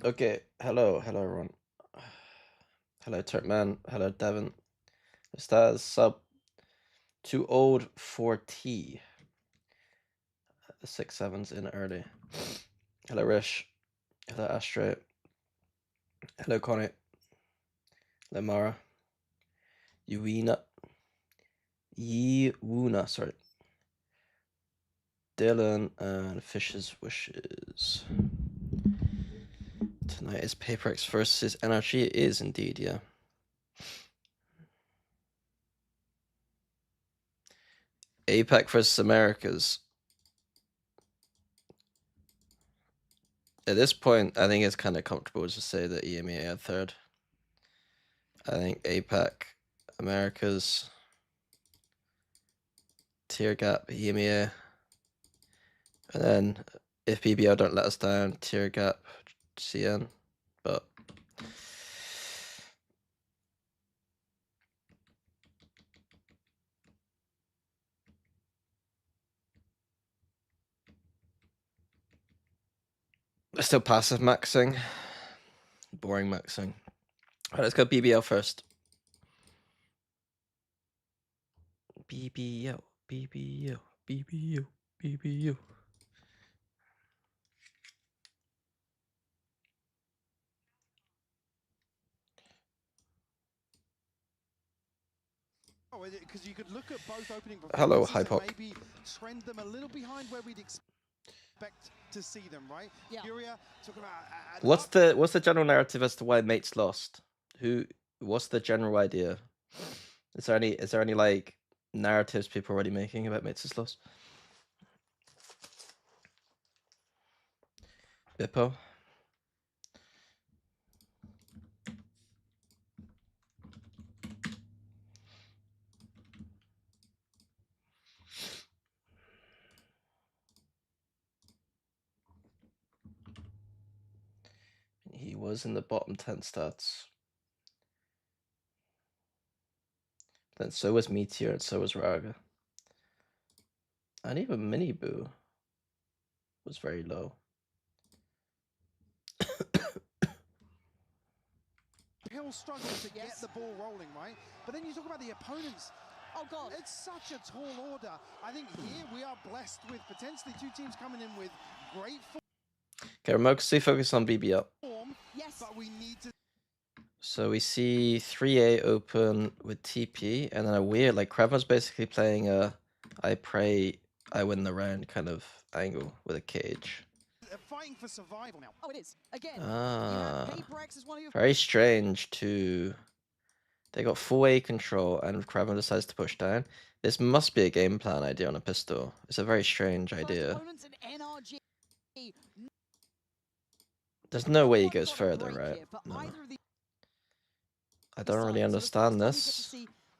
Okay, hello everyone. Hello Turkman, hello Devon. Estás sub too old for tea. The 6-7's in early. Hello Rish. Hello Astro. Hello Connie. Hello Mara. Yewuna, sorry. Dylan and Fish's Wishes. Tonight is PaperX versus NRG. It is indeed, yeah. APAC versus Americas. At this point, I think it's kind of comfortable to say that EMEA had third. I think APAC, Americas, tier gap, EMEA. And then if BBL don't let us down, tier gap, CN. But still passive maxing. Boring maxing. Alright, let's go BBL first. BBL, BBL, BBL, BBL. Because you could look at both opening Hello, performances and Hypop. maybe trend them a little behind where we'd expect to see them, right? Yeah. FURIA talking about What's the general narrative as to why Mates lost? What's the general idea? Is there any like narratives people are already making about Mates' loss? Bippo? He was in the bottom 10 stats. Then so was Meteor and so was Raga. And even Mini Boo was very low. He'll struggle to get the ball rolling, right? But then you talk about the opponents. Oh God, it's such a tall order. I think here we are blessed with potentially two teams coming in with great form. Okay, we're mostly focused on BBL. Yes, but we need to. So we see 3A open with TP, and then a weird, like, Kraven's basically playing a I pray I win the round kind of angle with a cage. They're fighting for survival now. Oh, it is. Again, very strange to... They got full A control, and Kraven decides to push down. This must be a game plan idea on a pistol. It's a very strange idea. There's no way he goes further, right? No. I don't really understand this.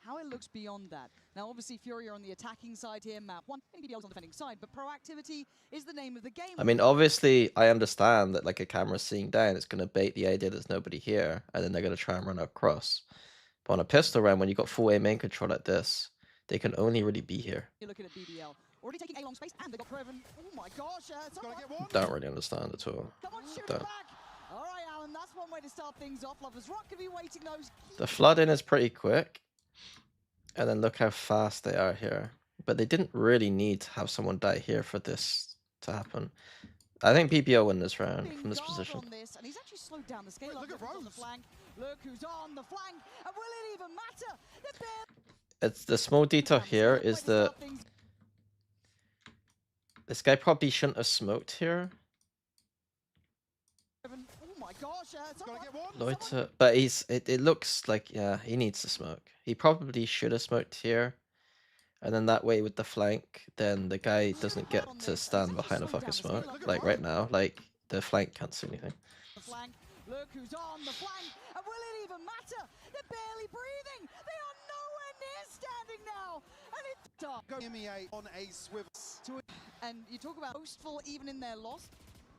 How it looks beyond that. Now, obviously, FURIA on the attacking side here, map one. BBL's on the defending side, but proactivity is the name of the game. I mean, obviously, I understand that like a camera seeing down, it's going to bait the idea there's nobody here, and then they're going to try and run across. But on a pistol round, when you got full A main control like this, they can only really be here. You're looking at BBL. Already taking A long space, and they got Kraven. Oh my gosh! Don't really understand at all. Come on, shoot it back. All right, Alan, that's one way to start things off. Lovers Rock could be waiting those. The flood in is pretty quick. And then look how fast they are here. But they didn't really need to have someone die here for this to happen. I think BBL win this round from this position. And he's actually slowed down the scale. Look at Rose on the flank. Look who's on the flank. And will it even matter? It's the small detail here is that this guy probably shouldn't have smoked here. Loiter, but it looks like, yeah, he needs to smoke. He probably should have smoked here. And then that way with the flank, then the guy doesn't get to stand behind a fucking smoke. Like right now, like the flank can't see anything. Look who's on the flank, and will it even matter? They're barely breathing. They are nowhere near standing now. And it's dark. Go MEA on a swivel. And you talk about boastful even in their loss.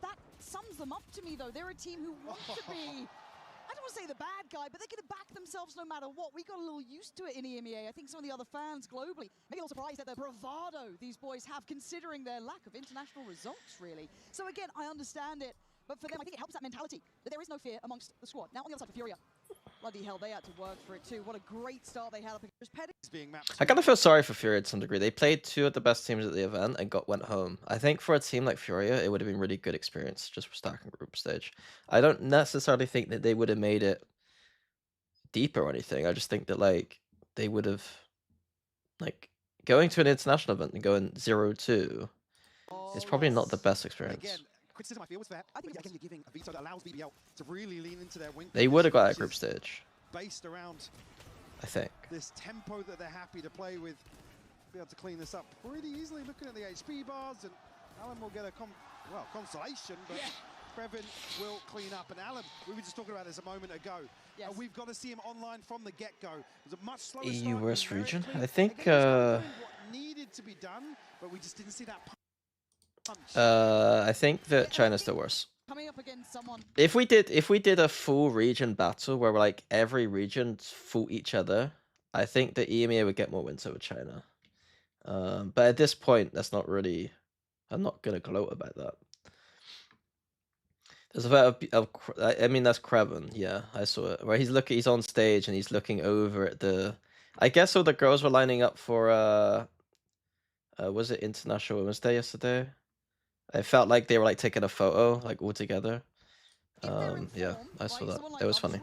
That sums them up to me, though. They're a team who want to be, I don't want to say the bad guy, but they're going to back themselves no matter what. We got a little used to it in EMEA. I think some of the other fans globally maybe a little surprised at the bravado these boys have, considering their lack of international results, really. So again, I understand it. But for them, I think it helps that mentality, that there is no fear amongst the squad. Now, on the other side for FURIA, bloody hell, they had to work for it too. What a great start they had up against Petty. I kind of feel sorry for Furia to some degree. They played two of the best teams at the event and went home. I think for a team like Furia, it would have been really good experience just for stacking group stage. I don't necessarily think that they would have made it deeper or anything. I just think that like they would have like going to an international event and going 0-2 is probably not the best experience. Again, criticism I feel was fair. I think again you're giving a veto that allows BBL to really lean into their wing. They would have got that which group is stage, based around I think. this tempo that they're happy to play with. Be able to clean this up pretty easily. Looking at the HP bars, and Alan will get a consolation, but Krevin will clean up. And Alan, we were just talking about this a moment ago. Yes. We've got to see him online from the get-go. It was a much slower EU start, worst very region? clean. I think Again, he was doing what needed to be done, but we just didn't see that punch. I think that China's still worse. Coming up against someone. If we did a full region battle where like every region fought each other, I think that EMEA would get more wins over China. But at this point, that's not really. I'm not gonna gloat about that. There's a bit of I mean that's Kraven, yeah, I saw it. Where he's on stage and he's looking over at the. I guess all the girls were lining up for was it International Women's Day yesterday? I felt like they were like taking a photo like all together. Yeah, I saw that. It was funny.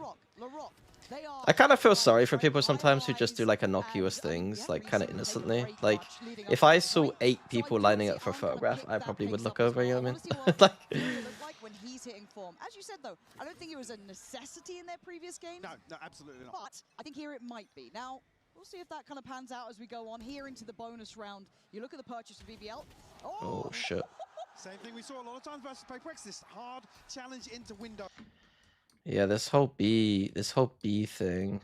I kind of feel sorry for people sometimes who just do like innocuous things, like kind of innocently. Like, if I saw 8 people lining up for a photograph, I probably would look over, you know what I mean? Like when he's hitting form. As you said though, I don't think it was a necessity in their previous games. No, absolutely not. But I think here it might be. Now, we'll see if that kind of pans out as we go on here into the bonus round. You look at the purchase of BBL. Oh shit. Same thing we saw a lot of times versus playbooks. This hard challenge into window. Yeah, this whole B thing.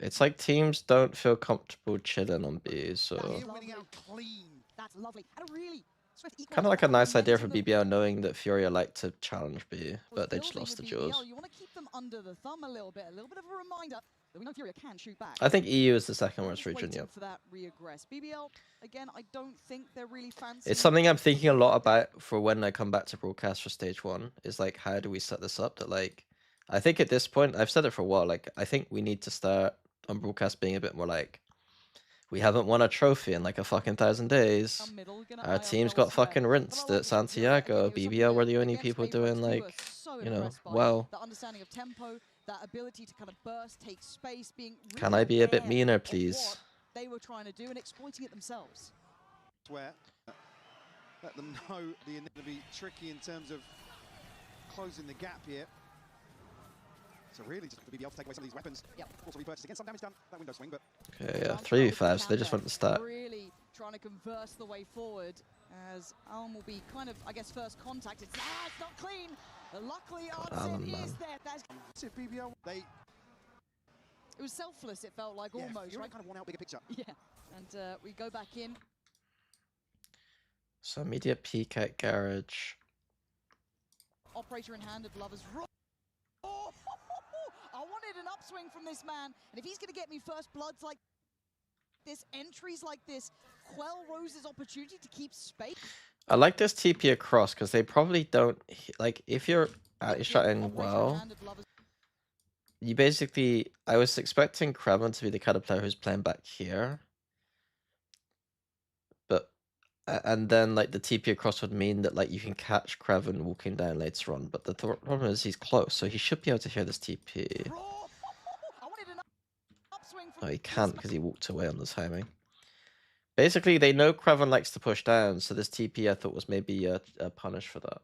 It's like teams don't feel comfortable chilling on B, so Winning out clean. That's lovely. And a really kind of like a nice idea for BBL knowing that Furia like to challenge B, but they just lost the duels. You want to keep them under the thumb a little bit of a reminder that we know Furia can shoot back. I think EU is the second worst region, yeah. For that reaggress. BBL, again, I don't think they're really fancy. It's something I'm thinking a lot about for when I come back to broadcast for stage 1, is like, how do we set this up that like, I think at this point, I've said it for a while, like, I think we need to start on broadcast being a bit more like, we haven't won a trophy in like a fucking 1,000 days. Our team's got fucking rinsed at Santiago. BBL were the only people doing like, you know, well. The understanding of tempo, that ability to kind of burst, take space, being really Can I be a bit meaner, please? They were trying to do and exploiting it themselves. Where let them know the end to be tricky in terms of closing the gap here. So really just the BBL to take away some of these weapons. Yep. Also repurchase again, some damage done. That window swing, but okay, yeah, 3v5, so they just went to start. Really trying to converse the way forward as Alm will be kind of, I guess, first contact. It's not clean. Luckily, Arnson is there. That's BBL, it was selfless, it felt like, almost, right? Kind of won out bigger picture. Yeah, and we go back in. So immediate peek at garage. Operator in hand of Lovers. Oh, I wanted an upswing from this man, and if he's going to get me first bloods like this, entries like this, quell Rose's opportunity to keep space. I like this TP across because they probably don't like if you're shotting well. You basically, I was expecting Kraven to be the kind of player who's playing back here, but and then like the TP across would mean that like you can catch Kraven walking down later on. But the problem is he's close, so he should be able to hear this TP. Oh, he can't because he walked away on the timing. Basically, they know Kraven likes to push down, so this TP I thought was maybe a punish for that.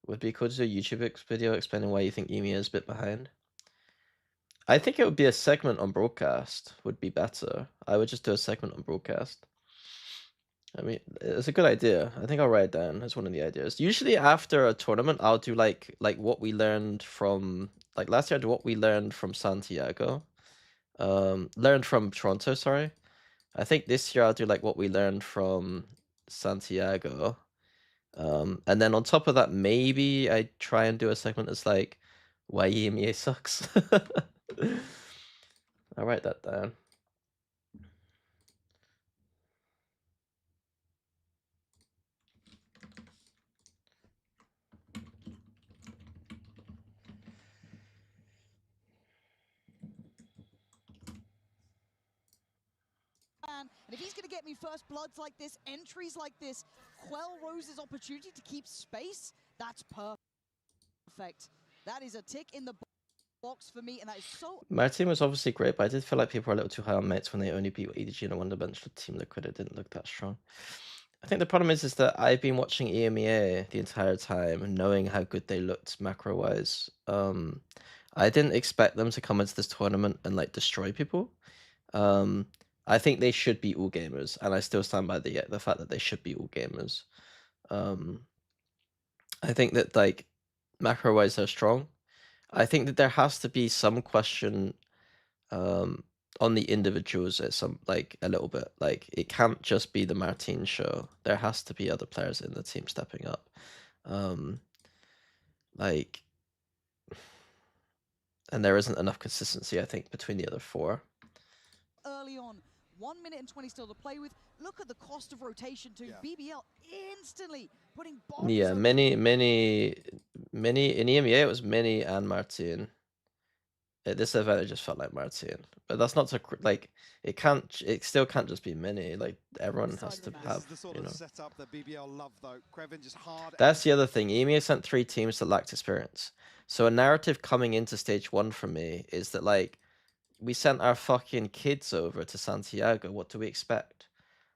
Would be cool to do a YouTube video explaining why you think EMEA is a bit behind. I think it would be a segment on broadcast would be better. I would just do a segment on broadcast. I mean, it's a good idea. I think I'll write it down as one of the ideas. Usually after a tournament, I'll do like what we learned from, like last year I did what we learned from Santiago. Learned from Toronto, sorry. I think this year I'll do like what we learned from Santiago. And then on top of that, maybe I try and do a segment that's like why EMEA sucks. I'll write that down. And if he's going to get me first bloods like this, entries like this, quell Rose's opportunity to keep space, that's perfect. That is a tick in the box for me, and that is so... My team was obviously great, but I did feel like people were a little too high on mates when they only beat EDG in a one-dimensional team Liquid. It didn't look that strong. I think the problem is that I've been watching EMEA the entire time, knowing how good they looked macro-wise. I didn't expect them to come into this tournament and like destroy people. I think they should be all gamers, and I still stand by the fact that they should be all gamers. I think that like macro-wise they're strong. I think that there has to be some question on the individuals at some like a little bit. Like it can't just be the Martin show. There has to be other players in the team stepping up. Like, and there isn't enough consistency, I think, between the other four. Early on, 1 minute and 20 still to play with. Look at the cost of rotation too. Yeah. BBL instantly putting bodies. Yeah, many in EMEA it was Mini and Martin. At this event it just felt like Martin, but that's not to like it still can't just be Mini. Like everyone has to have, you know. Setup that BBL love though. Kreven just hard. That's the other thing. EMEA sent 3 teams that lacked experience. So a narrative coming into stage 1 for me is that like we sent our fucking kids over to Santiago. What do we expect?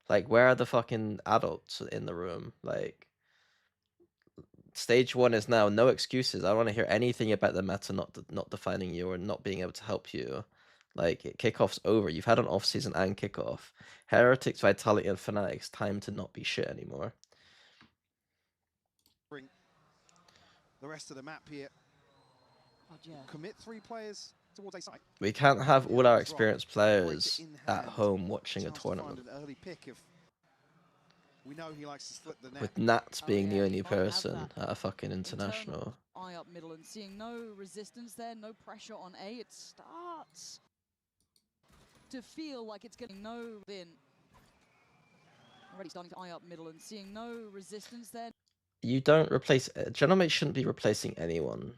Like where are the fucking adults in the room? Like stage 1 is now no excuses. I don't want to hear anything about the meta not defining you or not being able to help you. Like kickoff's over. You've had an off season and kickoff. Heretics, Vitality, and Fanatics time to not be shit anymore. Bring the rest of the map here. Oh, yeah. Commit 3 players towards a site. We can't have all our experienced players at home watching a tournament. An early pick if we know he likes to split the net. With Nats being the only person at a fucking international. Eye up middle and seeing no resistance there, no pressure on A. It starts to feel like it's getting no in. Already starting to eye up middle and seeing no resistance there. You don't replace... Gentlemen shouldn't be replacing anyone.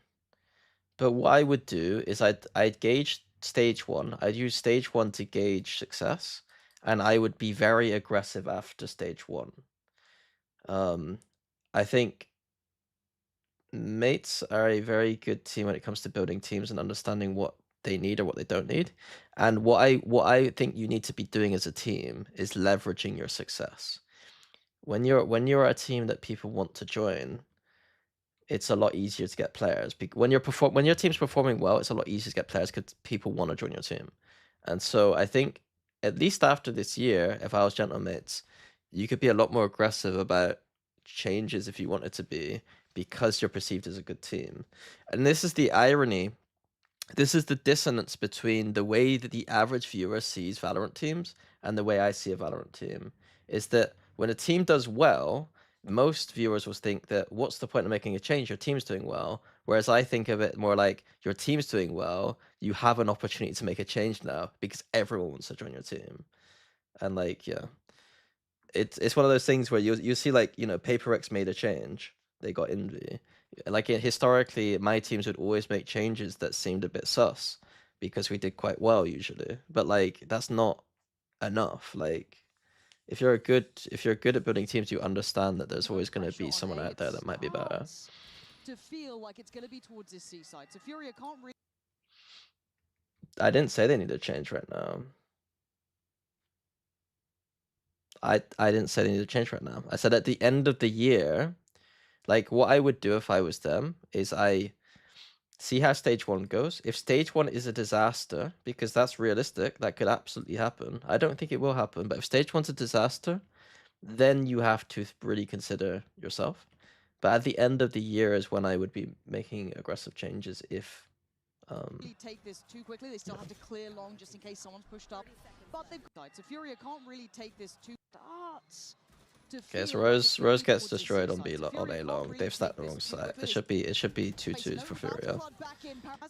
But what I would do is I'd gauge stage 1. I'd use stage 1 to gauge success. And I would be very aggressive after stage 1. I think mates are a very good team when it comes to building teams and understanding what they need or what they don't need. And what I think you need to be doing as a team is leveraging your success. When you're a team that people want to join, it's a lot easier to get players. When your team's performing well, it's a lot easier to get players because people want to join your team. And so I think at least after this year, if I was Gentlemates, you could be a lot more aggressive about changes if you wanted to be, because you're perceived as a good team. And this is the irony. This is the dissonance between the way that the average viewer sees Valorant teams and the way I see a Valorant team, is that when a team does well, most viewers will think that what's the point of making a change? Your team's doing well. Whereas I think of it more like your team's doing well. You have an opportunity to make a change now because everyone wants to join your team. And like, yeah, it's one of those things where you see like, you know, PaperX made a change. They got envy. Like historically, my teams would always make changes that seemed a bit sus because we did quite well usually. But like, that's not enough. Like, if you're good at building teams, you understand that there's always going to be someone out there that might be better. To feel like it's going to be towards this seaside, so FURIA can't really. I didn't say they need to change right now. I didn't say they need to change right now. I said at the end of the year, like what I would do if I was them is I see how stage 1 goes. If stage 1 is a disaster, because that's realistic, that could absolutely happen. I don't think it will happen, but if stage 1's a disaster, then you have to really consider yourself. But at the end of the year is when I would be making aggressive changes if... take this too quickly. They still have to clear long just in case someone's pushed up. But they've got so FURIA can't really take this too starts. Okay, so Rose gets destroyed on A long. They've stacked the wrong side. It should be 2-2 for FURIA.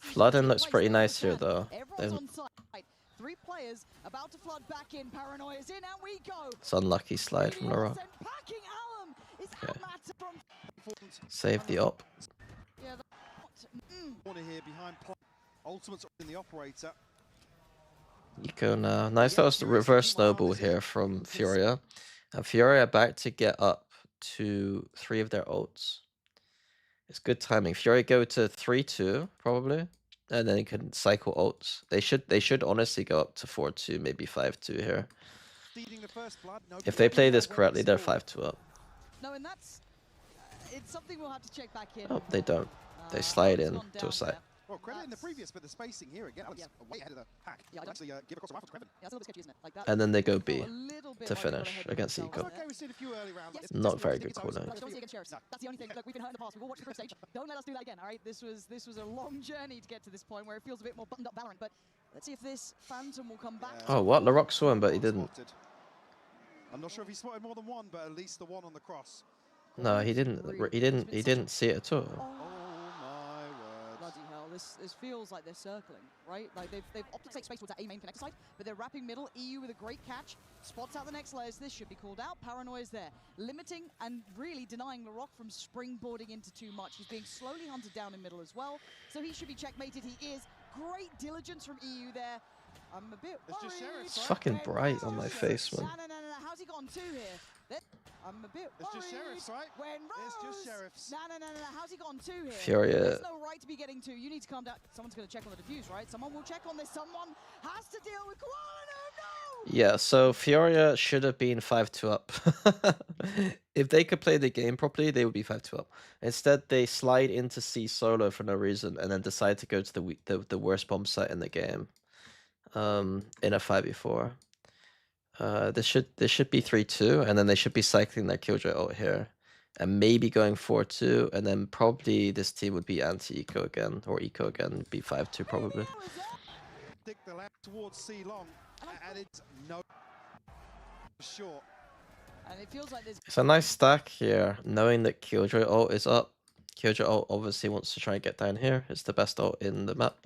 Flooding looks pretty nice here though. 3 players about to flood back in. Paranoia's in, and we go. It's unlucky slide from Laura. Okay. Save the op. Corner here behind Ultimate's in the operator. Eco now. Nice little reverse snowball here from FURIA. And FURIA about to get up to 3 of their ults. It's good timing. FURIA go to 3-2, probably. And then you can cycle ults. They should honestly go up to 4-2, maybe 5-2 here. If they play this correctly, they're 5-2 up. No, and that's it's something we'll have to check back in. Oh, they don't. They slide in gone to down a site. there. Well, credit in the previous, but the spacing here again, Alex, way ahead of the pack. Yeah, I Actually, give across the rifle to Kreven. Yeah, it's a little bit sketchy, isn't it? Like that. And then they go felt B a little bit to like they got finish ahead of against themselves Eco. It's okay, we've seen a few early rounds. Yes, Not very good Don't cooldown. see against Sheriffs. That's the only thing. Look, we've been hurt in the past. We'll watch the group stage. Don't let us do that again. All right, this was a long journey to get to this point where it feels a bit more buttoned up Valorant. But let's see if this Phantom will come back. Oh, what? LaRock saw him, but he didn't. I'm not sure if he spotted more than one, but at least the one on the cross. No, he didn't. He didn't see it at all. Oh my word. Bloody hell, this feels like they're circling, right? Like they've opted to take space towards that A main connector side, but they're wrapping middle. EU with a great catch, spots out the next layers. This should be called out. Paranoia's there, limiting and really denying LaRock from springboarding into too much. He's being slowly hunted down in middle as well, so he should be checkmated. He is. Great diligence from EU there. I'm a bit worried. It's fucking bright on my face, man. No. How's he gotten two here? I'm a bit worried. It's just Sheriffs, right? It's just Sheriffs. No. How's he gotten two here? FURIA. There's no right to be getting two. You need to calm down. Someone's going to check on the defuse, right? Someone will check on this. Someone has to deal with Koala. No. Yeah, so FURIA should have been 5-2 up. If they could play the game properly, they would be 5-2 up. Instead, they slide into C solo for no reason and then decide to go to the worst bomb site in the game. In a 5v4. This should be 3-2, and then they should be cycling their Killjoy ult here. And maybe going 4-2, and then probably this team would be anti-eco again, or eco again, be 5-2 probably. Stick the left towards C long, and it's no short. And it feels like there's It's a nice stack here, knowing that Killjoy ult is up. Killjoy ult obviously wants to try and get down here. It's the best ult in the map.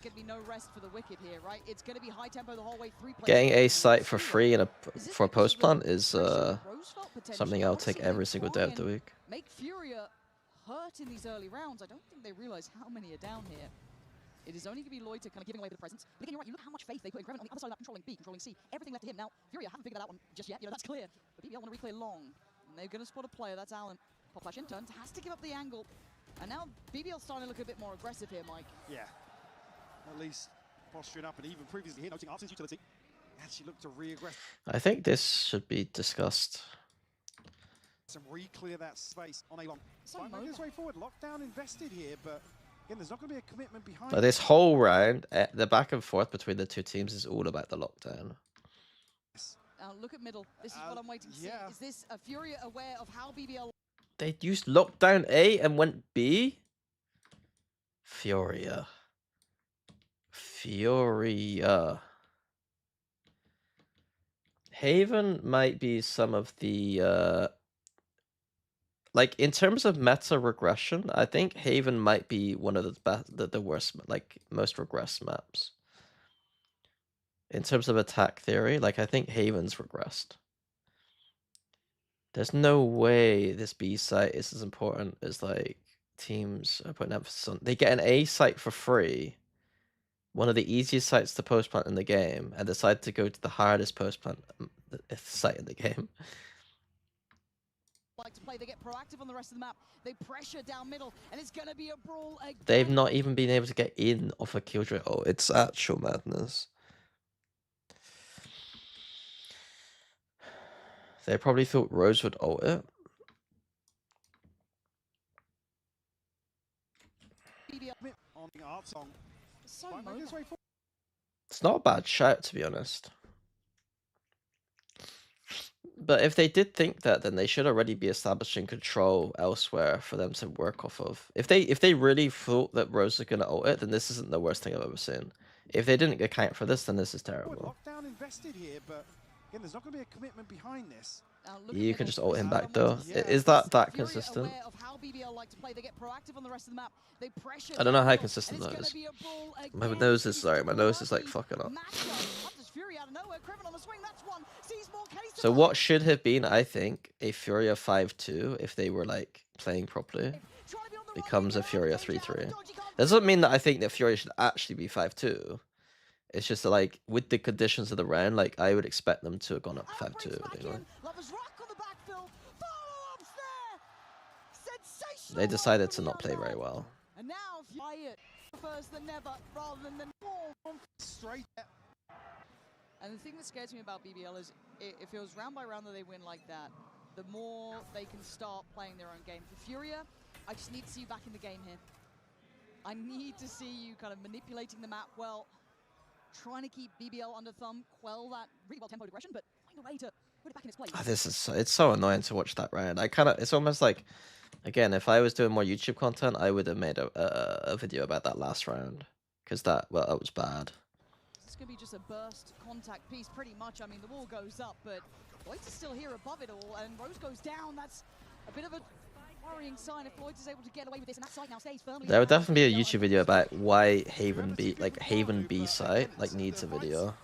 gonna be no rest for the wicked here, right? It's gonna be high tempo the whole way. Getting a site for free in for a post plant is something I'll take every single day of the week. Make FURIA hurt in these early rounds. I don't think they realize how many are down here. It is only going to be Loiter kind of giving away the presence. But again, you're right, you look how much faith they put in Kreven on the other side of that, controlling B, controlling C. Everything left to him. Now, FURIA haven't figured that out one just yet. You know, that's clear. But BBL want to reclear long. And they're going to spot a player. That's Alan. Pop flash in turns. Has to give up the angle. And now BBL's starting to look a bit more aggressive here, Mike. Yeah. At least posturing up, and even previously here, noting Arsen's utility. Actually looked to re-aggress. I think this should be discussed. Some re-clear that space on A long. So Might make his way forward. Lockdown invested here, but again, there's not going to be a commitment behind. But this whole round, the back and forth between the two teams is all about the lockdown. Now look at middle. This is what I'm waiting to see. Yeah. Is this a FURIA aware of how BBL? They used lockdown A and went B? FURIA. FURIA. Haven might be some of the like in terms of meta regression, I think Haven might be one of the worst, like most regressed maps. In terms of attack theory, like I think Haven's regressed. There's no way this B site is as important as like teams are putting emphasis on. They get an A site for free, one of the easiest sites to post plant in the game, and decide to go to the hardest post plant site in the game. Like to play, they get proactive on the rest of the map. They pressure down middle, and it's gonna be a brawl again. They've not even been able to get in off a Killjoy ult. It's actual madness. They probably thought Rose would ult it. On the art song. So Might make his way forward. It's not a bad shout, to be honest. But if they did think that, then they should already be establishing control elsewhere for them to work off of. If they really thought that Rose was gonna ult it, then this isn't the worst thing I've ever seen. If they didn't account for this, then this is terrible. Lockdown invested here, but again, there's not going to be a commitment behind this. You can just ult him back though. Is that consistent? I don't know how consistent that is. My nose is sorry, my nose is like fucking up. So what should have been, I think, a FURIA 5-2 if they were like playing properly, becomes a FURIA 3-3. That doesn't mean that I think that FURIA should actually be 5-2. It's just like with the conditions of the round, like I would expect them to have gone up 5-2. You know? Lovers rock on the backfill. Follow-ups there. Sensational. They decided to not play very well. And now if you buy it, prefers than never rather than the norm. Straight. And the thing that scares me about BBL is it feels round by round that they win like that, the more they can start playing their own game. For FURIA, I just need to see you back in the game here. I need to see you kind of manipulating the map well, trying to keep BBL under thumb, quell that really well tempo aggression, but find a way to put it back in its place. This is it's so annoying to watch that round. It's almost like, again, if I was doing more YouTube content, I would have made a video about that last round, because that was bad. It's going to be just a burst contact piece, pretty much. I mean, the wall goes up, but Floyd is still here above it all, and Rose goes down. That's a bit of a worrying sign if Floyd is able to get away with this, and that site now stays firmly. There would definitely be a YouTube video about why Haven B site needs a video.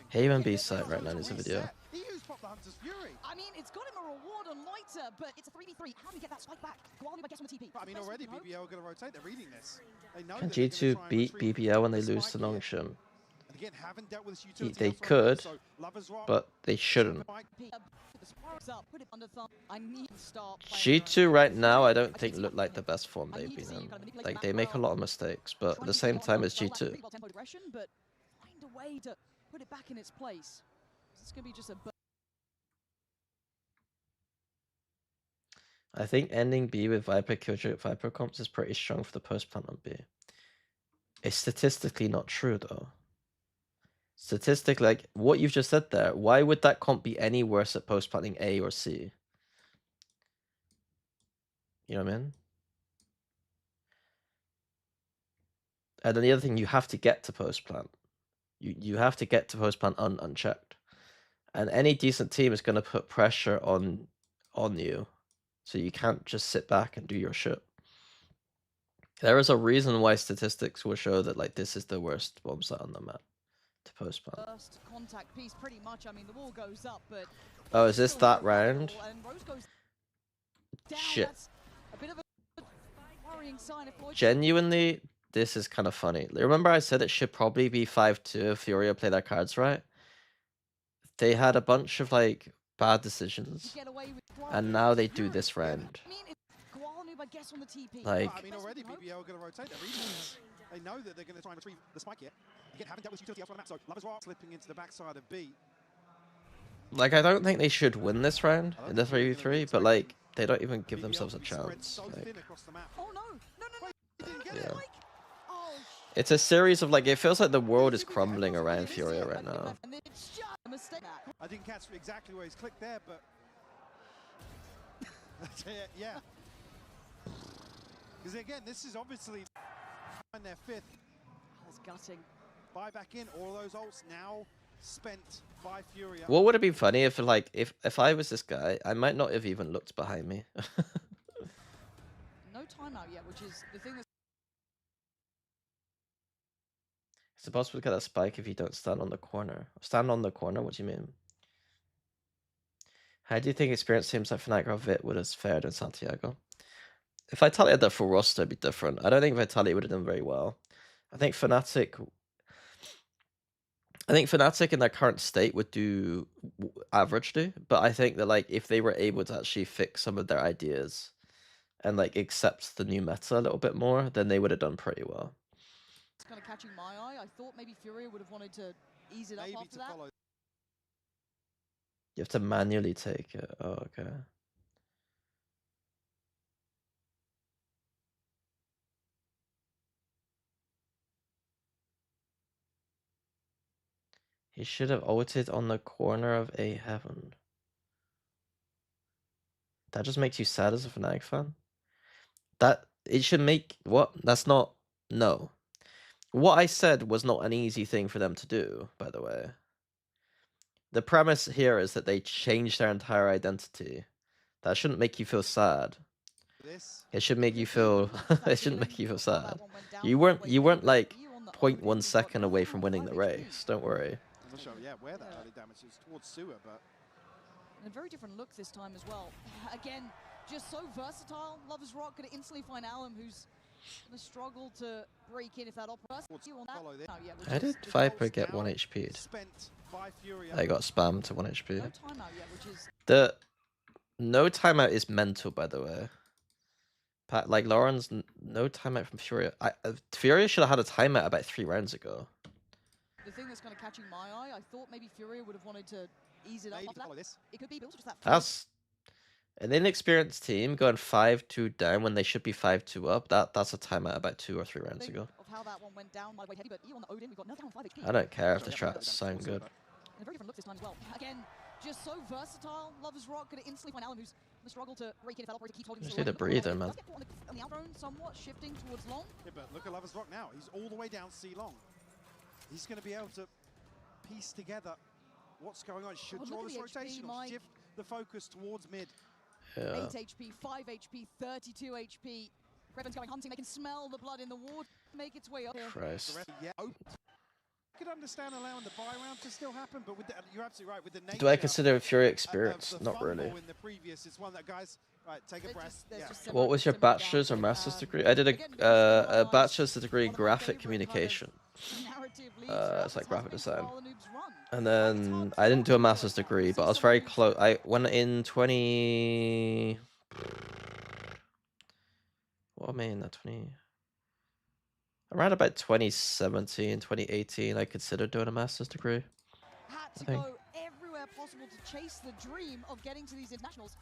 Haven B site right now needs a video. I mean, it's got him a reward on Loiter, but it's a 3v3. How do we get that spike back? Gualu, I guess, on the TP. I mean, already BBL are going to rotate. They're reading this. They know Can that they're G2 gonna beat try and BBL when they retrieve lose to the spike Nongshim? here. And again, haven't dealt with this utility They elsewhere, could, so Lovers Rock, but they shouldn't. G2 G2 right now, I don't think look like the best form they've been in. Like, they make a lot of mistakes, but at the same time, it's G2. But find a way to put it back in its place. It's going to be just a I think ending B with Viper Killjoy Viper comps is pretty strong for the post plant on B. It's statistically not true though. Statistically, like what you've just said there, why would that comp be any worse at post planting A or C? You know what I mean? And then the other thing, you have to get to post plant. You have to get to post plant unchecked. And any decent team is going to put pressure on you. So you can't just sit back and do your shit. There is a reason why statistics will show that like this is the worst bomb site on the map to post plant. first contact piece, pretty much. I mean, the wall goes up, but Oh, is this that round? and Rose goes down. Shit. That's a bit of a worrying sign if Floyd Genuinely, this is kind of funny. Remember I said it should probably be 5-2 if FURIA play their cards right? They had a bunch of like bad decisions, get away with and now they do this round. I mean, it's Gualu, I guess, on the TP. Like, I mean, already BBL are going to rotate. They're reading this. They know that they're going to try and retrieve the spike here. Again, haven't dealt with utility elsewhere on the map, so Lovers Rock slipping into the backside of B. I don't think they should win this round in the 3v3, but like they don't even give themselves a chance. Like, Oh no! No! yeah. Like, oh, It's a series of like, it feels like the world is crumbling around FURIA right now. and it's just a mistake. I didn't catch exactly where he's clicked there, but yeah. Because again, this is obviously their fifth. That's gutting. Buy back in. All those ults now spent by Furia. What would it be funny if like if I was this guy, I might not have even looked behind me. No timeout yet, which is the thing that's Is it possible to get a spike if you don't stand on the corner? Stand on the corner? What do you mean? How do you think experienced teams like Fnatic or Vit would have fared in Santiago? If Vitality had their full roster, it'd be different. I don't think Vitality would have done very well. I think Fnatic in their current state would do averagely, but I think that like if they were able to actually fix some of their ideas and like accept the new meta a little bit more, then they would have done pretty well. kind of catching my eye. I thought maybe Furia would have wanted to ease it up after that. You have to manually take it. Oh, okay. He should have ulted on the corner of A heaven. That just makes you sad as a Fnatic fan? That, it should make, what? That's not, no. What I said was not an easy thing for them to do, by the way. The premise here is that they changed their entire identity. That shouldn't make you feel sad. It should make you feel, it shouldn't make you feel sad. You weren't like 0.1 second away from winning the race, don't worry. I'm not sure, yeah, where that early damage is towards Sewer, but... And a very different look this time as well. Again, just so versatile. Lovers Rock gonna instantly find Alum, who's Gonna struggle to break in if that operates. How did Viper get 1 HP'd? I got spammed to 1 HP. No timeout yet, which is The no timeout is mental, by the way. Like Lauren's no timeout from Furia. Furia should have had a timeout about 3 rounds ago. the thing that's kind of catching my eye. I thought maybe Furia would have wanted to ease it up. It could be, but also just that. That's an inexperienced team going 5-2 down when they should be 5-2 up. That's a timeout about 2 or 3 rounds ago. Of how that one went down, by the way, heavy, but on the Odin, we've got no down 5 HP. I don't care if the strats sound good. And a very different look this time as well. Again, just so versatile. Lover's Rock gonna instantly find Alan, who's gonna struggle to break in if that operator keeps holding. Just need a breather, man. On the outrun, somewhat shifting towards long. Yeah, but look at Lover's Rock now. He's all the way down C long. He's going to be able to piece together what's going on. Should draw this rotation or shift the focus towards mid. Yeah. 8 HP, 5 HP, 32 HP. Revan's going hunting. They can smell the blood in the ward. Make its way up here. Christ. Yeah. I could understand allowing the buy round to still happen, but with the, you're absolutely right. With the nature Do I consider Fury experience? Not really. In the previous, it's one that guys, right, take a breath. What was your bachelor's or master's degree? I did a bachelor's degree graphic communication. It's like graphic design. And then I didn't do a master's degree, but I was very close. I went in 20. What am I in that 20? Around about 2017, 2018, I considered doing a master's degree. Had to go everywhere possible to chase the dream of getting to these internationals.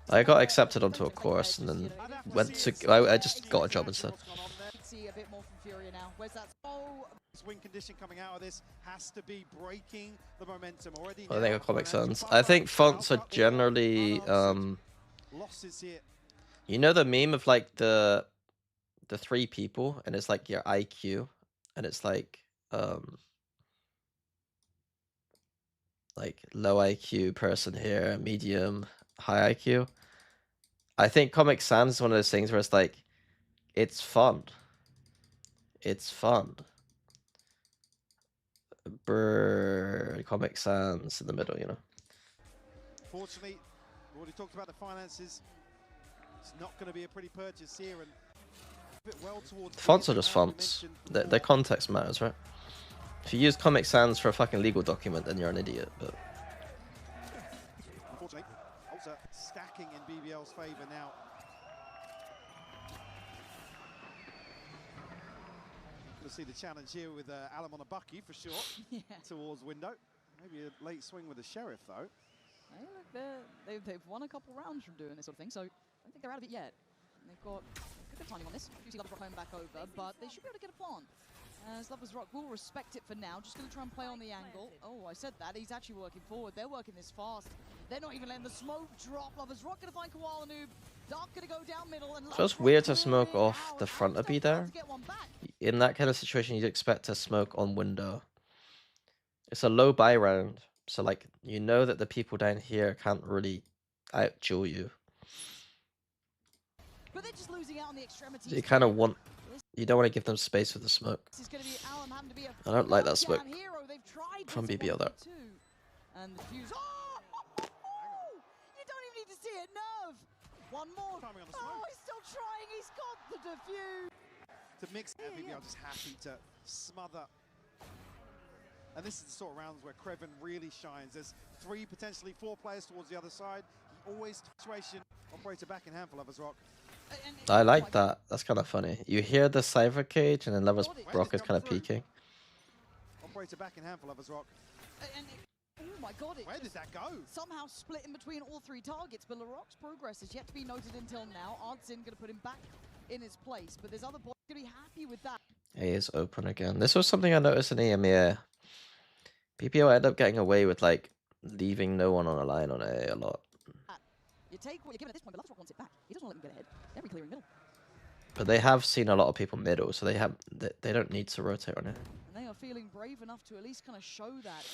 I got accepted onto a course and then went to. I just got a job instead. See a bit more from Furia now. Where's that? Swing condition coming out of this has to be breaking the momentum already. I think Comic Sans. I think fonts are generally. Losses here. You know the meme of like the 3 people, and it's like your IQ, and it's like low IQ person here, medium, high IQ. I think Comic Sans is one of those things where it's like, it's fun. It's fun. Brrr, Comic Sans in the middle, you know. Fortunately, we already talked about the finances. It's not going to be a pretty purchase here, and well towards fonts are just fonts. Their context matters, right? If you use Comic Sans for a fucking legal document, then you're an idiot. But unfortunately, also stacking in BBL's favor now. You'll see the challenge here with Alam on a bucky for sure. Yeah. Towards window. Maybe a late swing with the sheriff though. Hey, they've won a couple rounds from doing this sort of thing, so I don't think they're out of it yet. And they've got good timing on this. You see Lover's Rock home back over, but they should be able to get a plant. As Lover's Rock will respect it for now. Just going to try and play on the angle. Oh, I said that. He's actually working forward. They're working this fast. They're not even letting the smoke drop. Lover's Rock going to find Koala Noob. Dark going to go down middle. And so it's weird to smoke off the front of B there. In that kind of situation, you'd expect to smoke on window. It's a low buy round. So, like, you know that the people down here can't really out-duel you. But they're just losing out on the extremities. So you kind of want... You don't want to give them space with the smoke. I don't like that smoke from BBL though. And the fuse. Oh! You don't even need to see it. Nerve. One more. Oh, he's still trying. He's got the defuse. To mix BBL just happy to smother. And this is the sort of rounds where Kreven really shines. There's 3, potentially 4 players towards the other side. He always situation operator back in hand for Lover's Rock. I like that. That's kind of funny. You hear the Cypher Cage, and then Lover's Rock is kind of peeking. Operator back in hand for Lover's Rock. Oh my god, where did that go? Somehow split in between all 3 targets, but LaRock's progress is yet to be noted until now. Artsin going to put him back in his place, but there's other boys going to be happy with that. A is open again. This was something I noticed in EMEA. BBL end up getting away with, like, leaving no one on a line on A lot. You take what you're given at this point, but Lover's Rock wants it back. He doesn't want to let them get ahead. They're re-clearing middle. But they have seen a lot of people middle, so they don't need to rotate on it. And they are feeling brave enough to at least kind of show that.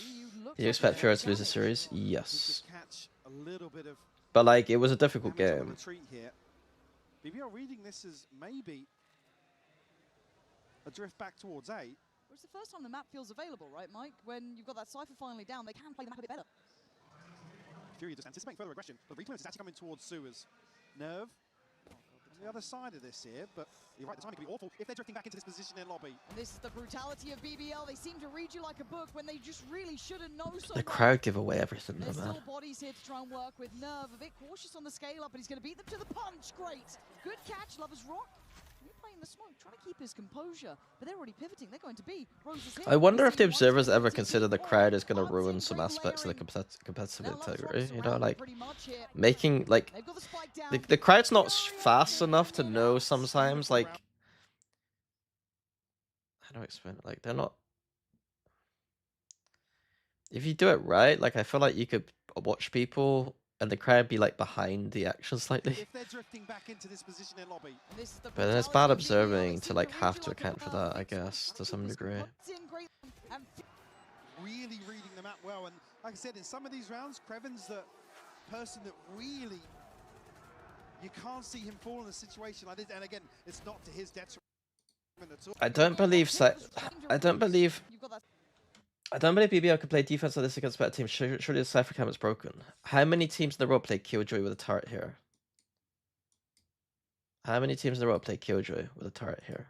Do you expect Furia to lose the series? Yes. Catch a little bit of but like, it was a difficult game. BBL reading this as maybe a drift back towards A. Well, it's the first time the map feels available, right, Mike? When you've got that Cypher finally down, they can play the map a bit better. Furia just anticipating further aggression. The reclaim is actually coming towards Sewers. Nerve. the other side of this here, but you're right, the timing could be awful if they're drifting back into this position in lobby. And this is the brutality of BBL. They seem to read you like a book when they just really shouldn't know so The much. crowd give away everything, though, There's man. still bodies here to try and work with. Nerve a bit cautious on the scale up, but he's going to beat them to the punch. Great. Good catch, Lovers Rock. Replaying the smoke, trying to keep his composure, but they're already pivoting. They're going to be. Rose is here. I wonder if the He's seen observers one, ever two, consider the three, crowd is four. going to ruin Arts in some great aspects of the layering. competitive Now Lovers Rock integrity. You know, surrounded like pretty much here. making like They've got the spike down. the crowd's not Furia fast enough to picking it know up. sometimes. Like, how do I explain it? Like, they're not. If you do it right, like I feel like you could watch people and the crowd be like behind the action slightly. If they're drifting back into this position in lobby. And this is the But then it's brutality bad of BBL. They observing to seem like read have you to like a account for book. that, I guess, to some Keep his degree. composure in great and Really reading the map well, and like I said, in some of these rounds, Creven's the person that really, you can't see him fall in a situation like this, and again, it's not to his detriment at all. I don't believe I don't believe You've got that. I don't believe BBL could play defense like this against better teams. Surely the Cypher cam is broken. How many teams in a row play Killjoy with a turret here? How many teams in a row play Killjoy with a turret here?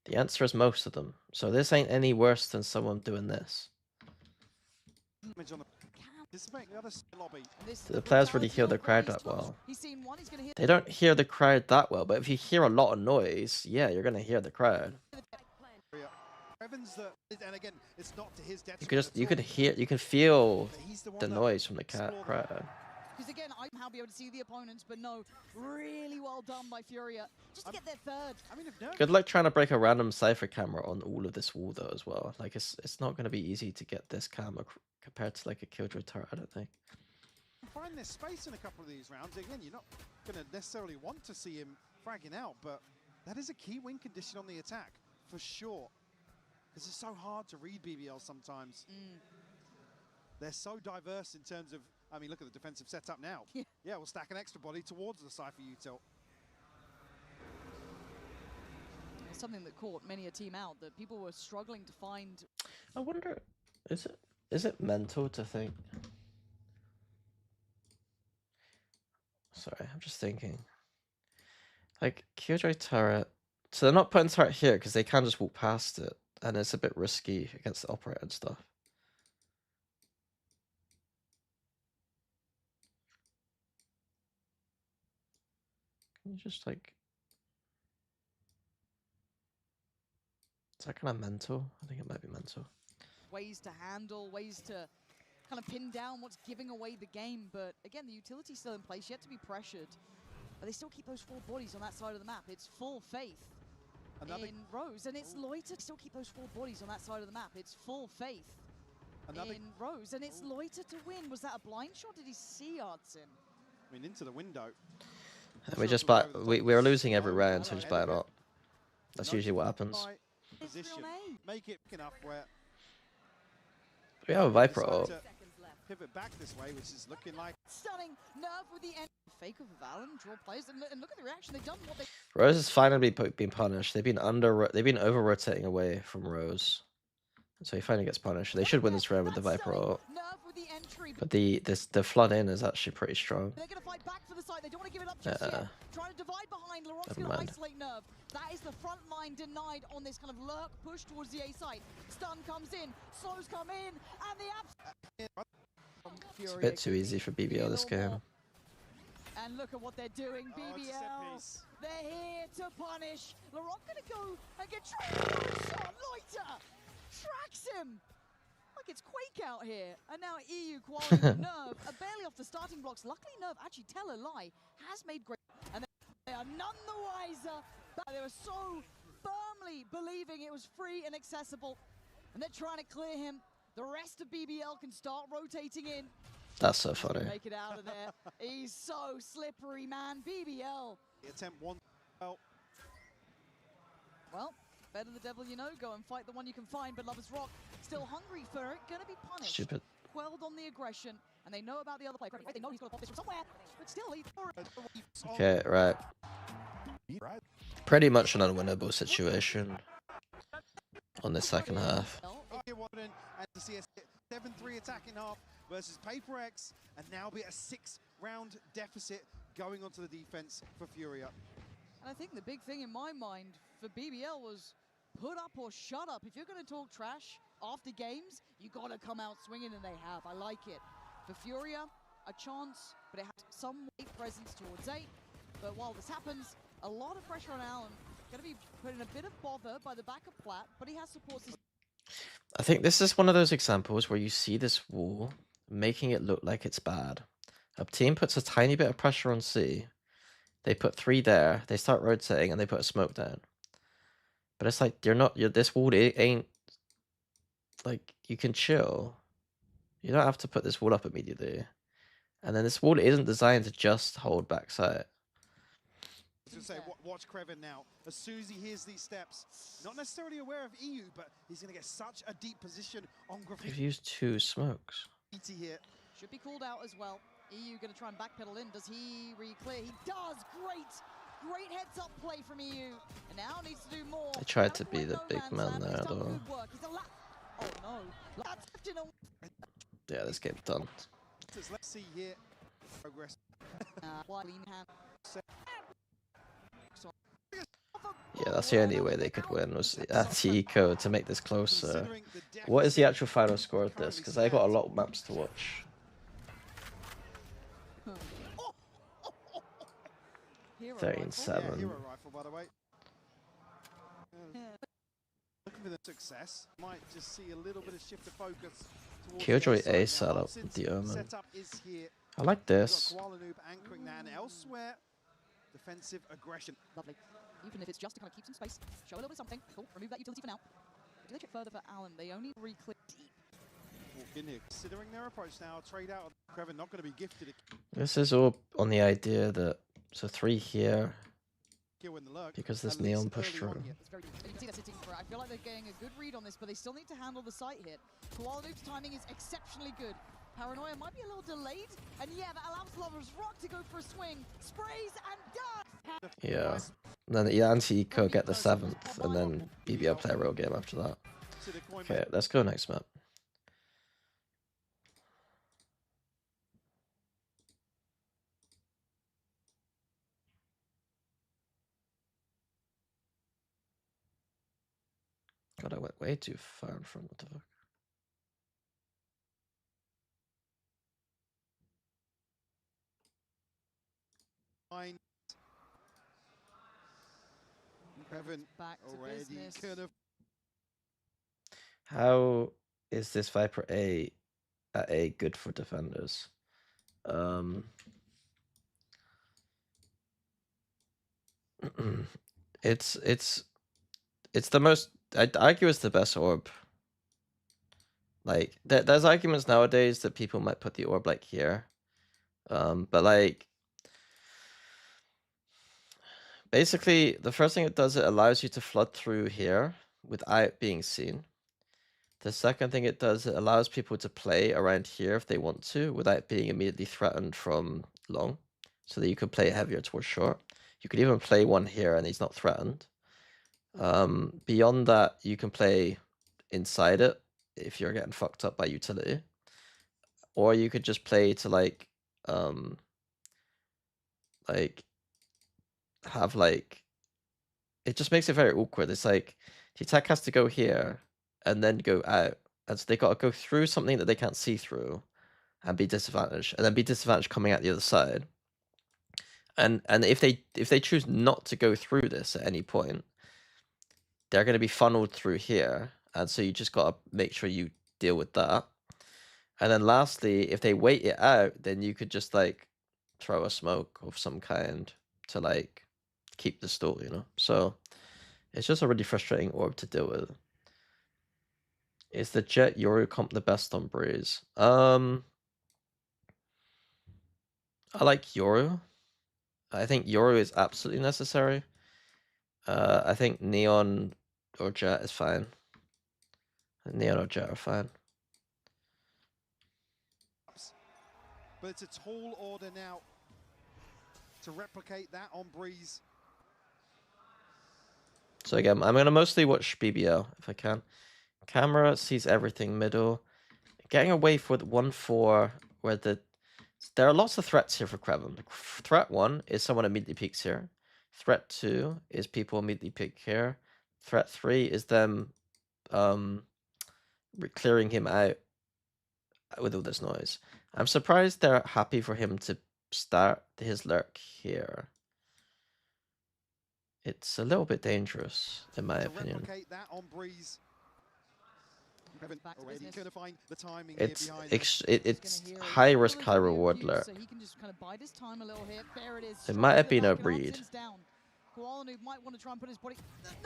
The answer is most of them. So this ain't any worse than someone doing this. Damage on the other side lobby. And this is Do the players really brutality hear of the what crowd he's that touched. well? He's seen one, he's gonna hit They don't hear the crowd that well, but if you hear a lot of noise, yeah, you're gonna hear the crowd. Creven's the, and again, it's not to his detriment. You could just at all. you can feel But he's one the that noise from the explored crowd. because again, I somehow be able to see the opponents, but no, really well done by Furia just to get their third. I mean, if Nerve Good luck trying to break a random Cypher camera on all of this wall though as well. Like it's not gonna be easy to get this camera compared to like a Killjoy turret, I don't think. find their space in a couple of these rounds. Again, you're not going to necessarily want to see him fragging out, but that is a key win condition on the attack, for sure. Because it's so hard to read BBL sometimes. They're so diverse in terms of, I mean, look at the defensive setup now. Yeah, we'll stack an extra body towards the Cypher util. It's something that caught many a team out, that people were struggling to find. I wonder, is it mental to think? Sorry, I'm just thinking. Like Killjoy turret, so they're not putting turret here because they can just walk past it, and it's a bit risky against the operator and stuff. Can you just like? Is that kind of mental? I think it might be mental. Ways to handle, ways to kind of pin down what's giving away the game. But again, the utility's still in place, yet to be pressured. But they still keep those 4 bodies on that side of the map. It's full faith in Rose, and it's Loiter. Still keep those 4 bodies on that side of the map. It's full faith in Rose, and it's Loiter to win. Was that a blind shot? Did he see Artsin? I mean, into the window. And we just buy. We're losing every round, so we just buy it up. That's usually what happens. Position. Make it enough where We have a Viper decide up. to pivot back this way, which is looking like Stunning Nerve with the end. Fake of Valen, draw players, and look at the reaction. They've done what they. Rose has finally been punished. They've been over rotating away from Rose, so he finally gets punished. They should win this round with the Viper up. Nerve with the entry. But the flood in is actually pretty strong. They're going to fight back for the side. They don't want to give it up just yet. Trying to divide behind. Laurent's Never going to mind. isolate Nerve. That is the front line denied on this kind of lurk push towards the A site. Stun comes in, slows come in, and the It's a bit too easy for BBL this game. And look at what they're doing, BBL. They're here to punish. Laurent gonna go and get shot. Loiter tracks him. Like it's Quake out here. And now EU quality Nerve are barely off the starting blocks. Luckily Nerve, actually tell a lie, has made great. And they are none the wiser. But they were so firmly believing it was free and accessible. And they're trying to clear him. The rest of BBL can start rotating in. That's so funny. Make it out of there. He's so slippery, man. BBL. attempt one. Well, better the devil you know. Go and fight the one you can find. But Lovers Rock still hungry for it. Gonna be punished. Stupid. Quelled on the aggression, and they know about the other play. They know he's got to pop this from somewhere, but still he's. Okay, right. Pretty much an unwinnable situation on the second half. And to see a 7-3 attack in half versus Paper X, and now be a 6-round deficit going onto the defense for FURIA. And I think the big thing in my mind for BBL was put up or shut up. If you're going to talk trash after games, you got to come out swinging, and they have. I like it. For FURIA, a chance, but it has some weight presence towards 8. But while this happens, a lot of pressure on Allen. Going to be put in a bit of bother by the back of Platt, but he has supports. I think this is one of those examples where you see this wall making it look like it's bad. A team puts a tiny bit of pressure on C. They put 3 there. They start rotating and they put a smoke down. But it's like this wall ain't like you can chill. You don't have to put this wall up immediately. And then this wall isn't designed to just hold backside. I was going to say, watch Krevin now. As soon as he hears these steps, not necessarily aware of EU, but he's going to get such a deep position on Graffiti. They've used 2 smokes. Here. Should be called out as well. EU going to try and backpedal in. Does he re-clear? He does! Great heads-up play from EU. And now needs to do more. They tried to be the big man there, though. Oh no. Yeah, this game's done. Let's see here. Progress. Yeah, that's the only way they could win, was the anti-eco to make this closer. What is the actual final score of this? Because I got a lot of maps to watch. 13-7. Hero rifle, by the way. Looking for the success. Might just see a little bit of shift of focus. Killjoy A setup with the Omen. I like this. Anchoring that, and elsewhere, defensive aggression. Lovely. Even if it's just to kind of keep some space, show a little bit of something. Cool. Remove that utility for now. Do they check further for Allen? They only re-click deep. Walk in here, considering their approach now. Trade out. Krevin not going to be gifted. This is all on the idea that so 3 here because this At neon least pushed early through. on, yeah. You can see they're sitting for it. I feel like they're getting a good read on this, but they still need to handle the site hit. Koala timing is exceptionally good. Paranoia might be a little delayed, and yeah, that allows Lover's Rock to go for a swing. Sprays and does! Yeah. And then the anti-eco get the 7th, and then BBL play a real game after that. Okay, let's go next map. God, I went way too far in front. What the fuck? Krevin Back to already business. kind of. How is this Viper A at A good for defenders? It's the most, I'd argue it's the best orb. Like there's arguments nowadays that people might put the orb like here. But like basically the first thing it does, it allows you to flood through here without being seen. The second thing it does, it allows people to play around here if they want to without being immediately threatened from long, so that you could play heavier towards short. You could even play one here and he's not threatened. Beyond that, you can play inside it if you're getting fucked up by utility, or you could just play to like have like, it just makes it very awkward. It's like the attack has to go here and then go out, and so they got to go through something that they can't see through and be disadvantaged, and then be disadvantaged coming out the other side. And if they choose not to go through this at any point, they're going to be funneled through here, and so you just got to make sure you deal with that. And then lastly, if they wait it out, then you could just like throw a smoke of some kind to like keep the stall, you know? So it's just a really frustrating orb to deal with. Is the Jet Yoru comp the best on Breeze? I like Yoru. I think Yoru is absolutely necessary. I think Neon or Jet is fine. Neon or Jet are fine. But it's a tall order now to replicate that on Breeze. So again, I'm going to mostly watch BBL if I can. Camera sees everything middle. Getting away with 1-4 where the There are lots of threats here for Kraven. Threat 1 is someone immediately peeks here. Threat 2 is people immediately peek here. Threat 3 is them clearing him out with all this noise. I'm surprised they're happy for him to start his lurk here. It's a little bit dangerous, in my opinion. Replicate that on Breeze. Already gonna find the timing It's here it's high risk, high reward lurk. So he can just kind of bide his time a little here. There it is. It might have Straight been a to the back, and read. Arsen's down. Koalanu might want to try and put his body.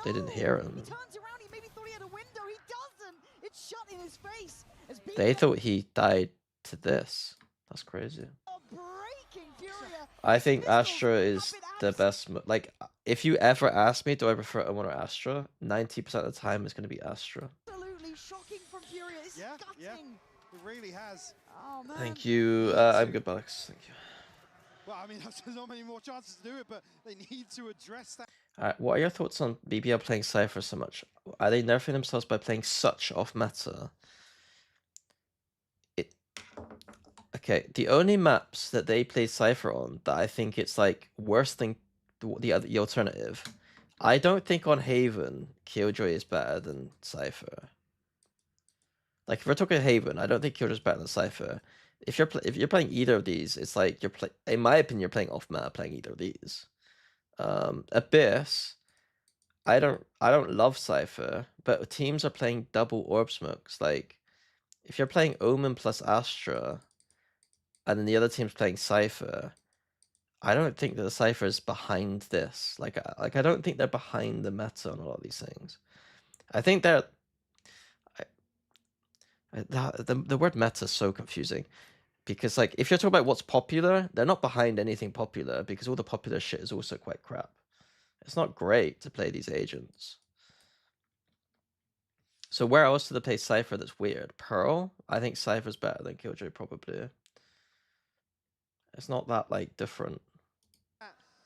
They didn't hear No! him. He turns around. He maybe thought he had a window. He doesn't. It's shut in his face. As They BBL thought he died to this. That's crazy. are breaking Furia. I think Pistols Astra is up the it best. Like, if you ever ask me, do I prefer Omen or Astra? 90% of the time, it's going to be Astra. Absolutely shocking from Furia. It's Yeah, gutting. yeah. It really has. Oh man. Thank you. I'm good, Alex. Thank you. Well, I mean, there's not many more chances to do it, but they need to address that. What are your thoughts on BBL playing Cypher so much? Are they nerfing themselves by playing such off meta? Okay, the only maps that they play Cypher on that I think it's like worse than the alternative. I don't think on Haven Killjoy is better than Cypher. Like if we're talking Haven, I don't think Killjoy is better than Cypher. If you're playing either of these, it's like in my opinion, you're playing off meta playing either of these. Abyss, I don't love Cypher, but teams are playing double orb smokes. Like if you're playing Omen plus Astra, and then the other team's playing Cypher, I don't think that the Cypher is behind this. Like I don't think they're behind the meta on a lot of these things. I think they're the word meta is so confusing. Because like if you're talking about what's popular, they're not behind anything popular because all the popular shit is also quite crap. It's not great to play these agents. So where else do they play Cypher that's weird? Pearl? I think Cypher's better than Killjoy probably. It's not that like different.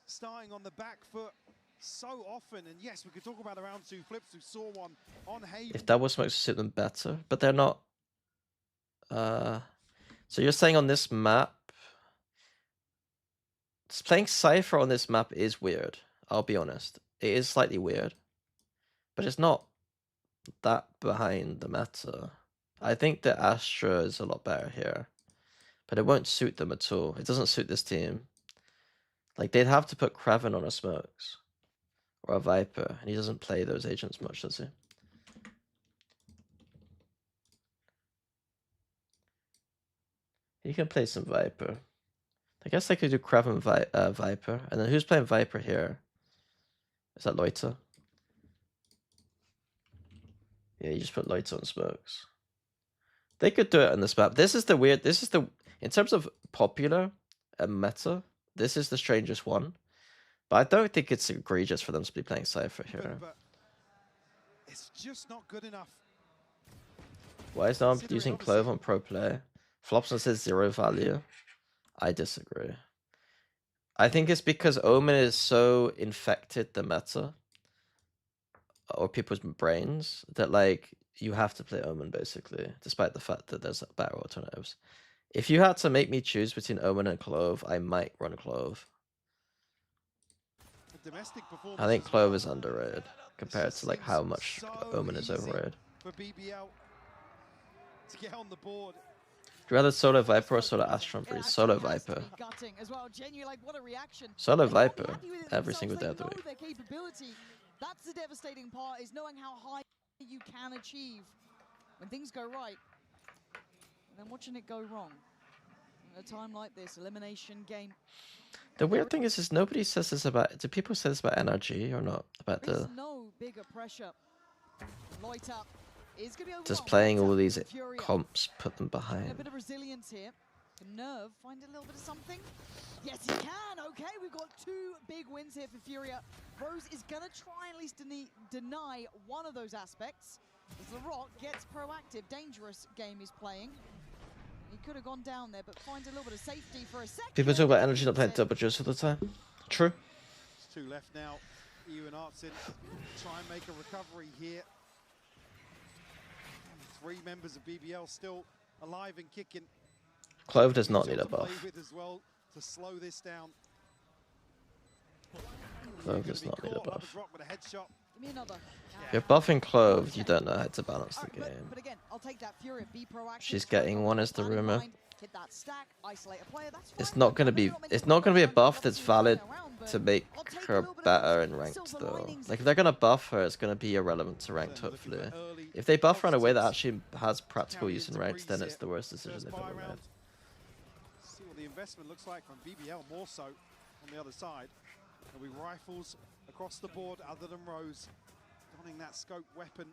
Starting on the back foot so often, and yes, we could talk about around 2 flips. We saw one on Haven. If double smokes suit them better, but they're not. So you're saying on this map, playing Cypher on this map is weird. I'll be honest. It is slightly weird. But it's not that behind the meta. I think the Astra is a lot better here. But it won't suit them at all. It doesn't suit this team. Like, they'd have to put Kraven on a Smokes. Or a Viper. And he doesn't play those agents much, does he? He can play some Viper. I guess they could do Kraven Viper. And then who's playing Viper here? Is that Loiter? Yeah, you just put Loiter on Smokes. They could do it on this map. This is the weird... In terms of popular and meta, this is the strangest one. But I don't think it's egregious for them to be playing Cypher here. But it's just not good enough. Why is no one using Clove on pro play? Flopson says 0 value. I disagree. I think it's because Omen is so infected the meta or people's brains that like you have to play Omen basically, despite the fact that there's better alternatives. If you had to make me choose between Omen and Clove, I might run Clove. I think Clove is underrated compared to like how much Omen is overrated. For BBL to get on the board. Do you rather Solo Viper or Solo Astron Breeze? Solo Viper. Solo Viper. Every single day of the week. That's the devastating part, is knowing how high you can achieve when things go right, and then watching it go wrong. At a time like this, elimination game. The weird thing is nobody says this about... Do people say this about NRG or not? About the... no bigger pressure. Loiter is gonna be just playing all these comps, put them behind. A bit of resilience here. Can Nerve find a little bit of something? Yes, he can. Okay, we've got 2 big wins here for Furia. Rose is gonna try and at least deny one of those aspects. As The Rock gets proactive, dangerous game he's playing. He could have gone down there, but finds a little bit of safety for a second. People talk about energy not playing double juice all the time. True. There's 2 left now. EU and Artsin try and make a recovery here. 3 members of BBL still alive and kicking. Clove does not need a buff. Clove does not need a buff. Give me another. If you're buffing Clove, you don't know how to balance the game. But again, I'll take that FURIA. Be proactive. She's getting one is the rumor. Hit that stack, isolate a player. That's It's fine. not gonna be a buff that's valid to make her better in ranked though. Like if they're gonna buff her, it's gonna be irrelevant to ranked hopefully. If they buff her in a way that actually has practical use in ranked, then it's the worst decision they've ever made. See what the investment looks like from BBL more so on the other side. There'll be rifles across the board other than Rose. Donning that scope weapon.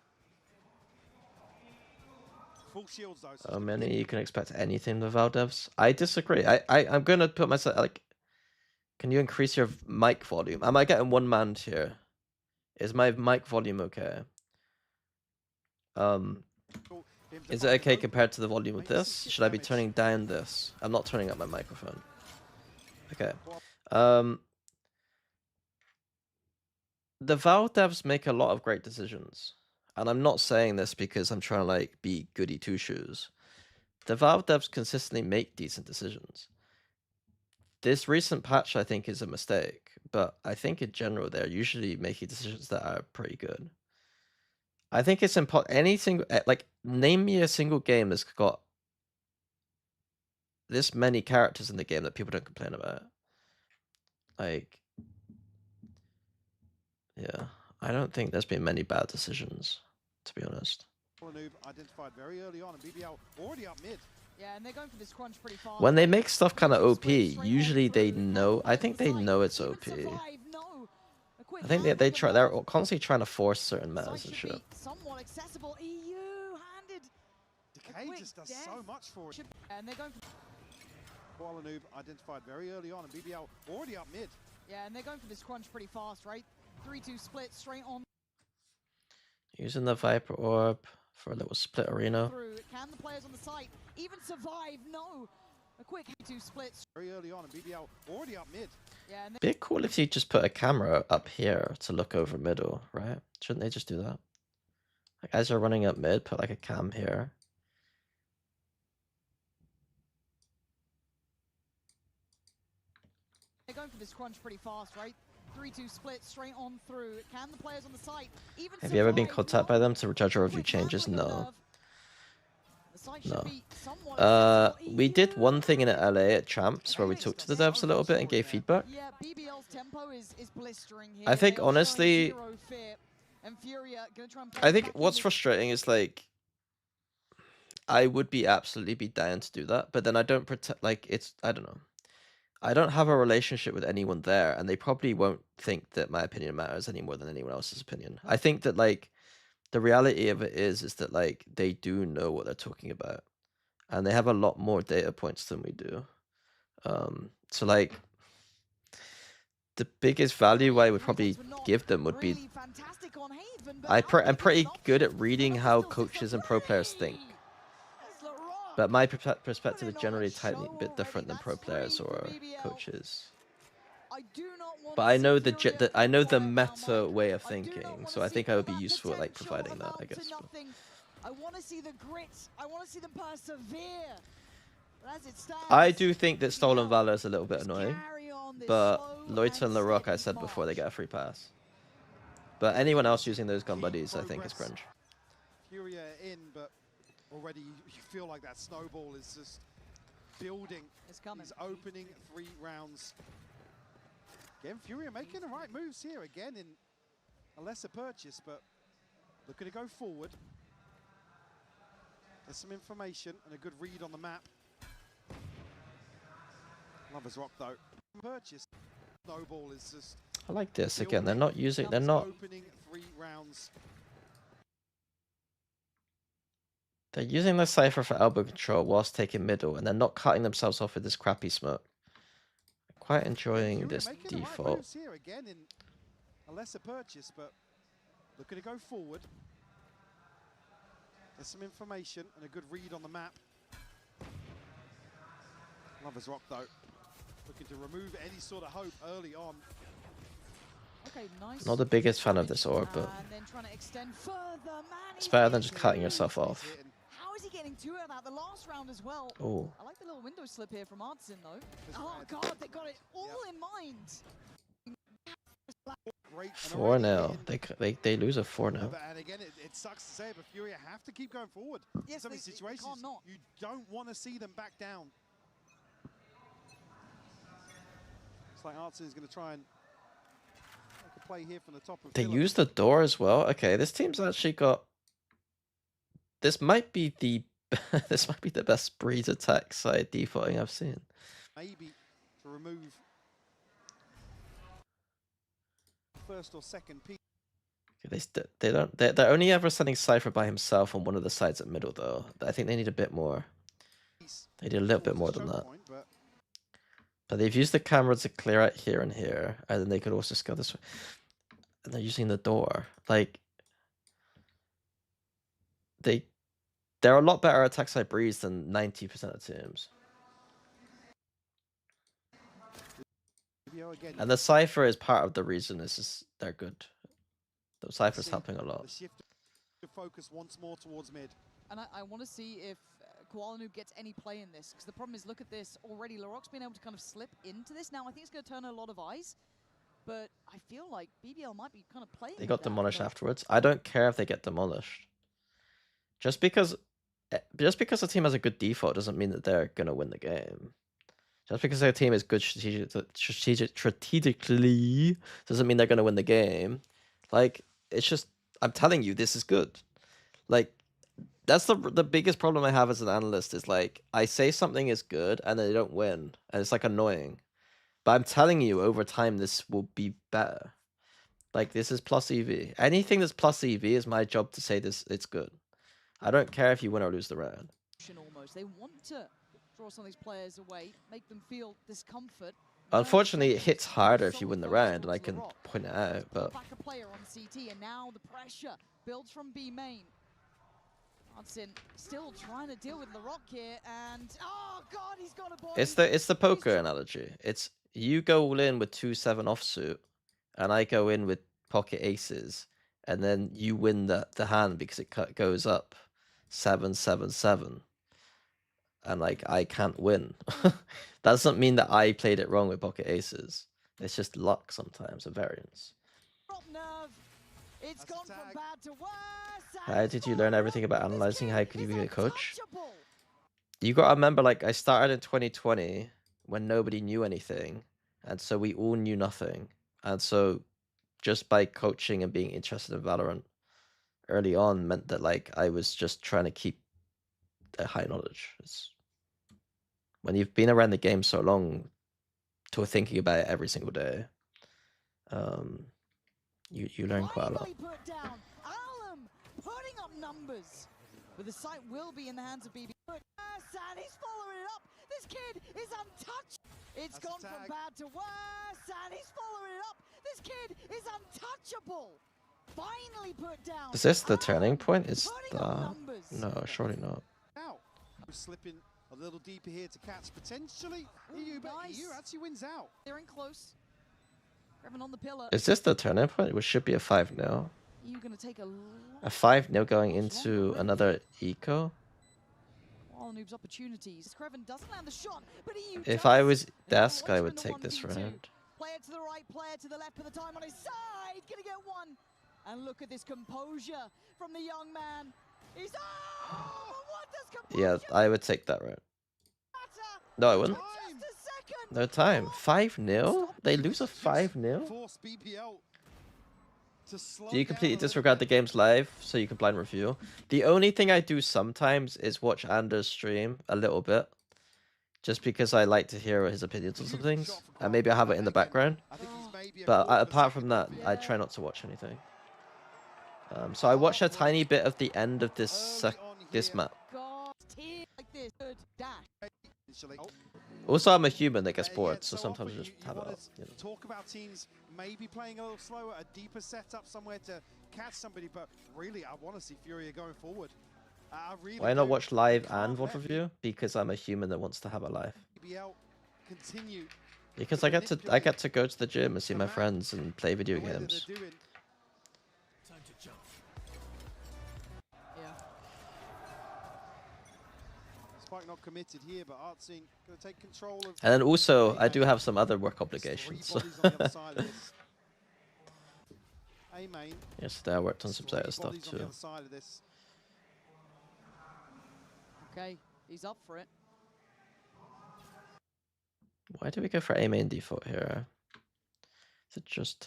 Full shields though. So many you can expect anything with Valdevs. I disagree. I'm gonna put myself like, can you increase your mic volume? Am I getting one man here? Is my mic volume okay? Is it okay compared to the volume of this? Should I be turning down this? I'm not turning up my microphone. Okay. The Valve devs make a lot of great decisions. And I'm not saying this because I'm trying to like be goody two-shoes. The Valve devs consistently make decent decisions. This recent patch I think is a mistake, but I think in general they're usually making decisions that are pretty good. I think it's important. Like, name me a single game that's got this many characters in the game that people don't complain about. Like, yeah, I don't think there's been many bad decisions, to be honest. Identified very early on, and BBL already up mid. Yeah, and they're going for this crunch pretty fast. When they make stuff kind of OP, usually they know. I think they know it's OP. I think they're constantly trying to force certain metas and shit. Somewhat accessible. EU handed. Decay just does so much for it. And they're going for Noob identified very early on, and BBL already up mid. Yeah, and they're going for this crunch pretty fast, right? 3-2 split straight on. Using the Viper Orb for a little split arena. Can the players on the site even survive? No. A quick 2 splits. Very early on, and BBL already up mid. Yeah, and Be cool if you just put a camera up here to look over middle, right? Shouldn't they just do that? Like as you're running up mid, put like a cam here. they're going for this crunch pretty fast, right? 3-2 split straight on through. Can the players on the site even Have you ever been contacted by them to judge or review changes? No. No. We did one thing in LA at Champs where we talked to the devs a little bit and gave feedback. Yeah, BBL's tempo is blistering here. I think honestly, I think what's frustrating is like, I would absolutely be down to do that, but then I don't pretend like it's, I don't know. I don't have a relationship with anyone there, and they probably won't think that my opinion matters any more than anyone else's opinion. I think that like the reality of it is that like they do know what they're talking about, and they have a lot more data points than we do. So like the biggest value I would probably give them would be I'm pretty good at reading how coaches and pro players think. But my perspective is generally a tiny bit different than pro players or coaches. But I know the meta way of thinking, so I think I would be useful at like providing that, I guess. I want to see the grit. I want to see them persevere. As it stands, I do think that Stolen Valor is a little bit annoying, but Loiter and LaRock, I said before, they get a free pass. But anyone else using those gun buddies, I think is cringe. FURIA in, but already you feel like that snowball is just building. It's coming. He's opening 3 rounds. Again, FURIA making the right moves here again in a lesser purchase, but looking to go forward. There's some information and a good read on the map. Lovers Rock though. Purchase. Snowball is just. I like this again. They're not using. They're not. Opening 3 rounds. They're using the Cypher for elbow control whilst taking middle, and they're not cutting themselves off with this crappy smoke. I'm quite enjoying this default. Here again in a lesser purchase, but looking to go forward. There's some information and a good read on the map. Lovers Rock though, looking to remove any sort of hope early on. Okay, nice. Not the biggest fan of this orb, but it's better than just cutting yourself off. is he getting two out of that? The last round as well. Oh, I like the little window slip here from Artson, though. Oh, God, they got it all in mind. Great. 4-0. They lose a 4-0. And again, it sucks to say, but Furia have to keep going forward. Yes, Some of these situations, can't not. you don't want to see them back down. It's like Artson is going to try and make a play here from the top of They Phillip. use the door as well. Okay, this team's actually got. This might be the this might be the best breeze attack side defaulting I've seen. Maybe to remove first or second piece. They're only ever sending Cypher by himself on one of the sides at middle though. I think they need a bit more. They need a little bit more than that. But they've used the camera to clear out here and here, and then they could also go this way. And they're using the door. Like they're a lot better at attack side breeze than 90% of teams. And the Cypher is part of the reason this is they're good. The Cypher's helping a lot. The shift to focus once more towards mid. And I want to see if Koalanu gets any play in this, because the problem is, look at this already. Laroc's been able to kind of slip into this. Now I think it's going to turn a lot of eyes, but I feel like BBL might be kind of playing. They got demolished afterwards. I don't care if they get demolished. Just because a team has a good default doesn't mean that they're gonna win the game. Just because their team is good strategically doesn't mean they're gonna win the game. Like, it's just, I'm telling you, this is good. Like, that's the biggest problem I have as an analyst is like, I say something is good and they don't win, and it's like annoying. But I'm telling you, over time, this will be better. Like, this is plus EV. Anything that's plus EV is my job to say this. It's good. I don't care if you win or lose the round. Almost, they want to draw some of these players away, make them feel discomfort. Unfortunately, it hits harder if you win the round, and I can point it out. But back a player on CT, and now the pressure builds from B main. Hudson still trying to deal with Laroc here, and oh God, he's got a body. it's the poker analogy. It's you go all in with 2-7 offsuit, and I go in with pocket aces, and then you win the hand because it goes up 7-7-7, and like I can't win. That doesn't mean that I played it wrong with pocket aces. It's just luck sometimes, a variance. It's gone from bad to worse. How did you learn everything about analyzing? How could you be a coach? You gotta remember, like, I started in 2020 when nobody knew anything, and so we all knew nothing. And so just by coaching and being interested in Valorant early on meant that, like, I was just trying to keep a high knowledge. When you've been around the game so long, to thinking about it every single day, you learn quite a lot. Put down. Alum putting up numbers. But the site will be in the hands of BB. And he's following it up. This kid is untouched. It's gone from bad to worse, and he's following it up. This kid is untouchable. Finally put down. Is this the turning point? Is that... No, surely not. Now, slipping a little deeper here to catch potentially. EU, but EU actually wins out. They're in close. Revan on the pillar. Is this the turning point? It should be a 5-0. You gonna take a 5-0 going into another eco? All noobs opportunities. Kreven doesn't land the shot, but EU if does. I was desk, I would take this round. Player to the right, player to the left, with the time on his side. Gonna get one. And look at this composure from the young man. He's what does composure? Yeah, I would take that round. No, I wouldn't. No time. 5-0? They lose a 5-0? Do you completely disregard the games live so you can blind review? The only thing I do sometimes is watch Anders stream a little bit. Just because I like to hear his opinions on some things. And maybe I have it in the background. But apart from that, I try not to watch anything. So I watched a tiny bit of the end of this map. Also, I'm a human that gets bored, so sometimes I just have it up. You know. Talk about teams maybe playing a little slower, a deeper setup somewhere to catch somebody, but really, I want to see Furia going forward. Why not watch live and VOD review? Because I'm a human that wants to have a life. Because I get to go to the gym and see my friends and play video games. Spike not committed here, but Artsing going to take control of. And then also, I do A-main. have some other work There's obligations. 3 bodies on the other side of this. A-main. Yesterday I worked on some 3 Zeta stuff bodies on the too. other side of this. Okay, he's up for it. Why do we go for A main default here? Is it just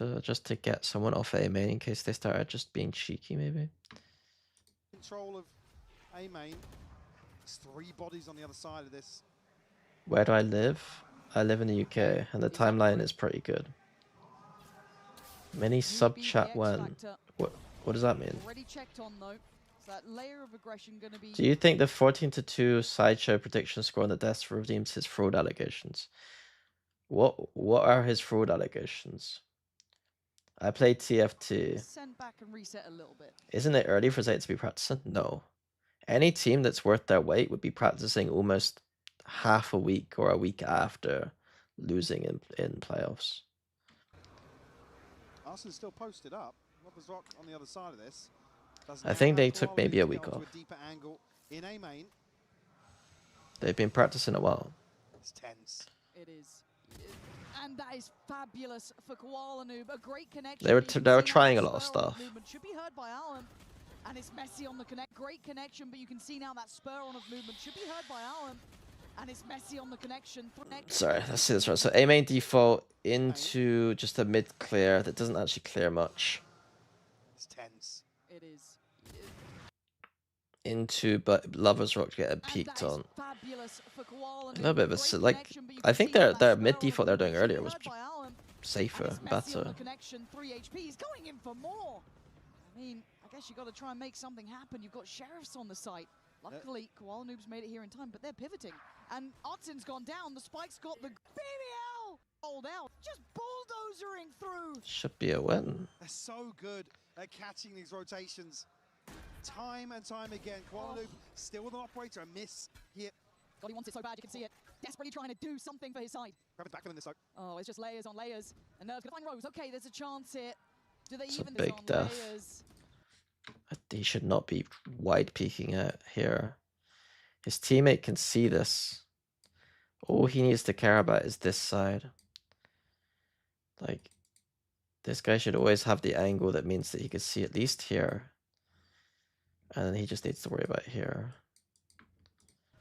to get someone off A main in case they start just being cheeky, maybe? Control of A-main. There's 3 bodies on the other side of this. Where do I live? I live in the UK, and the timeline is pretty good. Many sub chat when. What does that mean? Already checked on though. So that layer of aggression going to be. Do you think the 14-2 sideshow prediction score on the desk redeems his fraud allegations? What are his fraud allegations? I played TFT. Send back and reset a little bit. Isn't it early for Zeta to be practicing? No. Any team that's worth their weight would be practicing almost half a week or a week after losing in playoffs. Arsenal still posted up. Robbers Rock on the other side of this. I think they took maybe a week off. A deeper angle in A-main. They've been practicing a while. It's tense. It is. And that is fabulous for Koala Noob. A great connection. They were trying a lot of stuff. Movement should be heard by Alan. And it's messy on the connect. Great connection, but you can see now that spur on of movement should be heard by Alan. And it's messy on the connection. Sorry, let's see this right. So A main default into just a mid clear that doesn't actually clear much. It's tense. It is. Into but Lovers Rock getting peaked on. Fabulous for Koala A little bit of a like. I think their mid default they're doing earlier was safer, better. Connection, 3 HP. He's going in for more. I mean, I guess you got to try and make something happen. You've got sheriffs on the site. Luckily, Koala Noob's made it here in time, but they're pivoting. And Otzin's gone down. The Spike's got the BBL hold out, just bulldozering through. Should be a win. They're so good at catching these rotations. Time and time again, Koala Noob still with an operator, a miss here. God, he wants it so bad, you can see it. Desperately trying to do something for his side. Grabbing back in this. Oh, it's just layers on layers. And Nerve's gonna find Rose. Okay, there's a chance here. Do they It's a even big this on death. layers? He should not be wide peeking out here. His teammate can see this. All he needs to care about is this side. Like, this guy should always have the angle that means that he could see at least here. And then he just needs to worry about here.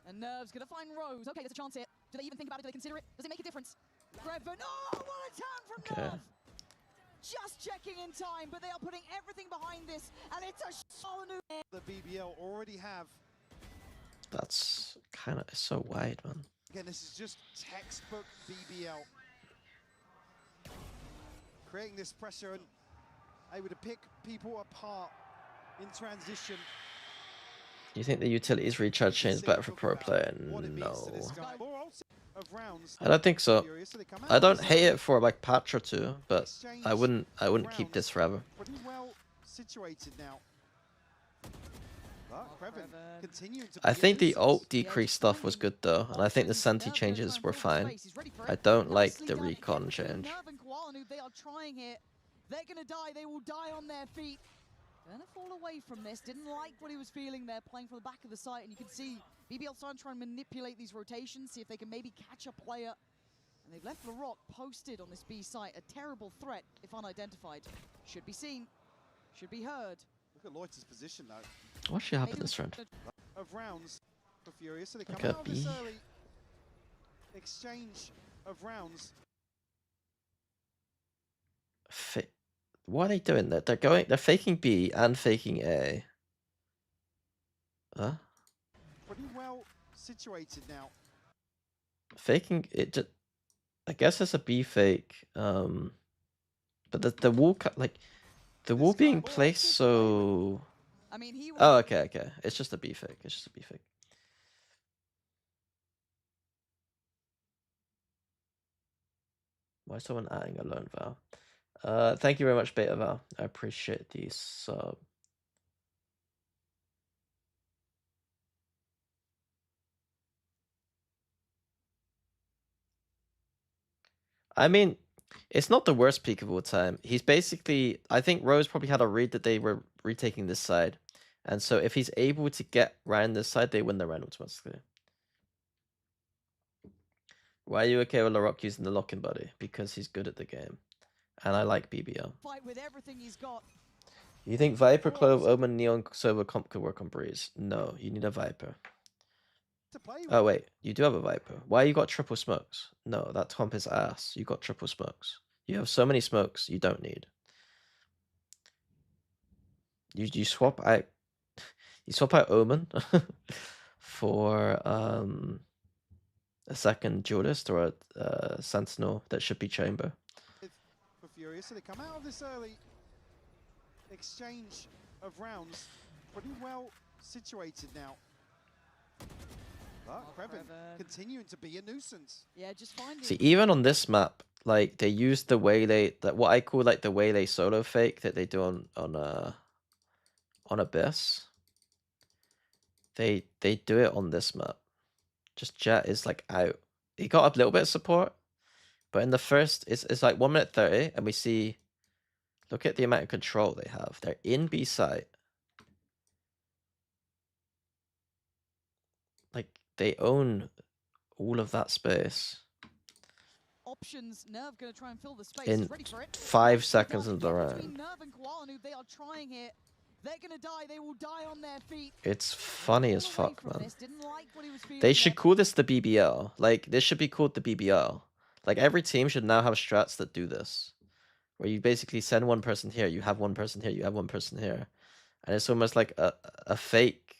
And Nerve's gonna find Rose. Okay, there's a chance here. Do they even think about it? Do they consider it? Does it make a difference? Grevin. Oh, what a turn from Nerve! Just checking in time, but they are putting everything behind this, and it's a Koala Noob. The BBL already have. That's kind of so wide, man. Again, this is just textbook BBL. Creating this pressure and able to pick people apart in transition. Do you think the utilities recharge chain is better for pro player? No. I don't think so. I don't hate it for like patch or two, but I wouldn't keep this forever. Pretty well situated now. I think the ult decrease stuff was good though, and I think the Senti changes were fine. I don't like the recon change. They are trying here. They're gonna die. They will die on their feet. Gonna fall away from this. Didn't like what he was feeling there, playing from the back of the site, and you can see BBL starting to try and manipulate these rotations, see if they can maybe catch a player. And they've left LaRock posted on this B site. A terrible threat if unidentified. Should be seen. Should be heard. Look at Loiter's position though. What should happen this round? Of rounds for FURIA, so they come Okay, out this B. early exchange of rounds. What are they doing? They're faking B and faking A. Huh? Pretty well situated now. Faking it just, I guess it's a B fake. But the wall like the wall being placed so. I mean, Oh, okay. It's just a B fake. It's just a B fake. Why is someone adding a lone Val? Thank you very much, Beta Val. I appreciate the sub. I mean, it's not the worst peak of all time. He's basically, I think Rose probably had a read that they were retaking this side. And so if he's able to get round this side, they win the round automatically. Why are you okay with LaRock using the locking buddy? Because he's good at the game. And I like BBL. Fight with everything he's got. You think Viper, Clove, Omen, Neon, Silver Comp could work on Breeze? No, you need a Viper. Oh wait, you do have a Viper. Why you got triple smokes? No, that comp is ass. You got triple smokes. You have so many smokes you don't need. You swap out Omen for a second duelist or a sentinel that should be chamber. For FURIA, so they come out of this early exchange of rounds pretty well situated now. But Kreven continuing to be a nuisance. Yeah, just finding. See, even on this map, like they use the waylay, that what I call like the waylay solo fake that they do on Abyss. They do it on this map. Just Jet is like out. He got a little bit of support, but in the first, it's like 1 minute 30, and we see. Look at the amount of control they have. They're in B site. Like they own all of that space. Options. Nerve going to try and fill the space. In He's ready for it. 5 seconds of the Between round. Nerve and Koala, they are trying here. They're going to die. They will die on their feet. It's funny as Pull away fuck, from man. this. Didn't like what he was feeling They should there. call this the BBL. Like this should be called the BBL. Like every team should now have strats that do this, where you basically send one person here, you have one person here, you have one person here, and it's almost like a fake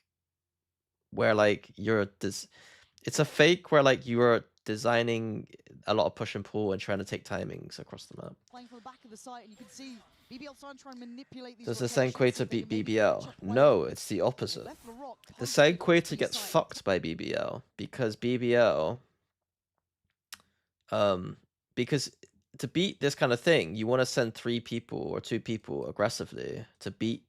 where like it's a fake where like you are designing a lot of push and pull and trying to take timings across the map. Playing from the back of the site, and you can see BBL starting to try and manipulate these. Does the rotations Sanquator so they beat can maybe BBL? catch up well. No, it's the opposite. Left LaRock The constantly Sanquator on gets B site. fucked by BBL because BBL, because to beat this kind of thing, you want to send 3 people or 2 people aggressively to beat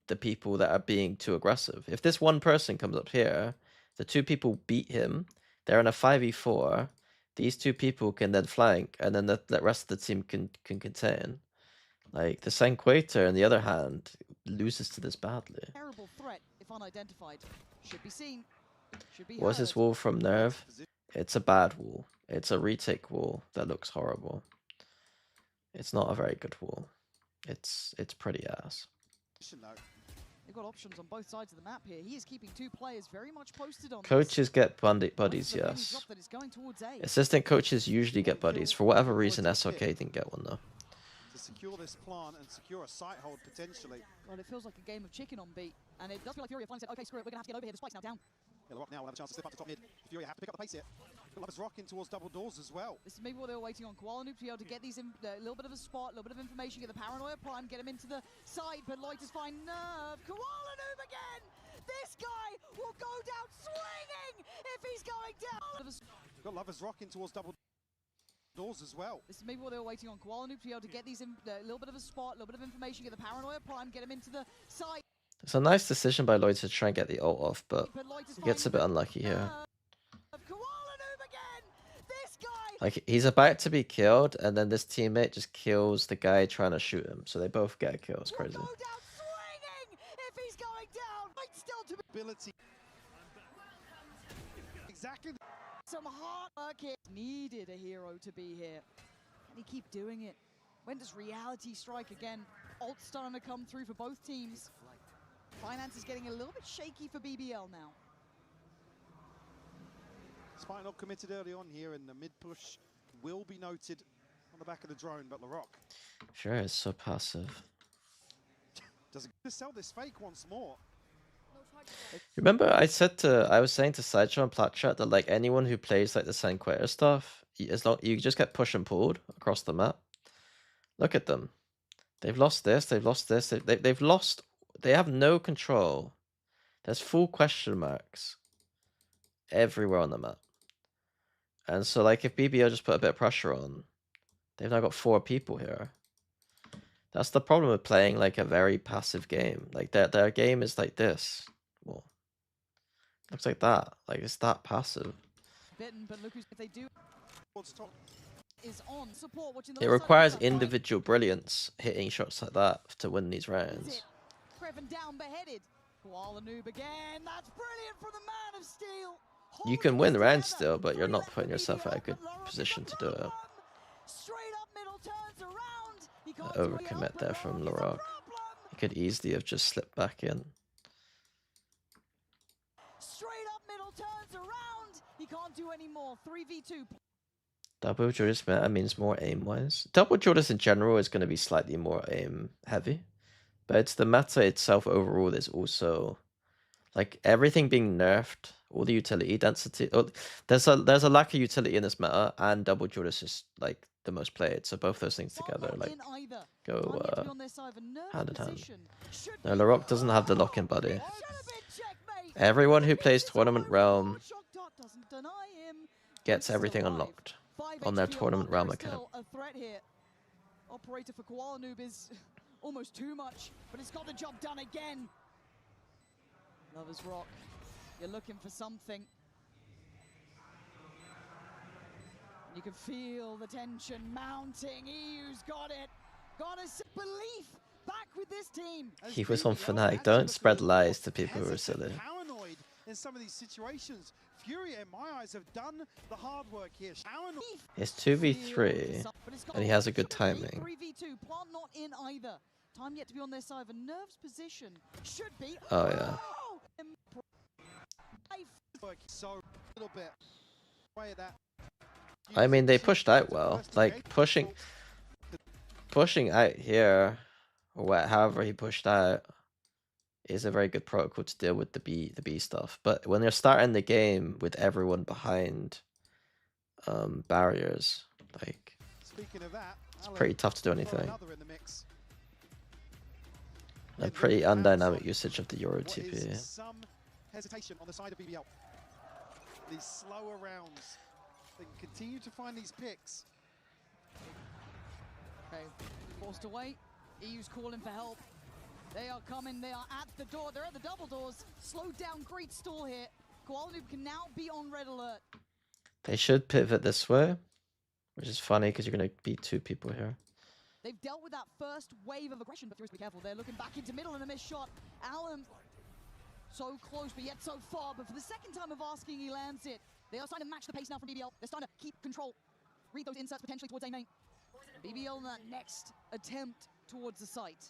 the people that are being too aggressive. If this one person comes up here, the 2 people beat him, they're in a 5v4, these 2 people can then flank, and then the rest of the team can contain. Like, the Sanquator, on the other hand, loses to this badly. Terrible threat if unidentified. Should be seen. Should be What's heard. this wall from Nerve? It's a bad wall. It's a retake wall that looks horrible. It's not a very good wall. It's pretty ass. They've got options on both sides of the map here. He is keeping 2 players very much posted on Coaches get buddies, this. yes. That is going towards A. Assistant coaches usually get buddies. For whatever reason, SLK didn't get one though. To secure this plant and secure a site hold potentially. Well, it feels like a game of chicken on B, and it does feel like FURIA finally said, okay, screw it, we're going to have to get over here. The spike's now down. Yeah, LaRock now will have a chance to slip up to top mid. FURIA have to pick up the pace here. Lovers rocking towards double doors as well. This is maybe what they were waiting on. Koala Noob to be able to get these in a little bit of a spot, a little bit of information, get the Paranoia Prime, get him into the side, but Loiter's find Nerve. Koala Noob again! This guy will go down swinging if he's going down! Got Lovers rocking towards double doors as well. This is maybe what they were waiting on. Koala Noob to be able to get these in a little bit of a spot, a little bit of information, get the Paranoia Prime, get him into the side. It's a nice decision by Lloyd to try and get the ult off, but Loiter's he gets a bit unlucky here. Koala Noob again! This guy! Like, he's about to be killed, and then this teammate just kills the guy trying to shoot him, so they both get a kill. It's crazy. Will go down swinging if he's going down. Might still to be Ability. Exactly. some hard work here. Needed a hero to be here. Can he keep doing it? When does reality strike again? Ult starting to come through for both teams. Finance is getting a little bit shaky for BBL now. Spike not committed early on here, and the mid push will be noted on the back of the drone, but LaRock Sure, it's so passive. doesn't sell this fake once more. Remember, I was saying to Sideshow and Platchat that like anyone who plays like the Sanquator stuff, as long you just get push and pulled across the map. Look at them. They've lost this. They've lost this. They've lost. They have no control. There's full question marks everywhere on the map. And so, like, if BBL just put a bit of pressure on, they've now got 4 people here. That's the problem with playing like a very passive game. Like their game is like this. Well, looks like that. Like it's that passive. Bitten, but look who's, if they do is on support. Watching the It left side of requires the map, right? individual brilliance hitting shots like that to win these rounds. Kreven down beheaded. Koala Noob again. That's brilliant from the Man of Steel. You can win rounds still, but you're not putting yourself at a good position to do it. Overcommit there from Larocque. He could easily have just slipped back in. Straight up middle turns around. He can't do any more. 3v2. Double Judas meta means more aim-wise. Double Judas in general is going to be slightly more aim-heavy. But it's the meta itself overall is also... Like, everything being nerfed, all the utility density... Oh, there's a lack of utility in this meta, and Double Judas is, like, the most played. So both those things together, like, go hand in hand. No, Larocque doesn't have the lock-in buddy. Everyone who plays Tournament Realm gets everything unlocked on their Tournament Realm account. Operator for Koala Noob is almost too much, but it's got the job done again. Lover's Rock, you're looking for something. You can feel the tension mounting. EU's got it. Got a belief back with this team. He was on Fnatic. Don't spread lies to people who are silly. Paranoid in some of these situations. FURIA, in my eyes, have done the hard work here. It's 2v3, and he has a good timing. 3v2, Plant not in either. Time yet to be on their side. A nerves position should be. Oh yeah. So little bit. Way of that. I mean, they pushed out well. Like pushing out here, or however he pushed out, is a very good protocol to deal with the B stuff. But when you're starting the game with everyone behind barriers, like it's pretty tough to do anything. A pretty undynamic usage of the Euro TP. Some hesitation on the side of BBL. These slower rounds. They can continue to find these picks. Okay, forced away. EU's calling for help. They are coming. They are at the door. They're at the double doors. Slowed down. Great stall here. Koala Noob can now be on red alert. They should pivot this way, which is funny because you're going to beat two people here. They've dealt with that first wave of aggression, but be careful. They're looking back into middle and a missed shot. Allen, so close, but yet so far. But for the second time of asking, he lands it. They are starting to match the pace now from BBL. They're starting to keep control. Read those inserts potentially towards A-main. BBL in that next attempt towards the site.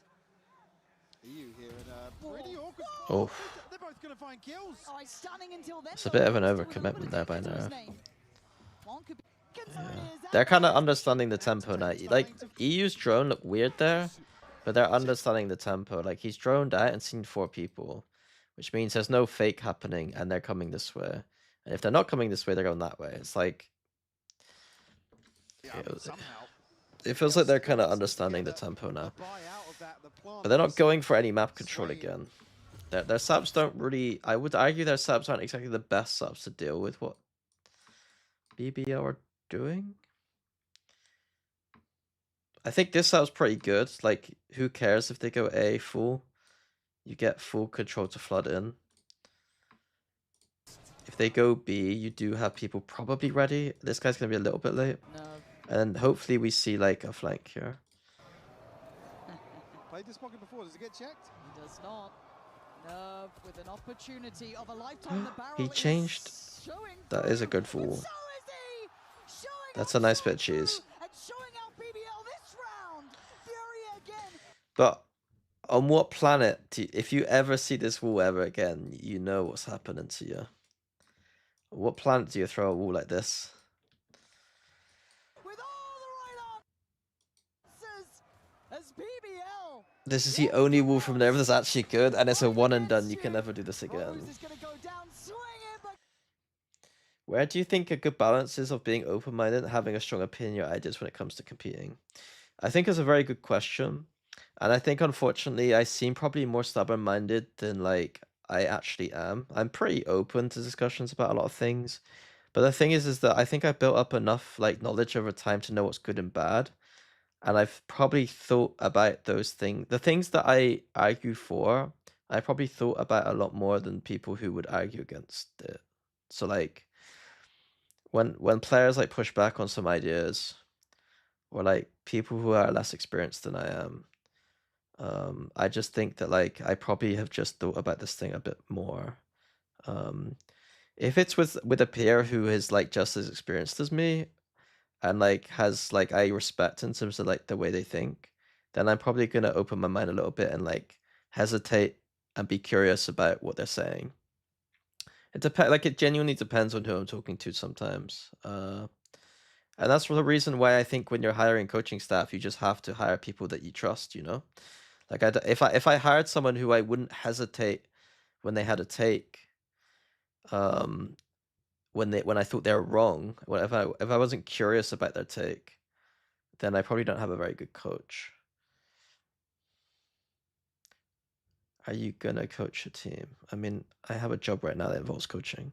EU here in a pretty awkward spot. Oh. They're both going to find kills. Oh, he's stunning until then. It's a bit of an overcommitment there by now. Yeah. They're kind of understanding the tempo now. Like, EU's drone looked weird there, but they're understanding the tempo. Like, he's droned out and seen 4 people, which means there's no fake happening, and they're coming this way. And if they're not coming this way, they're going that way. It's like... It feels like they're kind of understanding the tempo now. But they're not going for any map control again. Their subs don't really... I would argue their subs aren't exactly the best subs to deal with what BBL are doing. I think this sub's pretty good. Like, who cares if they go A full? You get full control to flood in. If they go B, you do have people probably ready. This guy's going to be a little bit late. No. And hopefully we see, like, a flank here. Played this pocket before. Does it get checked? He does not. Nerve with an opportunity of a lifetime. The barrel He changed. That is a good fool. That's a nice bit of cheese. But on what planet, if you ever see this wall ever again, you know what's happening to you. What planet do you throw a wall like this? With all the right answers, as BBL. This is the only wall from there that's actually good, and it's a one and done. You can never do this again. Where do you think a good balance is of being open-minded and having a strong opinion or ideas when it comes to competing? I think it's a very good question. And I think, unfortunately, I seem probably more stubborn-minded than, like, I actually am. I'm pretty open to discussions about a lot of things. But the thing is that I think I've built up enough, like, knowledge over time to know what's good and bad. And I've probably thought about those things. The things that I argue for, I probably thought about a lot more than people who would argue against it. So, like, when players, like, push back on some ideas, or, like, people who are less experienced than I am, I just think that, like, I probably have just thought about this thing a bit more. If it's with a peer who is like just as experienced as me and like has like I respect in terms of like the way they think, then I'm probably gonna open my mind a little bit and like hesitate and be curious about what they're saying. It depends. Like it genuinely depends on who I'm talking to sometimes. And that's the reason why I think when you're hiring coaching staff, you just have to hire people that you trust. You know, like if I hired someone who I wouldn't hesitate when they had a take, um, when I thought they were wrong, if I wasn't curious about their take, then I probably don't have a very good coach. Are you gonna coach a team? I mean, I have a job right now that involves coaching.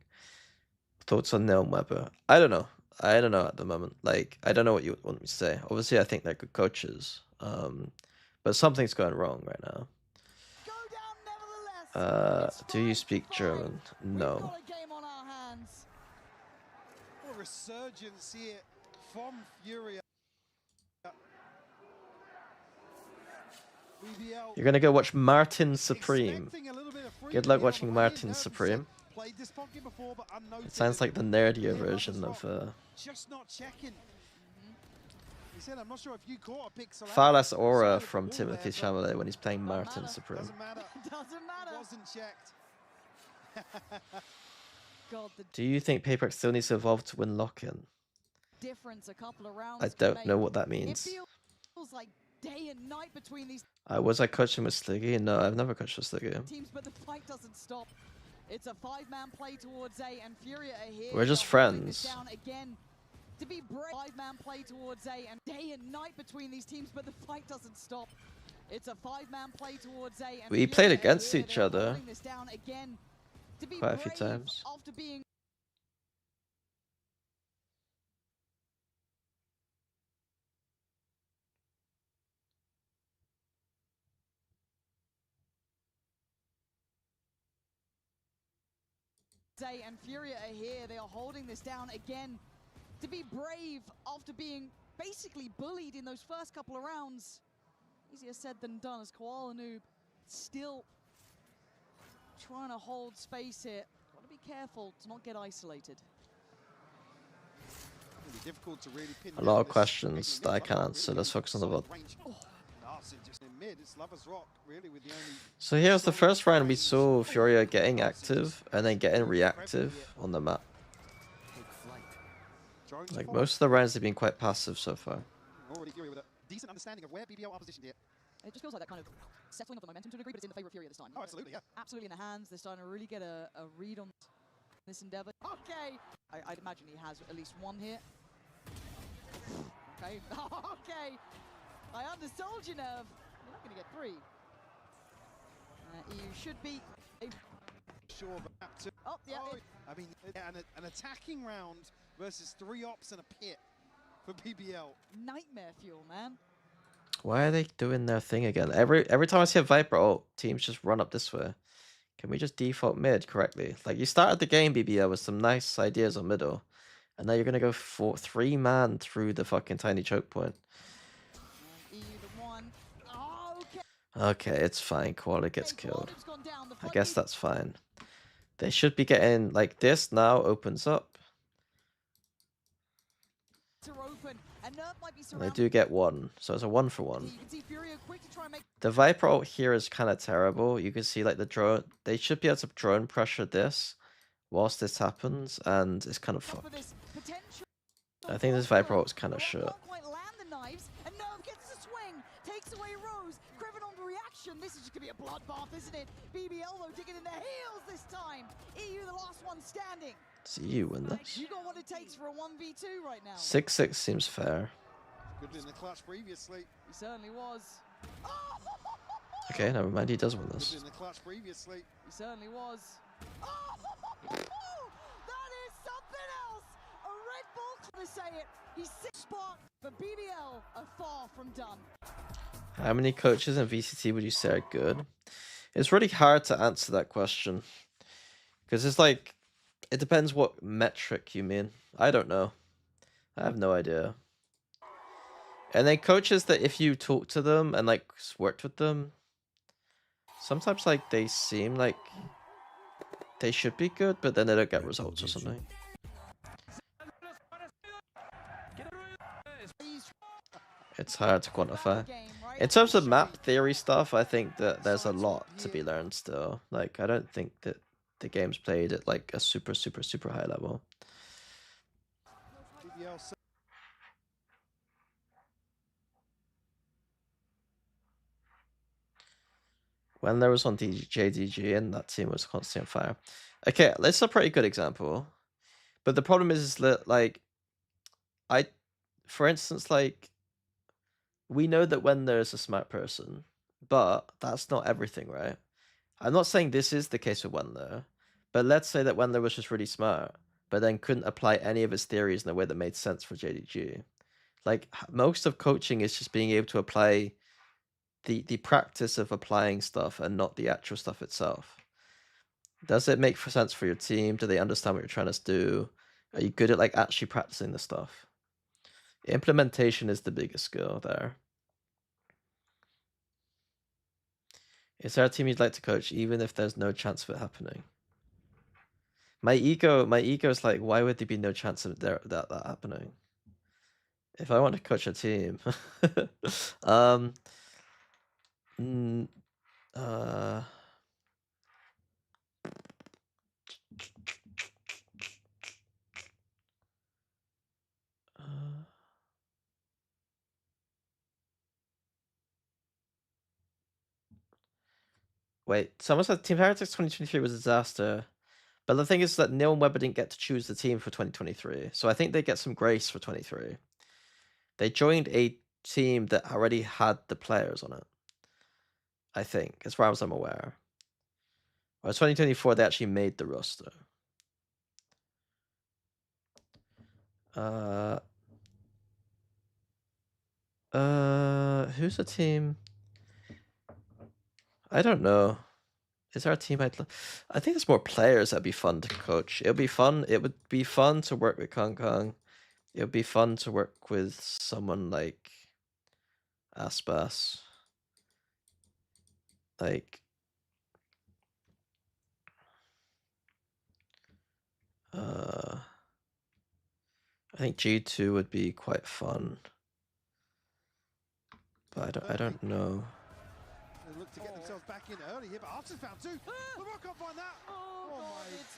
Thoughts on Neil Weber? I don't know. I don't know at the moment. Like, I don't know what you want me to say. Obviously, I think they're good coaches. But something's going wrong right now. Go down nevertheless. It's Do you 5-5. speak German? We've No. got a game on our hands. What a resurgence here from FURIA. BBL You're gonna go watch Martin Supreme. expecting a little bit of Good freedom luck here on watching the way in. Martin Nerf, he Supreme. said, played this pocket before, but unnoticed. It sounds like the nerdier version of Just not checking. He said, I'm not sure if you caught a pixel. far less aura from Timothy Chalamet when he's playing Martin Supreme. Doesn't matter. Doesn't matter. Wasn't checked. God, the Do you think Paper still needs to evolve to win lock-in? difference a couple of rounds I can don't make. know what that It means. feels like day and night between these Was I coaching with Sliggy? No, I've never coached with Sliggy. teams, but the fight doesn't stop. It's a 5-man play towards A, and FURIA are here. We're just They're holding this friends. down again. To be brave, 5-man play towards A, and day and night between these teams, but the fight doesn't stop. It's a 5-man play towards A, and We FURIA played are against here. each They're other holding this down again. To be quite a few brave times. after being and FURIA are here. They are holding this down again. To be brave after being basically bullied in those first couple of rounds. Easier said than done as Koala Noob still trying to hold space here. Got to be careful to not get isolated. It'll be difficult to really pin A lot down of this questions Canadian that I mid. can't Really answer. Let's focus on the solid VOD. range. Larson just in mid. It's Lover's Rock, really, with the only So here's the strong first round we range. saw Furia getting Larson active just and then getting very reactive prevalent on the map. Drones Like forward. most of the rounds have been quite passive so far. Already FURIA with a decent understanding of where BBL are positioned here. It just feels like that kind of settling of the momentum to a degree, but it's in the favor of FURIA this time. Oh, absolutely, yeah. Absolutely in the hands. They're starting to really get a read on this endeavor. Okay. I'd imagine he has at least one here. Okay. Okay. I undersold you, Nerve. You're not going to get 3. You should be. Sure, but up to, Oh, yeah. oh, I mean, an attacking round versus 3 ops and a pit for BBL. Nightmare fuel, man. Why are they doing their thing again? Every time I see a Viper ult, teams just run up this way. Can we just default mid correctly? Like you started the game BBL with some nice ideas on middle, and now you're gonna go 3-man through the fucking tiny choke point. And EU the 1. Oh, okay. Okay, it's fine. Koala gets killed. Koala's gone down. The I fight guess is that's fine. They should be getting like this now opens up. open. And Nerve might be And they surrounded. do get 1, so it's a 1-for-1. You can see FURIA quick to try and make The Viper ult here is kind of terrible. You can see like the drone. They should be able to drone pressure this whilst this happens, and it's kind of up for fucked. this potential. I think this Viper ult's kind of Rock shit. can't quite land the knives, and Nerve gets the swing, takes away Rose. Craven on the reaction. This is just gonna be a bloodbath, isn't it? BBL though digging in the heels this time. EU the last one standing. See you win this. You got what it takes for a 1v2 right now. 6-6 seems fair. Good in the clutch previously. He certainly was. Oh! Okay, never mind. He does win Good this. in the clutch previously. He certainly was. Oh! That is something else! A Red Bull to say it. He's 6 spot, but BBL are far from done. How many coaches in VCT would you say are good? It's really hard to answer that question. Because it's like, it depends what metric you mean. I don't know. I have no idea. And then coaches that if you talk to them and like worked with them, sometimes like they seem like they should be good, but then they don't get results or something. It's hard to quantify. In terms of map theory stuff, I think that there's a lot to be learned still. Like, I don't think that the game's played at like a super high level. When there was on JDG and that team was constantly on fire. Okay, that's a pretty good example. But the problem is that, like, for instance, like, we know that when there's a smart person, but that's not everything, right? I'm not saying this is the case with Wendler, but let's say that Wendler was just really smart, but then couldn't apply any of his theories in a way that made sense for JDG. Like, most of coaching is just being able to apply the practice of applying stuff and not the actual stuff itself. Does it make sense for your team? Do they understand what you're trying to do? Are you good at like actually practicing the stuff? Implementation is the biggest skill there. Is there a team you'd like to coach even if there's no chance of it happening? My ego is like, why would there be no chance of that happening? If I want to coach a team, wait, someone said Team Heretics 2023 was a disaster. But the thing is that Neil and Weber didn't get to choose the team for 2023. So I think they get some grace for 23. They joined a team that already had the players on it. I think, as far as I'm aware. Whereas 2024, they actually made the roster. Who's the team? I don't know. Is there a team I'd I think there's more players that'd be fun to coach. It would be fun to work with Kong Kong. It would be fun to work with someone like Aspas. Like, I think G2 would be quite fun. But I don't know. They look to get themselves back in early here, but Archer's found two. LaRock can't find that. Oh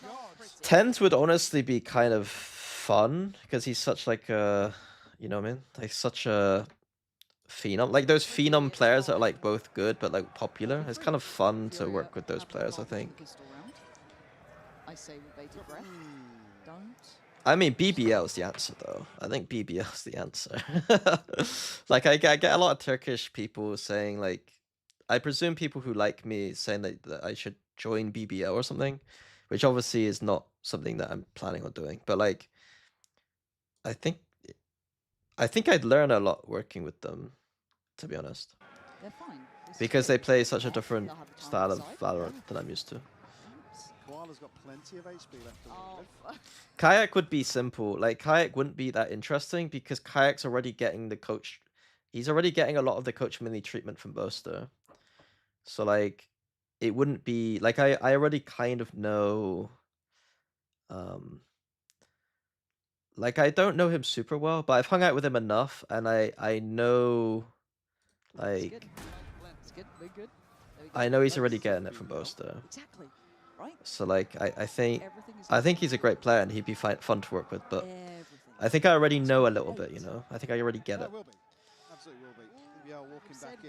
my god. Tens would honestly be kind of fun because he's such like a, you know what I mean? Like such a phenom. Like those phenom players that are like both good but like popular. It's kind of fun to work with those players, I think. I say with bated breath. Don't. I mean, BBL is the answer, though. I think BBL is the answer. Like, I get a lot of Turkish people saying, like, I presume people who like me saying that I should join BBL or something, which obviously is not something that I'm planning on doing. But, like, I think I'd learn a lot working with them, to be honest. They're fine. Because they play such a different style of Valorant than I'm used to. Koala's got plenty of HP left to live. Kayak would be simple. Like, Kayak wouldn't be that interesting because Kayak's already getting the coach. He's already getting a lot of the coach mini treatment from Boaster. So, like, it wouldn't be... Like, I already kind of know... Like, I don't know him super well, but I've hung out with him enough, and I know... Like... I know he's already getting it from Boaster. Exactly. Right? So, like, I think he's a great player and he'd be fun to work with, but I think I already know a little bit, you know? I think I already get it. Will be. Absolutely will be. BBL walking back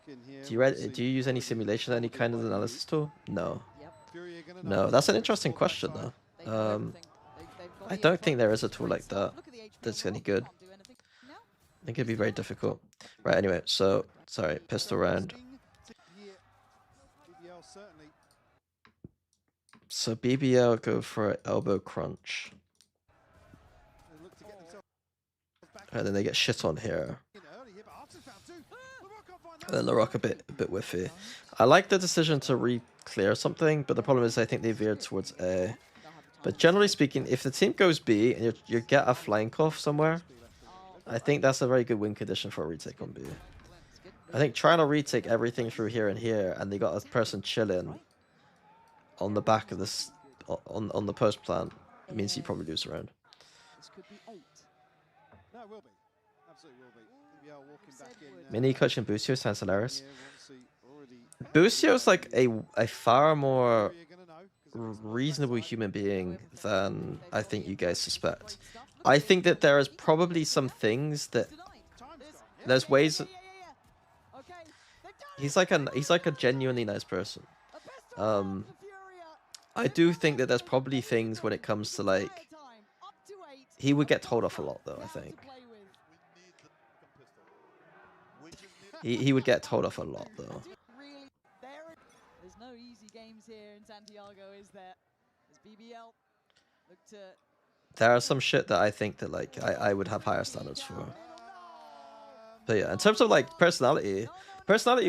in here. Do you use any simulation, any kind of analysis tool? No. No, that's an interesting question, though. I don't think there is a tool like that that's any good. I think it'd be very difficult. Right, anyway, so, sorry, pistol round. So BBL go for an elbow crunch. And then they get shit on here. And then LaRock a bit whiffy. I like the decision to re-clear something, but the problem is I think they veered towards A. But generally speaking, if the team goes B and you get a flank off somewhere, I think that's a very good win condition for a retake on B. I think trying to retake everything through here and here, and they got a person chilling, on the back of this on the post plant means you probably lose a round. This could be 8. No, it will be. Absolutely will be. BBL walking back in. Mini coaching Busio sounds hilarious. Yeah, already Busio's like a far more FURIA gonna know, 'cause it was reasonable left side. human being than I think you guys suspect. I think that there is probably some things that there's ways. He's like a genuinely nice person. I do think that there's probably things when it comes to like he would get told off a lot though. I think he would get told off a lot though. There's no easy games here in Santiago, is there? As BBL look to There are some shit that I think that like I would have higher standards for. But yeah, in terms of like personality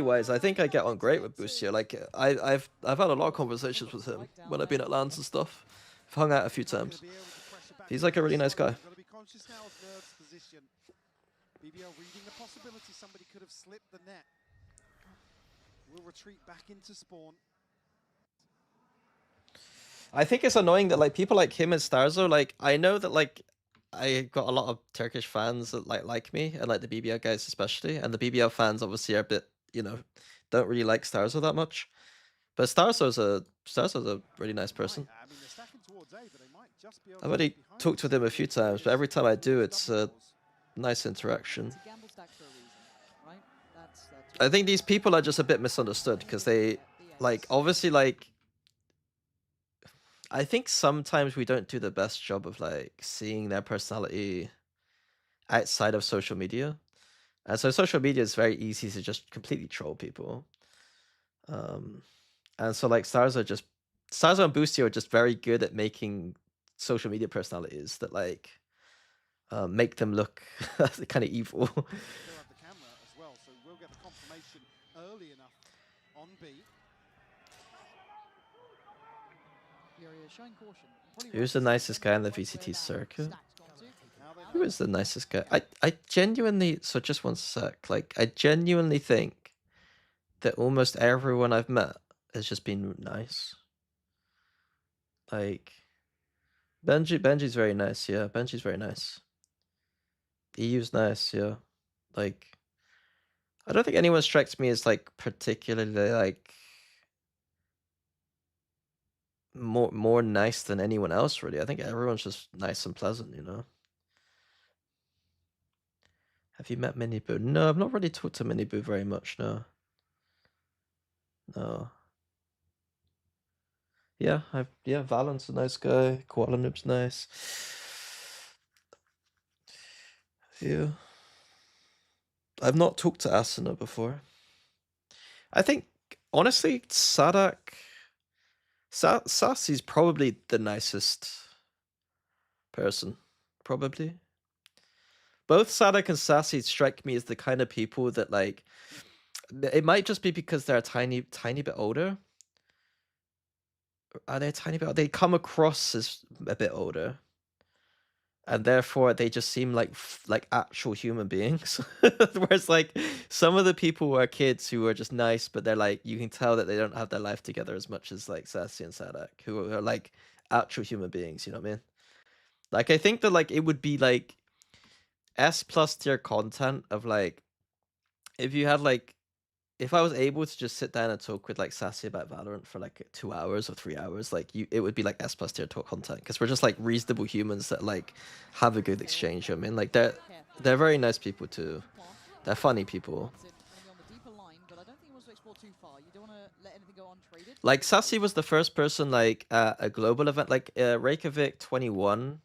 wise, I think I get on great with Busio. Like I've had a lot of conversations with him when I've been at LANs and stuff. I've hung out a few times. He's like a really nice guy. Got to be conscious now of Nerve's position. BBL reading the possibility somebody could have slipped the net. Will retreat back into spawn. I think it's annoying that like people like him and Starzo, like I know that like I got a lot of Turkish fans that like me and like the BBL guys especially, and the BBL fans obviously are a bit, you know, don't really like Starzo that much. But Starzo's a really nice person. I mean, they're stacking towards A, but they might just be able I've already to get behind talked with him a few times, but every time I do, it's a double nice interaction. It's a gamble stack for a reason, right? That's I think these people are just a bit misunderstood because they like obviously like I think sometimes we don't do the best job of like seeing their personality outside of social media. And so social media is very easy to just completely troll people. And so like Starzo and Boostio are just very good at making social media personalities that like make them look kind of evil. Still have the camera as well, so we'll get the confirmation early enough on B. FURIA showing caution. Who's the nicest guy in the VCT circuit? Who is the nicest guy? I genuinely, so just one sec, like I genuinely think that almost everyone I've met has just been nice. Like Benji's very nice, yeah. Benji's very nice. EU's nice, yeah. Like I don't think anyone strikes me as like particularly like more nice than anyone else really. I think everyone's just nice and pleasant, you know. Have you met Miniboo? No, I've not really talked to Miniboo very much, no. No. Yeah, Valent's a nice guy. Koala Noob's nice. Yeah. I've not talked to Asuna before. I think, honestly, Sassy's probably the nicest person. Probably. Both Sadak and Sassy strike me as the kind of people that, like, it might just be because they're a tiny bit older. Are they a tiny bit? They come across as a bit older, and therefore they just seem like actual human beings. Whereas like some of the people who are kids who are just nice, but they're like you can tell that they don't have their life together as much as like Sassy and Sadak, who are like actual human beings. You know what I mean? Like I think that like it would be like S+ tier content of like if you had like. If I was able to just sit down and talk with like Sassy about Valorant for like 2 hours or 3 hours, like it would be like S+ tier talk content because we're just like reasonable humans that like have a good exchange. I mean, like they're very nice people too. They're funny people. Like Sassy was the first person like at a global event like Reykjavik 21.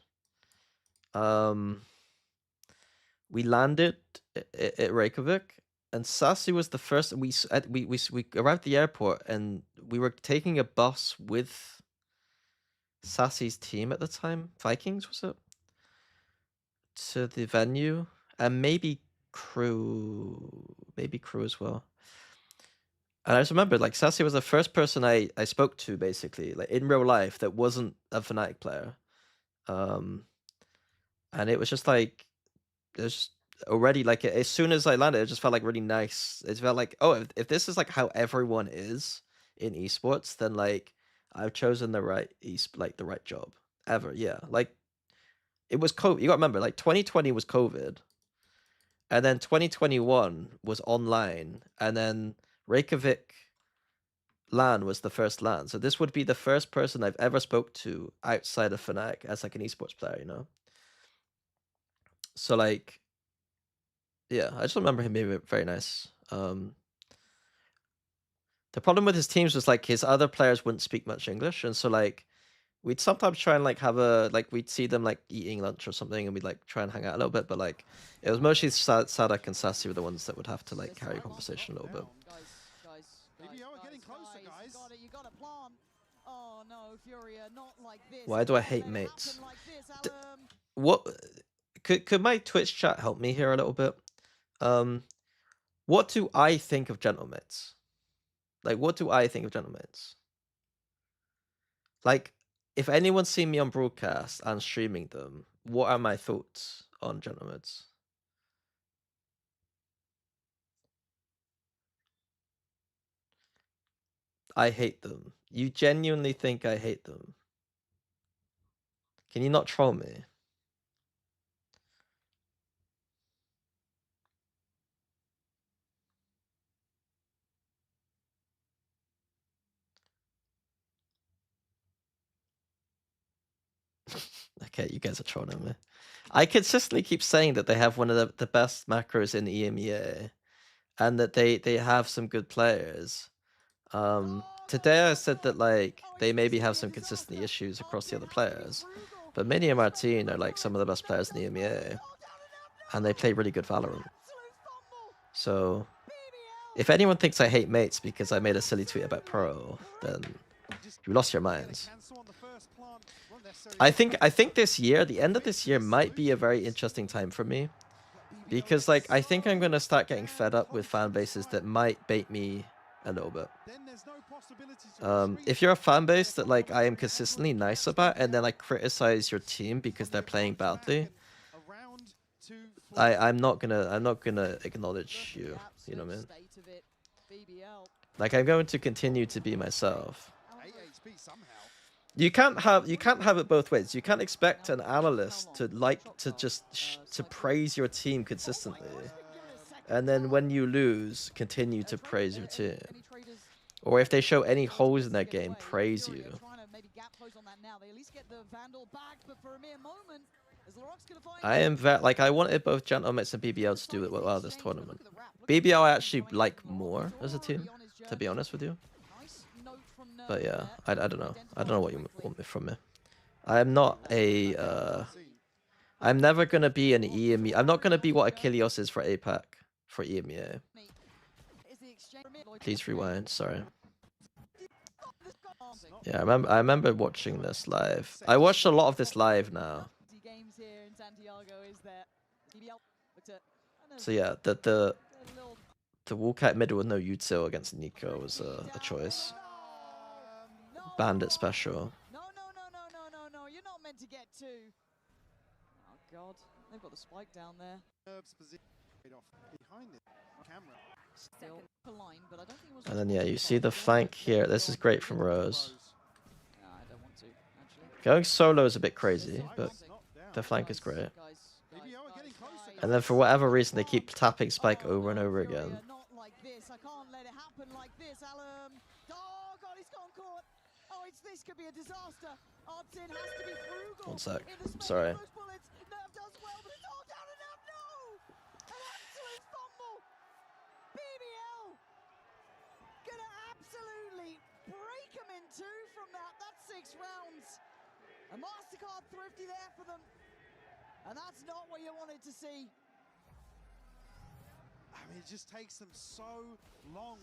We landed at Reykjavik. And Sassy was the first. We arrived at the airport and we were taking a bus with Sassy's team at the time. Vikings was it? To the venue and maybe crew as well. And I just remember like Sassy was the first person I spoke to basically like in real life that wasn't a Fnatic player. And it was just like it was just already like as soon as I landed, it just felt like really nice. It felt like, oh, if this is like how everyone is in esports, then like I've chosen the right like the right job ever. Yeah, like it was COVID. You got to remember, like 2020 was COVID, and then 2021 was online, and then Reykjavik LAN was the first LAN. So this would be the first person I've ever spoke to outside of Fnatic as like an esports player, you know? So like, yeah, I just remember him being very nice. The problem with his teams was like his other players wouldn't speak much English, and so like we'd sometimes try and like have a like we'd see them like eating lunch or something, and we'd like try and hang out a little bit, but like it was mostly Sadak and Sassy were the ones that would have to like carry a conversation a little bit. BBL are getting closer, guys. You got a plan. Oh no, FURIA, not like this. Why do I hate mates? What could my Twitch chat help me here a little bit? What do I think of gentlemates? Like, what do I think of gentlemates? Like, if anyone's seen me on broadcast and streaming them, what are my thoughts on gentlemates? I hate them. You genuinely think I hate them? Can you not troll me? Okay, you guys are trolling me. I consistently keep saying that they have one of the best macros in EMEA, and that they have some good players. Today I said that like they maybe have some consistency issues across the other players, but Mini and Martin are like some of the best players in the EMEA, and they play really good Valorant. So if anyone thinks I hate mates because I made a silly tweet about Pro, then you lost your minds. I think this year, the end of this year, might be a very interesting time for me, because like I think I'm gonna start getting fed up with fan bases that might bait me a little bit. If you're a fan base that like I am consistently nice about, and then like criticize your team because they're playing badly, I'm not gonna acknowledge you. You know what I mean? Like I'm going to continue to be myself. You can't have it both ways. You can't expect an analyst to to praise your team consistently, and then when you lose, continue to praise your team. Or if they show any holes in their game, praise you. I am like I wanted both Gentlemates and BBL to do it well this tournament. BBL I actually like more as a team, to be honest with you. But yeah, I don't know. I don't know what you want from me. I am not a I'm never gonna be an EME. I'm not gonna be what Achilles is for APAC for EMEA. Please rewind. Sorry. Yeah, I remember watching this live. I watched a lot of this live now. So yeah, the Wolcat middle with no util against Nico was a choice. Bandit special. No, you're not meant to get two. Oh god, they've got the spike down there. Still line, but I don't think it was. And then yeah, you see the flank here. This is great from Rose. No, I don't want to, actually. Going solo is a bit crazy, but the flank is great. And then for whatever reason, they keep tapping Spike over and over again. Not like this. I can't let it happen like this, Alum. Oh god, he's gone caught. Oh, this could be a disaster. Odsin has to be frugal. 1 sec. Sorry. Nerve does well, but it's all down and out. No! An absolute fumble. BBL gonna absolutely break him in two from that. That's 6 rounds. A MasterCard thrifty there for them. And that's not what you wanted to see. I mean, it just takes them so long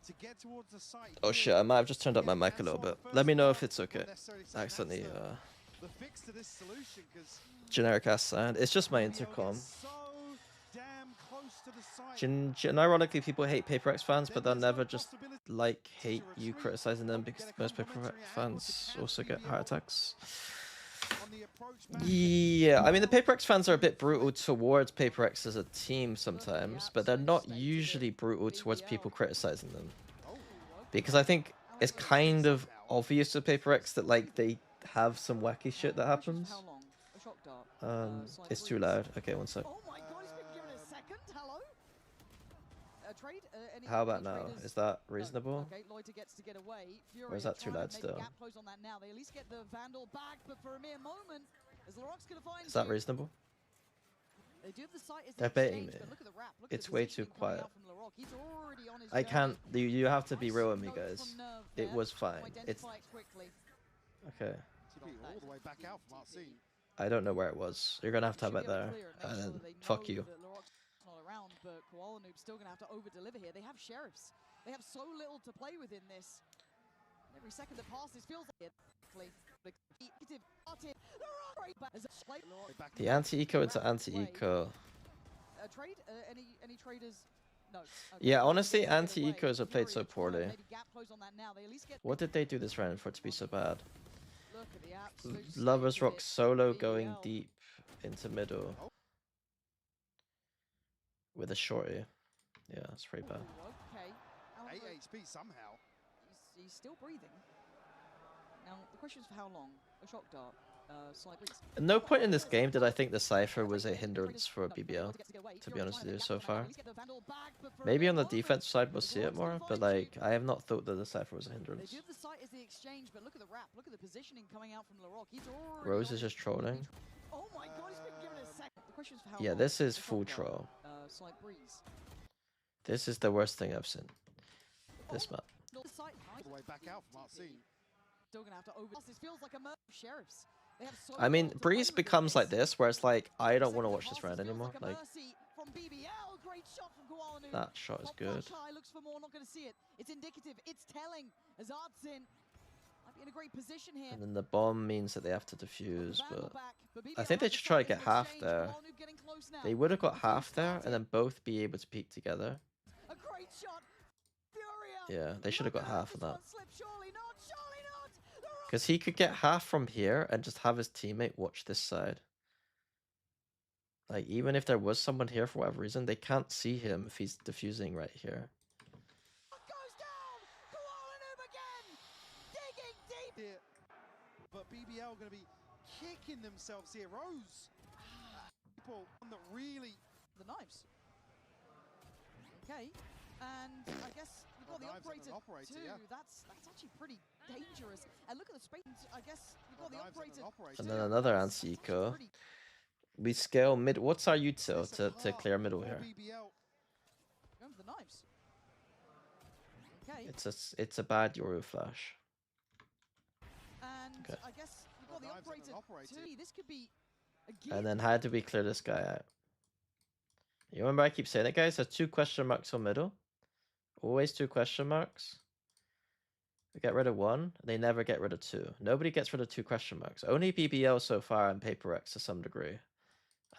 to get towards the site. Oh shit, I might have just turned up my mic a little bit. Let me know if it's okay. Accidentally, the fix to this solution, generic ass sound. It's just my intercom. so damn close to the site. Ironically, people hate PaperX fans, but they'll never just like hate you criticizing them, because most PaperX fans also get heart attacks. Yeah, I mean the PaperX fans are a bit brutal towards PaperX as a team sometimes, but they're not usually brutal towards people criticizing them. Because I think it's kind of obvious with Paper X that like they have some wacky shit that happens. How long? A shock dart. It's too loud. Okay, one sec. Oh my god, he's been given a second. Hello? Trade? How about any now? traders? Is that No. reasonable? Okay, Loiter gets to get away. Or is that too loud still? Gap close on that now. They at least get the Vandal back, but for a mere moment, as Laroc's gonna find Is that you. reasonable? They do have the site as They're the baiting exchange, me. but look at the wrap. Look at It's the way too positioning coming quiet. out from Larocque. He's already on his I journey. can't. You have to be Nice real with me, note guys. from Nerve It there was to fine. It's identify it quickly. okay. TP all the way back out from Arsene. I don't know where it was. You're gonna have to have it there. And then fuck you. That Larocque's not around, but Koala Noob's still gonna have to over-deliver here. They have sheriffs. They have so little to play with in this. Every second that passes feels like it. The anti-eco into anti-eco. Trade? Any traders? No. Okay. Yeah, honestly, They get away. anti-ecos are played so Furia trying to poorly. maybe gap close on that now. They at least get What did they do this round for it to be so bad? look at the absolute Lovers state of Rock it. solo going BBL. deep into middle with a shorty. Yeah, that's pretty bad. Ooh, okay. 8 Albert, HP somehow. he's still breathing. Now the question is for how long? A shock dart. Slight breeze. At no point in this game did I think the Cypher was a hindrance for BBL, to be honest with you, so far. Maybe on the defense side we'll see it more, but like, I have not thought that the Cypher was a They hindrance. do have the site as the exchange, but look at the wrap. Look at the positioning coming out from Larocque. He's already Rose on is just his- trolling. Oh my god, he's been given a second. The question is for how Yeah, long? this is A shock full dart. troll. Slight breeze. This is the worst thing I've seen. This map. The site All the way back out from Arsene. still gonna have to over. This feels like a murder of sheriffs. They have so I mean, little to Breeze play with in becomes like this, where it's like, I don't want to watch this Second round passes feels anymore. like a Like, mercy from BBL. Great shot from Koala Noob. that shot is Top good. flash high, looks for more, not going to see it. It's indicative, it's telling. As Artsin might be in a great position here. And then the bomb means that they have to defuse, Vandal but back, but I BBL think they has the should try to site get as the half exchange. there. Koala Noob getting close now. They would have got The game half there, and then started. both be able to peek together. A great shot. Furia. Yeah, they should have got Not gonna half of let that. this one slip. Surely not. Surely not. The Rock- Because he could get half from here and just have his teammate watch this side. Like, even if there was someone here for whatever reason, they can't see him if he's defusing right here. goes down. Koala Noob again. Digging deep. Here. But BBL going to be kicking themselves here. Rose. People that really. The knives. Okay. And I guess we've got the Knives and an operator, operator, too. yeah. That's actually pretty dangerous. And look at the space. I guess we've got the Knives and an operator. And too. then another That's actually anti-eco. pretty- We scale mid. What's our util This to apart clear middle for here? BBL. Going for the knives. Okay. It's a bad Yoru flash. And Okay. I guess we've got the Knives and an operator, operator. too. This could be a And then how do we clear this guy out? You remember I keep saying it, guys? There's 2 question marks on middle. Always 2 question marks. We get rid of 1. They never get rid of 2. Nobody gets rid of 2 question marks. Only BBL so far and Paper X to some degree.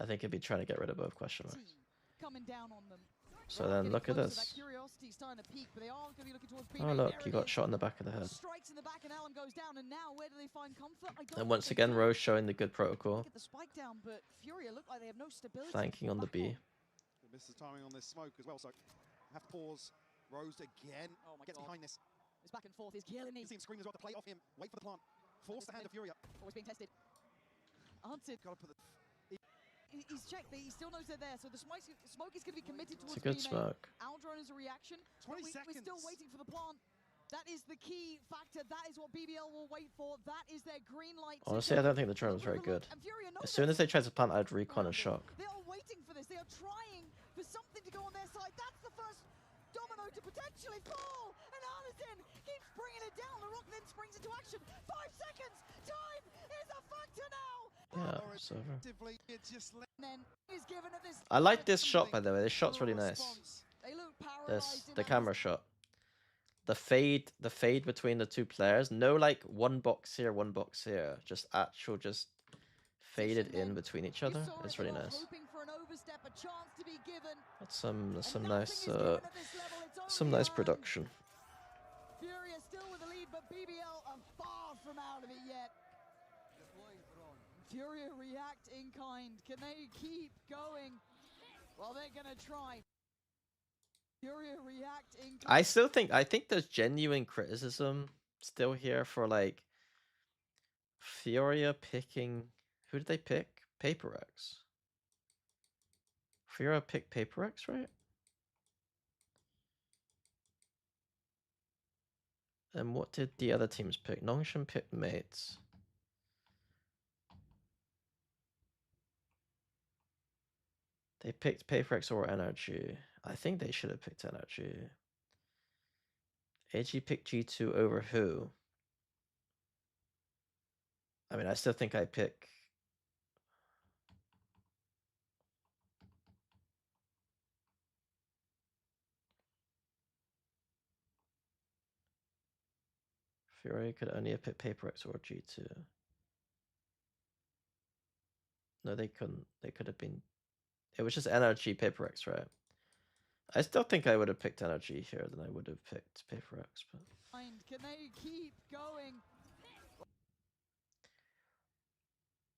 I think he'd be trying to get rid of both question marks. team coming down on them. So then look at this. That curiosity starting to peak, but they are going to be looking towards Oh look, he got shot in the back of the head. Strikes in the back and Alan goes down, and now where do they find comfort? I don't And once think they again, do. Rose showing the good protocol. Get the spike down, but Furia look like they have no stability. to Flanking fall on the back B. They missed the timing on this smoke as well, so have to pause. Rose again. Oh my Gets God. behind this. It's back and forth. He's killing me. You see him scream as well to play off him. Wait for the plant. Force the hand of Furia. Always being tested. Answered. Gotta put the. He's checked. He still knows they're there. So the smoke is going to be committed towards It's a good B main. smoke. Aldrone is a reaction. 20 We're still seconds. waiting for the plant. That is the key factor. That is what BBL will wait for. That is their green light. to Honestly, go. I don't think the drone was very Look, good. and Furia knows As soon as this. they tried to plant, I'd recon and shock. They are waiting for this. They are trying for something to go on their side. That's the first domino to potentially fall. And Anderson keeps bringing it down. The Rock then springs into action. 5 seconds. Time is a factor now. Yeah, it's over. Effectively, it's just And then he's given at this. I like this shot, by the way. This shot's really nice. response. They look This, paralyzed. in the that camera shot. The fade between the 2 players. No like 1 box here, 1 box here. Just actual, just faded in between each other. It's really nice. Hoping for an overstep, a chance to be given. That's some And nice nothing is given at this level. It's some only nice earned. production. Furia still with the lead, but BBL are far from out of it yet. Furia react in kind. Can they keep going? Well, they're gonna try. FURIA react in I think there's genuine criticism still here for like FURIA picking. Who did they pick? Paper X. FURIA picked Paper X, right? And what did the other teams pick? Nongshan picked Mates. They picked Paper X or Energy. I think they should have picked Energy. AG picked G2 over who? I mean, I still think I pick... Fury could only have picked Paper X or G2. No, they couldn't. They could have been... It was just Energy, Paper X, right? I still think I would have picked Energy here than I would have picked Paper X, but... Can they keep going?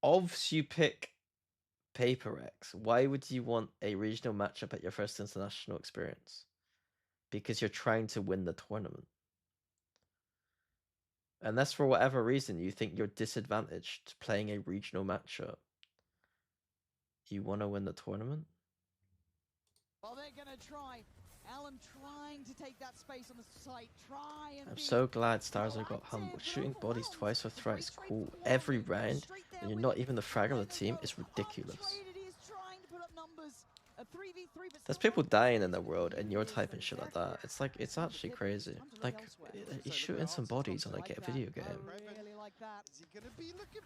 Obvs, you pick Paper X. Why would you want a regional matchup at your first international experience? Because you're trying to win the tournament. Unless for whatever reason you think you're disadvantaged playing a regional matchup. You want to win the tournament? Well, they're gonna try. Alan trying to take that space on the site. I'm so glad Starzo got humbled. Shooting bodies twice or thrice, cool. Every round, and you're not even the fragger of the team, is ridiculous. There's people dying in the world, and you're typing shit like that. It's like, it's actually crazy. Like, he's shooting some bodies on a video game.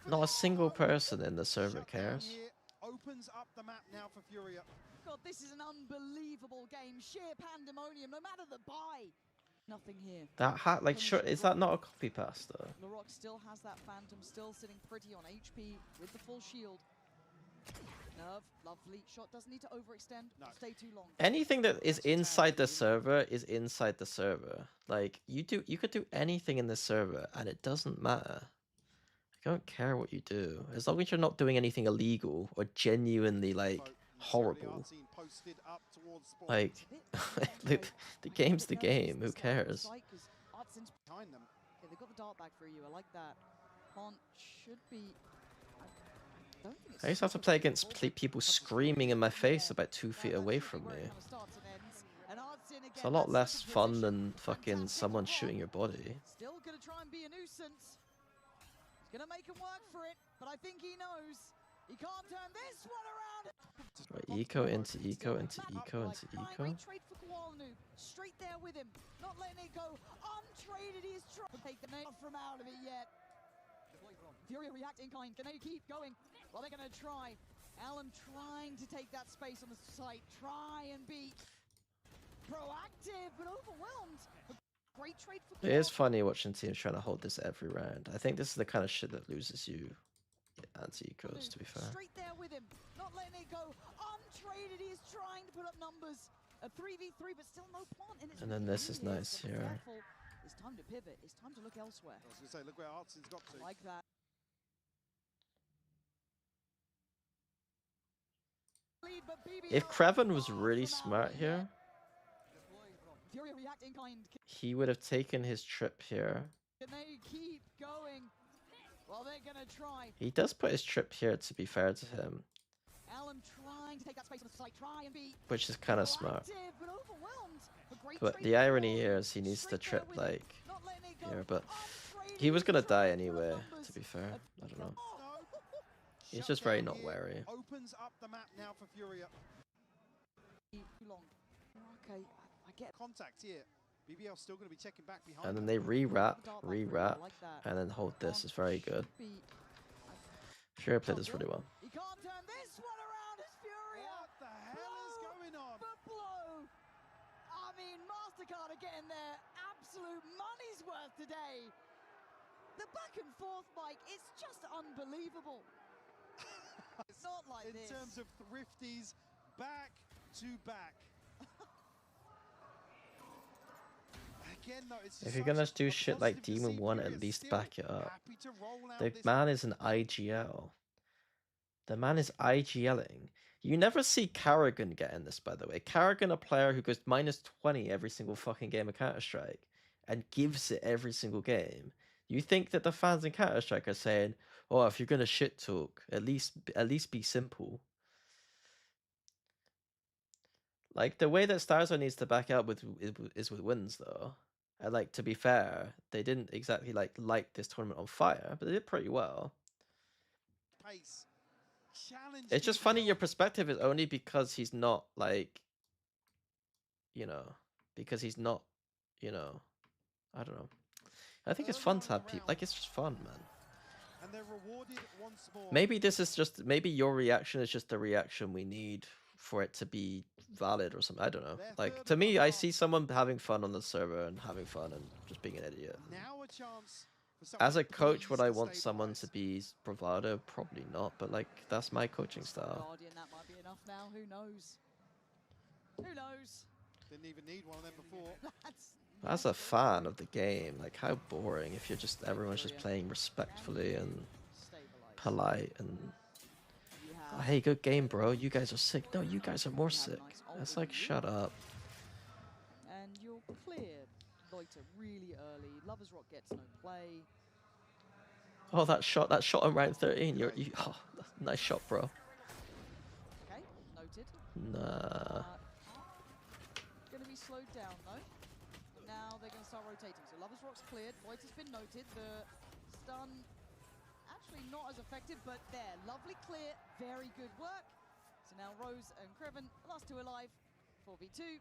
Not a single person in the server cares. Opens up the map now for FURIA. God, this is an unbelievable game. Sheer pandemonium, no matter the buy. Nothing here. That hat, like, sure, is that not a copy paste though? Larocque still has that Phantom, still sitting pretty on HP with the full shield. Nerve, lovely. Shot doesn't need to overextend, not stay too long. Anything that is inside the server is inside the server. Like, you could do anything in the server, and it doesn't matter. I don't care what you do, as long as you're not doing anything illegal or genuinely like horrible. Like, the game's the game. Who cares? Okay, they've got the dart back for you. I like that. Pont should be. I used to have to play against people screaming in my face about 2 feet away from me. It's a lot less fun than fucking someone shooting your body. Still gonna try and be a nuisance. He's gonna make him work for it, but I think he knows he can't turn this one around. Right, eco into eco into eco into eco. Trade for Kowalnu. Straight there with him, not letting it go. Untraded, he's trying to take the name from out of it yet. FURIA react in kind. Can they keep going? Well, they're gonna try. Alan trying to take that space on the site. Try and be proactive, but overwhelmed. Great trade for It is funny watching teams trying to hold this every round. I think this is the kind of shit that loses you anti-ecos, to be fair. Straight there with him, not letting it go. Untraded, he's trying to put up numbers. A 3v3, but still no plant. And then this is nice here. It's time to pivot. It's time to look elsewhere. I was gonna say, look where Artsin's got to. Like that. If Kraven was really smart here, he would have taken his trip here. They keep going. Well, they're gonna try. He does put his trip here, to be fair to him. Alan trying to take that space on the site, try and be which is kind of smart. But But the irony here is he needs to trip like here, but he was gonna die anyway, to be fair. I don't know. He's just very not wary. Opens up the map now for FURIA. Okay, I get contact here. BBL still going to be checking back behind. And then they re-wrap, and then hold this. It's very good. Sure, I played this really well. He can't turn this one around. It's FURIA. What the hell is going on? Blow. I mean, MasterCard are getting their absolute money's worth today. The back and forth, Mike, it's just unbelievable. It's not like this. In terms of thrifties, back to back. Again, though, it's if you're gonna do shit like Demon 1, at least back it up. The man is an IGL. The man is IGLing. You never see Karrigan getting this, by the way. Karrigan, a player who goes -20 every single fucking game of Counter-Strike and gives it every single game. You think that the fans in Counter-Strike are saying, "Oh, if you're gonna shit talk, at least be simple." Like the way that Starzo needs to back out with is with wins, though. And like to be fair, they didn't exactly like light this tournament on fire, but they did pretty well. Pace. Challenge It's just funny your perspective is only because he's not like, you know, because he's not, you know, I don't know. I think it's fun to have people like it's just fun, man. And they're rewarded once more. Maybe this is just maybe your reaction is just the reaction we need for it to be valid or something. I don't know. Like to me, I see someone having fun on the server and having fun and just being an idiot. Now a chance. As a coach, would I want someone to be bravado? Probably not, but like that's my coaching style. Guardian, that might be enough now. Who knows? Who knows? Didn't even need one of them before. As a fan of the game, like how boring if you're just everyone's just playing respectfully and polite and oh, hey, good game, bro. You guys are sick. No, you guys are more sick. It's like shut up. And you're clear. Loiter really early. Lovers Rock gets no play. Oh, that shot on round 13. Oh, nice shot, bro. Okay, noted. Nah. Gonna be slowed down though. Now they're gonna start rotating. So Lovers Rock's cleared. Void has been noted. The stun actually not as effective, but there. Lovely clear. Very good work. So now Rose and Creven, last two alive. 4v2.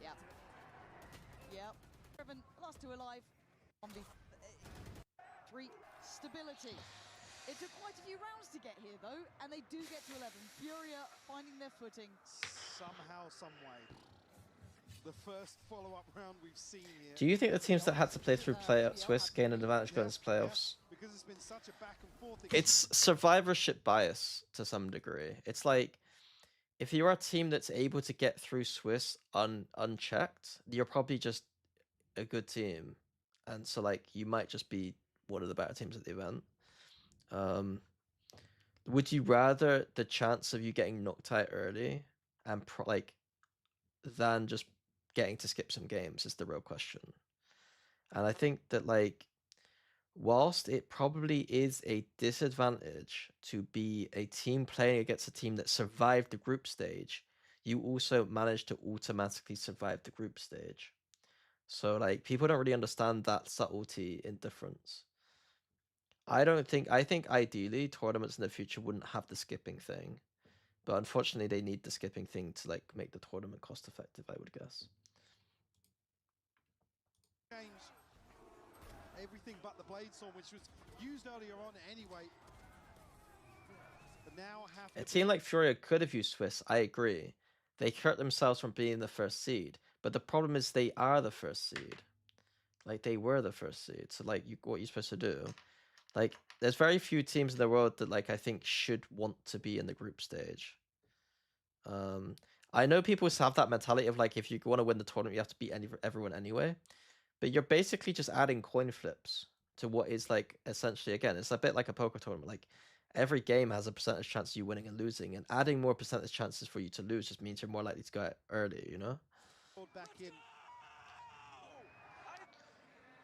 Yep. Yep. Creven, last two alive. 1v3. Stability. It took quite a few rounds to get here though, and they do get to 11. FURIA finding their footing. Somehow, some way. The first follow-up round we've seen here. Do you think the teams that had to play through Swiss gain an advantage going into playoffs? Because it's been such a back and forth. It's survivorship bias to some degree. It's like if you're a team that's able to get through Swiss unchecked, you're probably just a good team, and so like you might just be one of the better teams at the event. Would you rather the chance of you getting knocked out early and than just getting to skip some games is the real question. And I think that like whilst it probably is a disadvantage to be a team playing against a team that survived the group stage, you also managed to automatically survive the group stage. So like people don't really understand that subtlety in difference. I think ideally tournaments in the future wouldn't have the skipping thing. But unfortunately they need the skipping thing to like make the tournament cost effective, I would guess. Everything but the blade sword, which was used earlier on anyway. But now it seemed like FURIA could have used Swiss, I agree. They hurt themselves from being the first seed. But the problem is they are the first seed. Like they were the first seed. So like what you're supposed to do. Like there's very few teams in the world that like I think should want to be in the group stage. I know people have that mentality of like if you want to win the tournament you have to beat everyone anyway. But you're basically just adding coin flips to what is like essentially, again, it's a bit like a poker tournament. Like every game has a percentage chance of you winning and losing, and adding more percentage chances for you to lose just means you're more likely to go out early, you know?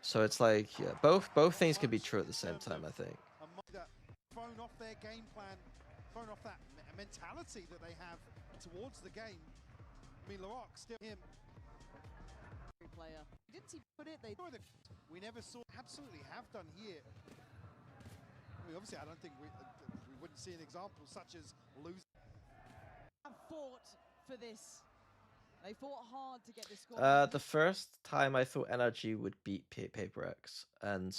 So it's like, yeah, both things can be true at the same time, I think. Thrown off their game plan, thrown off that mentality that they have towards the game. I mean, Laroc still him. Player. You didn't see put it. We never saw. Absolutely have done here. I mean, obviously, I don't think we wouldn't see an example such as losing. Have fought for this. They fought hard to get this score. The first time I thought NRG would beat PaperX, and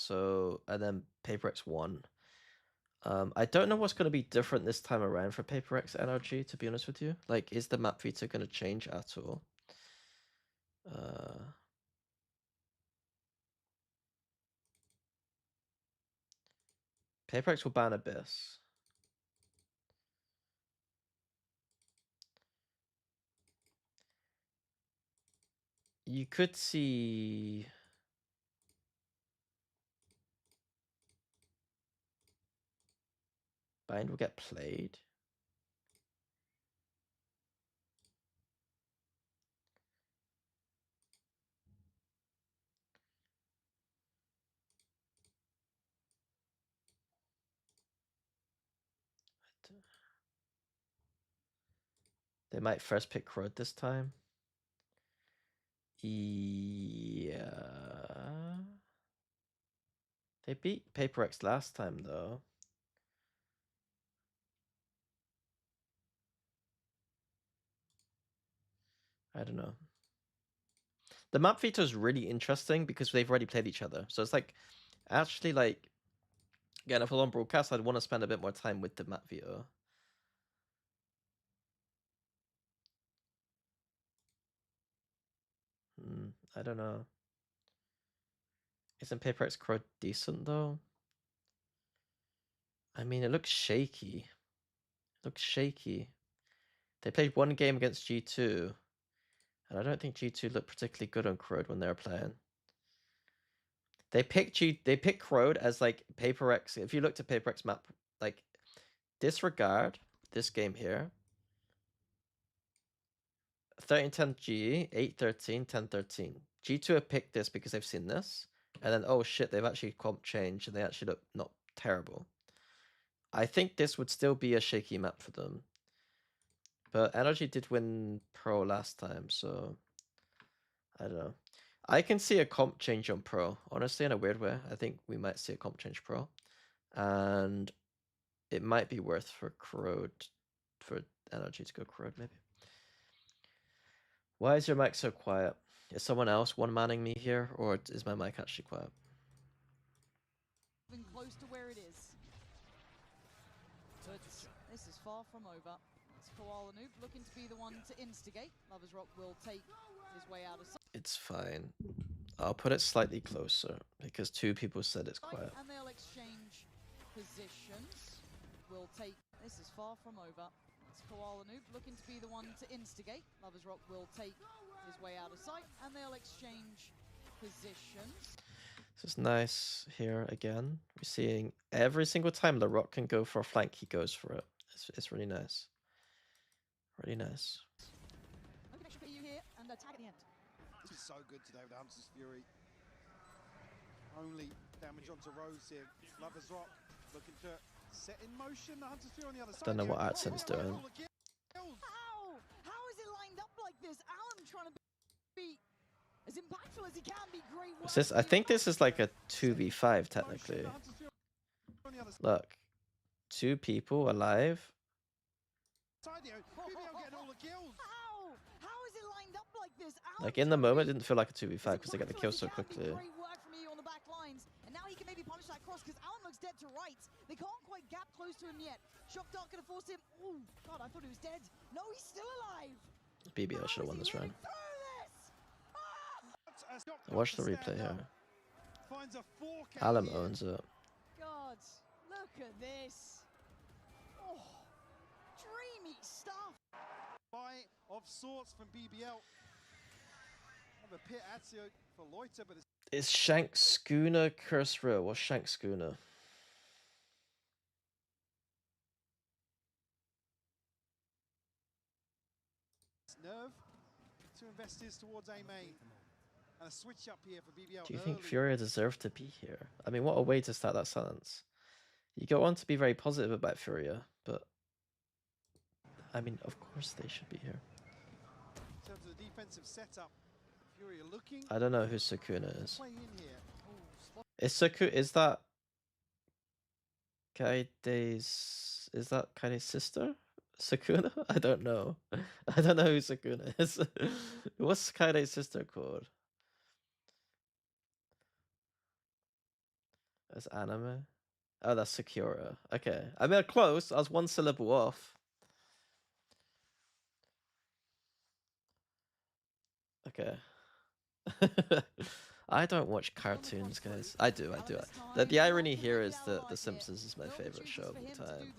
then PaperX won. I don't know what's going to be different this time around for PaperX NRG, to be honest with you. Like, is the map feature going to change at all? PaperX will ban Abyss. You could see... Bind will get played. They might first pick Crud this time. Yeah. They beat Paper X last time, though. I don't know. The map veto is really interesting because they've already played each other. So it's like, actually, like, again, if I'm on broadcast, I'd want to spend a bit more time with the map veto. I don't know. Isn't Paper X Crud decent, though? I mean, it looks shaky. It looks shaky. They played one game against G2, and I don't think G2 looked particularly good on Crud when they were playing. They picked Crowd as like Paper X. If you looked at Paper X map, like disregard this game here. 13-10 G, 8-13, 10-13. G2 have picked this because they've seen this, and then oh shit, they've actually comp changed and they actually look not terrible. I think this would still be a shaky map for them. But Energy did win Pro last time, so I don't know. I can see a comp change on Pro. Honestly, in a weird way, I think we might see a comp change Pro. And it might be worth for Crowd, for Energy to go Crowd, maybe. Why is your mic so quiet? Is someone else one-manning me here, or is my mic actually quiet? Close to where it is. But this is far from over. It's Koala Noob looking to be the one to instigate. Lovers Rock will take his way out of sight. It's fine. I'll put it slightly closer because two people said it's quiet. And they'll exchange positions. Will take. This is far from over. It's Koala Noob looking to be the one to instigate. Lovers Rock will take his way out of sight, and they'll exchange positions. This is nice here again. We're seeing every single time LaRock can go for a flank, he goes for it. It's really nice. Really nice. No connection for you here, and a tag at the end. This is so good today with Hunter's Fury. Only damage onto Rose here. Lovers Rock looking to set in motion the Hunter's Fury on the other side. Don't know what Atsen's doing. How is it lined up like this? Alan trying to be as impactful as he can be. Great work. This, I think this is like a 2v5 technically. Look, two people alive. How is it lined up like this? Like in the moment, it didn't feel like a 2v5 because they got the kill so quickly. Great work from you on the back lines, and now he can maybe punish that cross because Alan looks dead to right. They can't quite gap close to him yet. Shock Dart gonna force him. Oh god, I thought he was dead. No, he's still alive. BBL should have won this round. Ah! Watch the replay here. Alam owns it. God, look at this. Oh, dreamy stuff. Buy of sorts from BBL. Have a pit Azio for Loiter, but Is Shank Schooner Curse real? What's Shank Schooner? Nerve to investors towards A main. And a switch up here for BBL. Do you think FURIA deserved to be here? I mean, what a way to start that sentence. You go on to be very positive about FURIA, but I mean, of course they should be here. In terms of the defensive setup, FURIA looking. I don't know who Sakuna is. Play in here. Is that Kaide's? Is that Kaide's sister? Sakuna? I don't know. I don't know who Sakuna is. What's Kaide's sister called? That's anime. Oh, that's Sakura. Okay. I mean, close. I was one syllable off. Okay. I don't watch cartoons, guys. I do. The irony here is that The Simpsons is my favorite show of the time.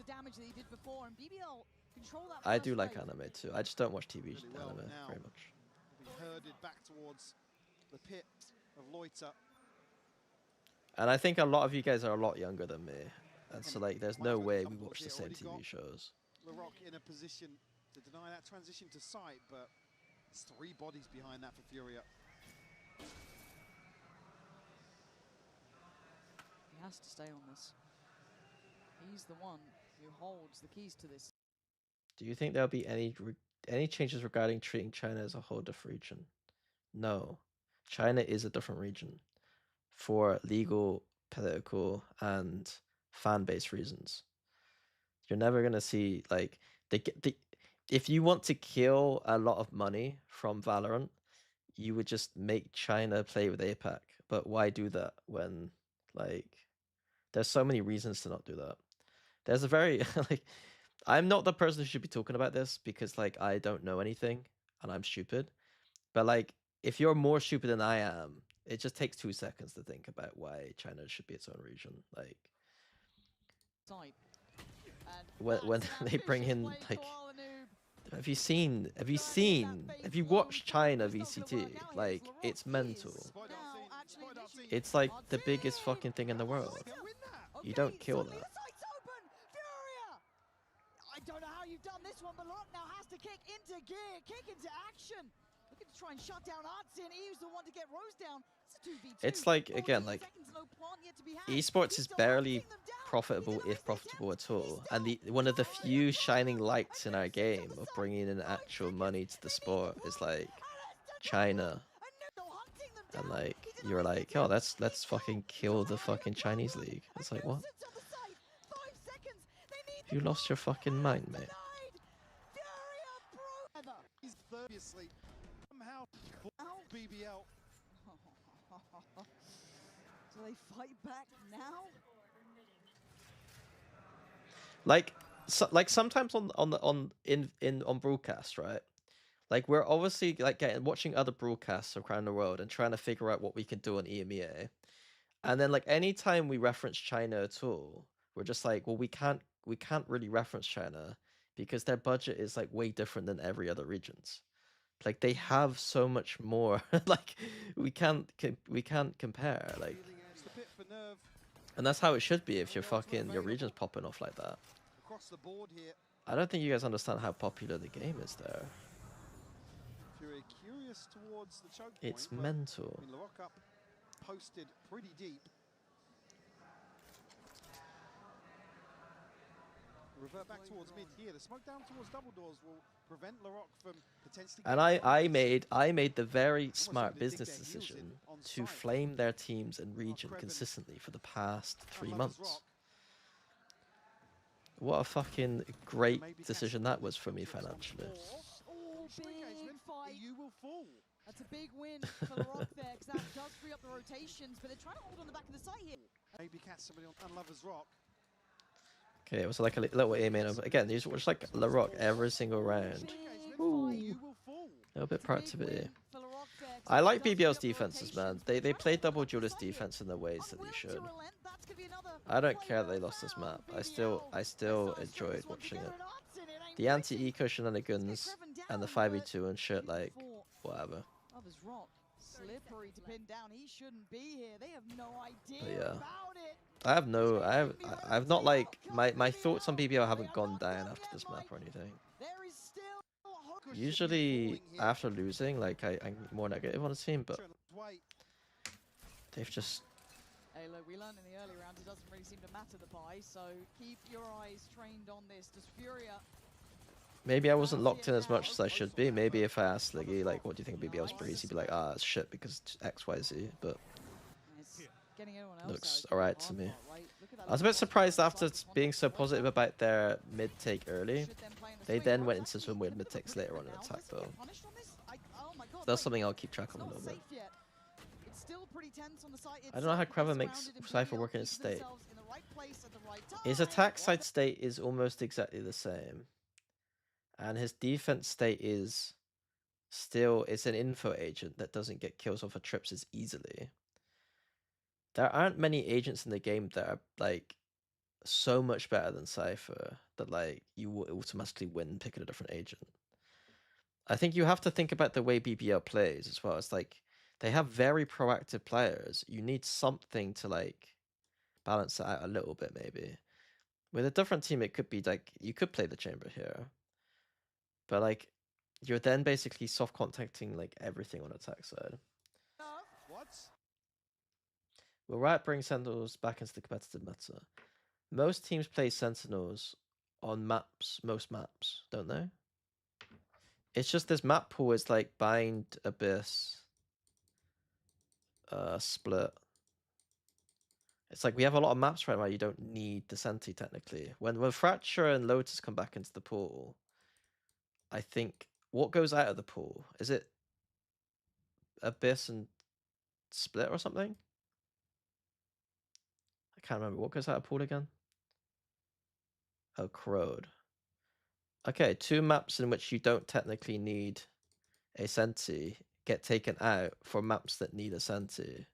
I do like anime too. I just don't watch TV anime very much. Herded back towards the pit of Loiter. And I think a lot of you guys are a lot younger than me. And so, like, there's no way we watch the same TV shows. LaRock in a position to deny that transition to sight, but it's three bodies behind that for FURIA. He has to stay on this. He's the one who holds the keys to this. Do you think there'll be any any changes regarding treating China as a whole different region? No, China is a different region for legal, political, and fan base reasons. You're never gonna see like the if you want to kill a lot of money from Valorant, you would just make China play with APAC. But why do that when like there's so many reasons to not do that? There's a very like I'm not the person who should be talking about this because like I don't know anything and I'm stupid. But like if you're more stupid than I am, it just takes 2 seconds to think about why China should be its own region. Like when they bring in like have you watched China VCT? Like it's mental. It's like the biggest fucking thing in the world. You don't kill that. I don't know how you've done this one, but Lock now has to kick into gear, kick into action. Looking to try and shut down Artsin. He was the one to get Rose down. It's a 2v2. It's like, again, like, esports is barely profitable, if profitable at all. And one of the few shining lights in our game of bringing in actual money to the sport is, like, China. And, like, you're like, oh, let's fucking kill the fucking Chinese league. It's like, what? You lost your fucking mind, mate. Somehow, BBL. Do they fight back now? Like sometimes on broadcast, right? Like we're obviously like watching other broadcasts around the world and trying to figure out what we can do on EMEA. And then like anytime we reference China at all, we're just like, well, we can't really reference China because their budget is like way different than every other region's. Like they have so much more. Like we can't compare. Like, and that's how it should be if your region's popping off like that. I don't think you guys understand how popular the game is there. It's mental. Posted pretty deep. Revert back towards mid here. The smoke down towards double doors will prevent Larocque from potentially. And I made the very smart business decision to flame their teams and region consistently for the past 3 months. What a fucking great decision that was for me financially. Big fight. That's a big win for Larocque there, because that does free up the rotations, but they're trying to hold on the back of the site here. Maybe catch somebody on Unlover's Rock. Okay, it was like a little aiming of again. These were just like Larocque every single round. Ooh, a little bit of productivity. I like BBL's defenses, man. They played double duelist defense in the ways that they should. I don't care that they lost this map. I still enjoyed watching it. The anti-eco shenanigans and the 5v2 and shit, like whatever. Slippery to pin down. He shouldn't be here. They have no idea about it. I've not like my thoughts on BBL haven't gone down after this map or anything. Usually after losing, like I'm more negative on the team, but they've just. Hey, look, we learned in the early rounds it doesn't really seem to matter the buy, so keep your eyes trained on this. Does FURIA? Maybe I wasn't locked in as much as I should be. Maybe if I asked Liggy, like, what do you think of BBL's breeze, he'd be like, ah, it's shit because X, Y, Z, but looks alright to me. I was a bit surprised after being so positive about their mid-take early. They then went into some weird mid-takes later on in attack, though. That's something I'll keep track of a little bit. I don't know how Kraven makes Cypher work in his state. His attack side state is almost exactly the same. And his defense state is still, it's an info agent that doesn't get kills off of trips as easily. There aren't many agents in the game that are like so much better than Cypher that like you will automatically win picking a different agent. I think you have to think about the way BBL plays as well. It's like they have very proactive players. You need something to like balance it out a little bit maybe. With a different team, it could be like you could play the chamber here. But like, you're then basically soft contacting like everything on attack side. What? Will Riot bring Sentinels back into the competitive meta? Most teams play Sentinels on maps, most maps, don't they? It's just this map pool is like Bind, Abyss, Split. It's like we have a lot of maps right now. You don't need the Senti technically. When Fracture and Lotus come back into the pool, I think what goes out of the pool is it Abyss and Split or something? I can't remember what goes out of pool again. Oh, Corrode. Okay, 2 maps in which you don't technically need a Senti get taken out for maps that need a Senti.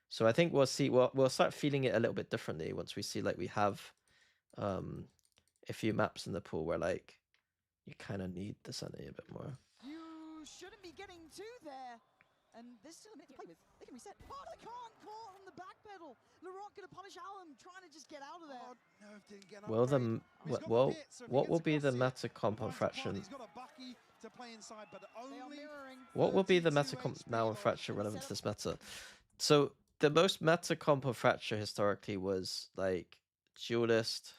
So I think we'll see. We'll start feeling it a little bit differently once we see like we have a few maps in the pool where like you kind of need the Senti a bit more. You shouldn't be getting two there. And there's still a minute to play with. They can reset. Oh, they can't. Caught on the back pedal. Laroque gonna punish Alum, trying to just get out of there. Oh, Nerve didn't get Will the upgrade. He's got the well bit, so if he what gets will be the across meta here, comp on finds a plant, Fraction? he's got a Bucky to play inside, but They are only mirroring. What will be the 32 meta comp HP now on though. Fracture relevant to this meta? So the most meta comp on Fracture historically was like Duelist,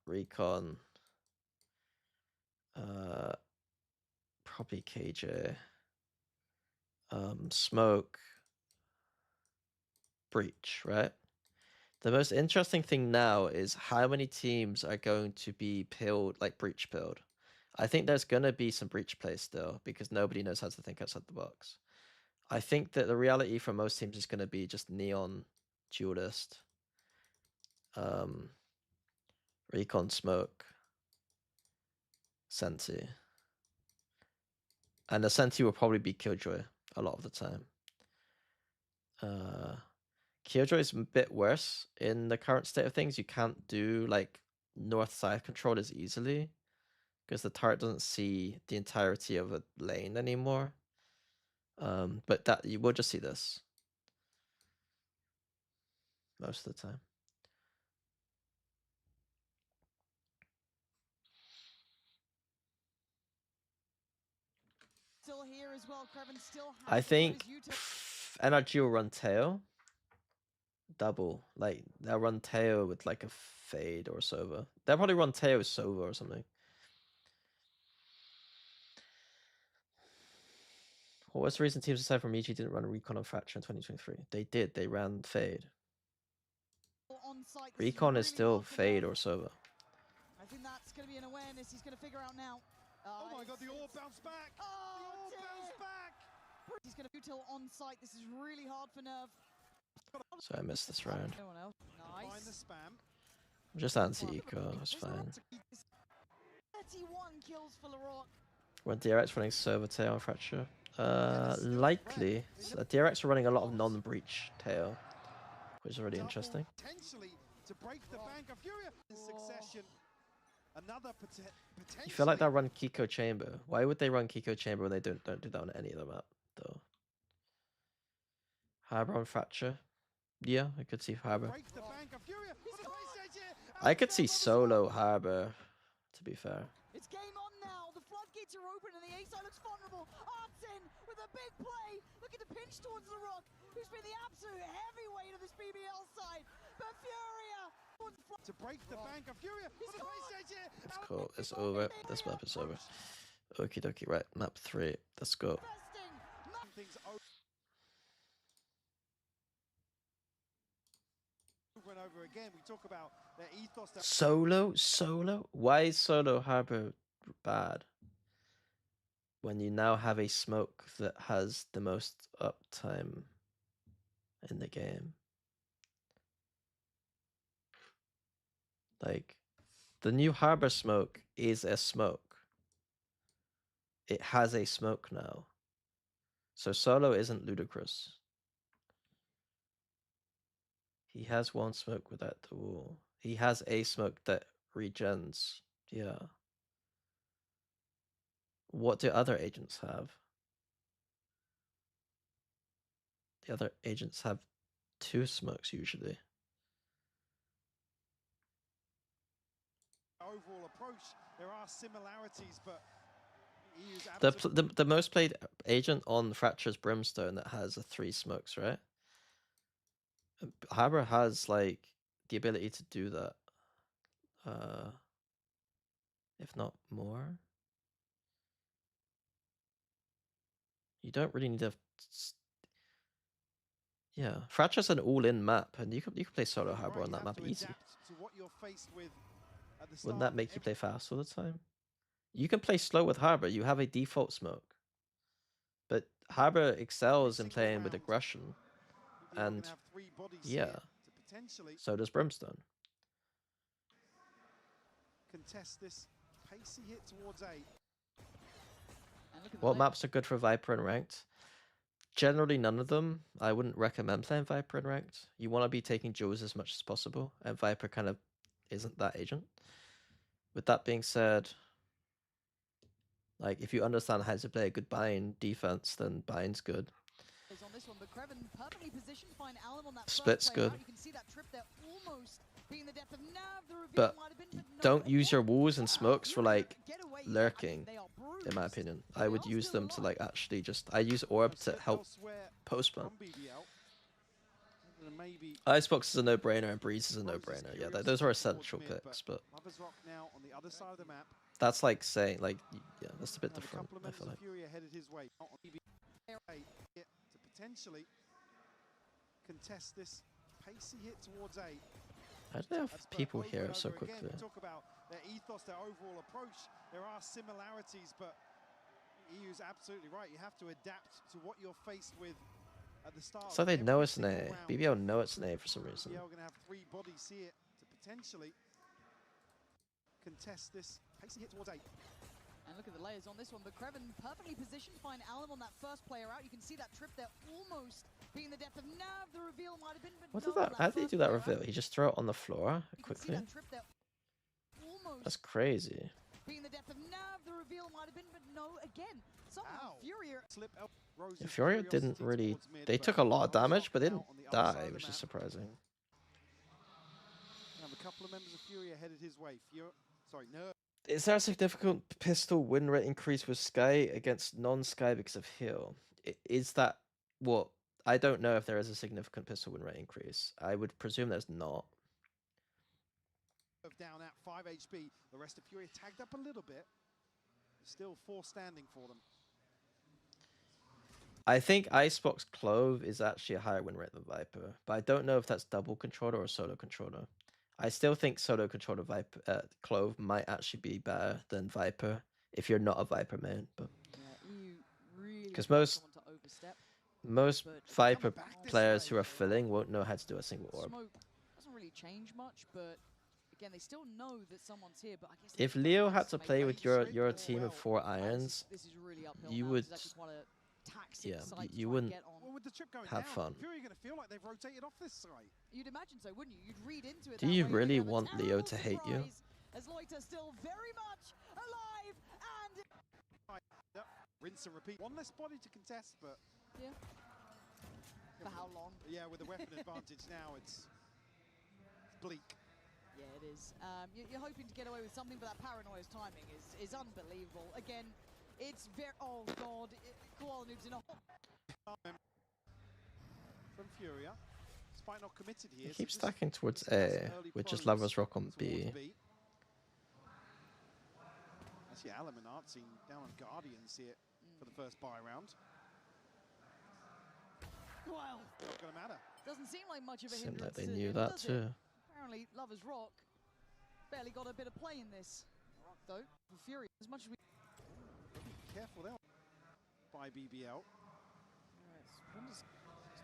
Recon, probably KJ, Smoke, Breach, right? The most interesting thing now is how many teams are going to be pilled, like Breach pilled. I think there's going to be some Breach play still because nobody knows how to think outside the box. I think that the reality for most teams is going to be just Neon, Duelist, Recon, Smoke, Senti. And the Senti will probably be Killjoy a lot of the time. Killjoy is a bit worse in the current state of things. You can't do like north-south control as easily because the turret doesn't see the entirety of a lane anymore. But that you will just see this most of the time. Still here as well. Kreven still has I think NRG will run tail. Double. Like they'll run tail with like a fade or Sova. They'll probably run tail with Sova or something. What was the reason teams aside from EG didn't run Recon on Fracture in 2023? They did. They ran fade. Recon is still fade or Sova. I think that's going to be an awareness he's going to figure out now. Oh my god, the orb bounced back! Oh, the orb bounced back! He's going to util on site. This is really hard for Nerve. So I missed this round. No one else. Find the Nice. spam. I'm just anti-eco, it's fine. 31 kills for Laroque. When DRX running Sova tail on Fracture? Likely. So DRX are running a lot of non-breach tail, which is really interesting. Potentially to break the bank of FURIA in succession. Another potential. You feel like they'll run Kiko Chamber. Why would they run Kiko Chamber when they don't do that on any other map, though? Harbor on Fracture? Yeah, I could see Harbor. I could see solo Harbor, to be fair. It's game on now. The floodgates are open and the A side looks vulnerable. Artsin with a big play. Looking to pinch towards Laroque, who's been the absolute heavyweight of this BBL side. But FURIA to break the bank of FURIA. It's cool. It's over. This map is over. Okie dokie. Right, map 3. Let's go. Over again. We talk about their ethos. Solo? Why is solo Harbor bad? When you now have a smoke that has the most uptime in the game. Like, the new Harbor smoke is a smoke. It has a smoke now. So solo isn't ludicrous. He has one smoke without the wall. He has a smoke that regens. Yeah. What do other agents have? The other agents have 2 smokes usually. Overall approach, there are similarities, but the most played agent on Fracture's Brimstone that has 3 smokes, right? Harbor has like the ability to do that. If not more. You don't really need to. Yeah, Fracture's an all-in map, and you can play solo harbor on that map easy. Wouldn't that make you play fast all the time? You can play slow with harbor. You have a default smoke, but harbor excels in playing with aggression, and yeah, so does Brimstone. Contest this pacey hit towards A. What maps are good for Viper and ranked? Generally, none of them. I wouldn't recommend playing Viper and ranked. You want to be taking duels as much as possible, and Viper kind of isn't that agent. With that being said, like if you understand how to play a good bind defense, then bind's good. On this one, but Kreven perfectly positioned to find Alan on that Split's good. You can see that trip there almost being the depth of nav. The reveal But might have been, no, don't use your walls and smokes for like getaway. lurking, I mean, in my opinion. I would use them to like actually just, I use orb to help post-plant. Icebox is a no-brainer and Breeze is a no-brainer. Yeah, those are essential picks, but that's like saying, like, yeah, that's a bit different, I feel like. FURIA headed his way. To potentially contest this pacey hit towards A. How do they have people here so quickly? Talk about their ethos, their overall approach. There are similarities, but EU's absolutely right. You have to adapt to what you're faced with at the start. So they know it's an A. BBL know it's an A for some reason. BBL going to have 3 bodies here to potentially contest this pacey hit towards A. And look at the layers on this one, but Kreven perfectly positioned to find Alan on that first player out. You can see that trip there almost being the depth of nav. The reveal might have been, but what did that? How did he do that reveal? He just throw it on the floor quickly. That's crazy. Being the depth of nav, the reveal might have been, but no, again. Somehow FURIA. Yeah, FURIA didn't really. They took a lot of damage, but didn't die, which is surprising. Have a couple of members of FURIA headed his way. Sorry, no. Is there a significant pistol win rate increase with Sky against non-Sky because of heal? Is that what? I don't know if there is a significant pistol win rate increase. I would presume there's not. Down at 5 HP. The rest of FURIA tagged up a little bit. Still 4 standing for them. I think Icebox Clove is actually a higher win rate than Viper, but I don't know if that's double controller or solo controller. I still think solo controller Viper Clove might actually be better than Viper if you're not a Viper main, but because most Viper players who are filling won't know how to do a single orb. Doesn't really change much, but again, they still know that someone's here. But I guess if Leo had to play with your team of 4 irons, you would. Yeah, you wouldn't have fun. FURIA going to feel like they've rotated off this side. You'd imagine so, wouldn't you? You'd read into it. Do you really want Leo to hate you? As Loiter still very much alive and rinse and repeat. One less body to contest, but yeah. For how long? Yeah, with the weapon advantage now, it's bleak. Yeah, it is. You're hoping to get away with something, but that Paranoia's timing is unbelievable. Again, it's very... Oh, God. Koala Noob's in a... From FURIA. Despite not committed here. He keeps stacking towards A, which is Lover's Rock on B. Actually, Alamanart seen down on Guardians here for the first buy round. Well, not going to matter. Doesn't seem like much of a Seemed hindrance. like they knew that too. Apparently, Lover's Rock barely got a bit of play in this. Rock, though, for FURIA, as much as we... Careful there by BBL. Is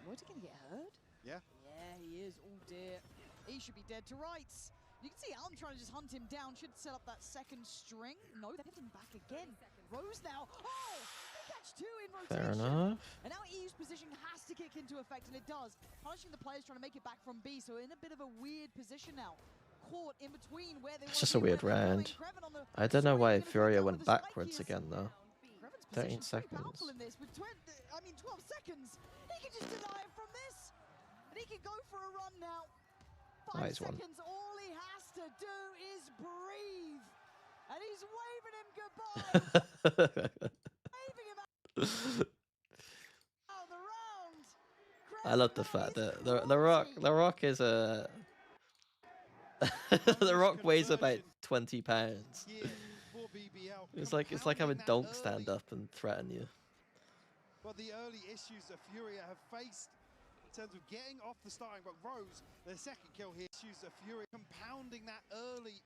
Loiter going to get hurt? Yeah. Yeah, he is. Oh, dear. He should be dead to rights. You can see Alan trying to just hunt him down. Should set up that second string. No, they hit him back again. Rose now. Oh! They catch 2 in rotation. Fair enough. And now EU's position has to kick into effect, and it does. Punishing the players trying to make it back from B, so in a bit of a weird position now. Caught in between where they It's just a weird round. I don't know why FURIA went backwards again, though. 13 seconds. In this with 12 seconds. He can just deny it from this. And he can go for a run now. 5 seconds. All he has to do is breathe. And he's waving him goodbye. Waving him out. Out the round. I love the fact that the rock is a the rock weighs about 20 pounds. It's like having Donk stand up and threaten you. Well, the early issues that FURIA have faced in terms of getting off the starting block. Rose, their second kill here, issues that FURIA compounding that early.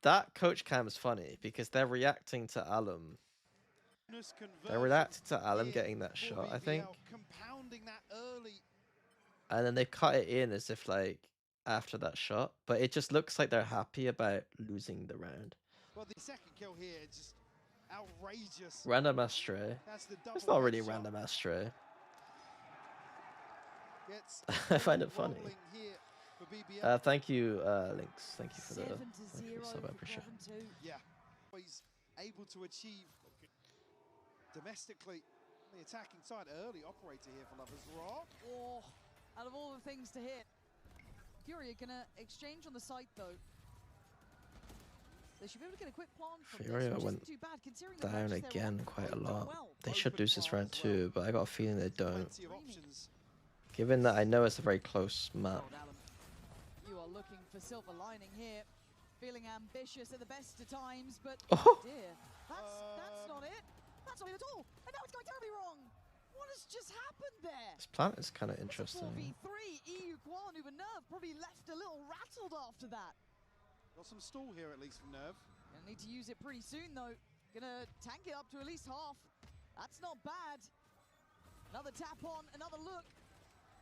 That coach cam is funny because they're reacting to Alum. They're reacting to Alum getting that shot, I think. Compounding that early. And then they cut it in as if like after that shot, but it just looks like they're happy about losing the round. Well, the second kill here is just outrageous. Random astray. It's not really random astray. I find it funny. Thank you, Lynx. Thank you for the sub. I appreciate it. Yeah, he's able to achieve domestically the attacking side. Early operator here for Lovers Rock. Oh, out of all the things to hit, FURIA gonna exchange on the site though. They should be able to get a quick plant from FURIA this, went too bad, considering down again quite a lot. They should lose this round too, but I got a feeling they don't. Given that I know it's a very close map. You are looking for silver lining here, feeling ambitious at the best of times, but oh dear, that's not it. That's not it at all. And now it's going terribly wrong. What has just happened there? This plant is kind of interesting. 4v3, EU Quanuba and Nerve probably left a little rattled after that. Got some stall here at least from Nerve. Gonna need to use it pretty soon though. Gonna tank it up to at least half. That's not bad. Another tap on, another look.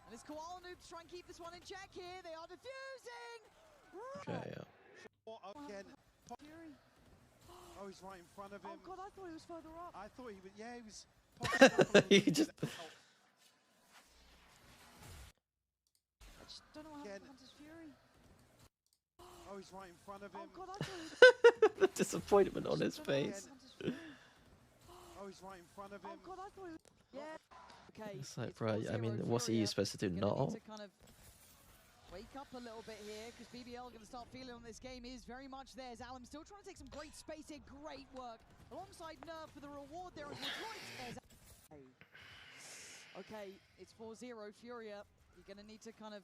And it's Koala Noob to try and keep this one in check here. They are defusing! Okay, yeah. Again. Oh, he's right in front of him. Oh god, I thought he was further up. I thought he was, yeah, he was popping He just... I just don't know what happened to Hunter's Fury. Oh, he's right in front of him. Oh god, I thought the disappointment on his face. Oh, he's right in front of him. Oh god, I thought he was... Yeah. Okay. It's like, bro, I mean, what's he supposed to do? Not? To kind of wake up a little bit here, because BBL going to start feeling on this game is very much theirs. Alum still trying to take some great space here. Great work. Alongside Nerve for the reward there as Detroit. Okay, it's 4-0. FURIA, you're going to need to kind of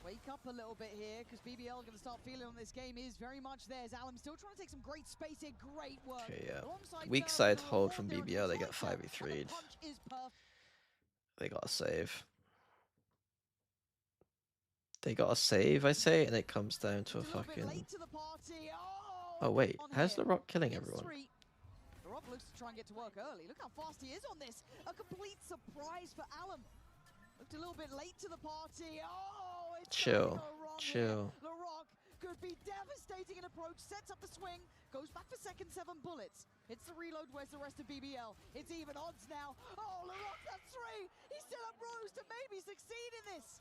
wake up a little bit here, because BBL going to start feeling on this game is very much theirs. Alum still trying to take some great space here. Great work. Okay, yeah. Weak side hold from BBL. They get 5v3'd. They got a save. They got a save, I say, and it comes down to a fucking... Oh wait, how's the Rock killing everyone? The Rock looks to try and get to work early. Look how fast he is on this. A complete surprise for Alum. Looked a little bit late to the party. Oh, it's chill, chill. The Rock could be devastating in approach. Sets up the swing, goes back for second 7 bullets. Hits the reload. Where's the rest of BBL? It's even odds now. Oh, the Rock, that's 3. He's still up Rose to maybe succeed in this.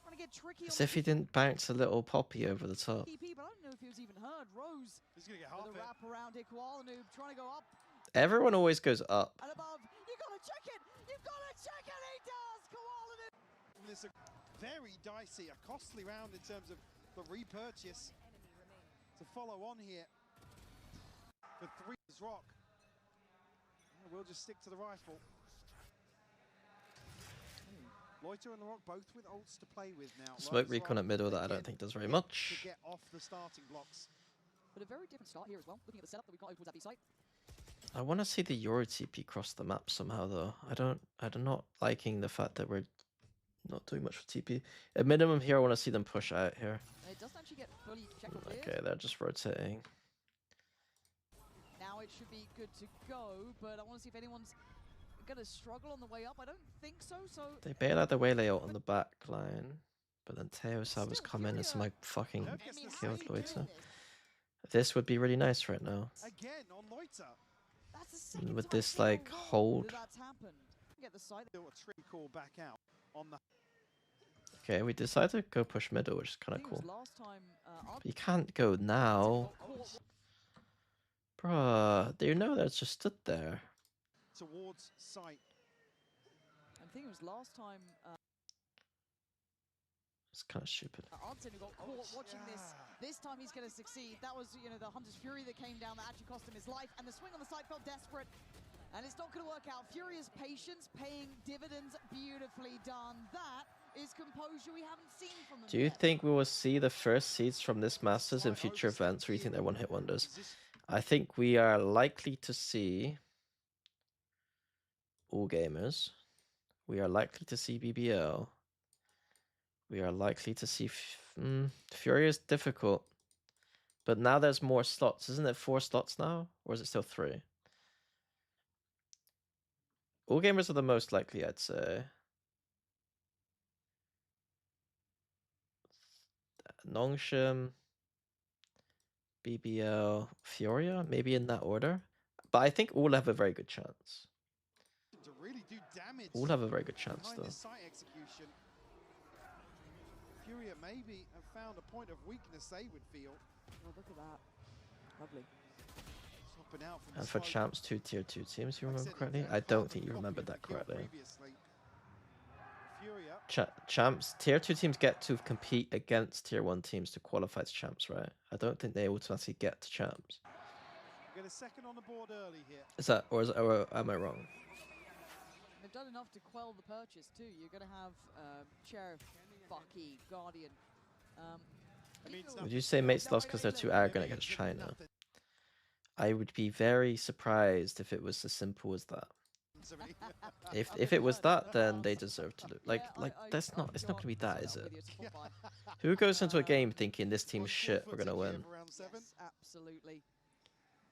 Trying to get tricky. As if he didn't bounce a little poppy over the top. But I don't know if he was even heard. Rose. He's gonna get half with a wrap around here. Koala Noob trying to go up. Everyone always goes up. And above. You gotta check it. You've gotta check it. He does. Koala Noob. This is a very dicey, a costly round in terms of the repurchase to follow on here for 3 Rock. We'll just stick to the rifle. Loiter and the Rock both with ults to play with now. Smoke recon at middle that I don't think does very much. To get off the starting blocks. But a very different start here as well. Looking at the setup that we've got over towards that B site. I want to see the Euro TP cross the map somehow though. I'm not liking the fact that we're not doing much for TP. At minimum here, I want to see them push out here. It doesn't actually get fully checked. Okay, they're just rotating. Now it should be good to go, but I want to see if anyone's going to struggle on the way up. I don't think so. So they bail out the way layout on the back line, but then Teo Saber's come in and some like fucking killed Loiter. This would be really nice right now. Again on Loiter. With this like hold. Get the side. A tree call back out on the. Okay, we decided to go push middle, which is kind of cool. Last time, but you can't go now. Bruh, do you know that's just stood there? Towards site. I think it was last time. It's kind of stupid. Arnson who got caught watching this. This time he's going to succeed. That was, you know, the Hunter's Fury that came down that actually cost him his life. And the swing on the side felt desperate. And it's not going to work out. FURIA's patience paying dividends. Beautifully done. That is composure we haven't seen from them. Do you think we will see the first seeds from this Masters in future events, or do you think they're one-hit wonders? I think we are likely to see All Gamers. We are likely to see BBL. We are likely to see... Furia is difficult. But now there's more slots. Isn't it 4 slots now? Or is it still 3? All Gamers are the most likely, I'd say. Nongshim, BBL, Furia, maybe in that order. But I think all have a very good chance. To really do damage. All have a very good chance, Behind though. this site execution. Furia maybe have found a point of weakness, they would feel. Oh, look at that. Lovely. Swapping out from And the for smoke. champs, 2 tier 2 teams, you Like I remember said, correctly? exact I don't carbon think you copy remembered of that the kill correctly. previously. Furia. Champs, tier 2 teams get to compete against tier 1 teams to qualify as champs, right? I don't think they automatically get to champs. Get a second on the board early here. Is that, or am I wrong? They've done enough to quell the purchase too. You're going to have Sheriff, Bucky, Guardian. Would you say mates lost because they're too arrogant against China? I would be very surprised if it was as simple as that. If it was that, then they deserve to lose. Like that's not. It's not gonna be that, is it? Who goes into a game thinking this team's shit, we're gonna win? Yes, absolutely.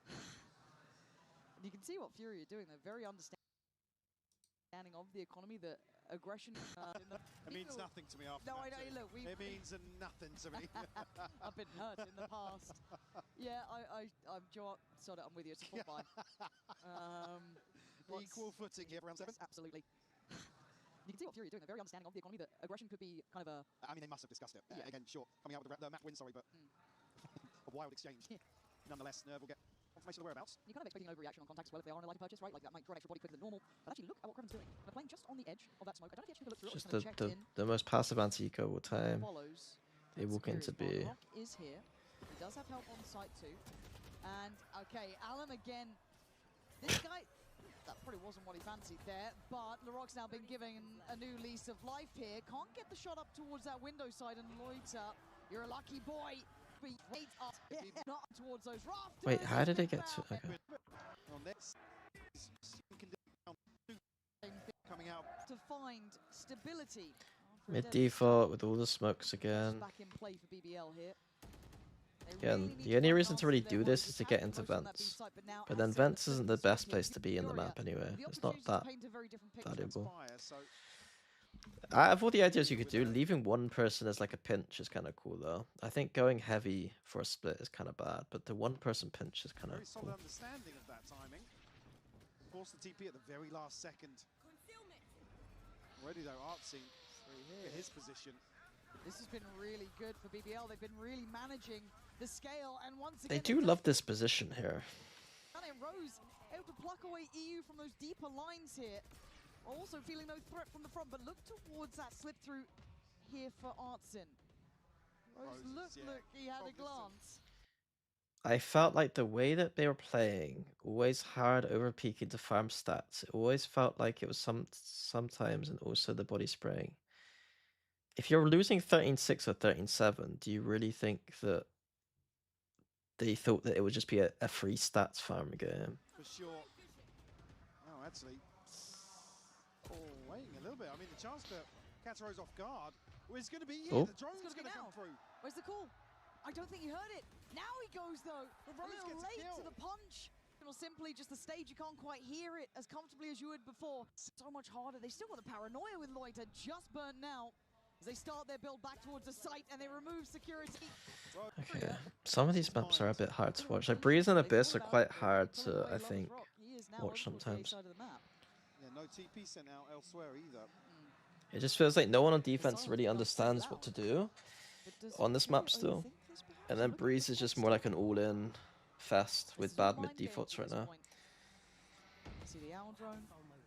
And you can see what Fury are doing. They're very understanding of the economy, the aggression. It means nothing to me after No, I that know. too. Look, It means nothing to me. I've been hurt in the past. Yeah, I'm Joe. Sorry, I'm with you. It's a full buy. Equal footing here for round 7. Yes, absolutely. You can see what Fury are doing. They're very understanding of the economy. That aggression could be kind of a. I mean, they must have discussed it. Yeah, again, sure. Coming out with the map win, sorry, but a wild exchange. Nonetheless, Nerve will get confirmation of the whereabouts. You're kind of expecting an overreaction on contact as well if they are on a lighter purchase, right? Like that might draw an extra body quicker than normal. But actually, look at what Creven's doing. They're playing just on the edge of that smoke. I don't know if you actually look through it. Just Just kind of checked in. the most passive anti-eco of all time. Follows. They walk into B. Rock is here. He does have help on site too. And okay, Alan again. This guy, that probably wasn't what he fancied there, but Laroc's now been given a new lease of life here. Can't get the shot up towards that window side, and Loiter, you're a lucky boy. Wait up, not towards those rafters. Wait, how did they get to? Okay. On this, coming out. To find stability. Mid default with all the smokes again. Back in play for BBL here. Again, the only reason to really do this is to get into vents. But then vents isn't the best place to be in the map anyway. It's not that valuable. Out of all the ideas you could do, leaving one person as like a pinch is kind of cool though. I think going heavy for a split is kind of bad, but the one person pinch is kind of Very solid cool. understanding of that timing. Force the TP at the very last second. Already though, Artsy in his position. This has been really good for BBL. They've been really managing the scale, and once They again, do love this position here. Rose able to pluck away EU from those deeper lines here. Also feeling no threat from the front, but look towards that slip through here for Artsin. Rose, look, he had a glance. I felt like the way that they were playing, always hard over peaking to farm stats. It always felt like it was sometimes, and also the body spraying. If you're losing 13-6 or 13-7, do you really think that they thought that it would just be a free stats farm game? For sure. Oh, actually. Oh, waiting a little bit. I mean, the chance to catch Rose off guard was going to be here. Oh. The drone's going to come through. Where's the call? I don't think he heard it. Now he goes though. Rose A little gets a late kill. to the punch. Or simply just the stage, you can't quite hear it as comfortably as you would before. So much harder. They still got the paranoia with Loiter, just burnt now. As they start their build back towards the site and they remove security. Okay, some of these maps are a bit hard to watch. Like Breeze and Abyss are quite hard to, I think, watch sometimes. Yeah, no TP sent out elsewhere either. It just feels like no one on defense really understands what to do on this map still. And then Breeze is just more like an all-in fest with bad mid defaults right now. See the owl drone.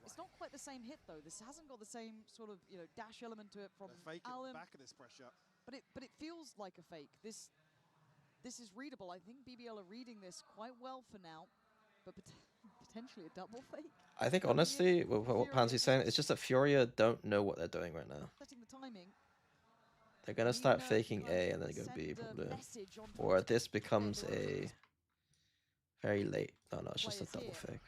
It's not quite the same hit though. This hasn't got the same sort of dash element to it from Alan. Back of this pressure. But it feels like a fake. This is readable. I think BBL are reading this quite well for now, but potentially a double fake. I think honestly, what Pansy's saying, it's just that Furia don't know what they're doing right now. Setting the timing. They're gonna start faking A and then go B probably, or this becomes a very late. No, it's just a double fake.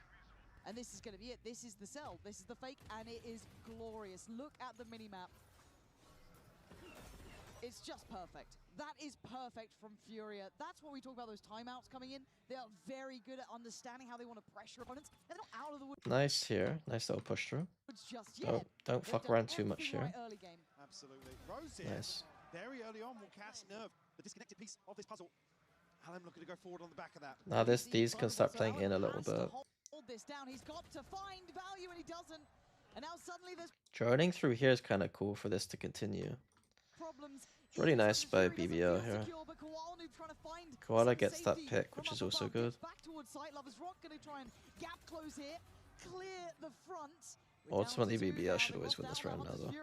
And this is going to be it. This is the sell. This is the fake, and it is glorious. Look at the minimap. It's just perfect. That is perfect from FURIA. That's what we talk about, those timeouts coming in. They are very good at understanding how they want to pressure opponents. They're not out of the woods Nice here. Nice little push through. just yet. Don't fuck around too much here. Right early game. Absolutely. Rose here, Nice. very early on, will catch Nerve, the disconnected piece of this puzzle. Hallam looking to go forward on the back of that. Now these can start playing in a little bit. Hold this down. He's got to find value, and he doesn't. And now suddenly there's Droning through here is kind of cool for this to continue. problems. It's really nice by BBL here. Koala gets that pick, which is also good. Back towards site. Lover's Rock going to try and gap close here. Clear the front. Ultimately, BBL should always win this round now, though.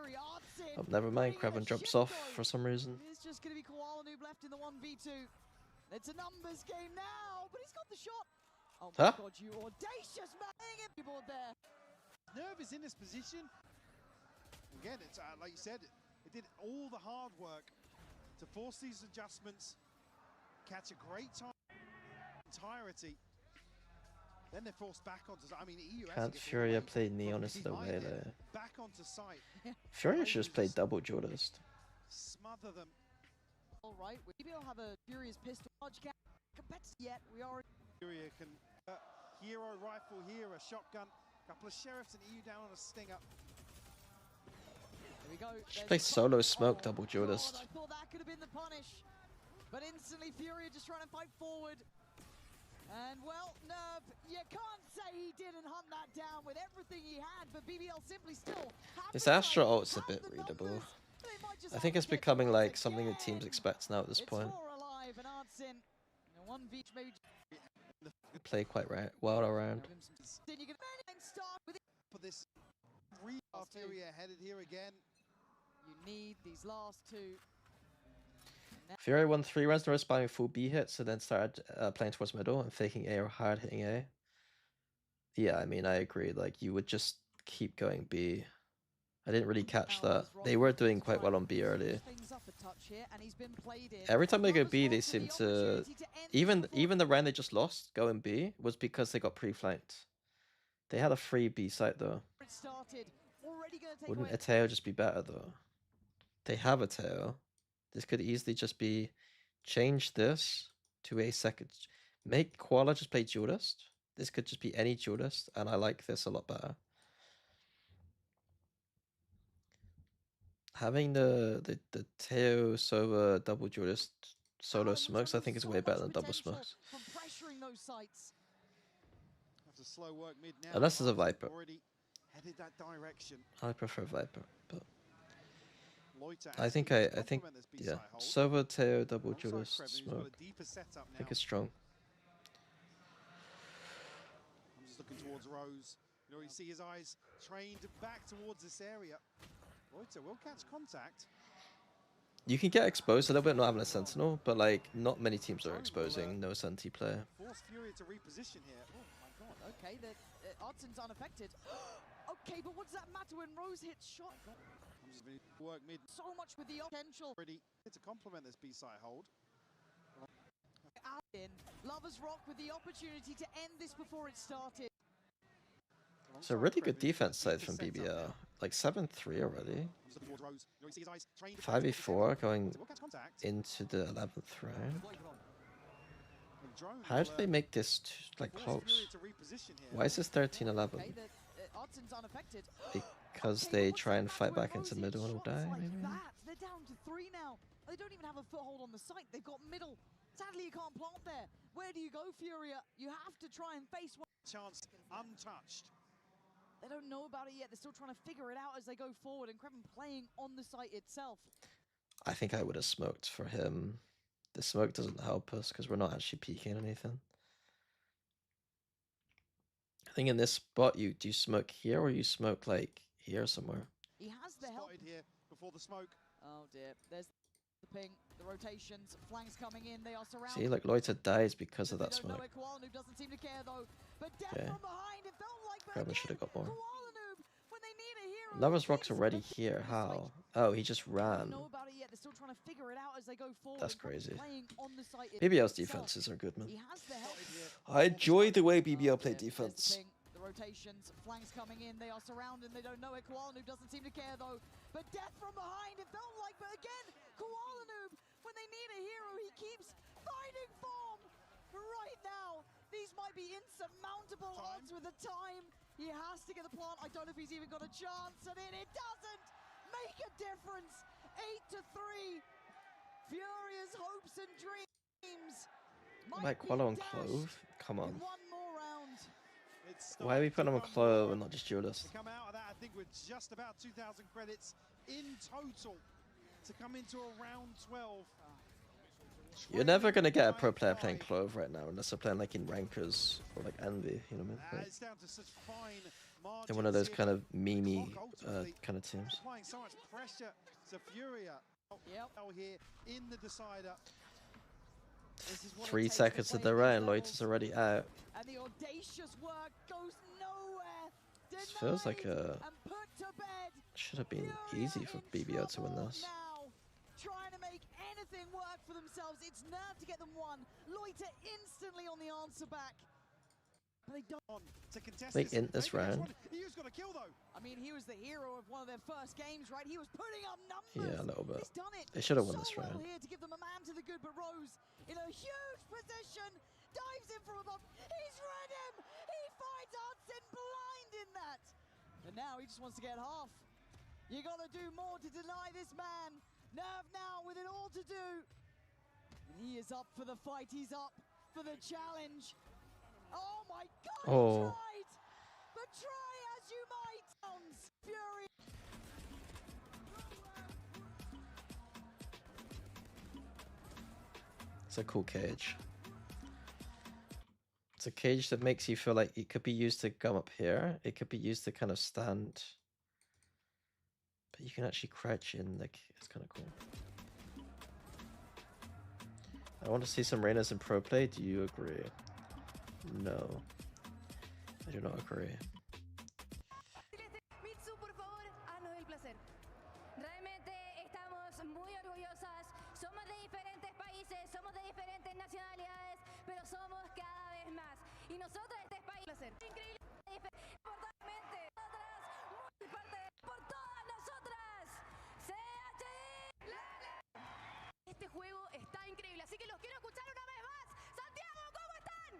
Oh, never mind. Kraven jumps off for some reason. It's just going to be Koala Noob left in the 1v2. It's a numbers game now, but he's got the shot. Oh my god, you audacious man! Board there. Nerve is in this position. Again, it's like you said, it did all the hard work to force these adjustments, catch a great time, entirety. Then they're forced back onto. I mean, EU. Can't Furia play Neon instead of Melee? Back onto site. Furia should just play double duelist. Smother them. All right, maybe I'll have a Furious pistol. Large gap. Competitive yet. We are. Furia can hero rifle here, a shotgun. Couple of sheriffs and EU down on a stinger. There we go. Should play solo smoke double duelist. I thought that could have been the punish, but instantly Furia just trying to fight forward. And well, Nerve, you can't say he didn't hunt that down with everything he had, but BBL simply still. This Astra ult's a bit readable. I think it's becoming like something that teams expect now at this point. Play quite well around. For this Furia headed here again. You need these last two. Furia won 3 rounds in a row spamming full B hits and then started playing towards middle and faking A or hard hitting A. Yeah, I mean, I agree. Like, you would just keep going B. I didn't really catch that. They were doing quite well on B early. Every time they go B, they seem to... Even the round they just lost, going B, was because they got pre-flanked. They had a free B site, though. Wouldn't a tail just be better, though? They have a tail. This could easily just be... Change this to a second... Make Koala just play duelist. This could just be any duelist, and I like this a lot better. Having the Teo Sova double duelist solo smokes, I think is way better than double smokes. Unless it's a Viper. I prefer Viper, but I think yeah, Sova Teo double duelist smoke. I think it's strong. I'm just looking towards Rose. You know, you see his eyes trained back towards this area. Loiter will catch contact. You can get exposed a little bit not having a sentinel, but like not many teams are exposing no senti player. Force Furia to reposition here. Oh my god, okay, the Odson's unaffected. Okay, but what does that matter when Rose hits shot? I'm just going to work mid. So much with the potential. Ready to complement this B-side hold. In Lover's Rock with the opportunity to end this before it started. It's a really good defense side from BBL. Like 7-3 already. 5v4 going into the 11th round. How did they make this like close? Why is this 13-11? Because they try and fight back into middle and will die, maybe? They're down to 3 now. They don't even have a foothold on the site. They've got middle. Sadly, you can't plant there. Where do you go, Furia? You have to try and face one. Chance untouched. They don't know about it yet. They're still trying to figure it out as they go forward, and Kraven playing on the site itself. I think I would have smoked for him. The smoke doesn't help us because we're not actually peeking anything. I think in this spot, do you smoke here or you smoke like here somewhere? He has the help here before the smoke. Oh dear, there's the ping, the rotations, flanks coming in. They are surrounded. See, like Loiter dies because of that smoke. Doesn't seem to care though. But death Okay. from behind, it felt like Probably should have got more. when they need a hero. Lover's Rock's already here. How? Oh, he just ran. Know about it yet. They're still trying to figure it out as they go forward. That's crazy. On the site BBL's defenses are good, man. He has the help. I enjoy the way BBL play defense. rotations, flanks coming in, they are surrounded, they don't know it. Koala Noob doesn't seem to care though, but death from behind, it felt like, but again, Koala Noob, when they need a hero, he keeps finding form. Right now, these might be insurmountable odds with the time. He has to get the plant. I don't know if he's even got a chance, and it doesn't make a difference. 8-3. Furia's hopes and dreams. Like Qualo and Clove? Come on. One more round. Why are we putting him on Clove and not just Judas? Come out of that, I think, with just about 2,000 credits in total to come into a round 12. You're never gonna get a pro player playing Clove right now unless they're playing like in Rankers or like Envy, you know what I mean? Like, It's down to such fine in one of those kind of margins memey kind of teams. applying so much pressure to Furia. Yep. Here in the decider. This is what it 3 takes to seconds to play the these round, levels. Loiter's already out. And the audacious work goes nowhere. This feels like Denied and put to bed. should have been Furia easy for in BBL to win trouble this. now. Trying to make anything work for themselves. It's nerve to get them one. Loiter instantly on the answer back. But they don't. To contest Wait, in this Maybe round? He's got a kill though. I mean, he was the hero of one of their first games, right? He was putting up numbers. Yeah, a little bit. He's done it. They should have won so this well round. here to give them a man to the good, but Rose in a huge position, dives in from above. He's read him. He finds Hudson blind in that. And now he just wants to get half. You got to do more to deny this man. Nerve now with it all to do. And he is up for the fight. He's up for the challenge. Oh my God, Oh. he tried. But try as you might. Sounds Fury. It's a cool cage. It's a cage that makes you feel like it could be used to come up here. It could be used to kind of stand. But you can actually crouch in. Like, it's kind of cool. I want to see some Reynas in pro play. Do you agree? No. I do not agree. Mitsu, por favor, haznos el placer. Realmente estamos muy orgullosas. Somos de diferentes países, somos de diferentes nacionalidades, pero somos cada vez más. Y nosotros este país, placer. Increíble, importantemente, nosotras, muy parte por todas nosotras. CHD. Este juego está increíble, así que los quiero escuchar una vez más. Santiago, ¿cómo están?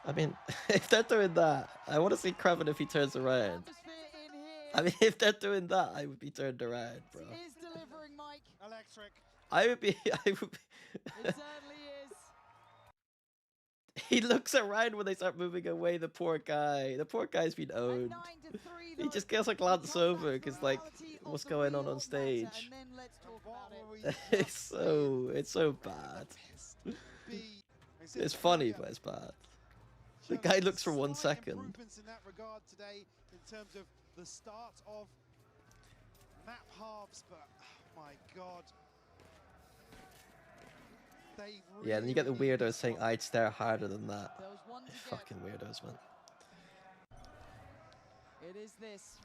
I mean, if they're doing that, I want to see Kraven if he turns around. Atmosphere in here I mean, if they're doing that, I would be turned around, bro. is delivering, Mike. Electric. I would be. It certainly is. He looks around when they start moving away. The poor guy. The poor guy's been And owned. 9-3, He though. just gets a glance over because, like, what's going on stage? And then let's talk about it. It's so bad. It's funny, but it's bad. The guy looks for 1 Slight second. improvements in that regard today in terms of the start of map halves, but oh my God. They Yeah, and you get the really weirdos saying I'd stare harder than that. There was one to get. Fucking weirdos, man. It is this.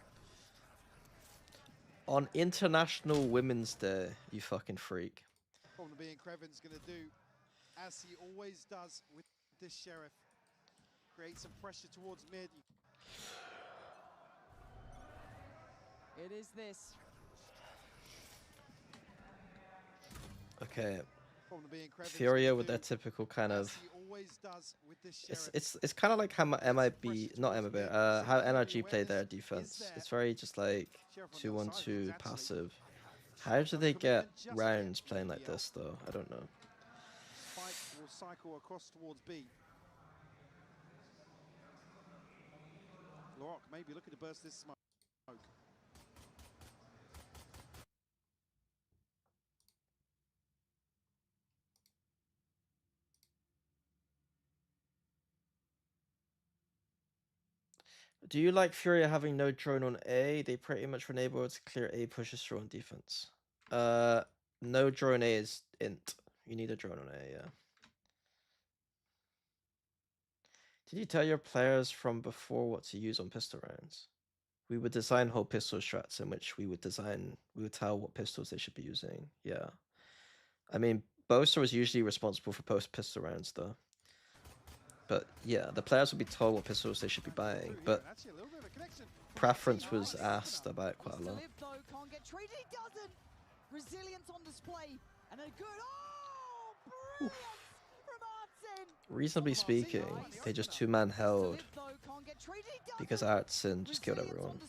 On International Women's Day, you fucking freak. Problem being Kreven's going to do, as he always does with this Sheriff, create some pressure towards mid. It is this. Okay, Problem being Kreven's Furia gonna with do, their typical kind as of. he always does with this Sheriff. It's kind of like how MIB, not MIB, how NRG play their defense. It's very just like 2-1-2 passive. How do they get rounds playing like this though? I don't know. Spike will cycle across towards B. Lorok maybe looking to burst this smoke. Do you like Furia having no drone on A? They pretty much were able to clear A pushes through on defense. No drone A is int. You need a drone on A, yeah. Did you tell your players from before what to use on pistol rounds? We would design whole pistol strats in which we would tell what pistols they should be using. Yeah. I mean, Boaster was usually responsible for post pistol rounds though. But yeah, the players will be told what pistols they should be buying, but Actually, a little bit of a connection. preference was asked about quite a lot. Live, though, can't get traded. He doesn't. Resilience on display, and a good. Oh, brilliant from Artsin. Reasonably speaking, they just two-man held because Artsin just killed everyone.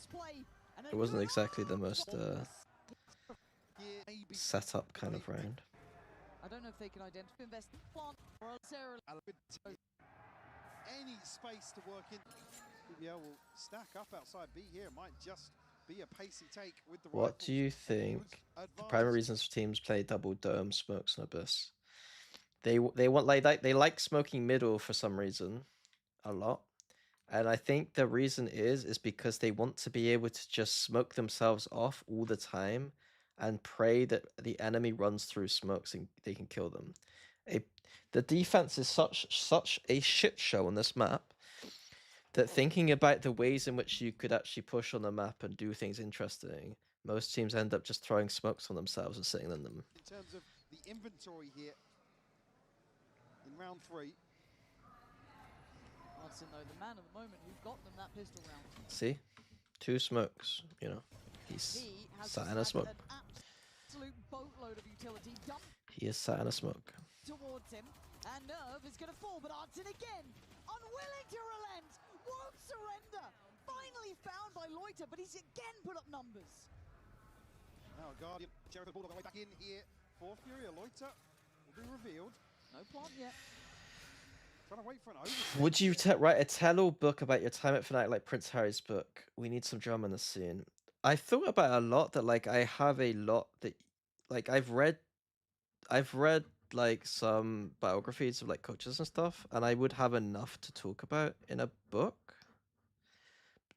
It wasn't exactly the most set up kind of round. I don't know if they can identify invest plant or necessarily. Any space to work in. BBL will stack up outside B here. It might just be a pacey take with the What rifles. do you think the primary reasons for teams play double dome, smokes, and abyss? They want they like smoking middle for some reason, a lot. And I think the reason is because they want to be able to just smoke themselves off all the time and pray that the enemy runs through smokes and they can kill them. The defense is such a shit show on this map that thinking about the ways in which you could actually push on the map and do things interesting, most teams end up just throwing smokes on themselves and sitting in them. In terms of the inventory here in round 3. Hudson, though, the man of the moment who got them that pistol round. See? 2 smokes, you know. He's sat in a smoke. Absolute boatload of utility dumped He is sat in a smoke. towards him, and Nerve is going to fall, but Artsin again, unwilling to relent, won't surrender. Finally found by Loiter, but he's again put up numbers. Now Guardian, Jericho Bulldog on the way back in here for FURIA. Loiter will be revealed. No plant yet. Trying to wait for an overstep. Would you write a tell-all book about your time at Fnatic like Prince Harry's book? We need some drama in the scene. I thought about it a lot that like I have a lot that like I've read like some biographies of like coaches and stuff, and I would have enough to talk about in a book.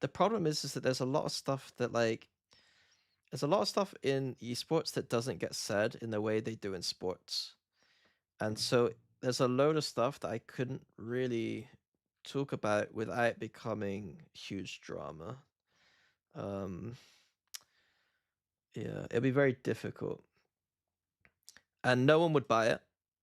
The problem is that there's a lot of stuff that like there's a lot of stuff in esports that doesn't get said in the way they do in sports. And so there's a load of stuff that I couldn't really talk about without becoming huge drama. Yeah, it'd be very difficult. And no one would buy it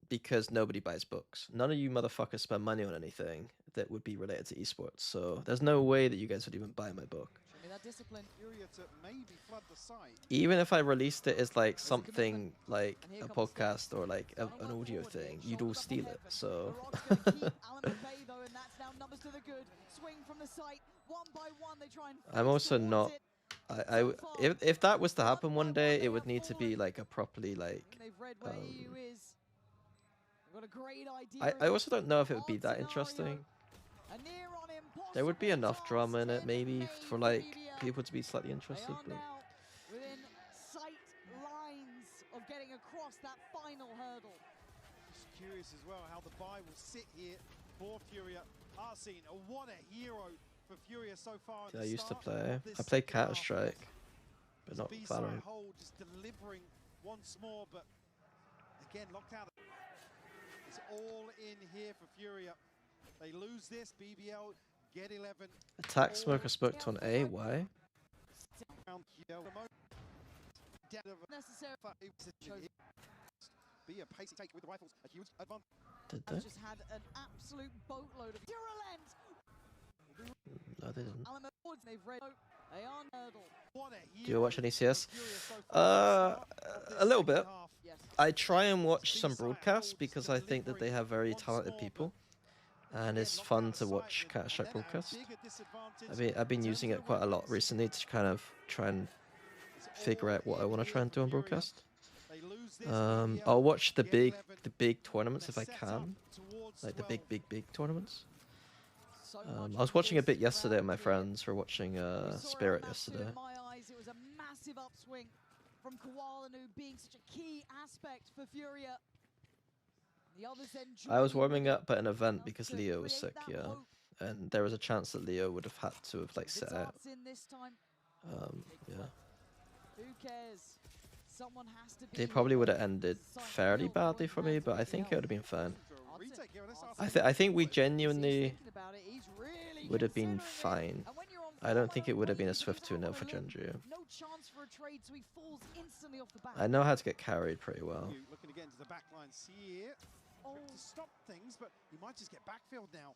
because nobody buys books. None of you motherfuckers spend money on anything that would be related to esports. So there's no way that you guys would even buy my book. Show me that discipline. FURIA to maybe flood the site. Even if I released it as like something like a podcast or like an audio thing, you'd all steal it. So I'm also not. If that was to happen one day, it would need to be like a properly like. I also don't know if it would be that interesting. There would be enough drama in it, maybe, for like people to be slightly interested. But... within sight lines of getting across that final hurdle. Just curious as well how the buy will sit here for FURIA. Artsin, what a hero for FURIA so far. I used to play. I played Counter-Strike, but not Valorant. Just delivering once more, but again locked out. It's all in here for FURIA. They lose this. BBL get 11. Attack smoker smoked on A. Why? Be a pacey take with the rifles. A huge advantage. Did they? Just had an absolute boatload of virulent. No, they didn't. They've read. They are nerdle. Do you watch any CS? A little bit. Yes. I try and watch some broadcasts because I think that they have very talented people, and it's fun to watch Counter-Strike broadcasts. I've been using it quite a lot recently to kind of try and figure out what I want to try and do on broadcast. I'll watch the big tournaments if I can, like the big tournaments. I was watching a bit yesterday with my friends. We're watching Spirit yesterday. In my eyes, it was a massive upswing from Kowalanu being such a key aspect for FURIA. The others then I was warming up at an event because Leo was sick, yeah, and there was a chance that Leo would have had to have like set out. Yeah. Who cares? Someone has to be. They probably would have ended fairly badly for me, but I think it would have been fine. I think we genuinely would have been fine. I don't think it would have been a swift 2-0 for Genju. I know how to get carried pretty well. Looking again to the back line here. To stop things, but he might just get backfilled now.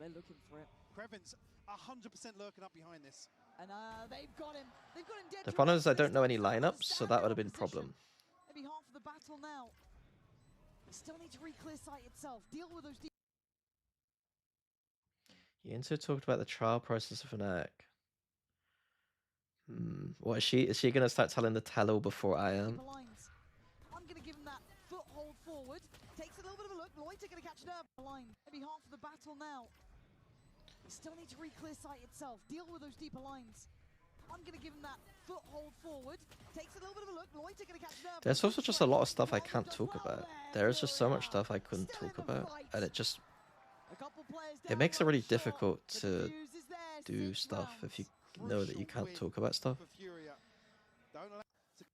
They're looking for it. Kreven's 100% lurking up behind this. And they've got him. They've got him dead. The problem is I don't know any lineups, so that would have been a problem. Maybe half of the battle now. They still need to re-clear site itself. Deal with those. Yinsu talked about the trial process of Fnatic. What is she? Is she gonna start telling the tell-all before I am? I'm gonna give him that foothold forward. Takes a little bit of a look. Loiter gonna catch nerve. Line. Maybe half of the battle now. They still need to re-clear site itself. Deal with those deeper lines. I'm gonna give him that foothold forward. Takes a little bit of a look. Loiter gonna catch nerve. There's also just a lot of stuff I can't talk about. There is just so much stuff I couldn't talk about, and it makes it really difficult to do stuff if you know that you can't talk about stuff.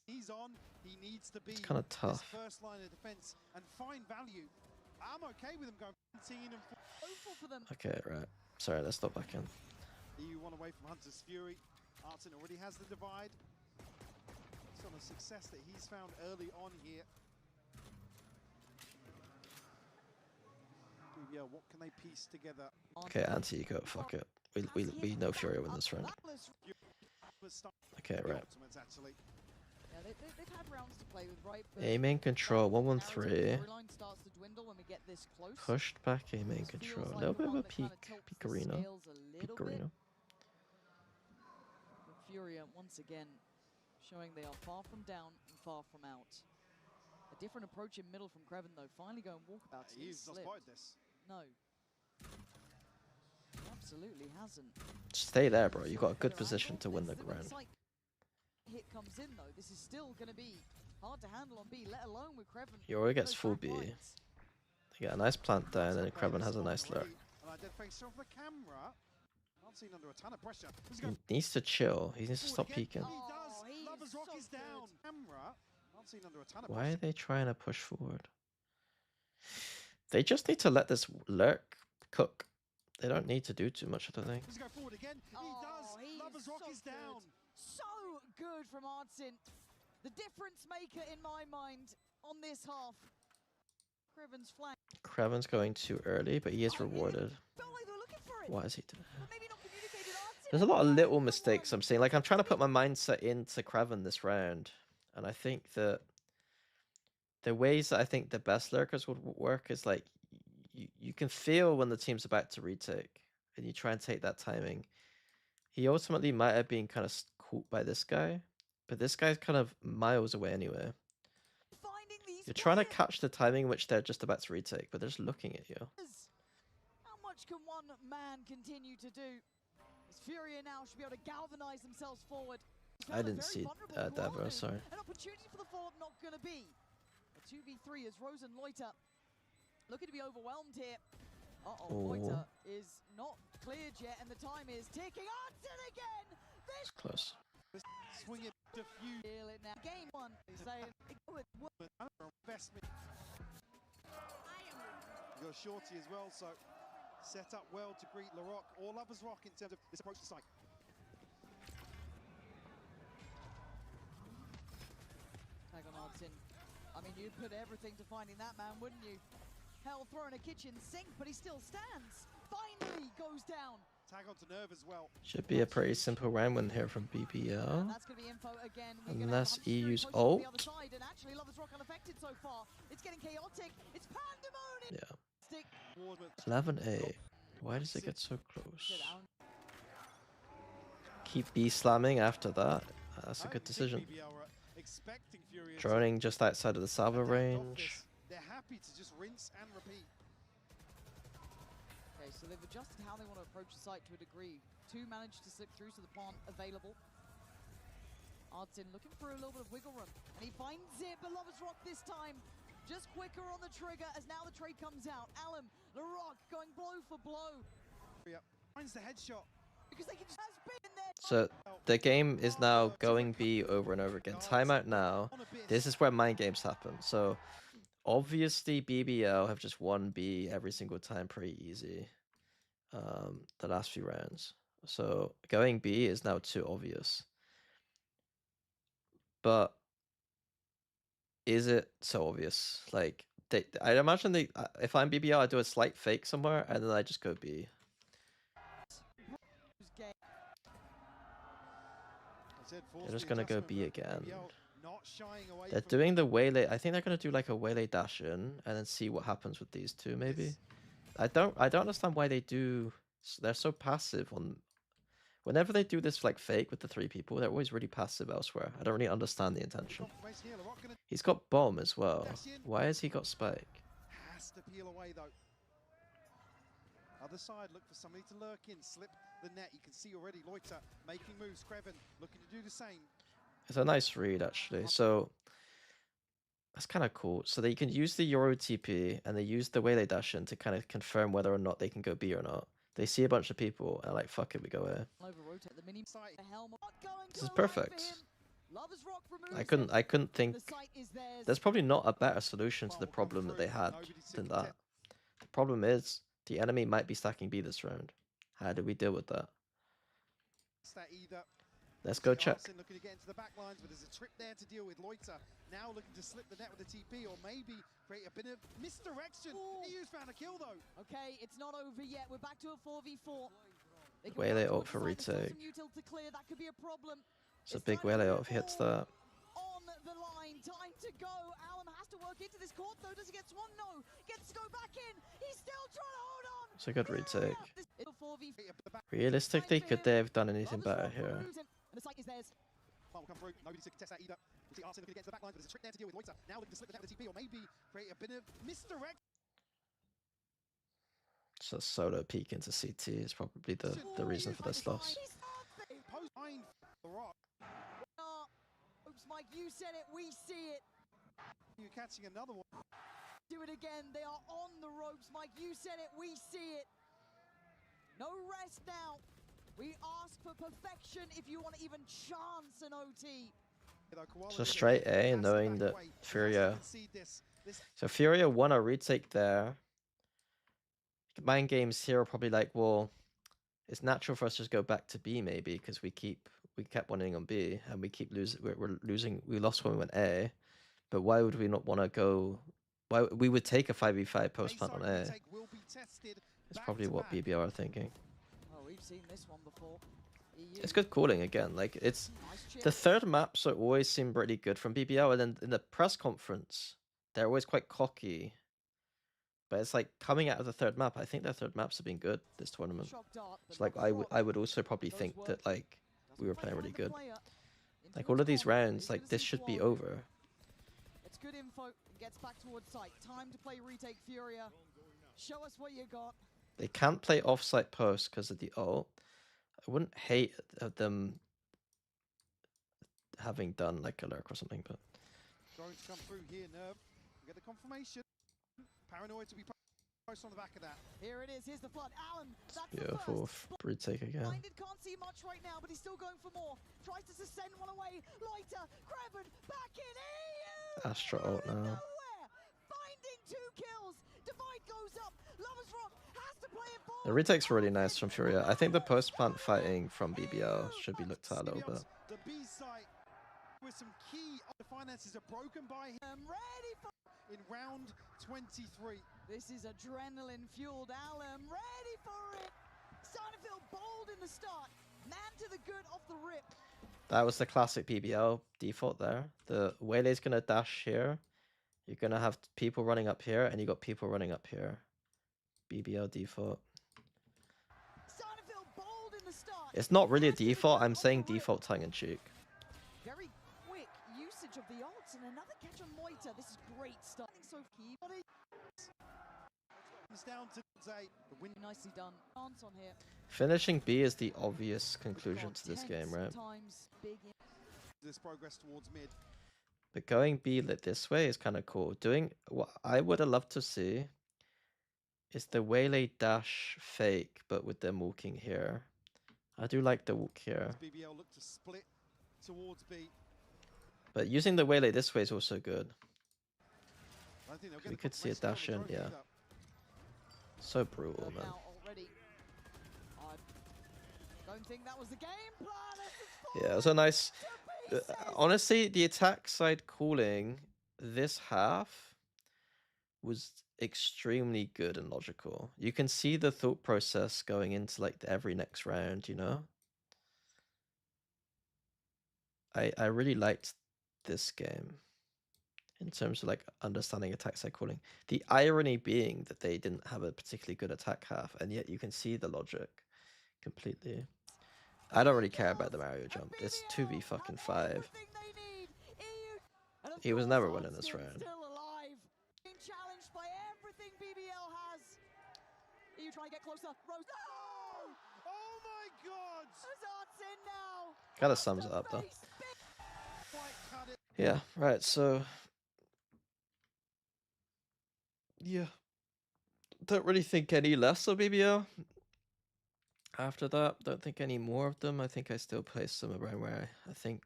He's on. He needs to be It's kind of tough. First line of defense and find value. I'm okay with him going for them. Okay, right. Sorry, let's stop back in. EU1 away from Hunter's Fury. Artin already has the divide. Some of the success that he's found early on here. BBL, what can they piece together? Okay, anti-eco, fuck it. We know Furia win this round. Okay, right. Yeah, they've had rounds to play with, right? Aiming control, 113. Storyline starts to dwindle when we get this close. Pushed back aiming control. A little bit of a peak arena. Peak arena. Furia once again showing they are far from down and far from out. A different approach in middle from Kreven though. Finally going walkabouts. He's not spotted this. No. He absolutely hasn't. Stay there, bro. You got a good position to win the round. Hit comes in though. This is still going to be hard to handle on B, let alone with Kreven. Yoru gets full B. They get a nice plant there, and then Kreven has a nice lurk. He needs to chill. He needs to stop peeking. Why are they trying to push forward? They just need to let this lurk cook. They don't need to do too much, I don't think. Does he go forward again? He does. Lover's Rock is down. So good from Artsin. The difference maker in my mind on this half. Kreven's flank. Kreven's going too early, but he is rewarded. Why is he doing that? There's a lot of little mistakes I'm seeing. Like, I'm trying to put my mindset into Kreven this round. And I think that the ways that I think the best lurkers would work is like, you can feel when the team's about to retake. And you try and take that timing. He ultimately might have been kind of caught by this guy. But this guy's kind of miles away anyway. You're trying to catch the timing in which they're just about to retake, but they're just looking at you. How much can one man continue to do? As Furia now should be able to galvanize themselves forward. I didn't see Devo, sorry. An opportunity for the follow-up not going to be. A 2v3 as Rose and Loiter looking to be overwhelmed here. Loiter is not cleared yet, and the time is ticking. Artsin again! It's close. Swing it, diffuse. Feel it now. Game one. He's saying, investment. You got Shorty as well, so set up well to greet Larocque or Lover's Rock in terms of this approach to site. Tag on Artsin. I mean, you'd put everything to finding that man, wouldn't you? Hell throwing a kitchen sink, but he still stands. Finally goes down. Tag onto Nerve as well. Should be a pretty simple round win here from BBL. That's going to be info again. Unless EU's ult. And actually, Lover's Rock unaffected so far. It's getting chaotic. It's pandemonium. Yeah. 11A. Why does it get so close? Keep B slamming after that. That's a good decision. Droning just outside of the salvo range. They're happy to just rinse and repeat. Okay, so they've adjusted how they want to approach the site to a degree. Two managed to slip through, so the plant available. Artsin looking for a little bit of wiggle room, and he finds it, but Lover's Rock this time just quicker on the trigger as now the trade comes out. Alum, Larocque going blow for blow. Yeah, finds the headshot. Because they can just spin there. So the game is now going B over and over again. Timeout now. This is where mind games happen. So obviously BBL have just won B every single time pretty easy. The last few rounds. So going B is now too obvious. But is it so obvious? Like, I imagine if I'm BBL, I do a slight fake somewhere and then I just go B. They're just gonna go B again. They're doing the waylay. I think they're gonna do like a waylay dash in and then see what happens with these two. Maybe. I don't understand why they do. They're so passive on. Whenever they do this like fake with the 3 people, they're always really passive elsewhere. I don't really understand the intention. He's got bomb as well. Why has he got spike? Has to peel away though. Other side, look for somebody to lurk in, slip the net. You can see already Loiter making moves. Kreven looking to do the same. It's a nice read actually. So that's kind of cool. So they can use the Euro TP and they use the waylay dash in to kind of confirm whether or not they can go B or not. They see a bunch of people and like, fuck it, we go A. This is perfect. I couldn't think. There's probably not a better solution to the problem that they had than that. The problem is the enemy might be stacking B this round. How do we deal with that? Let's go check. Looking to get into the back lines, but there's a trip there to deal with. Loiter now looking to slip the net with the TP, or maybe create a bit of misdirection. EU's found a kill though. Okay, it's not over yet. We're back to a 4v4. Waylay ult for retake. That could be a problem. It's a big waylay ult if he hits that. On the line, time to go. Allen has to work into this court though. Does he get Swan? No. Gets to go back in. He's still trying to hold on. It's a good retake. Realistically, could they have done anything better here? The site is theirs. Will come through. Nobody to contest that either. We see Arsene looking to get into the back line, but there's a trick there to deal with. Loiter now looking to slip the net with the TP, or maybe create a bit of misdirect. So solo peek into CT is probably the reason for this loss. Oops, Mike, you said it. We see it. You're catching another one. Do it again. They are on the ropes, Mike. You said it. We see it. No rest now. We ask for perfection if you want to even chance an OT. So straight A, knowing that FURIA. So FURIA won a retake there. The mind games here are probably like, well, it's natural for us to just go back to B maybe because we kept winning on B and we keep losing. We're losing. We lost when we went A, but why would we not want to go? Why we would take a 5v5 post plant on A? It's probably what BBL are thinking. We've seen this one before. It's good calling again. Like it's the third maps always seem pretty good from BBL, and then in the press conference they're always quite cocky. But it's like coming out of the third map. I think their third maps have been good this tournament. So like I would also probably think that like we were playing really good. Like all of these rounds, like this should be over. It's good info. Gets back towards site. Time to play retake FURIA. Show us what you got. They can't play offsite post because of the ult. I wouldn't hate them having done like a lurk or something, but Going to come through here, Nerve. We get the confirmation. Paranoid to be post on the back of that. Here it is. Here's the flood. Allen. That's beautiful retake again. Blinded can't see much right now, but he's still going for more. Tries to send one away. Loiter, Kreven, back in. EU! Astra ult now. Finding 2 kills. Divide goes up. Lover's Rock has to play it forward. The retake's really nice from FURIA. I think the post plant fighting from BBL should be looked at a little bit. The B site with some key finances are broken by him. Ready for in round 23. This is adrenaline fueled. Allen ready for it. Starting to feel bold in the start. Man to the good off the rip. That was the classic BBL default there. The waylay's gonna dash here. You're gonna have people running up here, and you got people running up here. BBL default. Starting to feel bold in the start. It's not really a default. I'm saying default tongue in cheek. Very quick usage of the ults and another catch on Loiter. This is great stuff. So key. Comes down to say the win. Nicely done. Chance on here. Finishing B is the obvious conclusion to this game, right? This progress towards mid. But going B lit this way is kind of cool. Doing what I would have loved to see is the waylay dash fake, but with them walking here. I do like the walk here. BBL look to split towards B. But using the waylay this way is also good. We could see a dash in, yeah. So brutal, man. I don't think that was the game plan. Yeah, it was a nice... honestly, the attack side calling this half was extremely good and logical. You can see the thought process going into like every next round, you know? I really liked this game in terms of like understanding attack side calling. The irony being that they didn't have a particularly good attack half, and yet you can see the logic completely. I don't really care about the Mario jump. It's 2v fucking 5. He was never winning this round. Being challenged by everything BBL has. You try and get closer. Rose. No! Oh my God! Hazard's in now. Kind of sums it up though. Quite cut it. Yeah, right, so yeah. Don't really think any less of BBL. After that, don't think any more of them. I think I still place them around where I think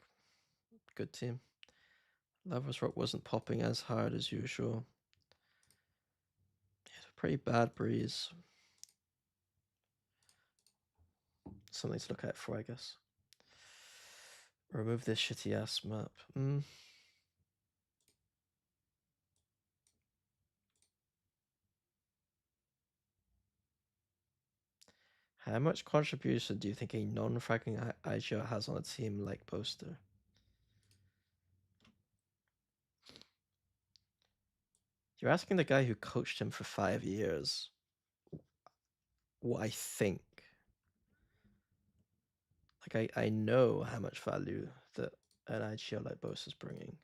good team. Lavos Rock wasn't popping as hard as usual. It's a pretty bad breeze. Something to look out for, I guess. Remove this shitty ass map. How much contribution do you think a non-fragging IGO has on a team like Poster? You're asking the guy who coached him for 5 years what I think. Like, I know how much value that an IGO like Boast is bringing.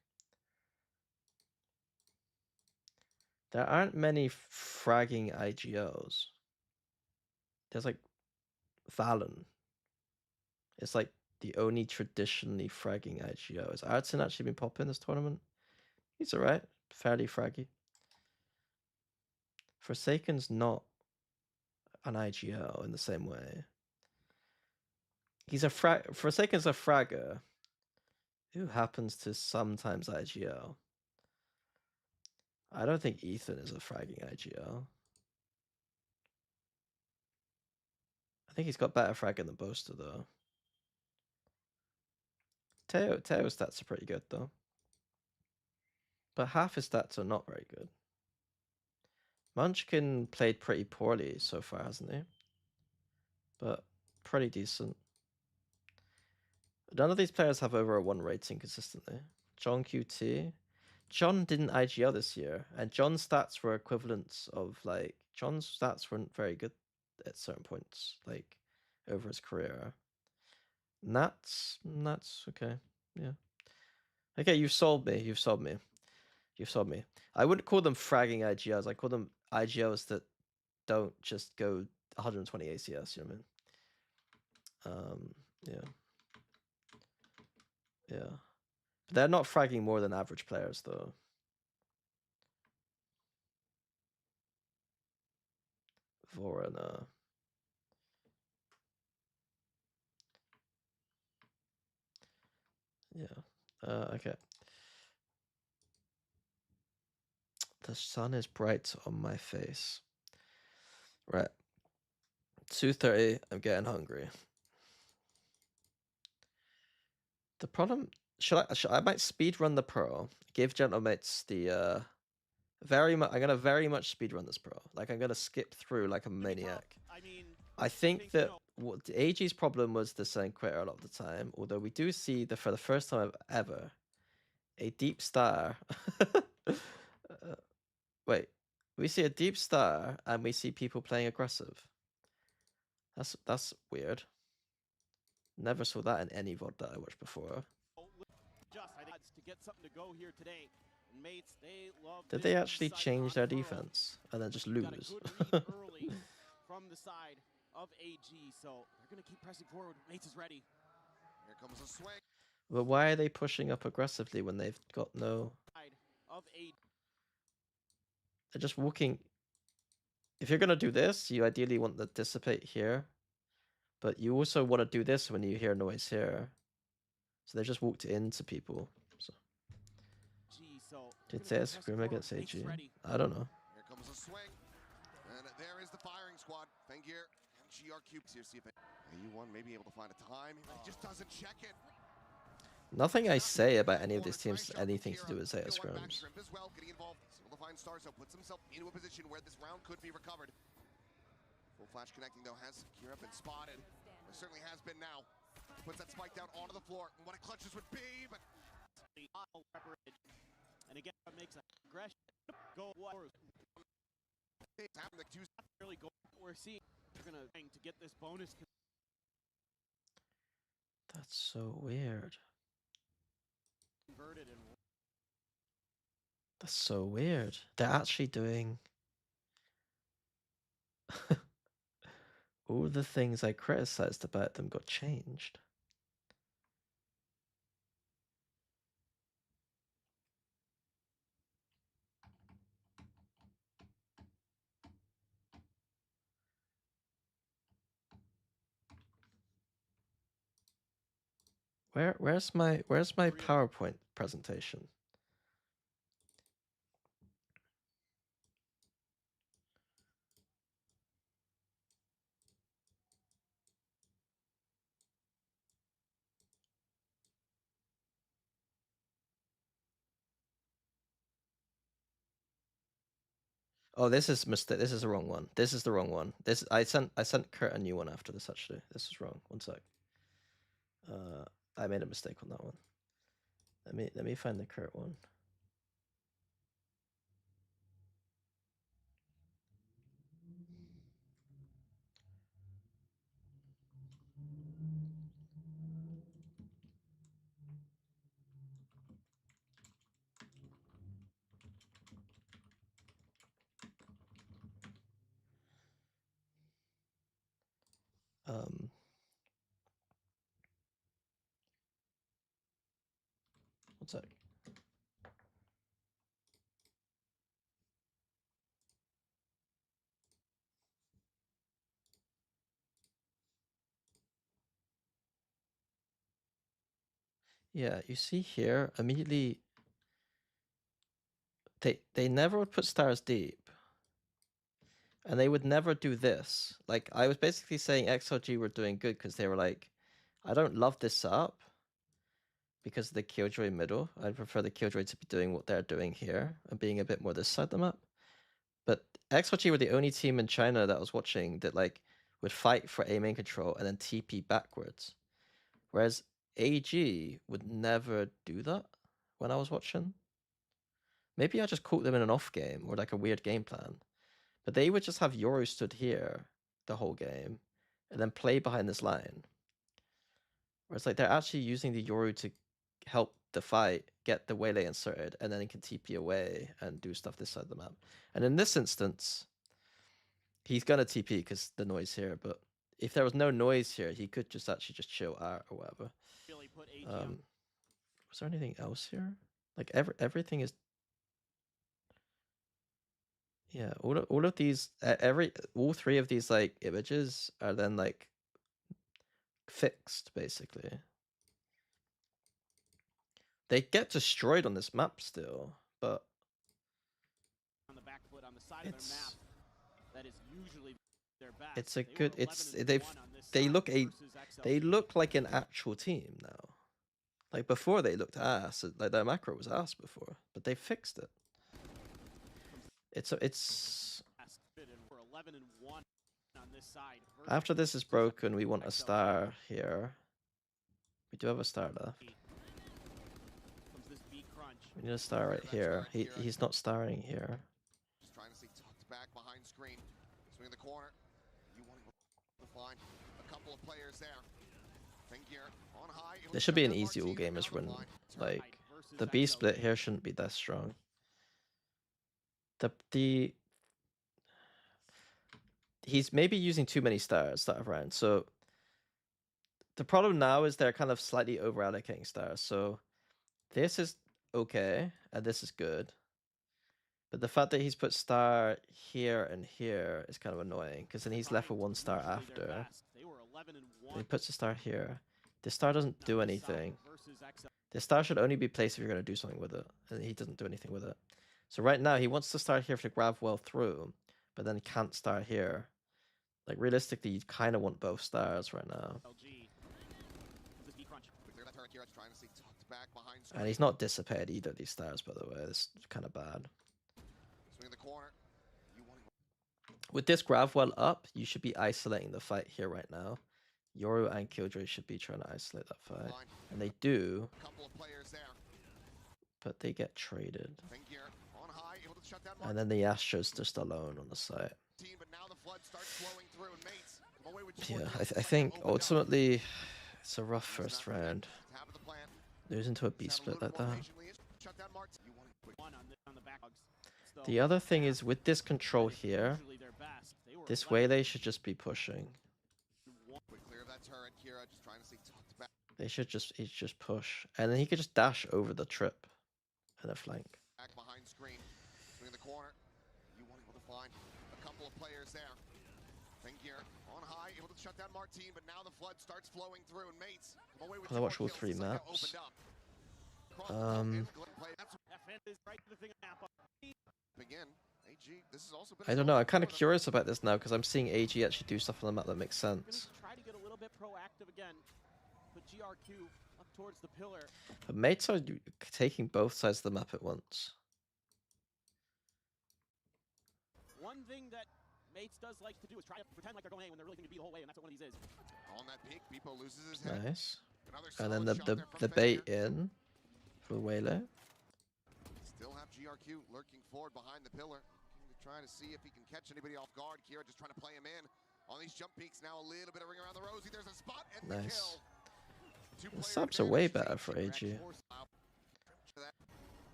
There aren't many fragging IGOs. There's like Valen. It's like the only traditionally fragging IGO. Has Artson actually been popping this tournament? He's alright. Fairly fraggy. Forsaken's not an IGO in the same way. He's a Forsaken's a fragger who happens to sometimes IGO. I don't think Ethan is a fragging IGO. I think he's got better fragging than Boaster though. Teo's stats are pretty good though. But half his stats are not very good. Munchkin played pretty poorly so far, hasn't he? But pretty decent. None of these players have over a 1 rating consistently. John QT. John didn't IGL this year, and John's stats were equivalents of like John's stats weren't very good at certain points, like over his career. Nats okay, yeah. Okay, you've sold me. You've sold me. You've sold me. I wouldn't call them fragging IGLs. I call them IGLs that don't just go 120 ACS. You know what I mean? Yeah. Yeah. They're not fragging more than average players, though. Vorana. Yeah. Okay. The sun is bright on my face. Right. 2:30. I'm getting hungry. The problem. I might speed run the pro. Give Gentlemates the I'm gonna very much speed run this pro. Like I'm gonna skip through like a maniac. I think that what AG's problem was the Sun Quitter a lot of the time. Although we do see for the first time ever a deep star. Wait, we see a deep star and we see people playing aggressive. That's weird. Never saw that in any VOD that I watched before. Did they actually change their defense and then just lose? From the side of AG, so they're gonna keep pressing forward. M8s is ready. Here comes a swing. But why are they pushing up aggressively when they've got no? They're just walking. If you're gonna do this, you ideally want the dissipate here, but you also want to do this when you hear noise here. So they just walked into people. So. Did they scream against AG? I don't know. Here comes a swing, and there is the firing squad. Fengier and GRQ here. See if AU1 may be able to find a time. He just doesn't check it. Nothing I say about any of these teams has anything to do with Zeta scrims. Puts himself into a position where this round could be recovered. Full flash connecting though has Kira been spotted. There certainly has been now. Puts that spike down onto the floor. What a clutch this would be, but and again, what makes a regression go really go. We're seeing they're gonna to get this bonus. That's so weird. Converted and That's so weird. They're actually doing all the things I criticized about them got changed. Where's my PowerPoint presentation? Oh, this is mistake. This is the wrong one. This is the wrong one. This I sent Kurt a new one after this actually. This is wrong. One sec. I made a mistake on that one. Let me find the Kurt one. One sec. Yeah, you see here immediately. They never would put stars deep. And they would never do this. Like, I was basically saying XLG were doing good because they were like, I don't love this setup because of the Killjoy middle. I'd prefer the Killjoy to be doing what they're doing here and being a bit more this side of the map. But XLG were the only team in China that I was watching that like would fight for A main control and then TP backwards. Whereas AG would never do that when I was watching. Maybe I just caught them in an off game or like a weird game plan. But they would just have Yoru stood here the whole game and then play behind this line. Whereas like they're actually using the Yoru to help the fight, get the Waylay inserted, and then it can TP away and do stuff this side of the map. And in this instance, he's gonna TP because the noise here, but if there was no noise here, he could just actually just chill out or whatever. really put AG Was there anything else here? Like everything is. Yeah, all of these, all three of these like images are then like fixed basically. They get destroyed on this map still, but on the back foot on the side of their map. That is usually their best. It's a good. They look like an actual team now. Like before, they looked ass. Like their macro was ass before, but they fixed it. It's. We're 11 and 1 on this side. After this is broken, we want a star here. We do have a star left. We need a star right here. He's not starring here. just trying to see tucked back behind screen. Swing in the corner. You want to find a couple of players there. Gear on high. This should be an easy all gamers win. Like the B split here shouldn't be that strong. He's maybe using too many stars that round. So the problem now is they're kind of slightly over allocating stars. So this is okay and this is good. But the fact that he's put star here and here is kind of annoying because then he's left with one star after. He puts a star here. This star doesn't do anything. This star should only be placed if you're going to do something with it. And he doesn't do anything with it. So right now he wants to start here to grab well through, but then can't start here. Like realistically, you kind of want both stars right now. And he's not dissipated either of these stars, by the way. This is kind of bad. With this Gravwell up, you should be isolating the fight here right now. Yoru and Killjoy should be trying to isolate that fight. Fine. And they do, A couple of players there. but they get traded. Fingir on high, able to shut down And then the Astro's just alone on the site. Martin, but now the flood starts flowing through and mates come away with Yeah, more I kills. think Opened up. ultimately it's a rough That's first not the round. Tap of the plan. Losing to a B Just have split little like more that. patiently. Shut down Martin. You want to quick One on the back hugs. So, The other thing is with this control here, usually their best. They were this left way they should just be pushing. quick clear of that turret. Kira just trying to stay tucked back. They should just push. And then he could just dash over the trip and a flank. Back behind screen. Swing in the corner. You want able to find a couple of players there. Fingir on high, able to shut down Martin, but now the flood starts flowing through and mates come away with I watched all kills. 3 It's like it maps. opened up. Across the top, and play. That's FN is right to the thing map. again. AG, this has also been I don't know, I'm kind of curious about this now because I'm seeing AG actually do stuff on the map that makes Gonna sense. try to get a little bit proactive again. Put GRQ up towards the pillar. But mates are taking both sides of the map at once. One thing that Mates does like to do is try to pretend like they're going A when they're really going to be the whole way, and that's what one of these is. on that peak. Beepo loses his head. Nice. Another And then solid shot there the from bait Fingir. in for Waylay. Still have GRQ lurking forward behind the pillar. Trying to see if he can catch anybody off guard. Kira just trying to play him in. On these jump peaks now, a little bit of ring around the rosy. There's a spot and the Nice. kill. Two The player subs are advantage. way better for AG.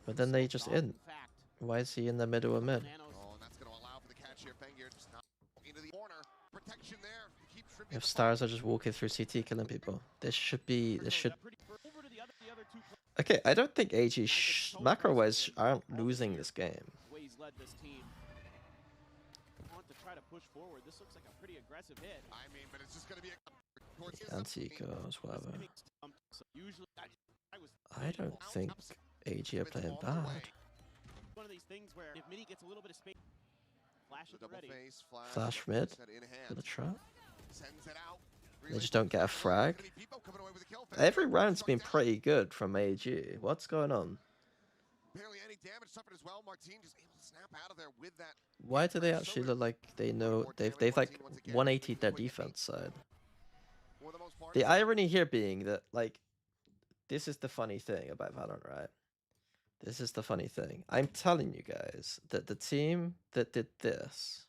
But then they just in. Fact. Why is he in the middle of mid? Nanos. Oh, and that's going to allow for the catch here. Fengir just not into the corner. Protection there. Keep Tribute If the stars are just walking through CT killing people. This should be, this should... Over to the other two players. Okay, I don't think AG macro-wise aren't losing this game. The way he's led this team. Want to try to push forward. This looks like a pretty aggressive hit. I mean, but it's just going to be a towards his Anti-ecos, whatever. So usually I was I don't think AG are playing bad. one of these things where if Mini gets a little bit of space, flash The it double ready. face flash. Flash mid set in hand. for the trap. Sends it out. They just don't get a frag. Gonna be Beepo coming away with a kill. Every Fengir round's struck been down. pretty good from AG. What's going on? Barely any damage suffered as well. Martin just able to snap out of there with that. Why do they actually look like they know they've like 180'd their defense side? For the most part, The irony here being that like this is the funny thing about Valorant, right? This is the funny thing. I'm telling you guys that the team that did this,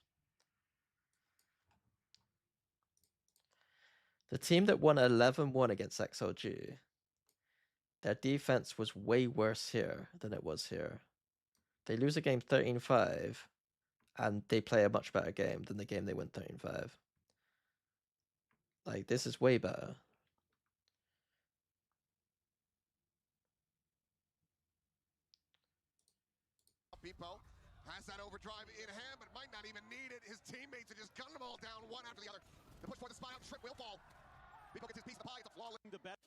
the team that won 11-1 against XLG, their defense was way worse here than it was here. They lose a game 13-5, and they play a much better game than the game they win 13-5. Like, this is way better. Beepo has that overdrive in hand, but might not even need it. His teammates are just gunning them all down one after the other. The push for the spy out, Trip will fall. Beepo gets his piece of the pie, it's a flawless. The best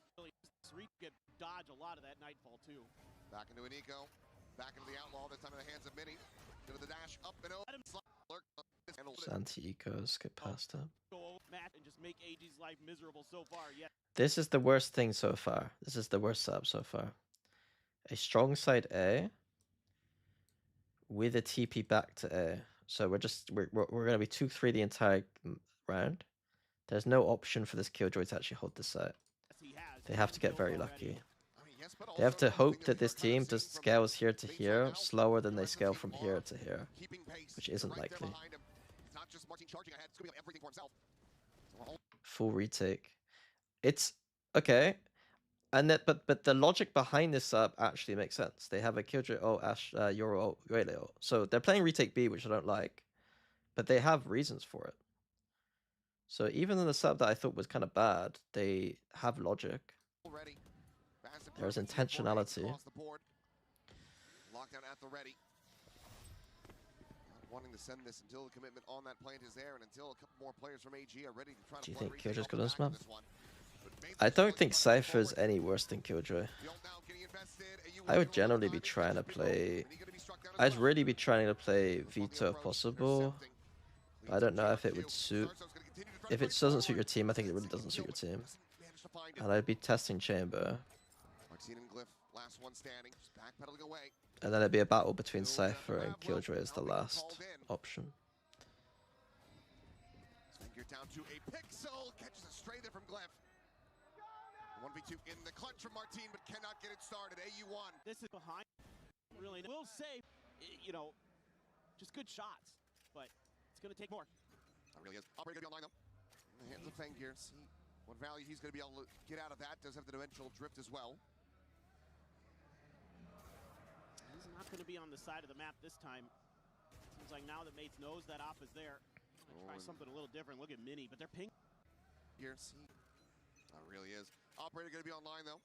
really could dodge a lot of that nightfall too. Back into an eco, back into the outlaw, this time in the hands of Mini. Into the dash, up and over. Anti-ecos get past him. Go match and just make AG's life miserable so far. Yeah. This is the worst thing so far. This is the worst setup so far. A strong side A with a TP back to A. So we're gonna be 2-3 the entire round. There's no option for this Killjoy to actually hold the site. He has. They have to get very lucky. I mean, yes, but They have also to hope something that this you're kind team of just seeing from scales here to things here right now. slower than they Rest of scale the from team here are to here, keeping pace. which They're isn't right there likely. behind him. It's not just Martin charging ahead, it's gonna be everything for himself. So we're all Full retake. It's okay. And that, but the logic behind this setup actually makes sense. They have a Killjoy Euro Waylay. So they're playing retake B, which I don't like, but they have reasons for it. So even in the setup that I thought was kind of bad, they have logic. ready. Massive There's purpose here for intentionality. across the board. Lockdown at the ready. Not wanting to send this until the commitment on that plant is there, and until a couple more players from AG are ready to try to. Do you flood think retake Killjoy's off the got this back of map? this one. But Mason I just don't looks think to Cypher's forward. any worse than Killjoy. Field now getting invested, and you I would will generally time be it trying to catches Beepo, play. and he's gonna be struck down as I'd well. really be trying to play The fucking Veto if approach, possible. intercepting. But I don't know if it GRQ. would suit. Zarzo's gonna continue to try to If it push doesn't suit forward. your team, I think it really Second doesn't suit kill, your but team. doesn't manage to find it. And I'd be testing Chamber. Martin and Glyph, last one standing, just backpedaling away. And then it'd be a battle between Still got the Cypher and lab, well, Killjoy as the now being last called in. option. Figure down to a pixel, catches a stray there from Glyph. 1v2 in the clutch from Martin, but cannot get it started. AU1. This is behind. Really, we'll say, you know, just good shots, but it's going to take more. That really is. Operator going to be online though. In the hands of Fengir. See what value he's going to be able to get out of that. Does have the dimensional drift as well. He's not going to be on the side of the map this time. Seems like now that Mates knows that op is there. Try something a little different. Look at Mini, but they're ping. Here, see. That really is. Operator going to be online though.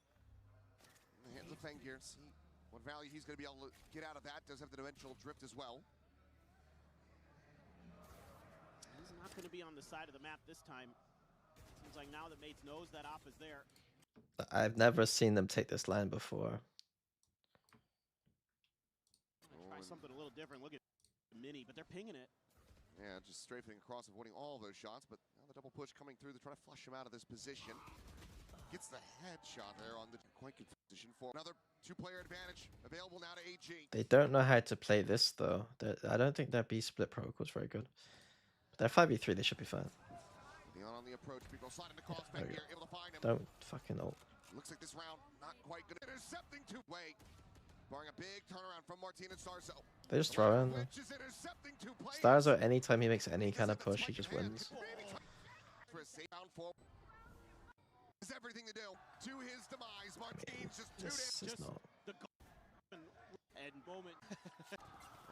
In the hands of Fengir. See what value he's going to be able to get out of that. Does have the dimensional drift as well. He's not going to be on the side of the map this time. Seems like now that Mates knows that op is there. I've never seen them take this line before. Try something a little different. Look at Mini, but they're pinging it. Yeah, just strafing across, avoiding all those shots, but now the double push coming through. They're trying to flush him out of this position. Gets the headshot there on the quite good position for another two-player advantage available now to AG. They don't know how to play this though. I don't think their B-split protocol is very good. But they're 5v3, they should be fine. Leon on the approach, people sliding across back here, able to find him. Don't fucking ult. Looks like this round not quite good. Intercepting two-way. Barring a big turnaround from Martin and Starzo. They just throw in. Starzo, anytime he makes any kind of push, he just wins. For a safe down forward. Is everything to do. To his demise, Martin's just This is not. The and moment.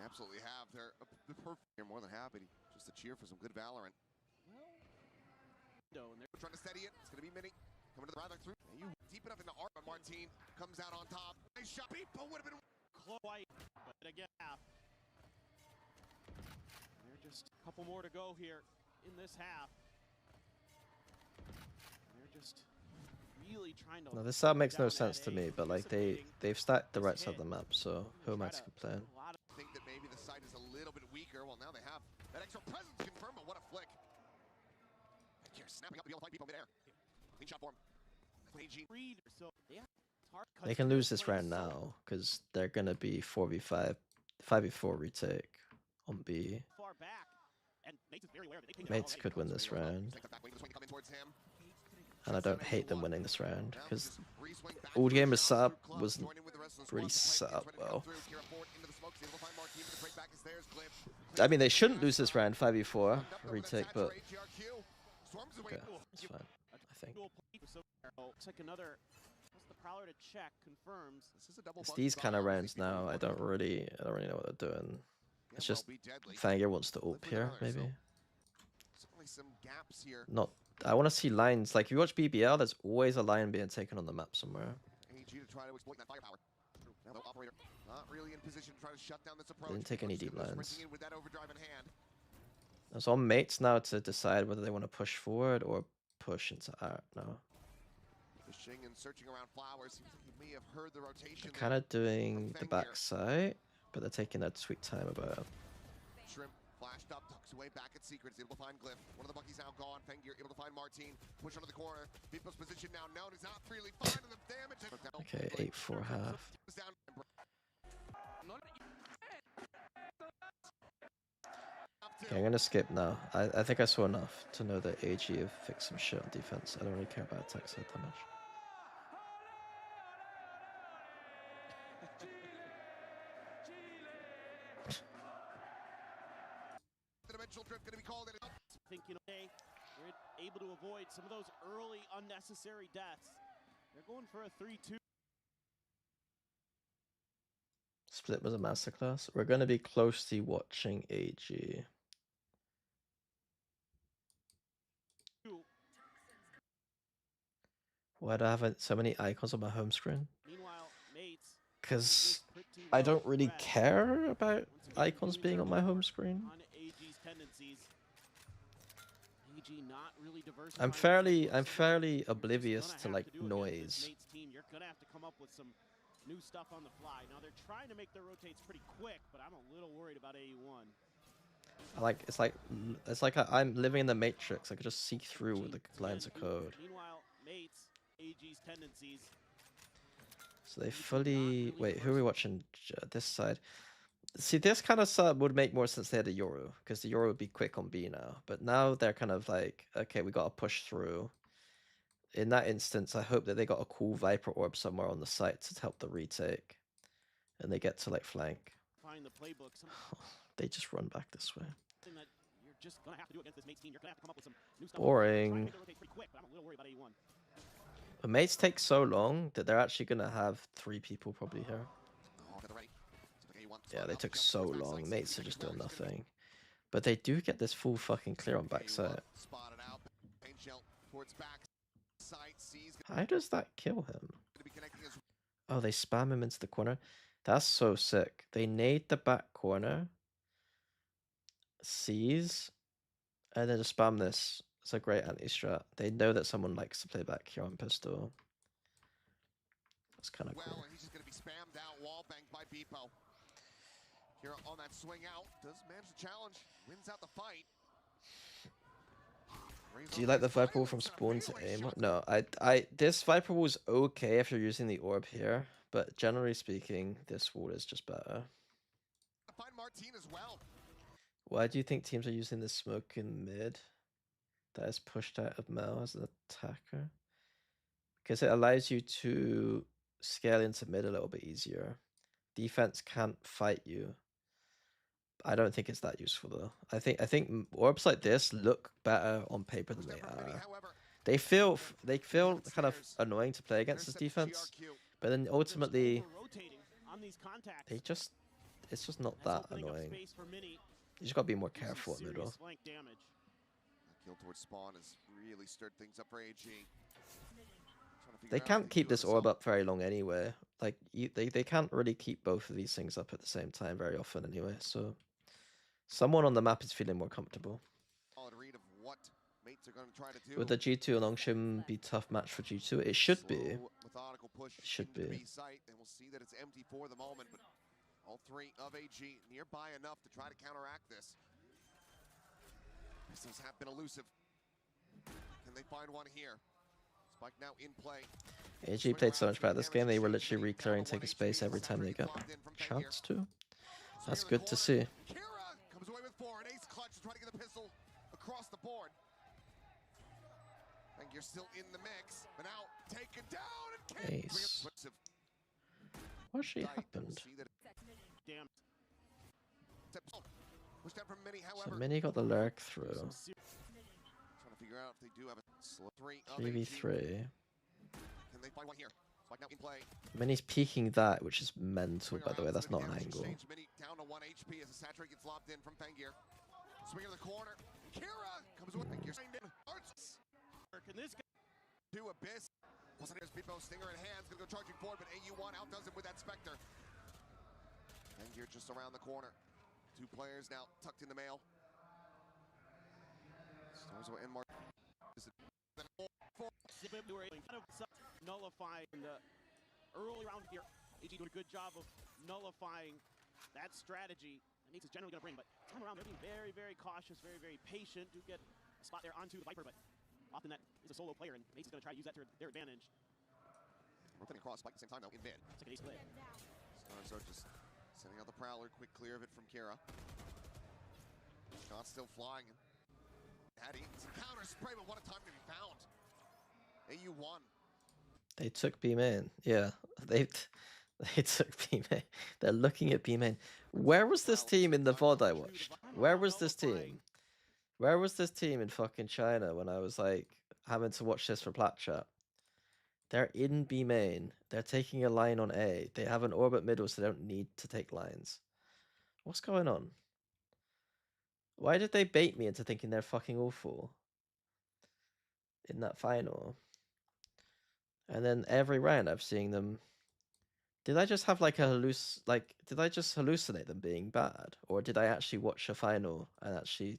Absolutely have. They're the perfect. They're more than happy just to cheer for some good Valorant. And they're Trying to steady it. It's going to be Mini. Coming to the rather through. You deep enough in the arc, but Martin comes out on top. Nice shot. People would have been close, but again, they're just a couple more to go here in this half. They're just really trying to. No, this side makes no sense to me, but like they've stacked the right side of the map, so who am I to complain? I think that maybe the side is a little bit weaker. Well, now they have that extra presence confirmed, but what a flick. Here, snapping up to be able to find people over there. Clean shot for him. AG. So, yeah, it's hard. They can lose this round now because they're gonna be 4v5, 5v4 retake on B. Far back, and Mates is very aware of it. Mates could win this round, and I don't hate them winning this round because old game of sub wasn't really set up well. I mean, they shouldn't lose this round 5v4 retake, but okay, it's fine. I think. Looks like another. The Prowler to check confirms. It's these kind of rounds now. I don't really know what they're doing. It's just Fangir wants to ult here, maybe. Not. I want to see lines. Like if you watch BBL, there's always a line being taken on the map somewhere. They didn't take any deep lines. It's on Mates now to decide whether they want to push forward or push into art now. Fishing and searching around flowers. Seems like you may have heard the rotation. They're kind of doing the backside, but they're taking their sweet time about it. Shrimp flashed up, tucks away back at Secrets, able to find Glyph. One of the Bucky's now gone. Fengir able to find Martin. Push onto the corner. People's position now known. He's not freely finding the damage. Okay, 8-4 half. Okay, I'm gonna skip now. I think I saw enough to know that AG have fixed some shit on defense. I don't really care about attack side that much. I think, you know, they're able to avoid some of those early unnecessary deaths. They're going for a 3-2. Split was a masterclass. We're gonna be closely watching AG. Why do I have so many icons on my home screen? Because I don't really care about icons being on my home screen. I'm fairly oblivious to like noise. You're gonna have to come up with some new stuff on the fly. Now they're trying to make their rotates pretty quick, but I'm a little worried about AU1. It's like I'm living in the Matrix. I could just see through with the lines of code. Meanwhile, Mates, AG's tendencies. So they fully wait. Who are we watching? This side. See, this kind of sub would make more sense. They had a Yoru, because the Yoru would be quick on B now. But now they're kind of like, okay, we got to push through. In that instance, I hope that they got a cool Viper Orb somewhere on the site to help the retake. And they get to like flank. Find the playbook. They just run back this way. Something that you're just gonna have to do against this mates team. You're gonna have to come up with some new stuff. Boring. Rotate pretty quick, but I'm a little worried about A1. The mates take so long that they're actually gonna have 3 people probably here. Yeah, they took so long. Mates are just doing nothing. But they do get this full fucking clear on backside. How does that kill him? Oh, they spam him into the corner. That's so sick. They nade the back corner. Sees. And then just spam this. It's a great anti-strat. They know that someone likes to play back here on pistol. That's kind of cool. He's just going to be spammed out, wall banged by Beepo. Here on that swing out, does manage the challenge, wins out the fight. Do you like the Viper Wall from spawn to aim? No, this Viper Wall is okay if you're using the orb here, but generally speaking, this wall is just better. Find Martin as well. Why do you think teams are using this smoke in mid that is pushed out of Mel as an attacker? Because it allows you to scale into mid a little bit easier. Defense can't fight you. I don't think it's that useful though. I think orbs like this look better on paper than they are. They feel kind of annoying to play against this defense, but then ultimately it's just not that annoying. You just gotta be more careful in the middle. Kill towards spawn has really stirred things up for AG. They can't keep this orb up very long anyway. Like they can't really keep both of these things up at the same time very often anyway. So someone on the map is feeling more comfortable. Would the G2 Longshim be tough match for G2? It should be. It should be. And we'll see that it's empty for the moment, but all 3 of AG nearby enough to try to counteract this. Pistols have been elusive. Can they find one here? Spike now in play. AG played so much better this game. They were literally re-clearing taking space every time they got a chance to. That's good to see. Kira comes away with 4. An ace clutch to try to get the pistol across the board. And you're still in the mix, but now taken down and Ace. What actually happened? Damn. Pushed down from Mini, So however. Mini got the lurk through. Trying to figure out if they do have a slow 3v3. Can they find one here? Spike now in play. Mini's peeking that, which is mental, by the way. That's not an angle. Mini down to 1 HP as the saturate gets lobbed in from Fengir. Swing in the corner. Kira comes with Fengir. Can this guy To Abyss. Wasn't his Beepo Stinger in hands. Gonna go charging forward, but AU1 outdoes him with that Spectre. Fengir just around the corner. 2 players now tucked in the mail. Stars will end Mark. we were kind of nullifying the early round here? AG doing a good job of nullifying that strategy. Nates is generally going to bring, but time around they're being very, very cautious, very, very patient to get a spot there onto the Viper, but often that is a solo player, and Nates is going to try to use that to their advantage. Rotating across, Spike at the same time though, in mid. It's like an ace play. Stars are just sending out the Prowler, quick clear of it from Kira. Shots still flying. Had some counter spray, but what a time to be found. AU1. They took B main. Yeah, they took B main. They're looking at B main. Where was this team in the VOD I watched? Where was this team? Where was this team in fucking China when I was like having to watch this for Plat Chat? They're in B main. They're taking a line on A. They have an orbit middle, so they don't need to take lines. What's going on? Why did they bait me into thinking they're fucking awful in that final? And then every round I've seen them. Did I just have like a did I just hallucinate them being bad? Or did I actually watch a final and actually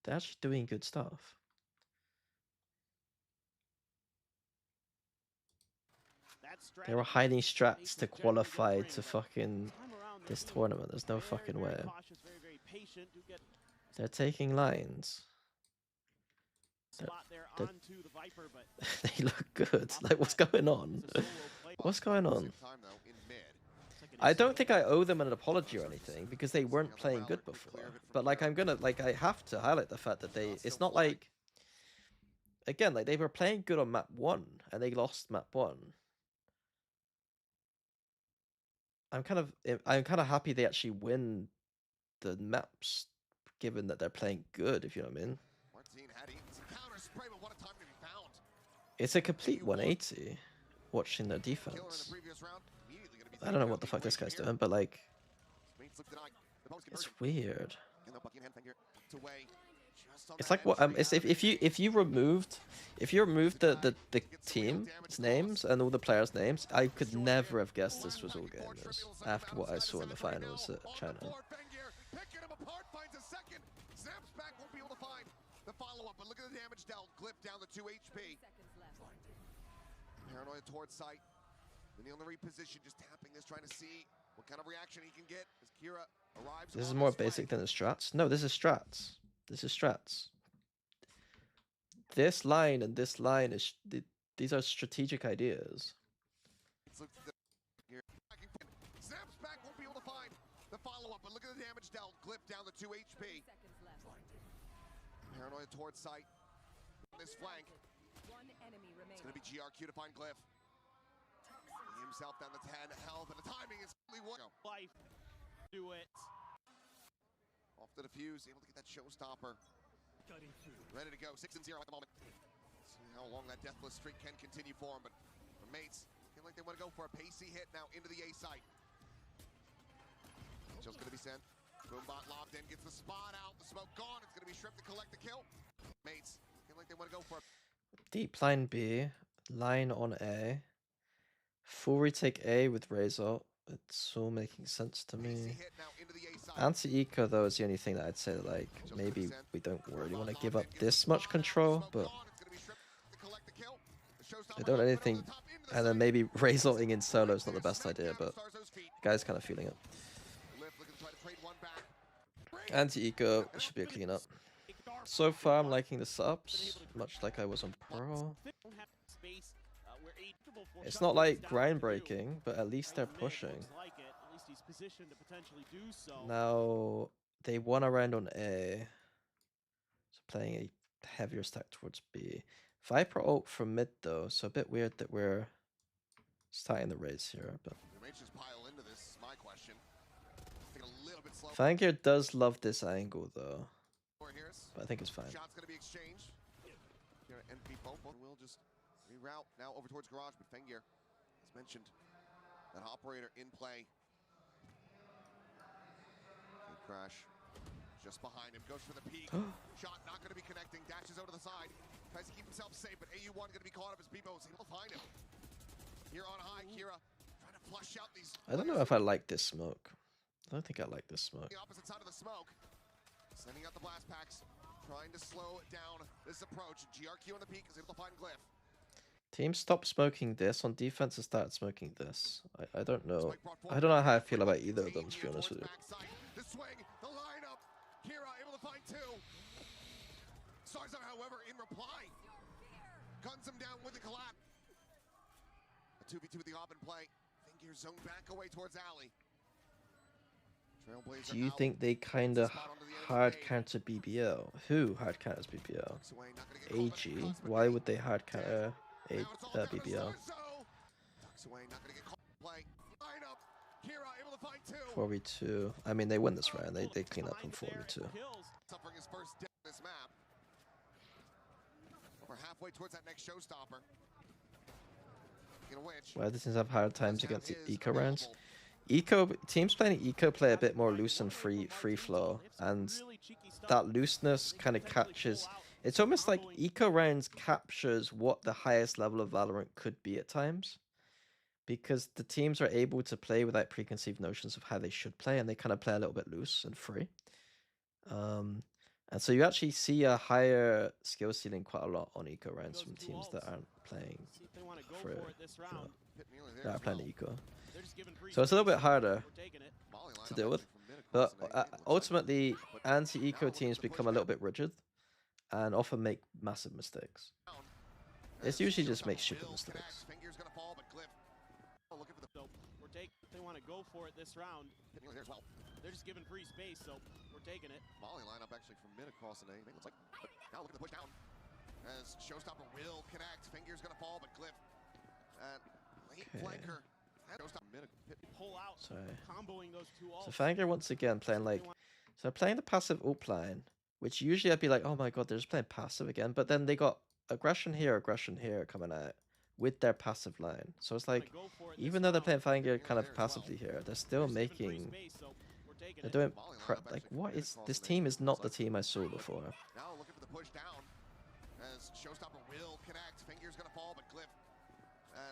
they're actually doing good stuff? They were hiding strats to qualify to fucking this tournament. There's no fucking way. They're taking lines. They look good. Like, what's going on? What's going on? I don't think I owe them an apology or anything because they weren't playing good before. But like I'm gonna I have to highlight the fact that it's not like, again, like they were playing good on map 1 and they lost map 1. I'm kind of happy they actually win the maps, given that they're playing good, if you know what I mean. It's a complete 180 watching their defense. I don't know what the fuck this guy's doing, but like, it's weird. It's like what it's if you removed the team's names and all the players' names, I could never have guessed this was all gamers after what I saw in the finals at China. The follow-up, but look at the damage dealt. Clip down the 2 HP. Paranoia towards sight. Then he'll reposition, just tapping this, trying to see what kind of reaction he can get as Kira arrives. This is more basic than the strats. No, this is strats. This is strats. This line and this line is these are strategic ideas. Snaps back, won't be able to find the follow-up, but look at the damage dealt. Clip down the 2 HP. Paranoia towards sight. On this flank. It's going to be GRQ to find Glyph. He himself down to 10 health, and the timing is really one. Life. Do it. Off the defuse, able to get that showstopper. Ready to go, 6-0 at the moment. See how long that deathless streak can continue for him, but for mates, feel like they want to go for a pacey hit now into the A site. Shell's going to be sent. Boombot lobbed in, gets the spot out, the smoke gone. It's going to be Shrimp to collect the kill. Mates, feel like they want to go for a Deep line B, line on A. Fury take A with Razor. It's all making sense to me. Anti-eco though is the only thing that I'd say, like, maybe we don't really want to give up this much control, but I don't anything. And then maybe Razoring in solo is not the best idea, but the guy's kind of feeling it. Anti-eco should be a cleanup. So far I'm liking the subs, much like I was on Pro. It's not like grind breaking, but at least they're pushing. Now they won a round on A, so playing a heavier stack towards B. Viper ult from mid though, so a bit weird that we're starting the race here. But Fangir does love this angle though, but I think it's fine. Shots gonna be exchanged. Here at NP both will just reroute now over towards Garage, but Fengir, as mentioned, that operator in play. Good crash. Just behind him, goes for the peak. Shot not going to be connecting, dashes over to the side. Tries to keep himself safe, but AU1 going to be caught up as Bebo is able to find him. Here on high, Kira trying to flush out these. I don't know if I like this smoke. I don't think I like this smoke. The opposite side of the smoke. Sending out the blast packs, trying to slow down this approach. GRQ on the peak is able to find Glyph. Team stopped smoking this on defense and started smoking this. I don't know. I don't know how I feel about either of them, to be honest with you. The swing, the lineup. Kira able to find two. Starza, however, in reply, guns him down with the collapse. A 2v2 with the Auburn play. Fingir zone back away towards Alley. Do you think they kind of hard counter BBL? Who hard counters BBL? AG? Why would they hard counter BBL? 4v2. I mean, they win this round. They clean up from 4v2. Suffering his first death this map. We're halfway towards that next showstopper. Why do teams have hard times against the eco rounds? Teams playing eco play a bit more loose and free flow, and that looseness kind of catches. It's almost like eco rounds captures what the highest level of Valorant could be at times, because the teams are able to play without preconceived notions of how they should play, and they kind of play a little bit loose and free. And so you actually see a higher skill ceiling quite a lot on eco rounds from teams that aren't playing for that are playing the eco. So it's a little bit harder to deal with, but ultimately anti-eco teams become a little bit rigid and often make massive mistakes. It's usually just make stupid mistakes. They want to go for it this round. Hitting there as well. They're just giving free space, so we're taking it. Volley lineup actually from mid across the name. It looks like. But now look at the push down. As Showstopper will connect. Finger's gonna fall, but Glyph. Late flanker. Showstopper mid. Pull out. Sorry. Comboing those two ults. So Fanger once again playing like, so playing the passive ult line, which usually I'd be like, oh my god, they're just playing passive again. But then they got aggression here coming out with their passive line. So it's like, even though they're playing Fanger kind of passively here, they're still making, they're doing like, what is, this team is not the team I saw before. Now looking for the push down. As Showstopper will connect. Finger's gonna fall, but Glyph.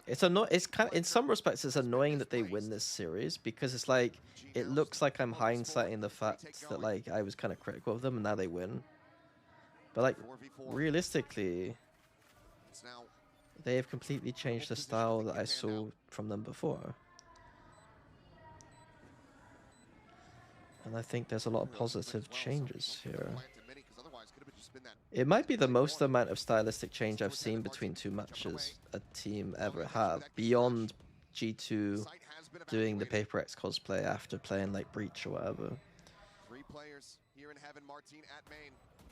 It's kind of, in some respects, it's annoying that they win this series because it's like, it looks like I'm hindsighting the fact that like I was kind of critical of them and now they win. But like, realistically, they have completely changed the style that I saw from them before. And I think there's a lot of positive changes here. It might be the most amount of stylistic change I've seen between two matches a team ever have, beyond G2 doing the Paper X cosplay after playing like Breach or whatever. 3 players here in heaven. Martin at main.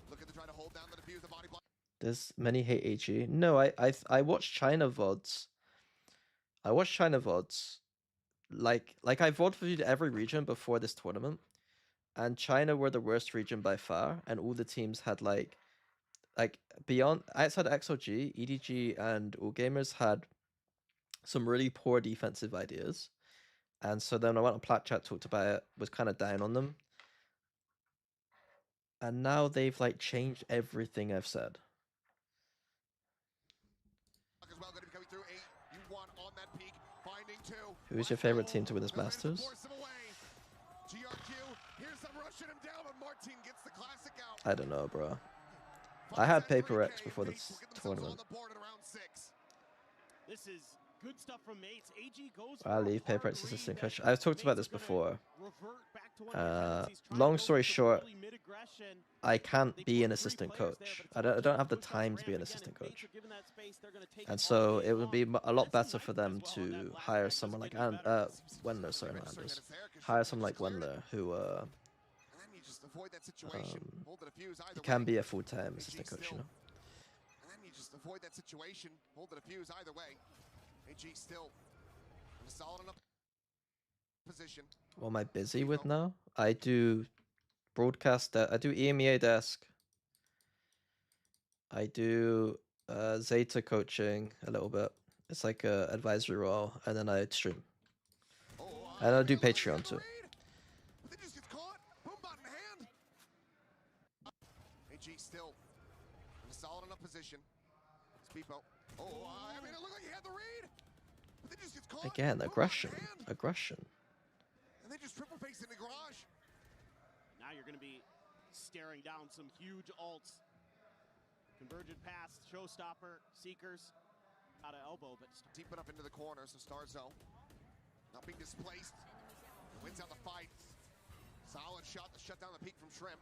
Looking to try to hold down the defuse, the body block. There's many hate AG. No, I watch China VODs. I watch China VODs. Like I VOD viewed every region before this tournament. And China were the worst region by far, and all the teams had like beyond, outside XOG, EDG and All Gamers had some really poor defensive ideas. And so then I went on Plat Chat, talked about it, was kind of down on them. And now they've like changed everything I've said. Who's your favorite team to win this Masters? I don't know, bro. I had Paper X before this tournament. This is good stuff from mates. AG goes I'll leave Paper X assistant coach. I've talked about this before. Long story short, I can't be an assistant coach. I don't have the time to be an assistant coach. And so it would be a lot better for them to hire someone like Wendler, sorry, not Anders. Hire someone like Wendler who he can be a full-time assistant coach, you know. And then you just avoid that situation, hold the defuse either way. AG still in a solid enough position. What am I busy with now? I do broadcast, I do EMEA desk. I do Zeta coaching a little bit. It's like a advisory role, and then I stream. And I do Patreon too. AG still in a solid enough position. Speedboat. Oh, I mean, it looked like he had the read. But then just gets caught. Again, aggression. Aggression. And they just triple face in the garage. Now you're going to be staring down some huge ults. Convergent pass, Showstopper, Seekers. Out of elbow, but deep enough into the corner, so Starzo not being displaced. Wins out the fight. Solid shot to shut down the peak from Shrimp.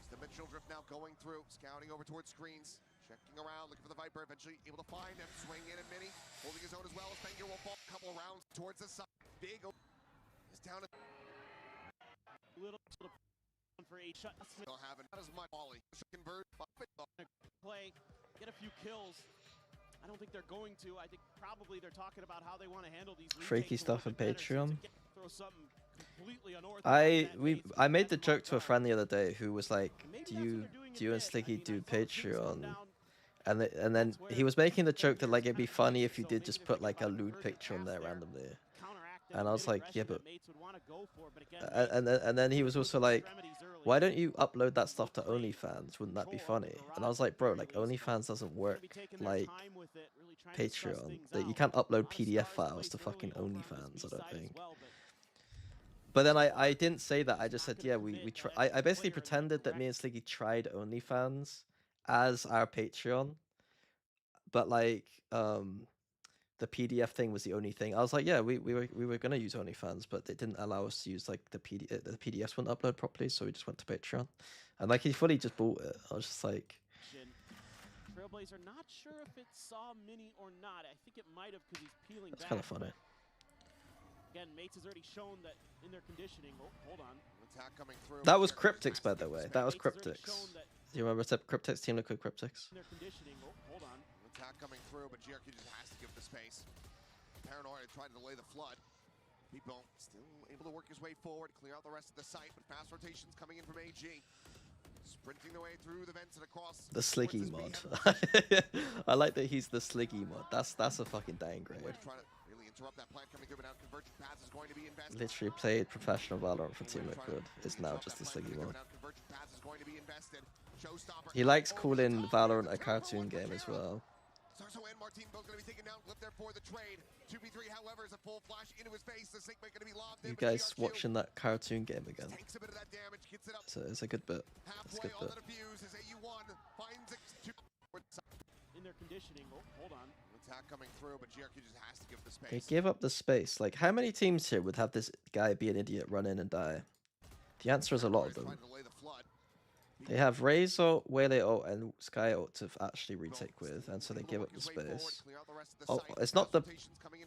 The Mitchell drift now going through, scouting over towards screens, checking around, looking for the Viper, eventually able to find him, swing in and Mini, holding his own as well as Fenger will fall a couple of rounds towards the side. Big is down a little for a shot. Still having not as much volley. Convert, play, get a few kills. I don't think they're going to. I think probably they're talking about how they want to handle these freaky stuff on Patreon. Throw something completely unorthodox. I made the joke to a friend the other day who was like, do you and Slicky do Patreon? And then he was making the joke that like it'd be funny if you did just put like a lewd picture on there randomly. And I was like, yeah, but and then he was also like, why don't you upload that stuff to OnlyFans? Wouldn't that be funny? And I was like, bro, like OnlyFans doesn't work like Patreon. That you can't upload PDF files to fucking OnlyFans, I don't think. But then I didn't say that. I just said, yeah, I basically pretended that me and Sliggy tried OnlyFans as our Patreon, but like the PDF thing was the only thing. I was like, yeah, we were gonna use OnlyFans, but they didn't allow us to use like the PDFs wouldn't upload properly, so we just went to Patreon. And like he fully just bought it. I was just like, Trailblazer, not sure if it saw Mini or not. I think it might have because he's peeling back. it's kind of funny. Again, Mates has already shown that in their conditioning. Oh, hold on. Attack coming through. That was Jericho just Cryptics, has by to the give way. space. That was Mates has already Cryptics. shown that Do you remember Cryptics, Team Liquid Cryptics? in their conditioning. Oh, hold on. Attack coming through, but Jericho just has to give the space. Paranoia trying to delay the flood. People still able to work his way forward, clear out the rest of the site, but fast rotations coming in from AG. Sprinting their way through the vents and across. The Sliggy mod. I like that he's the Sliggy mod. That's a fucking dang grade. Way to try to really interrupt that plan coming through, but now Convergent Pass is going to be invested. Literally played professional Valorant for Team Liquid. Is now just the Sliggy mod. Now Convergent Pass is going to be invested. Showstopper. He likes calling Valorant a cartoon game as well. Sarso and Martin both going to be taken down. Clip there for the trade. 2v3, however, is a full flash into his face. The Sigma going to be lobbed in. You guys watching that cartoon game again? Takes a bit of that damage, gets it up. So it's a good bit. It's a Halfway good on bit. the defuse as AU1 finds it. In their conditioning. Oh, hold on. Attack coming through, but GRQ just has to give the They space. give up the space. Like, how many teams here would have this guy be an idiot, run in and die? The answer is a lot of them. Trying to delay the flood. They have Razor, Waylay ult, and Sky ult to actually retake with, and so they give up the space. Oh, it's not the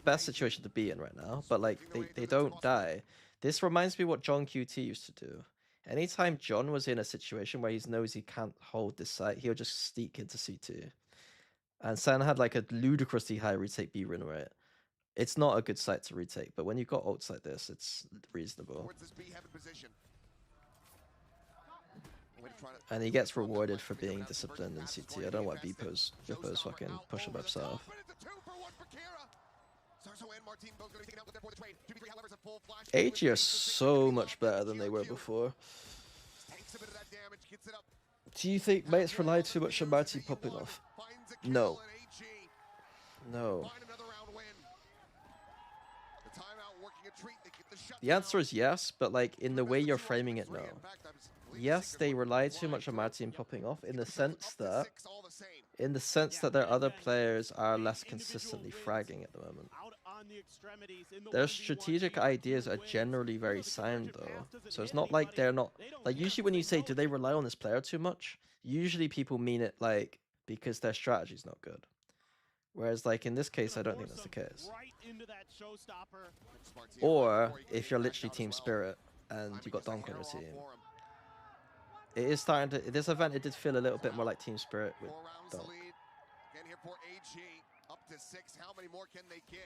best situation to be in right now, but like, they don't die. This reminds me what John QT used to do. Anytime John was in a situation where he knows he can't hold this site, he'll just sneak into C2. And San had like a ludicrously high retake B run rate. It's not a good site to retake, but when you've got ults like this, it's reasonable. And he gets rewarded for being disciplined in CT. I don't know why Bippo's fucking pushing by himself. AG are so much better than they were before. Do you think mates rely too much on Marty popping off? No. No. The answer is yes, but like in the way you're framing it, no. Yes, they rely too much on Martin popping off in the sense that their other players are less consistently fragging at the moment. Their strategic ideas are generally very sound though. So it's not like they're not, like usually when you say, do they rely on this player too much? Usually people mean it like because their strategy's not good. Whereas like in this case, I don't think that's the case. Or if you're literally Team Spirit and you got Donk on your team. It is starting to, this event, it did feel a little bit more like Team Spirit with Donk. Again here for AG, up to 6. How many more can they get?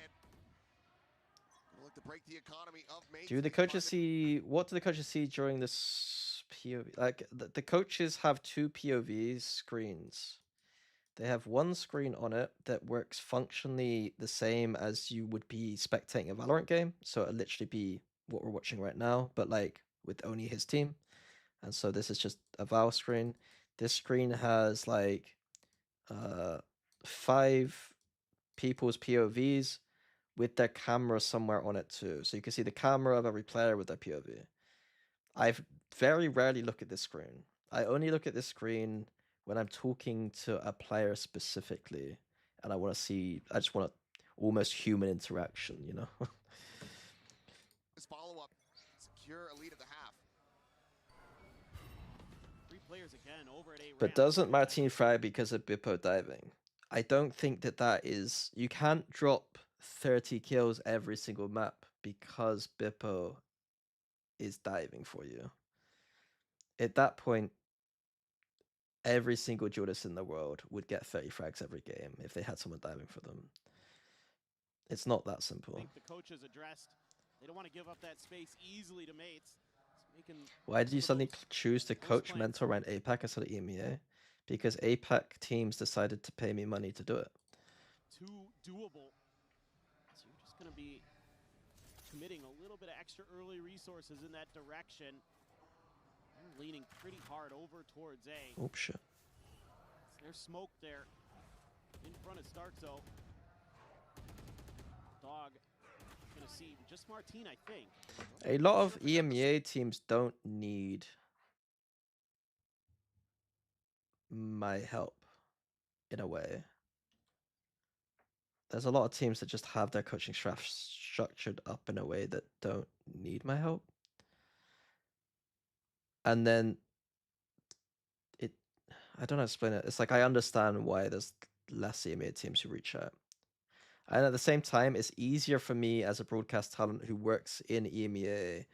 Look to break the economy of Mates. Do the coaches see, what do the coaches see during this POV? Like the coaches have two POV screens. They have one screen on it that works functionally the same as you would be spectating a Valorant game. So it'll literally be what we're watching right now, but like with only his team. And so this is just a Val screen. This screen has like 5 people's POVs with their camera somewhere on it too. So you can see the camera of every player with their POV. I very rarely look at this screen. I only look at this screen when I'm talking to a player specifically, and I want to see, I just want almost human interaction, you know? This follow-up, secure a lead at the half. 3 players again over at 8 But rounds. doesn't Martin frag because of Bippo diving? I don't think that is, you can't drop 30 kills every single map because Bippo is diving for you. At that point, every single duelist in the world would get 30 frags every game if they had someone diving for them. It's not that I simple. think the coaches addressed, they don't want to give up that space easily to Mates. It's making Why did you some of suddenly choose to those coach plans mentor around APAC instead of EMEA? Because APAC teams decided to pay me money to do it. too doable. So you're just going to be committing a little bit of extra early resources in that direction. They're leaning pretty hard over towards A. Oh shit. There's smoke there in front of Starkzo. Dog gonna see just Martin, I think. A lot of EMEA teams don't need my help in a way. There's a lot of teams that just have their coaching staff structured up in a way that don't need my help. And then I don't know how to explain it. It's like I understand why there's less EMEA teams who reach out. And at the same time, it's easier for me as a broadcast talent who works in EMEA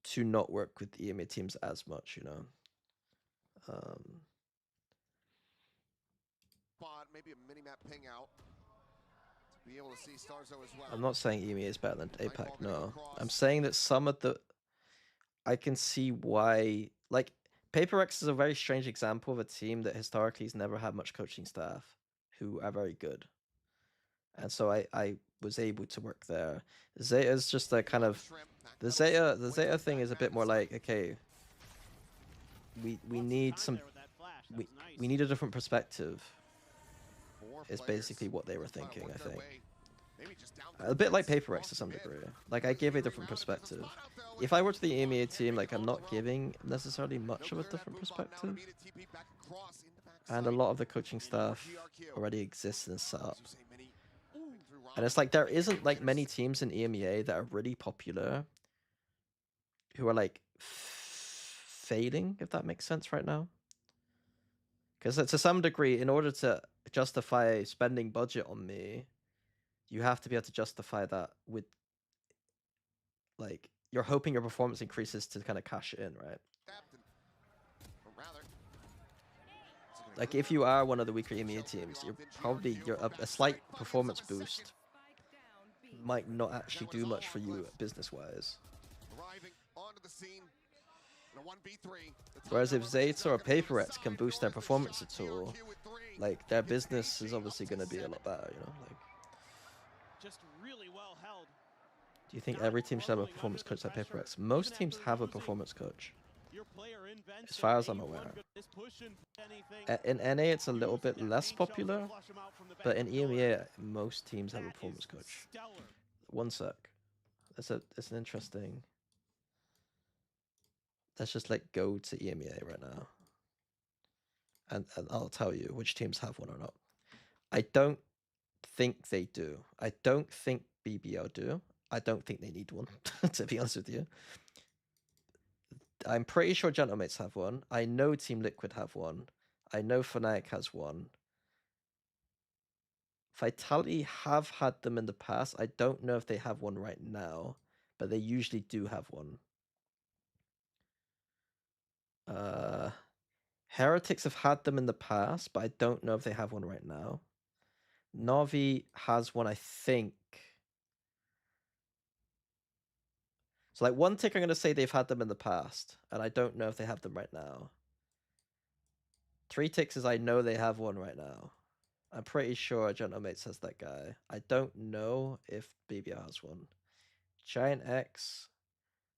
to not work with EMEA teams as much, you know. Maybe a mini-map ping out to be able to see Starzo as well. I'm not saying EMEA is better than APAC, no. I'm saying that some of the... I can see why... Like, Paper X is a very strange example of a team that historically has never had much coaching staff who are very good. And so I was able to work there. Zeta's just a kind of... The Zeta thing is a bit more like, okay, we need some... We need a different perspective. Is basically what they were thinking, I think. A bit like Paper X to some degree. Like, I give a different perspective. If I were to the EMEA team, like, I'm not giving necessarily much of a different perspective. And a lot of the coaching staff already exists and is set up. And it's like, there isn't, like, many teams in EMEA that are really popular who are, like, failing, if that makes sense right now. Because to some degree, in order to justify spending budget on me, you have to be able to justify that with, like, you're hoping your performance increases to kind of cash it in, right? Like, if you are one of the weaker EMEA teams, you're probably a slight performance boost might not actually do much for you business-wise. Whereas if Zeta or Paper X can boost their performance at all, like, their business is obviously going to be a lot better, you know? Like, Just really well held. do you think every team should have a performance coach like Paper X? Most teams have a performance coach, as far as I'm aware. In NA, it's a little bit less popular, but in EMEA, most teams have a performance coach. One sec. It's an interesting... Let's just, like, go to EMEA right now. And I'll tell you which teams have one or not. I don't think they do. I don't think BBL do. I don't think they need one, to be honest with you. I'm pretty sure Gentlemates have one. I know Team Liquid have one. I know Fnatic has one. Vitality have had them in the past. I don't know if they have one right now, but they usually do have one. Heretics have had them in the past, but I don't know if they have one right now. Navi has one, I think. So, like, one tick, I'm going to say they've had them in the past, and I don't know if they have them right now. 3 ticks is I know they have one right now. I'm pretty sure Gentlemates has that guy. I don't know if BBL has one. Giant X,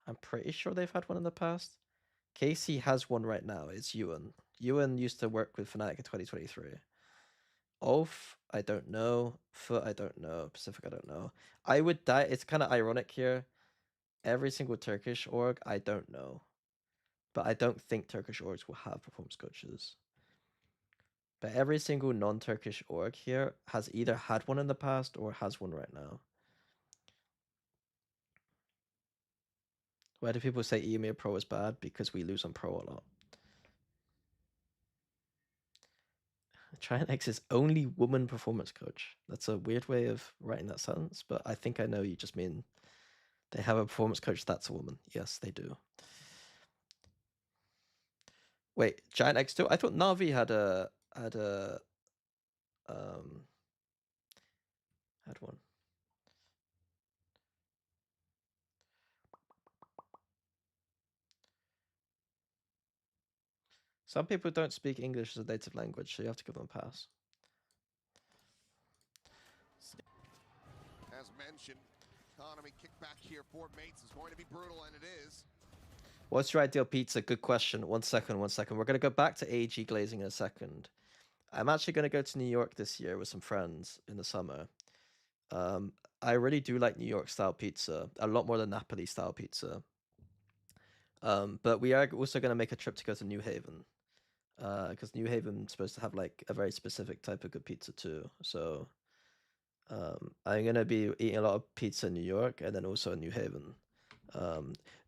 I'm pretty sure they've had one in the past. Casey has one right now. It's Ewan. Ewan used to work with Fnatic in 2023. Ulf, I don't know. Foot, I don't know. Pacific, I don't know. I would die. It's kind of ironic here. Every single Turkish org, I don't know. But I don't think Turkish orgs will have performance coaches. But every single non-Turkish org here has either had one in the past or has one right now. Why do people say EMEA Pro is bad? Because we lose on Pro a lot. Giant X's only woman performance coach. That's a weird way of writing that sentence, but I think I know you just mean they have a performance coach that's a woman. Yes, they do. Wait, Giant X too? I thought Navi had one. Some people don't speak English as a native language, so you have to give them a pass. As mentioned, economy kickback here for Mates is going to be brutal, and it is. What's your ideal pizza? Good question. One second. We're going to go back to AG glazing in a second. I'm actually going to go to New York this year with some friends in the summer. I really do like New York style pizza, a lot more than Napoli style pizza. But we are also going to make a trip to go to New Haven. Because New Haven's supposed to have, like, a very specific type of good pizza too. So I'm going to be eating a lot of pizza in New York and then also in New Haven.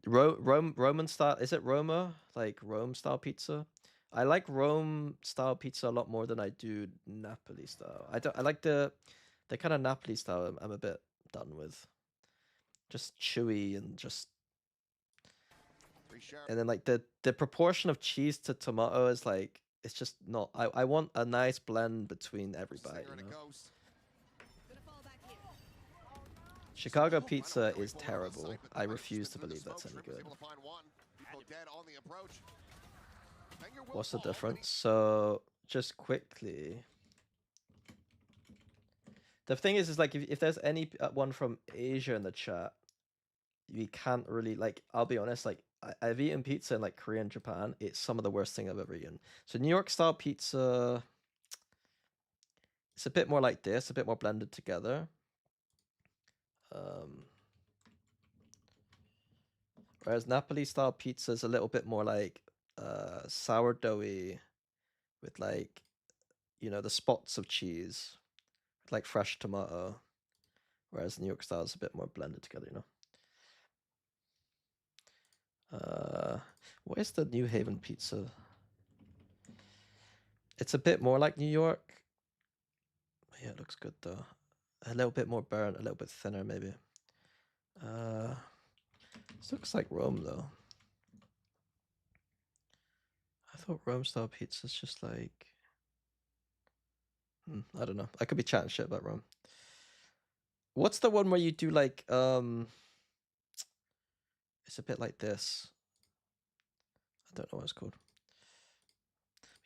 Roman style, is it Roma? Like Rome style pizza? I like Rome style pizza a lot more than I do Napoli style. I like the The kind of Napoli style I'm a bit done with. Just chewy and just... And then like the proportion of cheese to tomato is like, it's just not... I want a nice blend between everybody, you know? Chicago pizza is terrible. I refuse to believe that's any good. What's the difference? So, just quickly... The thing is like, if there's any one from Asia in the chat, we can't really, like, I'll be honest, like, I've eaten pizza in, like, Korea and Japan. It's some of the worst thing I've ever eaten. So New York style pizza, it's a bit more like this, a bit more blended together. Whereas Napoli style pizza is a little bit more like sourdoughy with, like, you know, the spots of cheese, with, like, fresh tomato. Whereas New York style is a bit more blended together, you know. Where's the New Haven pizza? It's a bit more like New York. Yeah, it looks good though. A little bit more burnt, a little bit thinner maybe. This looks like Rome though. I thought Rome style pizza is just like... I don't know. I could be chatting shit about Rome. What's the one where you do like, it's a bit like this. I don't know what it's called.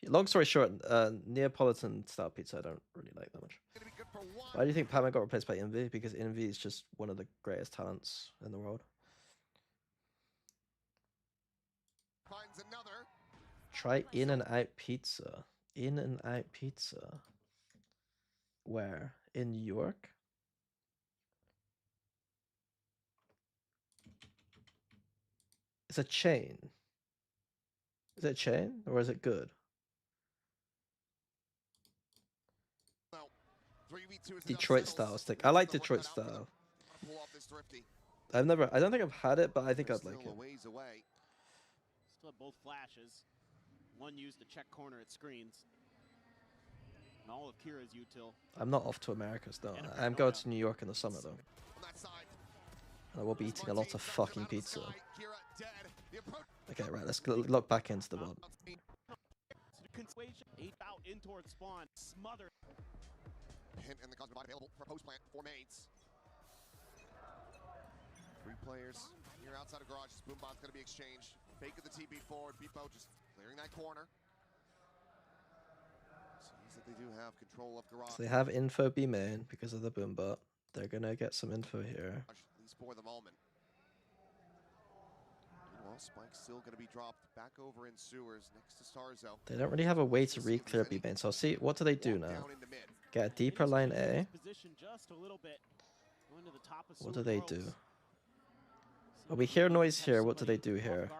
Long story short, Neapolitan style pizza I don't really like that much. Why do you think Padman got replaced by Envy? Because Envy is just one of the greatest talents in the world. Try In-N-Out pizza. In-N-Out pizza. Where? In New York? It's a chain. Is it a chain or is it good? Detroit style stick. I like Detroit style. I don't think I've had it, but I think I'd like it. Still have both flashes. One used to check corner at screens. And all of Kira's util. I'm not off to America still. I'm going to New York in the summer though. I will be eating a lot of fucking pizza. Okay, right, let's look back into the VOD. Out in towards spawn. Smother. Hint and the cosmic bot available for post plant for Mates. 3 players here outside of garage. Boombot's going to be exchanged. Fake of the TP forward. Beepo just clearing that corner. Seems that they do have control of garage. So they have info B main because of the Boombot. They're gonna get some info here. At least for the moment. Meanwhile, Spike's still going to be dropped back over in sewers next to Starzo. They don't really have a way to re-clear B main. So I'll see, what do they do now? Get a deeper line A. What do they do? Oh, we hear noise here. What do they do here?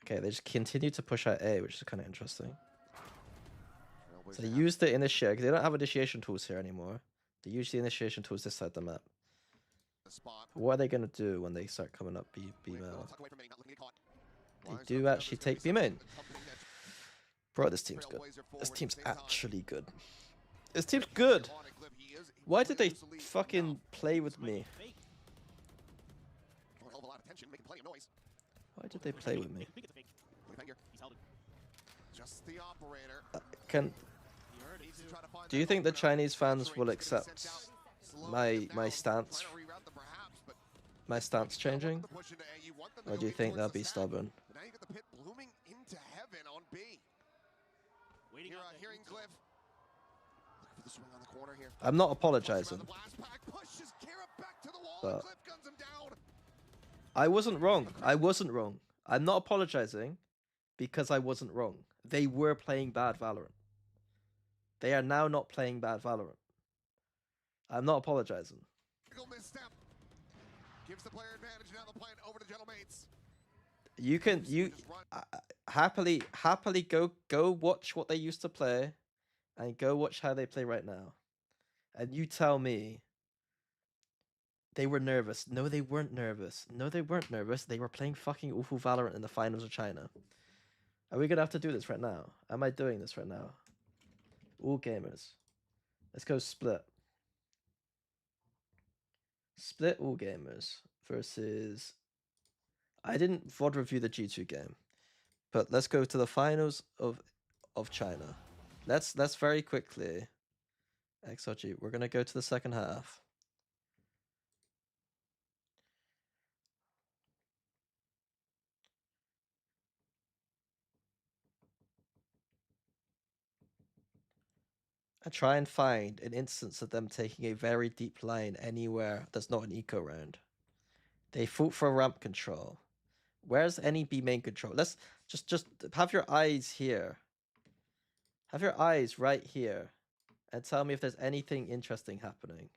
Okay, they just continue to push out A, which is kind of interesting. So they use the initiate, because they don't have initiation tools here anymore. They use the initiation tools this side of the map. What are they going to do when they start coming up B main? They do actually take B main. Bro, this team's good. This team's actually good. This team's good. Why did they fucking play with me? Why did they play with me? Do you think the Chinese fans will accept my stance changing? Or do you think they'll be stubborn? I'm not apologizing. But I wasn't wrong. I wasn't wrong. I'm not apologizing because I wasn't wrong. They were playing bad Valorant. They are now not playing bad Valorant. I'm not apologizing. Gives the player advantage now. The plan over to Gentlemates. You happily go watch what they used to play, and go watch how they play right now, and you tell me they were nervous. No, they weren't nervous. No, they weren't nervous. They were playing fucking awful Valorant in the finals of China. Are we gonna have to do this right now? Am I doing this right now? All gamers. Let's go split. Split all gamers versus... I didn't VOD review the G2 game, but let's go to the finals of China. Let's very quickly... XRG, we're gonna go to the second half. And try and find an instance of them taking a very deep line anywhere that's not an eco round. They fought for ramp control. Where's any B main control? Let's just have your eyes here. Have your eyes right here. And tell me if there's anything interesting happening.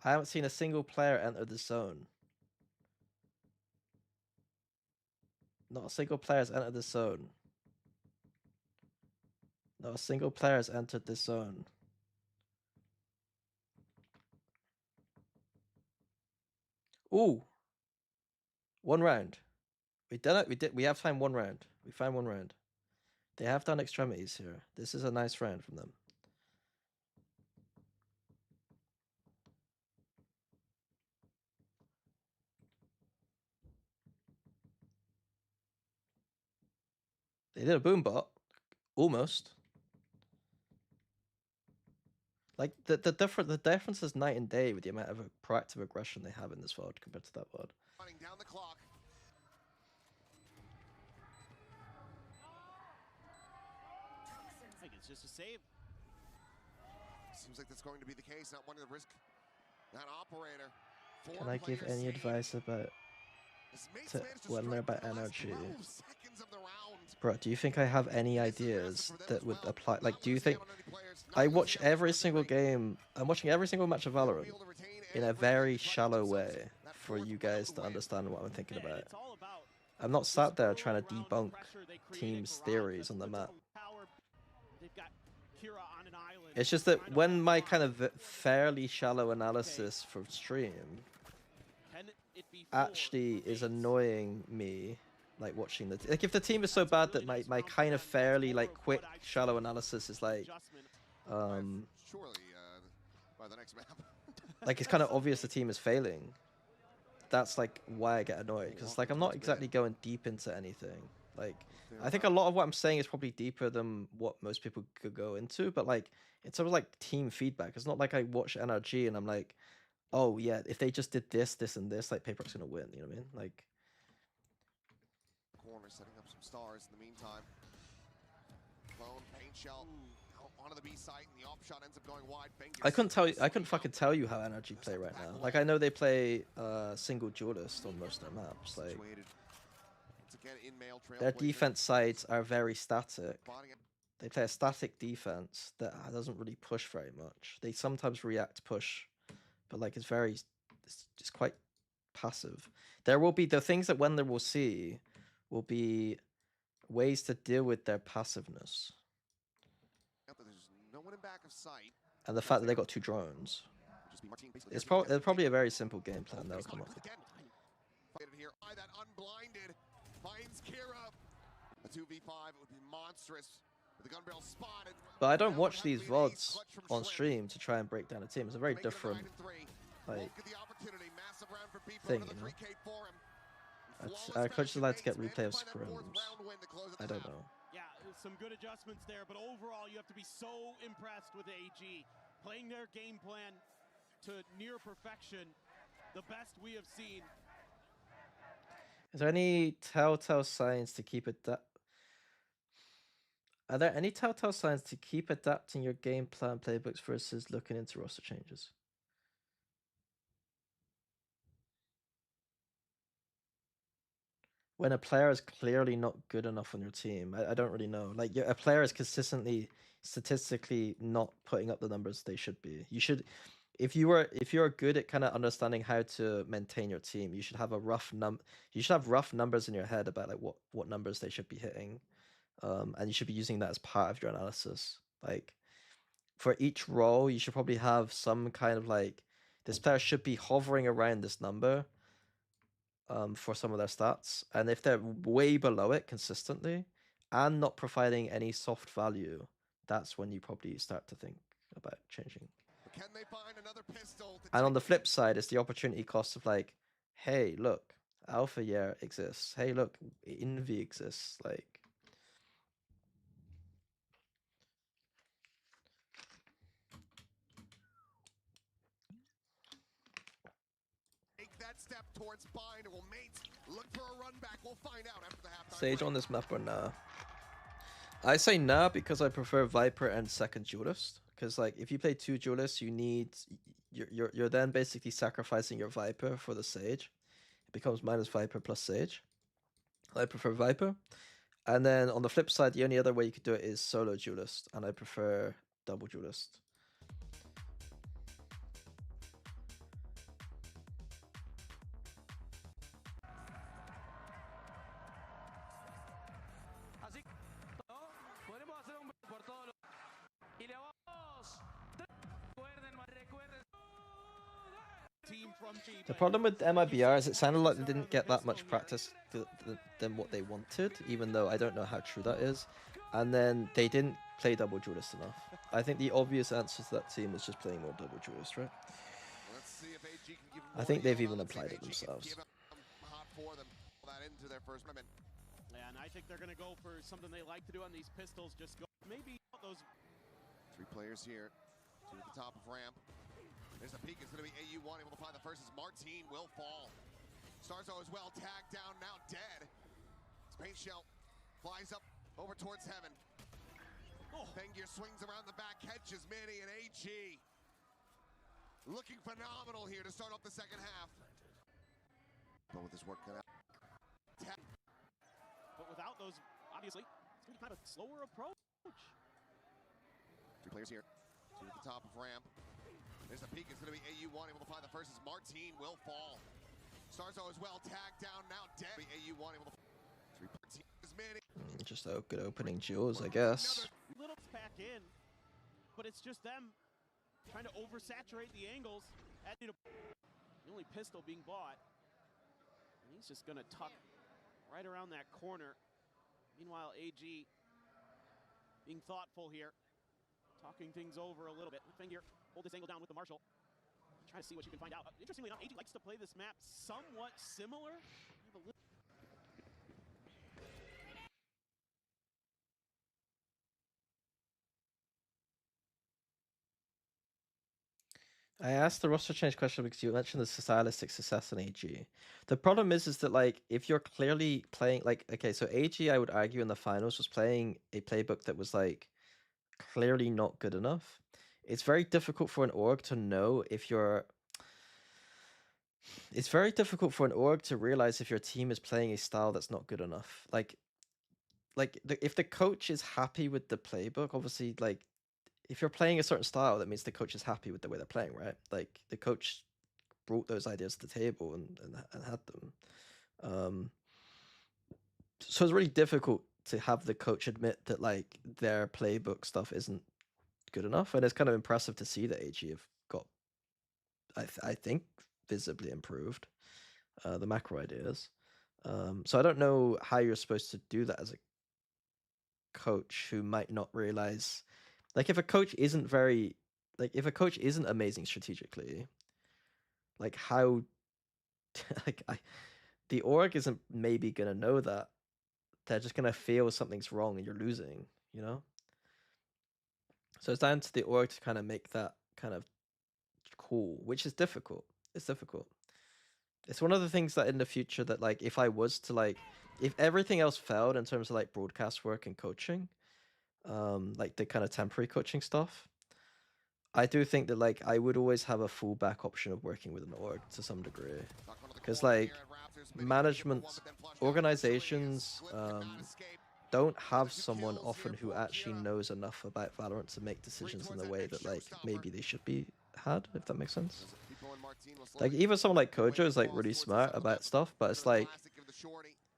I haven't seen a single player enter the zone. Not a single player has entered the zone. Not a single player has entered this zone. Ooh. One round. We done it. We have time one round. We found one round. They have done extremities here. This is a nice round from them. They did a boom bot. Almost. Like the difference is night and day with the amount of proactive aggression they have in this VOD compared to that VOD. Running down the clock. I think it's just a save. Seems like that's going to be the case. Not wanting to risk that operator. Can I give any advice about when they're about energy? Bro, do you think I have any ideas that would apply? Like, do you think I watch every single game? I'm watching every single match of Valorant in a very shallow way for you guys to understand what I'm thinking about. I'm not sat there trying to debunk teams' theories on the map. It's just that when my kind of fairly shallow analysis for stream actually is annoying me, like watching the like if the team is so bad that my kind of fairly like quick shallow analysis is like by the next map. like it's kind of obvious the team is failing. That's like why I get annoyed, because like I'm not exactly going deep into anything. Like I think a lot of what I'm saying is probably deeper than what most people could go into, but like it's sort of like team feedback. It's not like I watch NRG and I'm like, oh yeah, if they just did this, this, and this, like Paper's gonna win. You know what I mean? Like Corner setting up some stars in the meantime. Lone paint shell onto the B site, and the op shot ends up going wide. I couldn't fucking tell you how NRG play right now. Like I know they play single duelist on most of their maps. Like their defense sides are very static. They play a static defense that doesn't really push very much. They sometimes react push, but like it's just quite passive. There will be the things that Wendler will see will be ways to deal with their passiveness. No one in back of sight. And the fact that they got 2 drones. It's probably a very simple game plan they'll come up with. Here, that unblinded finds Kira. A 2v5, it would be monstrous. The gun barrel spotted. But I don't watch these VODs on stream to try and break down a team. It's a very different like thing, you know. I'd just like to get replay of scrims. I don't know. Yeah, some good adjustments there, but overall you have to be so impressed with AG. Playing their game plan to near perfection, the best we have seen. Is there any telltale signs to keep Are there any telltale signs to keep adapting your game plan playbooks versus looking into roster changes? When a player is clearly not good enough on your team, I don't really know. Like a player is consistently, statistically not putting up the numbers they should be. You should, if you're good at kind of understanding how to maintain your team, you should have rough numbers in your head about like what numbers they should be hitting, and you should be using that as part of your analysis. Like for each role, you should probably have some kind of like this player should be hovering around this number for some of their stats. And if they're way below it consistently and not providing any soft value, that's when you probably start to think about changing. Can they find another pistol to And on the flip side, it's the opportunity cost of like, hey, look, Alpha Year exists. Hey, look, Envy exists. Like, take that step towards bind? Will mates look for a run back? We'll find out after the halftime Sage break. on this map or nah? I say nah because I prefer Viper and second Duelist. Because like if you play two Duelists, you need you're then basically sacrificing your Viper for the Sage. It becomes minus Viper plus Sage. I prefer Viper. And then on the flip side, the only other way you could do it is solo Duelist, and I prefer double Duelist. The problem with MIBR is it sounded like they didn't get that much practice than what they wanted, even though I don't know how true that is. And then they didn't play double Duelist enough. I think the obvious answer to that team is just playing more double Duelist, right? Let's see if AG can give I think they've even applied it themselves. Yeah, and I think they're going to go for something they like to do on these pistols. Just go maybe those. 3 players here. 2 at the top of ramp. There's the peak. It's going to be AU1 able to find the first as Martine will fall. Starzo as well, tagged down, now dead. Space shell flies up over towards heaven. Fengyr swings around the back, catches Manny and AG. Looking phenomenal here to start off the second half. But with his work cut out. But without those, obviously, it's going to be kind of a slower approach. 3 players here. 2 at the top of ramp. There's the peak. It's going to be AU1 able to find the first as Martine will fall. Starzo as well, tagged down, now dead. AU1 able to 3 is Manny. Just a good opening duels, I guess. Little back in, but it's just them trying to oversaturate the angles. The only pistol being bought, and he's just going to tuck right around that corner. Meanwhile, AG being thoughtful here, talking things over a little bit. Fengyr, hold this angle down with the Marshall. Try to see what you can find out. Interestingly enough, AG likes to play this map somewhat similar. I asked the roster change question because you mentioned the stylistic success in AG. The problem is that like if you're clearly playing like okay, so AG I would argue in the finals was playing a playbook that was like clearly not good enough. It's very difficult for an org to know if you're. It's very difficult for an org to realize if your team is playing a style that's not good enough. If the coach is happy with the playbook, obviously like if you're playing a certain style, that means the coach is happy with the way they're playing, right? Like the coach brought those ideas to the table and had them. So it's really difficult to have the coach admit that like their playbook stuff isn't good enough, and it's kind of impressive to see that AG have got, I think, visibly improved the macro ideas. So I don't know how you're supposed to do that as a coach who might not realize, like, if a coach isn't amazing strategically, like how, the org isn't maybe gonna know that. They're just gonna feel something's wrong and you're losing, you know? So it's down to the org to kind of make that kind of cool, which is difficult. It's difficult. It's one of the things that in the future that like if I was to like if everything else failed in terms of like broadcast work and coaching, like the kind of temporary coaching stuff, I do think that like I would always have a fallback option of working with an org to some degree, because like management organizations don't have someone often who actually knows enough about Valorant to make decisions in the way that like maybe they should be had, if that makes sense. Like even someone like Kojo is like really smart about stuff, but it's like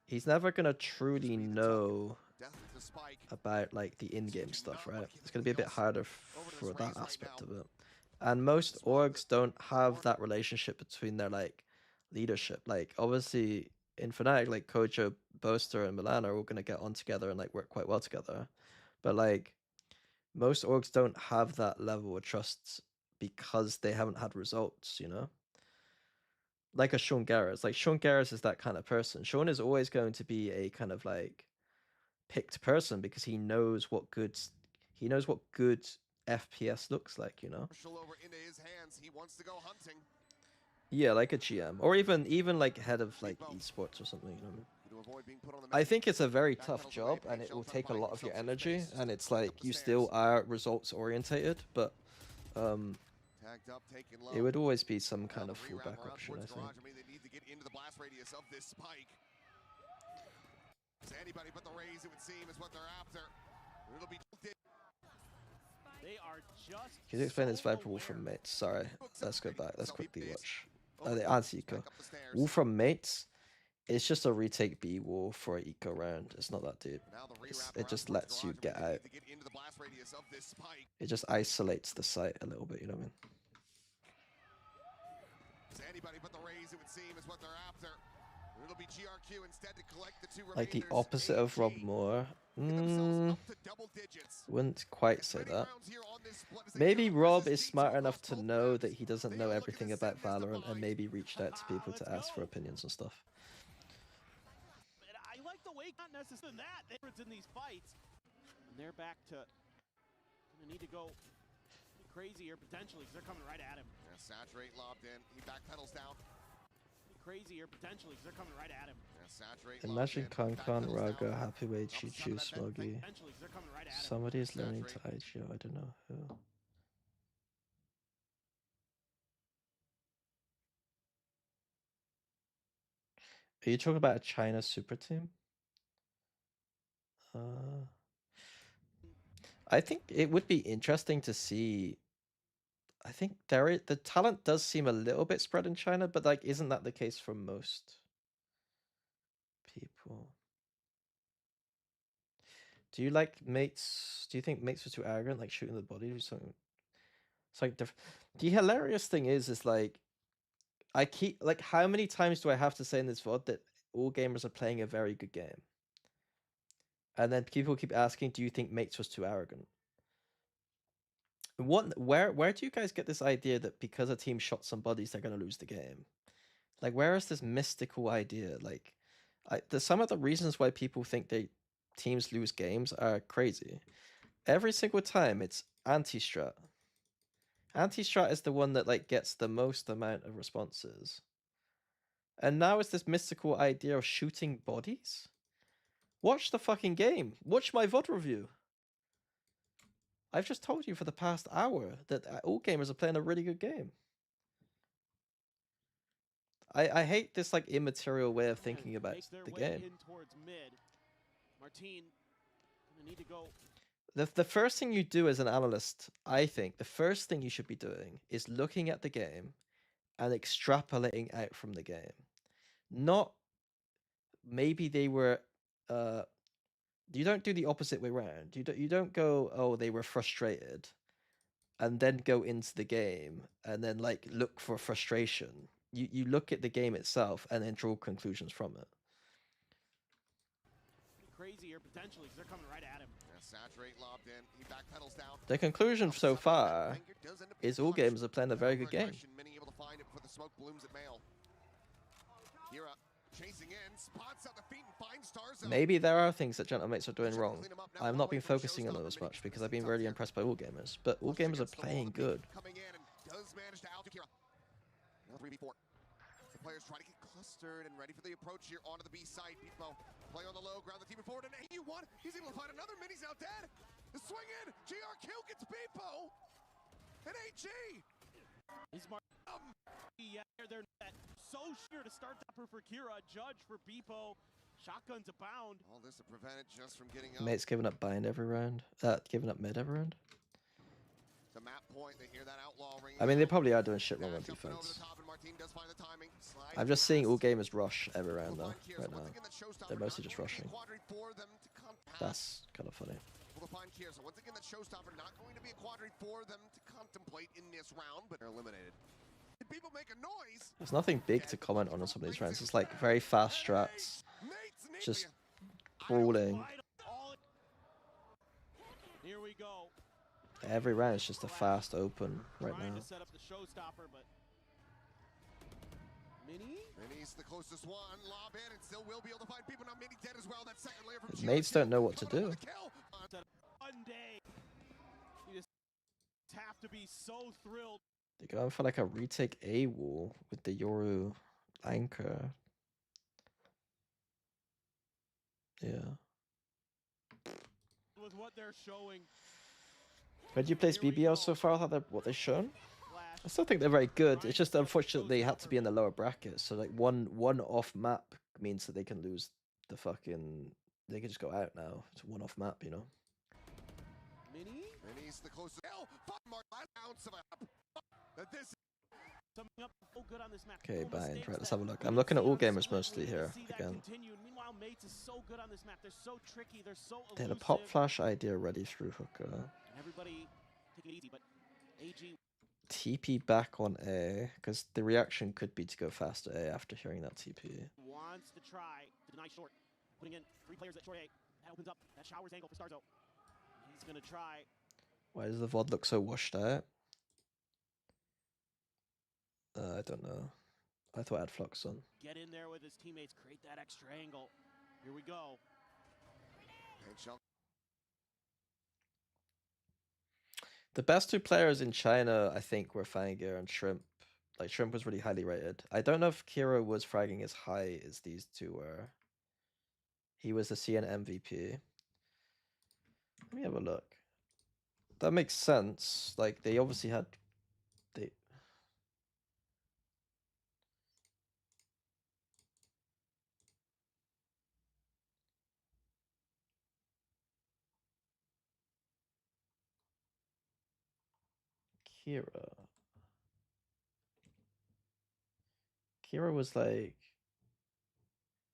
he's never gonna truly know about like the in-game stuff, right? It's gonna be a bit harder for that aspect of it. And most orgs don't have that relationship between their like leadership. Like obviously in Fnatic, like Kojo, Boaster, and Milan are all gonna get on together and like work quite well together. But like most orgs don't have that level of trust because they haven't had results, you know? Like a Sean Garrett. Like Sean Garrett is that kind of person. Sean is always going to be a kind of like picked person because he knows what good FPS looks like, you know? Over into his hands. He wants to go hunting. Yeah, like a GM, or even like head of like esports or something. You know, To avoid being put on the I think it's a very Backpedals tough away, job, and Page it will trying to take a buy lot of your himself some energy, space. and it's Up like the you stairs. still are results orientated, but Tagged up, taken low. it would always be some Now kind the of rewrap fallback around option, I towards think. garage. I mean, they need to get into the blast radius of this spike. It's anybody but the Rays, it would seem, is what they're after. It'll be. They are just Can you explain this so vibe Wolf aware. from Mates? Sorry, let's go back. Let's quickly watch. Over The the anti-eco. back up the stairs. Wolf from Mates. It's just a retake B wall for an eco round. It's not that deep. Now the It rewrap just around lets towards you garage. get I mean, they out. need to get into the blast radius of this spike. It just isolates the site a little bit. You know what I mean? It's anybody but the Rays, it would seem, is what they're after. It'll be GRQ instead to collect the two Like the remainders. opposite of Rob AG Moore. get themselves up to double digits. Wouldn't quite say Many that. rounds here on this split as they Maybe go Rob versus is smart G2 enough across to both know maps. that he doesn't They know all look at everything the about same as the Valorant and bind. maybe reached out to people Let's to ask for go. opinions and stuff. And I like the way, not necessarily that, difference in these fights. And they're back to, gonna need to go crazy here potentially, because they're coming right at him. Yeah, Saturate lobbed in. He backpedals down. Crazy here potentially, because they're coming right at him. Yeah, Saturate Imagine lobbed in. Concon, Backpedals Raga, down. Happy Way, Drops Choo the Choo, side of that vent. Smoggy. Potentially, 'cause they're coming right at him. Somebody is learning to Saturate. IGO, I don't know who. Are you talking about a China super team? I think it would be interesting to see. I think the talent does seem a little bit spread in China, but like, isn't that the case for most people? Do you like Mates? Do you think Mates was too arrogant, like shooting the body or something? It's like the hilarious thing is like, I keep like, how many times do I have to say in this VOD that all gamers are playing a very good game? And then people keep asking, do you think Mates was too arrogant? Where do you guys get this idea that because a team shot some bodies, they're gonna lose the game? Like, where is this mystical idea? Like, some of the reasons why people think teams lose games are crazy. Every single time, it's anti-strat. Anti-strat is the one that like gets the most amount of responses. And now it's this mystical idea of shooting bodies? Watch the fucking game. Watch my VOD review. I've just told you for the past hour that all gamers are playing a really good game. I hate this like immaterial way of thinking about the game. In towards mid. Martine gonna need to go. The first thing you do as an analyst, I think, the first thing you should be doing is looking at the game and extrapolating out from the game. Not maybe they were you don't do the opposite way around. You don't go, oh, they were frustrated, and then go into the game and then like look for frustration. You look at the game itself and then draw conclusions from it. Crazier potentially, because they're coming right at him. Yeah, Saturate lobbed in. He backpedals down. The conclusion so far is all gamers are playing a very good game. Many able to find it before the smoke blooms at Mail. Kira chasing in, spots out the feet and finds stars. Maybe there are things that Gentlemates are doing wrong. I've not been focusing on them as much because I've been really impressed by all gamers. But all gamers are playing good. Coming in and does manage to out Kira. Another 3v4. The players try to get clustered and ready for the approach here onto the B side. Beefmo play on the low ground, the team forward, and AU1, he's able to find another mid, he's now dead. The swing in, GRQ gets Beefmo, and AG. He's yeah, they're not so sure to start that for Kira, Judge for Beepo, shotguns abound. All this to prevent it just from getting up. Mates giving up bind every round. Giving up mid every round. To map point, they hear that outlaw ring. I mean, they probably are doing shit wrong on defense. I'm just seeing all gamers rush every round though, right now. They're mostly just rushing. That's kind of funny. able to find Kier. So once again, that showstopper not going to be a quadri for them to contemplate in this round, but they're eliminated. Did people make a noise? There's nothing big to comment on some of these rounds. It's like very fast strats, just grueling. Here we go. Every round is just a fast open right Trying now. to set up the showstopper, but Mini's the closest one. Lob in and still will be able to find people. Now Mini dead as well. That second layer from Mates don't know what to do. One day, you just have to be so thrilled. They're going for like a retake A wall with the Yoru anchor. Yeah. With what they're showing. Where do you place BBL so far? What they've shown? I still think they're very good. It's just unfortunately they had to be in the lower bracket. So like one off map means that they can lose the fucking. They can just go out now. It's a one off map, you know. Mini's the closest. Okay, bind. Right, let's have a look. I'm looking at all gamers mostly here again. Meanwhile, Mates is so good on this map. They're so tricky. They're so They had a pop flash idea ready through hooker. Everybody taking it easy, but AG TP back on A, because the reaction could be to go faster A after hearing that TP. wants to try to deny short. Putting in 3 players at short A. That opens up that showers angle for Starzo. He's going to try. Why does the VOD look so washed out? I don't know. I thought I had Flux on. Get in there with his teammates, create that extra angle. Here we go. The best 2 players in China, I think, were Fangir and Shrimp. Like, Shrimp was really highly rated. I don't know if Kiro was fragging as high as these 2 were. He was the CN MVP. Let me have a look. That makes sense. Like, they obviously had... Kira was like,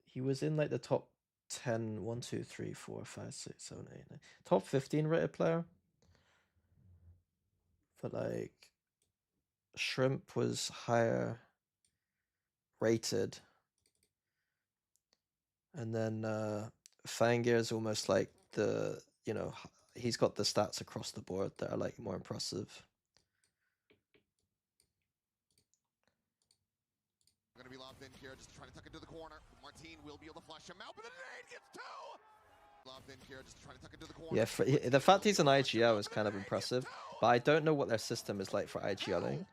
he was in like the top 10, 1, 2, 3, 4, 5, 6, 7, 8, 9, top 15 rated player. But like, Shrimp was higher rated. And then Fangir is almost like the, you know, he's got the stats across the board that are like more impressive. Going to be lobbed in here, just trying to tuck into the corner. Martin will be able to flush him out, but the nade gets 2! Lobbed in here, just trying to tuck into the corner. Yeah, the fact he's an IGL is kind of impressive, but I don't know what their system is like for IGLing.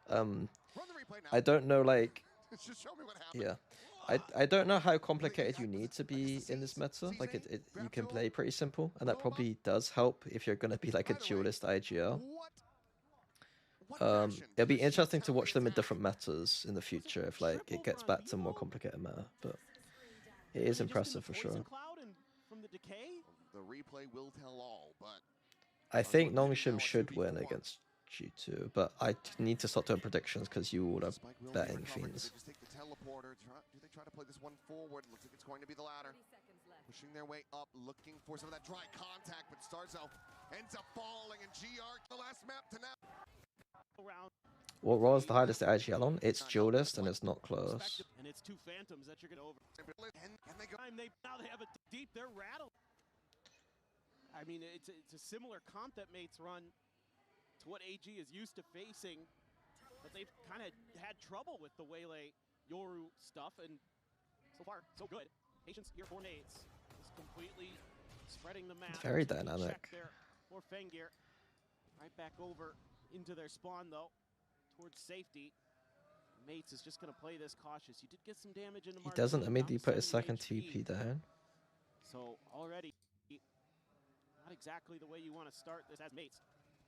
I don't know, like, Just show me what happened. yeah. I don't know how complicated you need to be in this meta. Like, you can play pretty simple, and that probably does help if you're going to be like a duelist IGL. It'll be interesting to watch them in different metas in the future if like it gets back to more complicated meta, but it is impressive for sure. The replay will tell all, but I think Nongshim should win against G2, but I need to start doing predictions because you all are betting fiends. Just take the teleporter. Do they try to play this one forward? Looks like it's going to be the latter. Pushing their way up, looking for some of that dry contact, but Starzo ends up falling, and GR the last map to now. What role is the hardest IGL on? It's duelist and it's not close. And it's 2 phantoms that you're going to over. And they go. Now they have a deep. They're rattled. I mean, it's a similar comp that Mates run to what AG is used to facing, but they've kind of had trouble with the Waylay Yoru stuff, and so far, so good. Patience here for Nades. Just completely spreading the map. It's very dynamic. There for Fengir. Right back over into their spawn, though, towards safety. Mates is just going to play this cautious. You did get some damage into He doesn't immediately put his second HP. TP down. So already, not exactly the way you want to start this as Mates.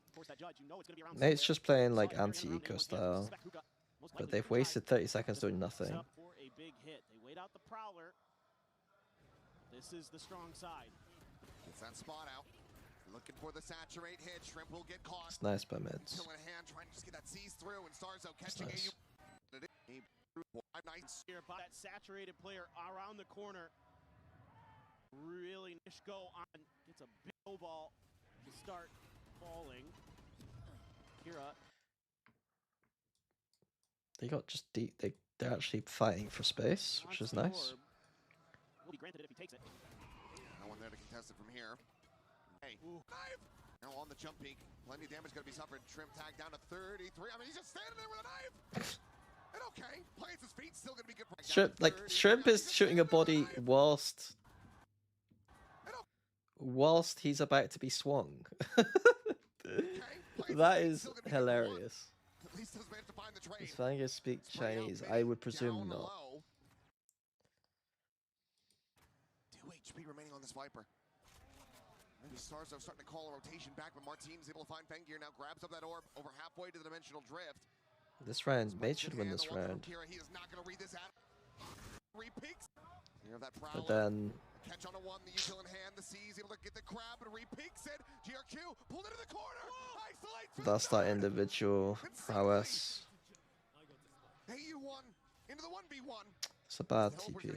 Of course, that judge, you know it's going to be around. Nate's just playing like anti-eco style, but they've wasted 30 seconds doing nothing. For a big hit. They wait out the Prowler. This is the strong side. Gets that spot out. Looking for the saturate hit. Shrimp will get caught. It's nice by mids. Still in hand, trying to just get that seize through, and Starzo It's catching nice. nice. Here by that saturated player around the corner. Really nice go on. It's a big snowball to start falling. Kira. They got just deep. They're actually fighting for space, which is nice. Will be granted it if he takes it. No one there to contest it from here. Hey, knife! Now on the jump peak, plenty of damage going to be suffered. Shrimp tag down to 33. I mean, he's just standing there with a knife. And okay, plants his feet, still going to be good. Shrimp is shooting a body whilst he's about to be swung. That is hilarious. At least does manage to find the trade. Does Vanger speak Chinese? I would presume not. 2 HP remaining on this Viper. Maybe Stars are starting to call a rotation back, but Martin's able to find Fengir now, grabs up that orb over halfway to the dimensional drift. This round, Mate should win this round. He is not going to read this out. Repeaks. But then catch on a one, the util in hand, the C is able to get the crab and repeaks it. GRQ pulled into the corner. Isolate. that's that individual prowess. AU1 into the 1v1. It's a bad TP.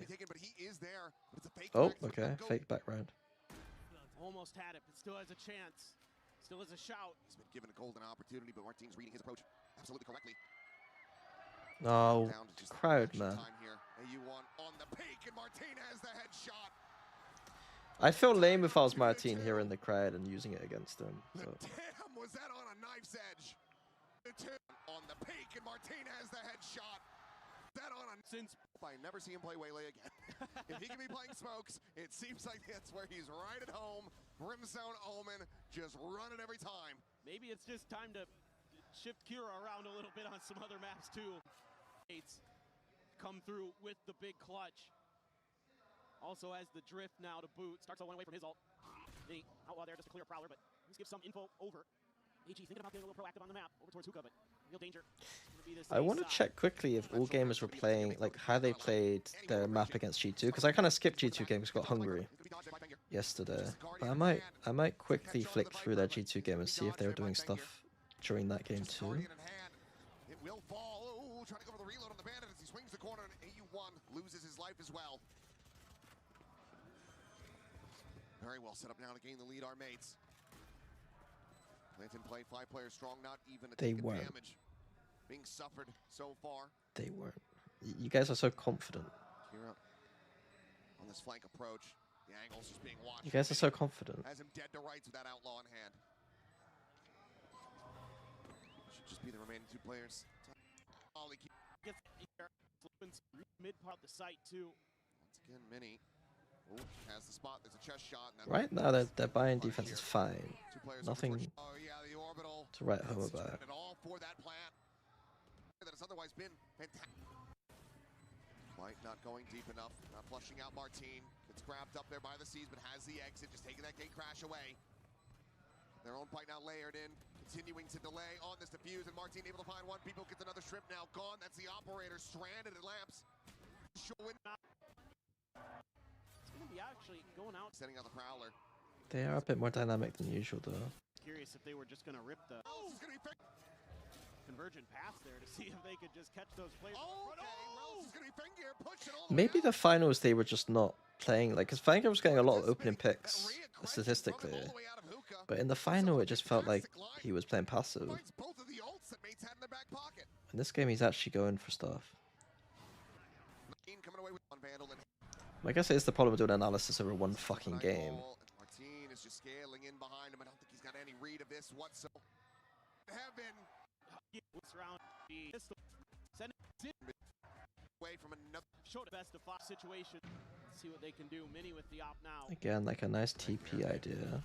Oh, okay, fake background. Almost had it, but still has a chance. Still has a shout. He's been given a golden opportunity, but Martin's reading his approach absolutely correctly. No, crowd, man. AU1 on the peak, and Martin has the headshot. I feel lame if I was Martin here in the crowd and using it against him. So. Damn, was that on a knife's edge? On the peak, and Martin has the headshot. That on a since I never see him play Waylay again. If he can be playing smokes, it seems like that's where he's right at home. Brimstone Omen just running every time. Maybe it's just time to shift Kira around a little bit on some other maps too. Come through with the big clutch. Also has the drift now to boot. Starks all one away from his ult. The outlaw there just to clear a prowler, but let's give some info over. AG thinking about getting a little proactive on the map over towards Hookah, but real danger. I want to check quickly if all gamers were playing, like how they played their map against G2, because I kind of skipped G2 games, got hungry yesterday. But I might quickly flick through their G2 game and see if they were doing stuff during that game too. It will fall. Oh, trying to go for the reload on the bandit as he swings the corner, and AU1 loses his life as well. Very well set up now to gain the lead, our mates. Plant in play, 5 players strong, not even a damage being suffered so far. They weren't. You guys are so confident. Kira on this flank approach. The angle's just being watched. You guys are so confident. Has him dead to rights with that outlaw in hand. Should just be the remaining 2 players. Ollie gets here. Mid part of the site too. Once again, Mini. Ooh, has the spot. There's a chest shot. And right now, their buy-in defense is fine. Nothing the orbital to write home about. All for that plant that has otherwise been fantastic. Light not going deep enough. Not flushing out Martin. Gets grabbed up there by the seas, but has the exit. Just taking that gate crash away. Their own bite now layered in. Continuing to delay on this defuse, and Martin able to find one. People gets another shrimp now gone. That's the operator stranded at lamps. Be actually going out, setting out the prowler. They are a bit more dynamic than usual, though. Curious if they were just going to rip the convergent paths there to see if they could just catch those players. Maybe the finals they were just not playing, like, because Vanger was getting a lot of opening picks statistically, but in the final it just felt like he was playing passive. In this game, he's actually going for stuff. I guess it is the problem of doing analysis over one fucking game. Martin is just scaling in behind him. I don't think he's got any read of this whatsoever. Send it away from another short best of 5 situation. See what they can do. Mini with the op now. Again, like a nice TP idea.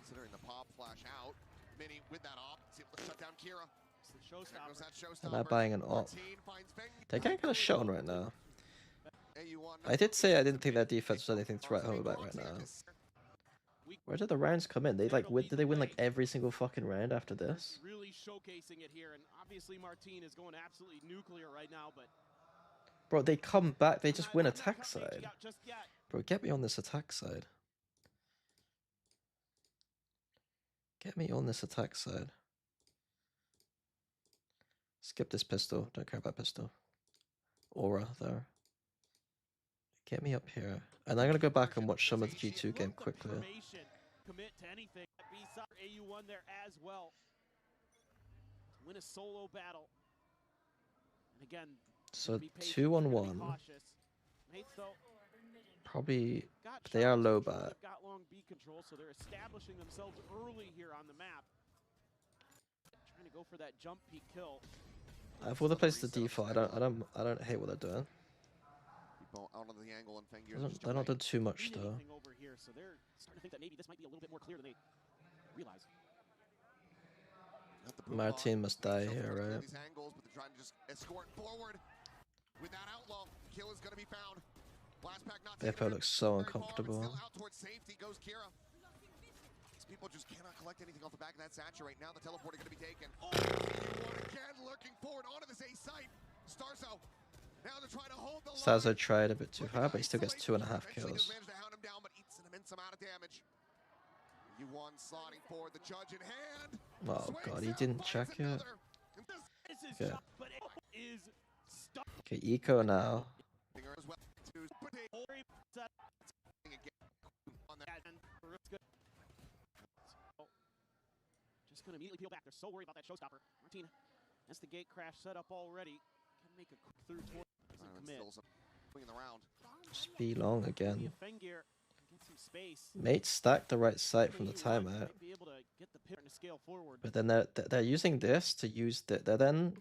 Considering the pop flash out, Mini with that op, able to shut down Kira. Am I buying an op? They're getting kind of shot on right now. I did say I didn't think their defense was anything to write home about right now. Where did the rounds come in? They like did they win like every single fucking round after this? Really showcasing it here, and obviously Martin is going absolutely nuclear right now, but bro, they come back, they just win attack side. Bro, get me on this attack side. Get me on this attack side. Skip this pistol. Don't care about pistol. Aura there. Get me up here. And I'm going to go back and watch some of the G2 game quickly. commit to anything. B-side AU1 there as well. To win a solo battle. And again, So be patient, 2 on gonna be 1. cautious. M8s, though, Probably got they are charge low control, bat. they've got long B control, so they're establishing themselves early here on the map. Trying to go for that jump peak kill. I have all the places to default. I don't hate what they're doing. People out on the angle and Fengier just They're not doing too much Need though. anything over here, so they're starting to think that maybe this might be a little bit more clear than they realize. My team must die here, right? These angles, but they're trying to just escort forward. With that outlaw, kill is going to be found. Last pack not BBL looks so uncomfortable. Still out towards safety goes Kira. These people just cannot collect anything off the back of that saturate. Now the teleporter going to be taken. Oh, again lurking forward onto this A site. Starzo. Now they're trying to hold the line. Starzo tried a bit too hard, but he still gets 2.5 kills. Managed to hound him down, but eats an immense amount of damage. U1 slotting forward, the judge in hand. Oh god, he didn't check it. Okay. Okay, eco now. Just gonna immediately peel back. They're so worried about that showstopper. Martin has the gate crash set up already. Can make a quick through toward commit. Just be long again. Fengier get some space. Mate stacked the right site from the timeout. Be able to get the pivot to scale forward. But then they're using this to use they're then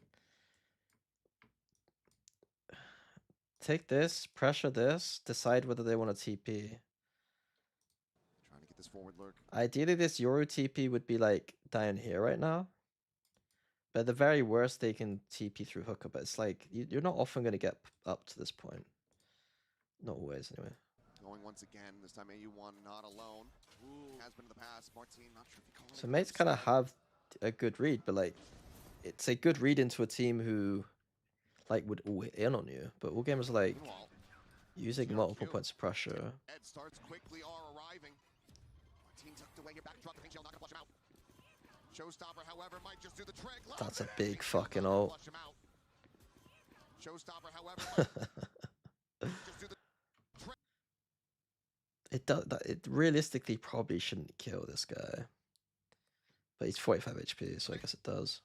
take this, pressure this, decide whether they want to TP. Trying to get this forward lurk. Ideally, this Yoru TP would be like down here right now. But at the very worst, they can TP through hooker. But it's like you're not often going to get up to this point. Not always, anyway. Going once again. This time AU1 not alone. Ooh. Has been in the past. Martin not sure if he called it. So mates kind of have a good read, but like it's a good read into a team who like would all hit in on you. But all gamers are like using multiple points of pressure. Ed starts quickly are arriving. Martin tucked away here back truck. I think she'll not gonna flush him out. Showstopper, however, might just do the trick. That's a big fucking ult. Showstopper, however, might just do the trick. It realistically probably shouldn't kill this guy. But he's 45 HP, so I guess it does.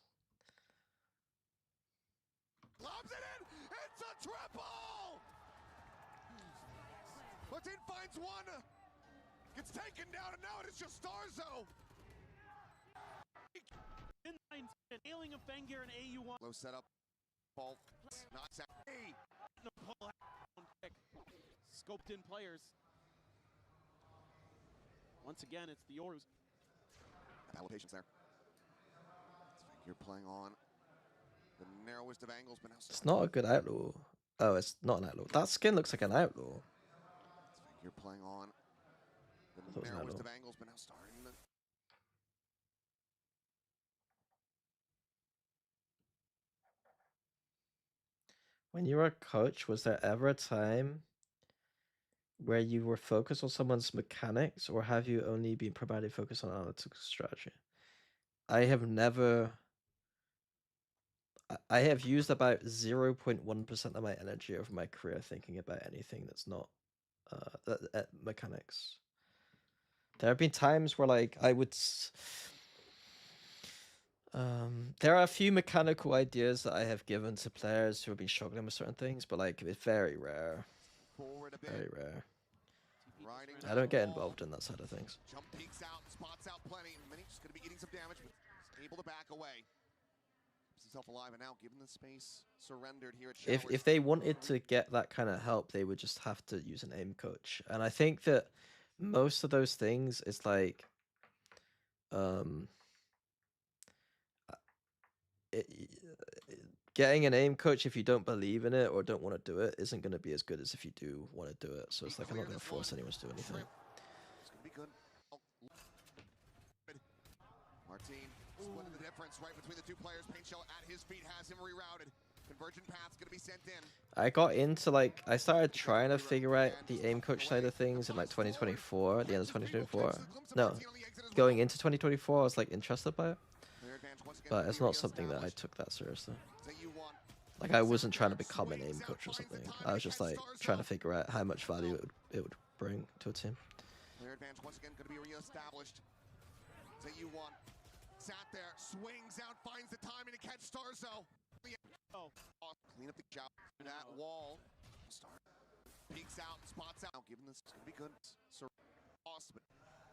Lobs it in! It's a triple! Martin finds one. Gets taken down, and now it is just Starzo. Nailing of Fengier and AU1. Low setup. Ball. Knocks out. Hey! No pull out. Scoped in players. Once again, it's the Yorus. Battle patience there. You're playing on the narrowest of angles, but now it's not a good outlaw. Oh, it's not an outlaw. That skin looks like an outlaw. You're playing on the narrowest of angles, but now starting the. When you were a coach, was there ever a time where you were focused on someone's mechanics, or have you only been primarily focused on analytical strategy? I have never. I have used about 0.1% of my energy over my career thinking about anything that's not mechanics. There have been times where like I would. There are a few mechanical ideas that I have given to players who have been struggling with certain things, but like it's very rare. Very rare. I don't get involved in that side of things. Jump peeks out, spots out plenty, and Mini's just gonna be getting some damage, but able to back away. Keeps himself alive, and now given the space, surrendered here at If they wanted to get that kind of help, they would just have to use an aim coach. And I think that most of those things is like getting an aim coach if you don't believe in it or don't want to do it isn't going to be as good as if you do want to do it. So it's like I'm not going to force anyone to do anything. It's going to be good. Martin splitting the difference right between the two players. Paint Shell at his feet has him rerouted. Convergent path's going to be sent in. I got into like I started trying to figure out the aim coach side of things in like 2024, at the end of 2024. No, going into 2024, I was like interested by it. But it's not something that I took that seriously. Like I wasn't trying to become an aim coach or something. I was just like trying to figure out how much value it would bring to a team. Player advantage once again going to be re-established. ZU1 sat there, swings out, finds the timing to catch Starzo. Oh. Clean up the job. That wall. Peeks out, spots out. Given this, it's going to be good. So, awesome.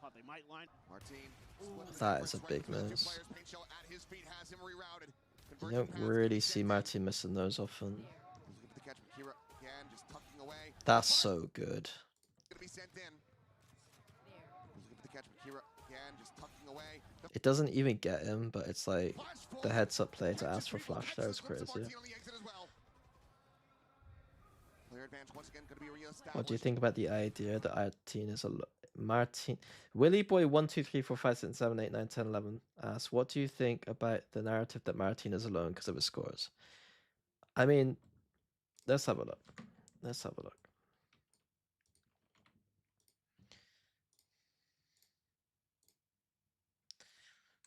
Thought they might line. Martin. That is a big miss. Paint shell at his feet has him rerouted. You don't really see Martin missing those often. Looking for the catch from Kira again, just tucking away. That's so good. Gonna be sent in. Looking for the catch from Kira again, just tucking away. It doesn't even get him, but it's like the heads up play to ask for flash there is crazy. What do you think about the idea that Martin is a Martin Willy Boy 1 2 3 4 5 6 7 8 9 10 11 asks, what do you think about the narrative that Martin is alone because of his scores? I mean, let's have a look. Let's have a look.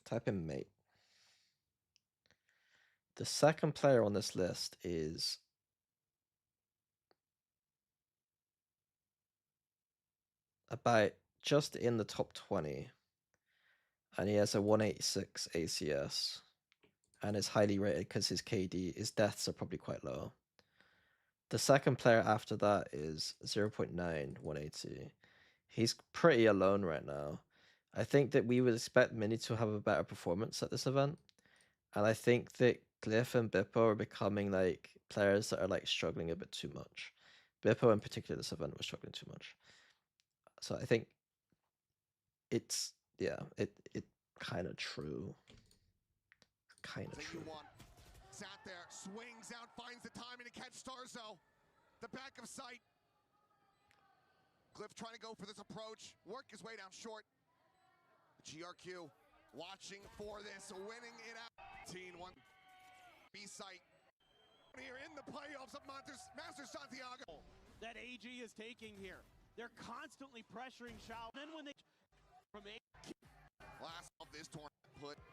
Type in mate. The second player on this list is about just in the top 20, and he has a 186 ACS and is highly rated because his KD, his deaths are probably quite low. The second player after that is 0.9 180. He's pretty alone right now. I think that we would expect Mini to have a better performance at this event, and I think that Glyph and Bippo are becoming like players that are like struggling a bit too much. Bippo in particular this event was struggling too much. So I think it's, yeah, it kind of true. Kind of true. Sat there, swings out, finds the timing to catch Starzo. The back of sight. Glyph trying to go for this approach, work his way down short. GRQ watching for this, winning it out. 1 B-site. Here in the playoffs of Master Santiago. That AG is taking here. They're constantly pressuring Shao. Then when they from A, last of this tournament,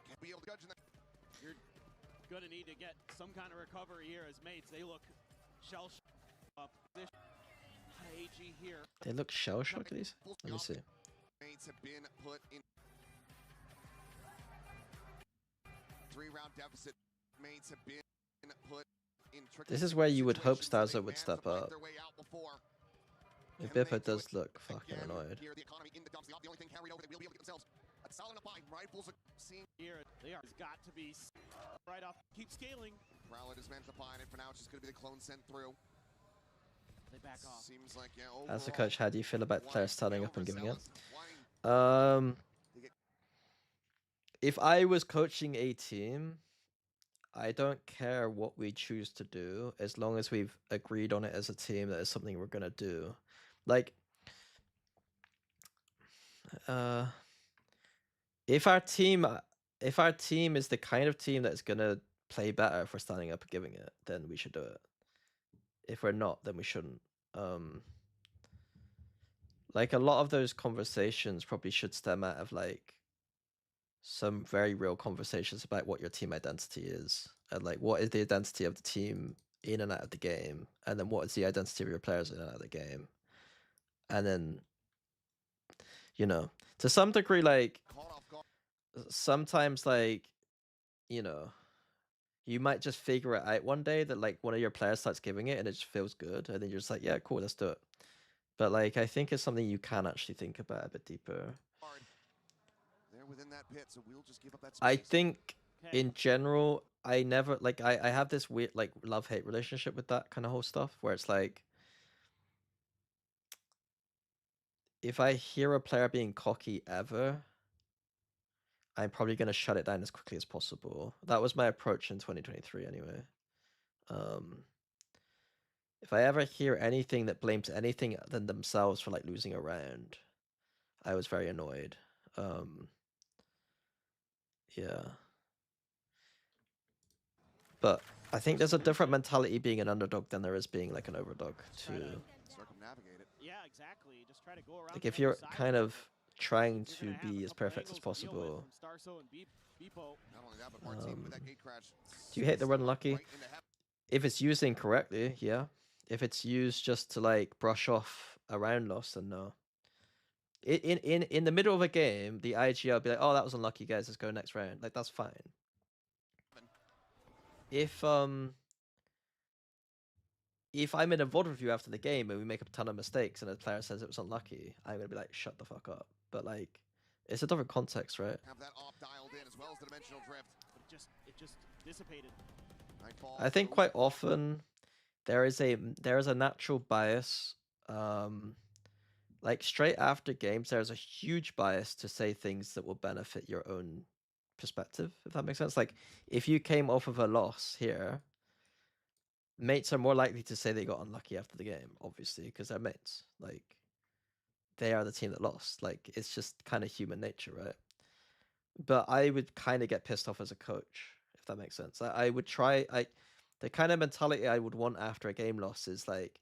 can't be able to judge that. you're gonna need to get some kind of recovery here as mates. They look shell up. This AG here. They look shell shocked. Let me see. Mates have been put in 3-round deficit. Mates have been put in. This is where you would hope Starzo would step up. Bippo does look fucking annoyed. Here, the economy in the dumps. The only thing carried over, they will be able to get themselves a solid enough buy. Rifles are seen. Here they are. It's got to be right off. Keep scaling. Prowler just managed to find it. For now, it's just going to be the clone sent through. They back off. Seems like, yeah, As a coach, how do you feel about players starting up and giving it? If I was coaching a team, I don't care what we choose to do as long as we've agreed on it as a team that is something we're gonna do. Like, if our team is the kind of team that's gonna play better for standing up and giving it, then we should do it. If we're not, then we shouldn't. Like, a lot of those conversations probably should stem out of like some very real conversations about what your team identity is, and like what is the identity of the team in and out of the game, and then what is the identity of your players in and out of the game. And then, you know, to some degree, like sometimes, like, you know, you might just figure it out one day that like one of your players starts giving it and it just feels good, and then you're just like, yeah, cool, let's do it. But like, I think it's something you can actually think about a bit deeper. They're within that pit, so we'll just give up that space. I think in general, I never like I have this weird like love-hate relationship with that kind of whole stuff, where it's like, if I hear a player being cocky ever, I'm probably going to shut it down as quickly as possible. That was my approach in 2023 anyway. If I ever hear anything that blames anything than themselves for like losing a round, I was very annoyed. Yeah. But I think there's a different mentality being an underdog than there is being like an overdog too. Circumnavigate it. Yeah, exactly. Just try to go around. Like, if you're kind of trying to be as perfect as possible. Not only that, but Martin with that gate crash. Do you hate the run lucky? If it's used incorrectly, yeah. If it's used just to like brush off a round loss, then no. in the middle of a game, the IG will be like, "Oh, that was unlucky, guys. Let's go next round." Like that's fine. If I'm in a VOD review after the game and we make a ton of mistakes and a player says it was unlucky, I'm gonna be like, "Shut the fuck up." But like, it's a different context, right? Have that op dialed in as well as the dimensional drift. But it just dissipated. I think quite often there is a natural bias. Like straight after games, there's a huge bias to say things that will benefit your own perspective, if that makes sense. Like if you came off of a loss here, mates are more likely to say they got unlucky after the game, obviously, because they're mates. Like they are the team that lost. Like it's just kind of human nature, right? But I would kind of get pissed off as a coach, if that makes sense. I would try. The kind of mentality I would want after a game loss is like,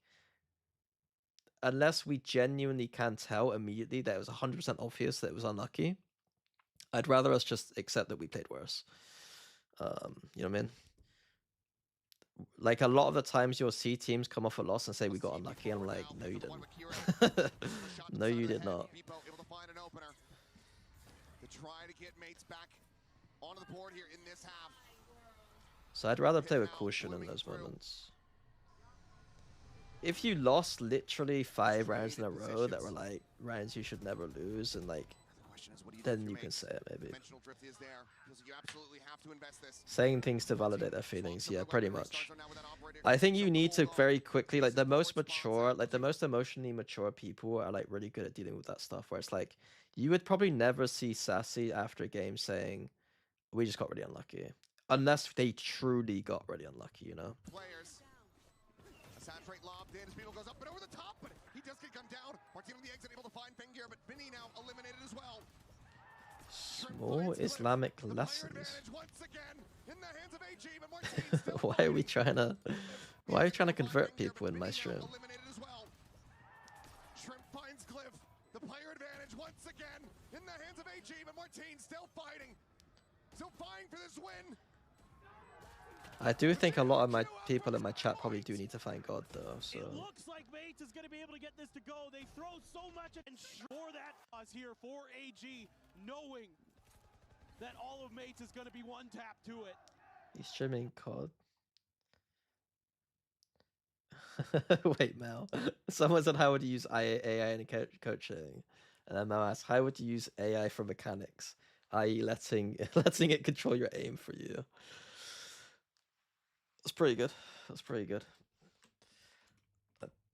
unless we genuinely can tell immediately that it was 100% obvious that it was unlucky, I'd rather us just accept that we played worse. You know what I mean? Like a lot of the times you'll see teams come off a loss and say we got unlucky, and I'm like, no, you didn't. No, you did not. So I'd rather play with caution in those moments. If you lost literally 5 rounds in a row that were like rounds you should never lose, and like, then you can say it maybe. Saying things to validate their feelings, yeah, pretty much. I think you need to very quickly, like the most mature, like the most emotionally mature people are like really good at dealing with that stuff, where it's like, you would probably never see Sassy after a game saying, we just got really unlucky. Unless they truly got really unlucky, you know? Saturate lobbed in as people goes up and over the top, but he does get gunned down. Martino on the exit, able to find Fengir, but Vinny now eliminated as well. Small Islamic lessons. Why are we trying to convert people in my stream? Shrimp finds Cliff. The player advantage once again in the hands of AG, but Martine still fighting. Still fighting for this win. I do think a lot of my people in my chat probably do need to find God though, so. It looks like M8s is going to be able to get this to go. They throw so much and ensure that us here for AG, knowing that all of M8s is going to be one tap to it. He's streaming COD. Wait, Mel. Someone said, how would you use AI in coaching? And then Mel asked, how would you use AI for mechanics? I.e. letting it control your aim for you. That's pretty good. That's pretty good.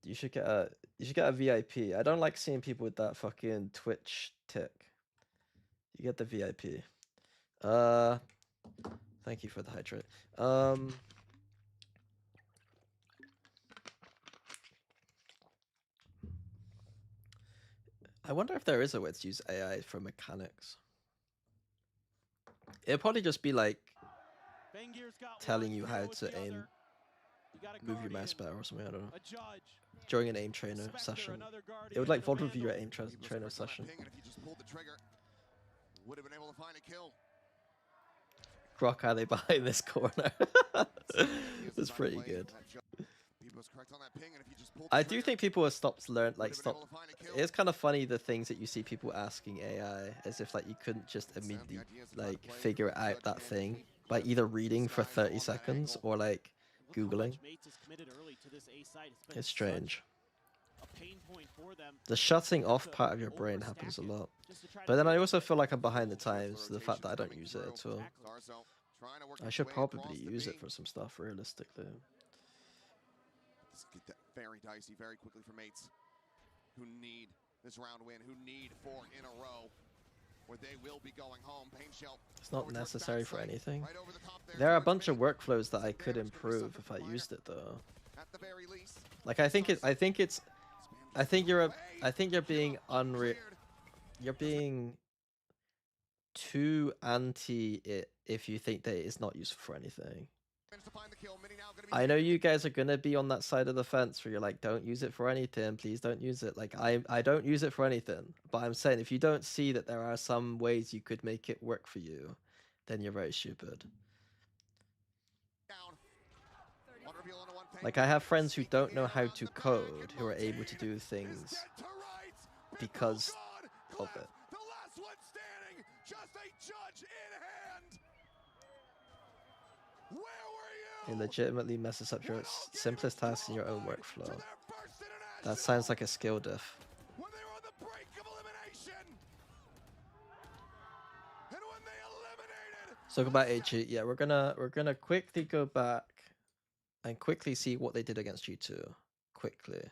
You should get a VIP. I don't like seeing people with that fucking Twitch tick. You get the VIP. Thank you for the hydrate. I wonder if there is a way to use AI for mechanics. It'd probably just be like telling you how to aim, move your mouse better or something, I don't know. During an aim trainer session. It would like VOD review your aim trainer session. Would have been able to find a kill. Grok, are they behind this corner? That's pretty good. I do think people have stopped It's kind of funny the things that you see people asking AI, as if like you couldn't just immediately like figure out that thing by either reading for 30 seconds or like Googling. It's strange. The shutting off part of your brain happens a lot. But then I also feel like I'm behind the times, the fact that I don't use it at all. I should probably use it for some stuff, realistically. This could get very dicey very quickly for mates who need this round win, who need 4 in a row, where they will be going home. Pain shell. It's not necessary for anything. There are a bunch of workflows that I could improve if I used it, though. At the very least. Like I think you're being you're being too anti it if you think that it's not useful for anything. I know you guys are gonna be on that side of the fence where you're like, don't use it for anything, please don't use it. Like I don't use it for anything, but I'm saying if you don't see that there are some ways you could make it work for you, then you're very stupid. Like I have friends who don't know how to code who are able to do things because of it. The last one standing, just a judge in hand. Where were you? It legitimately messes up your simplest tasks in your own workflow. That sounds like a skill diff. When they were on the brink of elimination. And when they eliminated. So go back AG. Yeah, we're gonna quickly go back and quickly see what they did against G2. Quickly.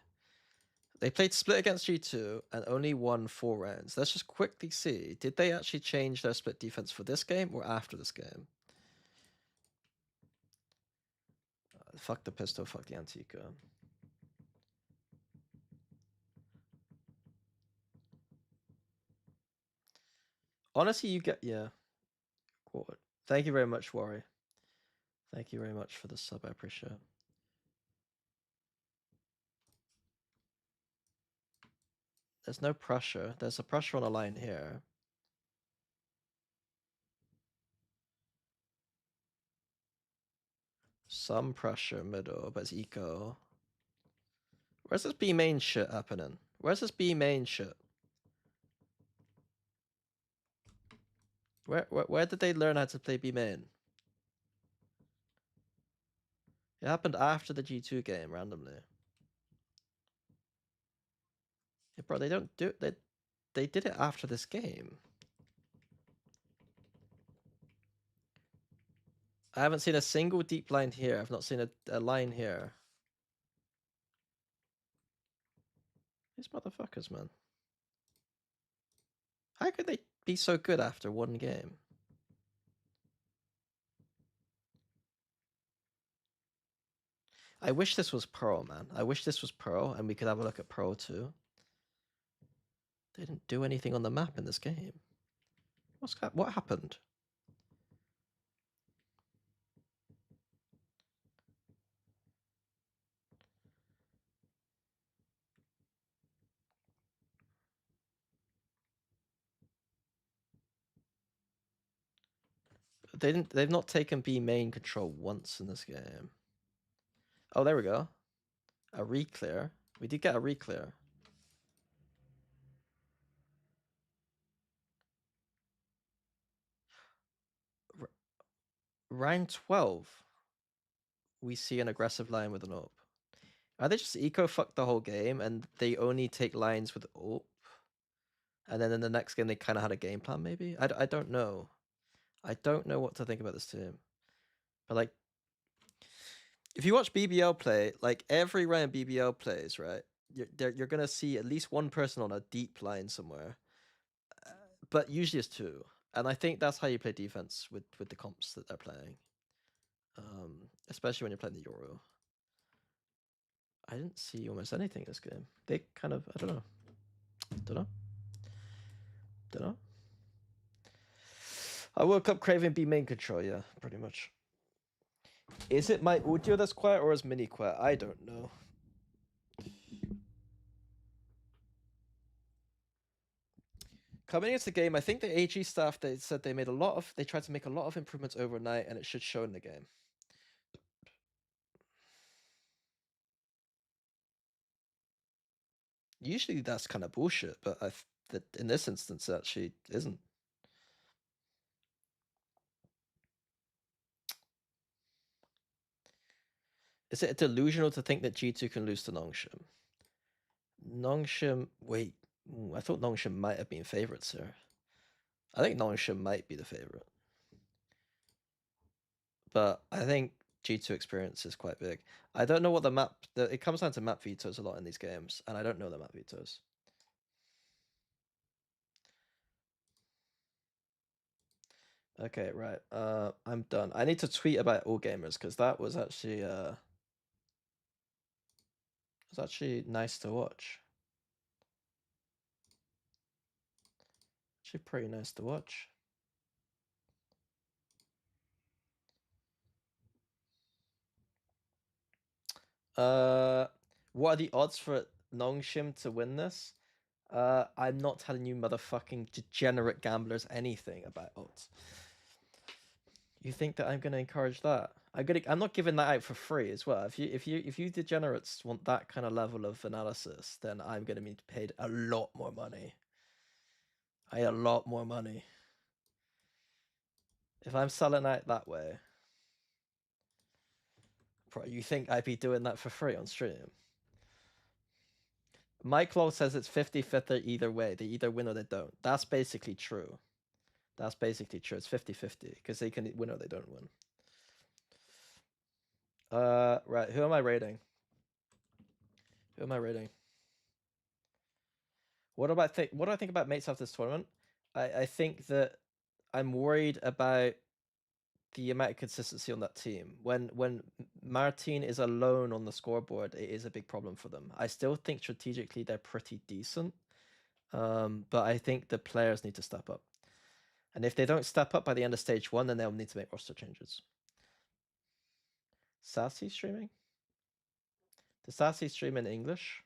They played split against G2 and only won 4 rounds. Let's just quickly see. Did they actually change their split defense for this game or after this game? Fuck the pistol, fuck the Antica. Honestly, you get... Yeah. Cool. Thank you very much, Wari. Thank you very much for the sub, I appreciate it. There's no pressure. There's a pressure on a line here. Some pressure middle, but it's eco. Where's this B main shit happening? Where's this B main shit? Where did they learn how to play B main? It happened after the G2 game randomly. Yeah, bro, they don't do they did it after this game. I haven't seen a single deep line here. I've not seen a line here. These motherfuckers, man. How could they be so good after one game? I wish this was Pro, man. I wish this was Pro and we could have a look at Pro too. They didn't do anything on the map in this game. What happened? They've not taken B main control once in this game. Oh, there we go. A reclear. We did get a reclear. Round 12. We see an aggressive line with an AWP. Are they just eco-fuck the whole game and they only take lines with AWP? And then in the next game they kind of had a game plan maybe? I don't know. I don't know what to think about this team. But like, if you watch BBL play, like every round BBL plays, right? You're gonna see at least one person on a deep line somewhere, but usually it's 2. And I think that's how you play defense with the comps that they're playing, especially when you're playing the Euro. I didn't see almost anything in this game. They kind of, I don't know. I woke up craving B main control, yeah, pretty much. Is it my audio that's quiet or is Mini quiet? I don't know. Coming into the game, I think the AG staff, they said they tried to make a lot of improvements overnight and it should show in the game. Usually that's kind of bullshit, but in this instance it actually isn't. Is it delusional to think that G2 can lose to Nongshim? Nongshim, wait, I thought Nongshim might have been favorites here. I think Nongshim might be the favorite. But I think G2 experience is quite big. I don't know what the map... it comes down to map vetoes a lot in these games, and I don't know the map vetoes. Okay, right. I'm done. I need to tweet about All Gamers, because that was actually... it was actually nice to watch. Actually pretty nice to watch. What are the odds for Nongshim to win this? I'm not telling you motherfucking degenerate gamblers anything about odds. You think that I'm gonna encourage that? I'm not giving that out for free as well. If you degenerates want that kind of level of analysis, then I'm gonna be paid a lot more money. I need a lot more money. If I'm selling out that way, you think I'd be doing that for free on stream? Mike Lowe says it's 50-50 either way. They either win or they don't. That's basically true. That's basically true. It's 50-50 because they can win or they don't win. Right. Who am I rating? Who am I rating? What do I think about mates after this tournament? I think that I'm worried about the amount of consistency on that team. When Martin is alone on the scoreboard, it is a big problem for them. I still think strategically they're pretty decent, but I think the players need to step up. And if they don't step up by the end of stage 1, then they'll need to make roster changes. Sassy streaming? Does Sassy stream in English?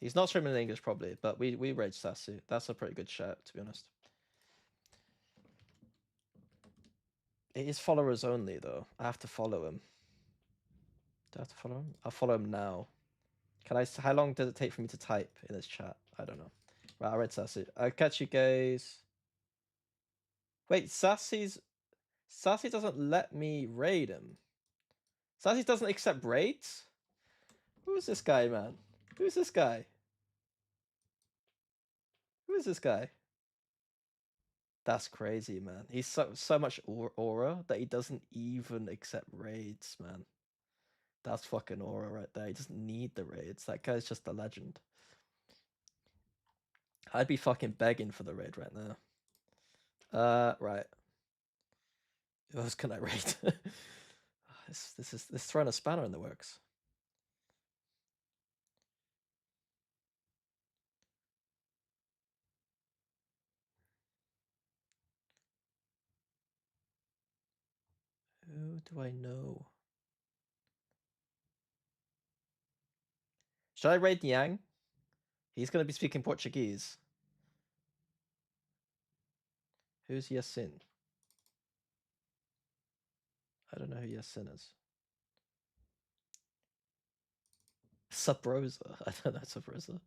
He's not streaming in English probably, but we rage Sassy. That's a pretty good shout, to be honest. It is followers only though. I have to follow him. Do I have to follow him? I'll follow him now. Can I? How long does it take for me to type in his chat? I don't know. Right, I read Sassy. I'll catch you guys. Wait, Sassy doesn't let me raid him. Sassy doesn't accept raids? Who is this guy, man? Who is this guy? Who is this guy? That's crazy, man. He's so much aura that he doesn't even accept raids, man. That's fucking aura right there. He doesn't need the raids. That guy's just a legend. I'd be fucking begging for the raid right now. Right. Who else can I raid? This is throwing a spanner in the works. Who do I know? Should I raid Yang? He's going to be speaking Portuguese. Who's Yasin? I don't know who Yasin is. Subrosa. I don't know Subrosa.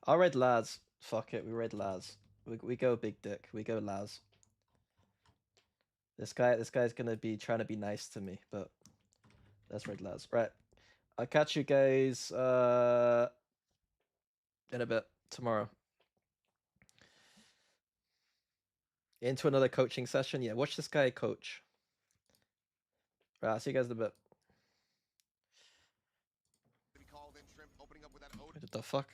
I'll raid Laz. Fuck it, we raid Laz. We go big dick. We go Laz. This guy's gonna be trying to be nice to me, but let's raid Laz. Right. I'll catch you guys in a bit tomorrow. Into another coaching session. Yeah, watch this guy coach. Right, I'll see you guys in a bit. What the fuck?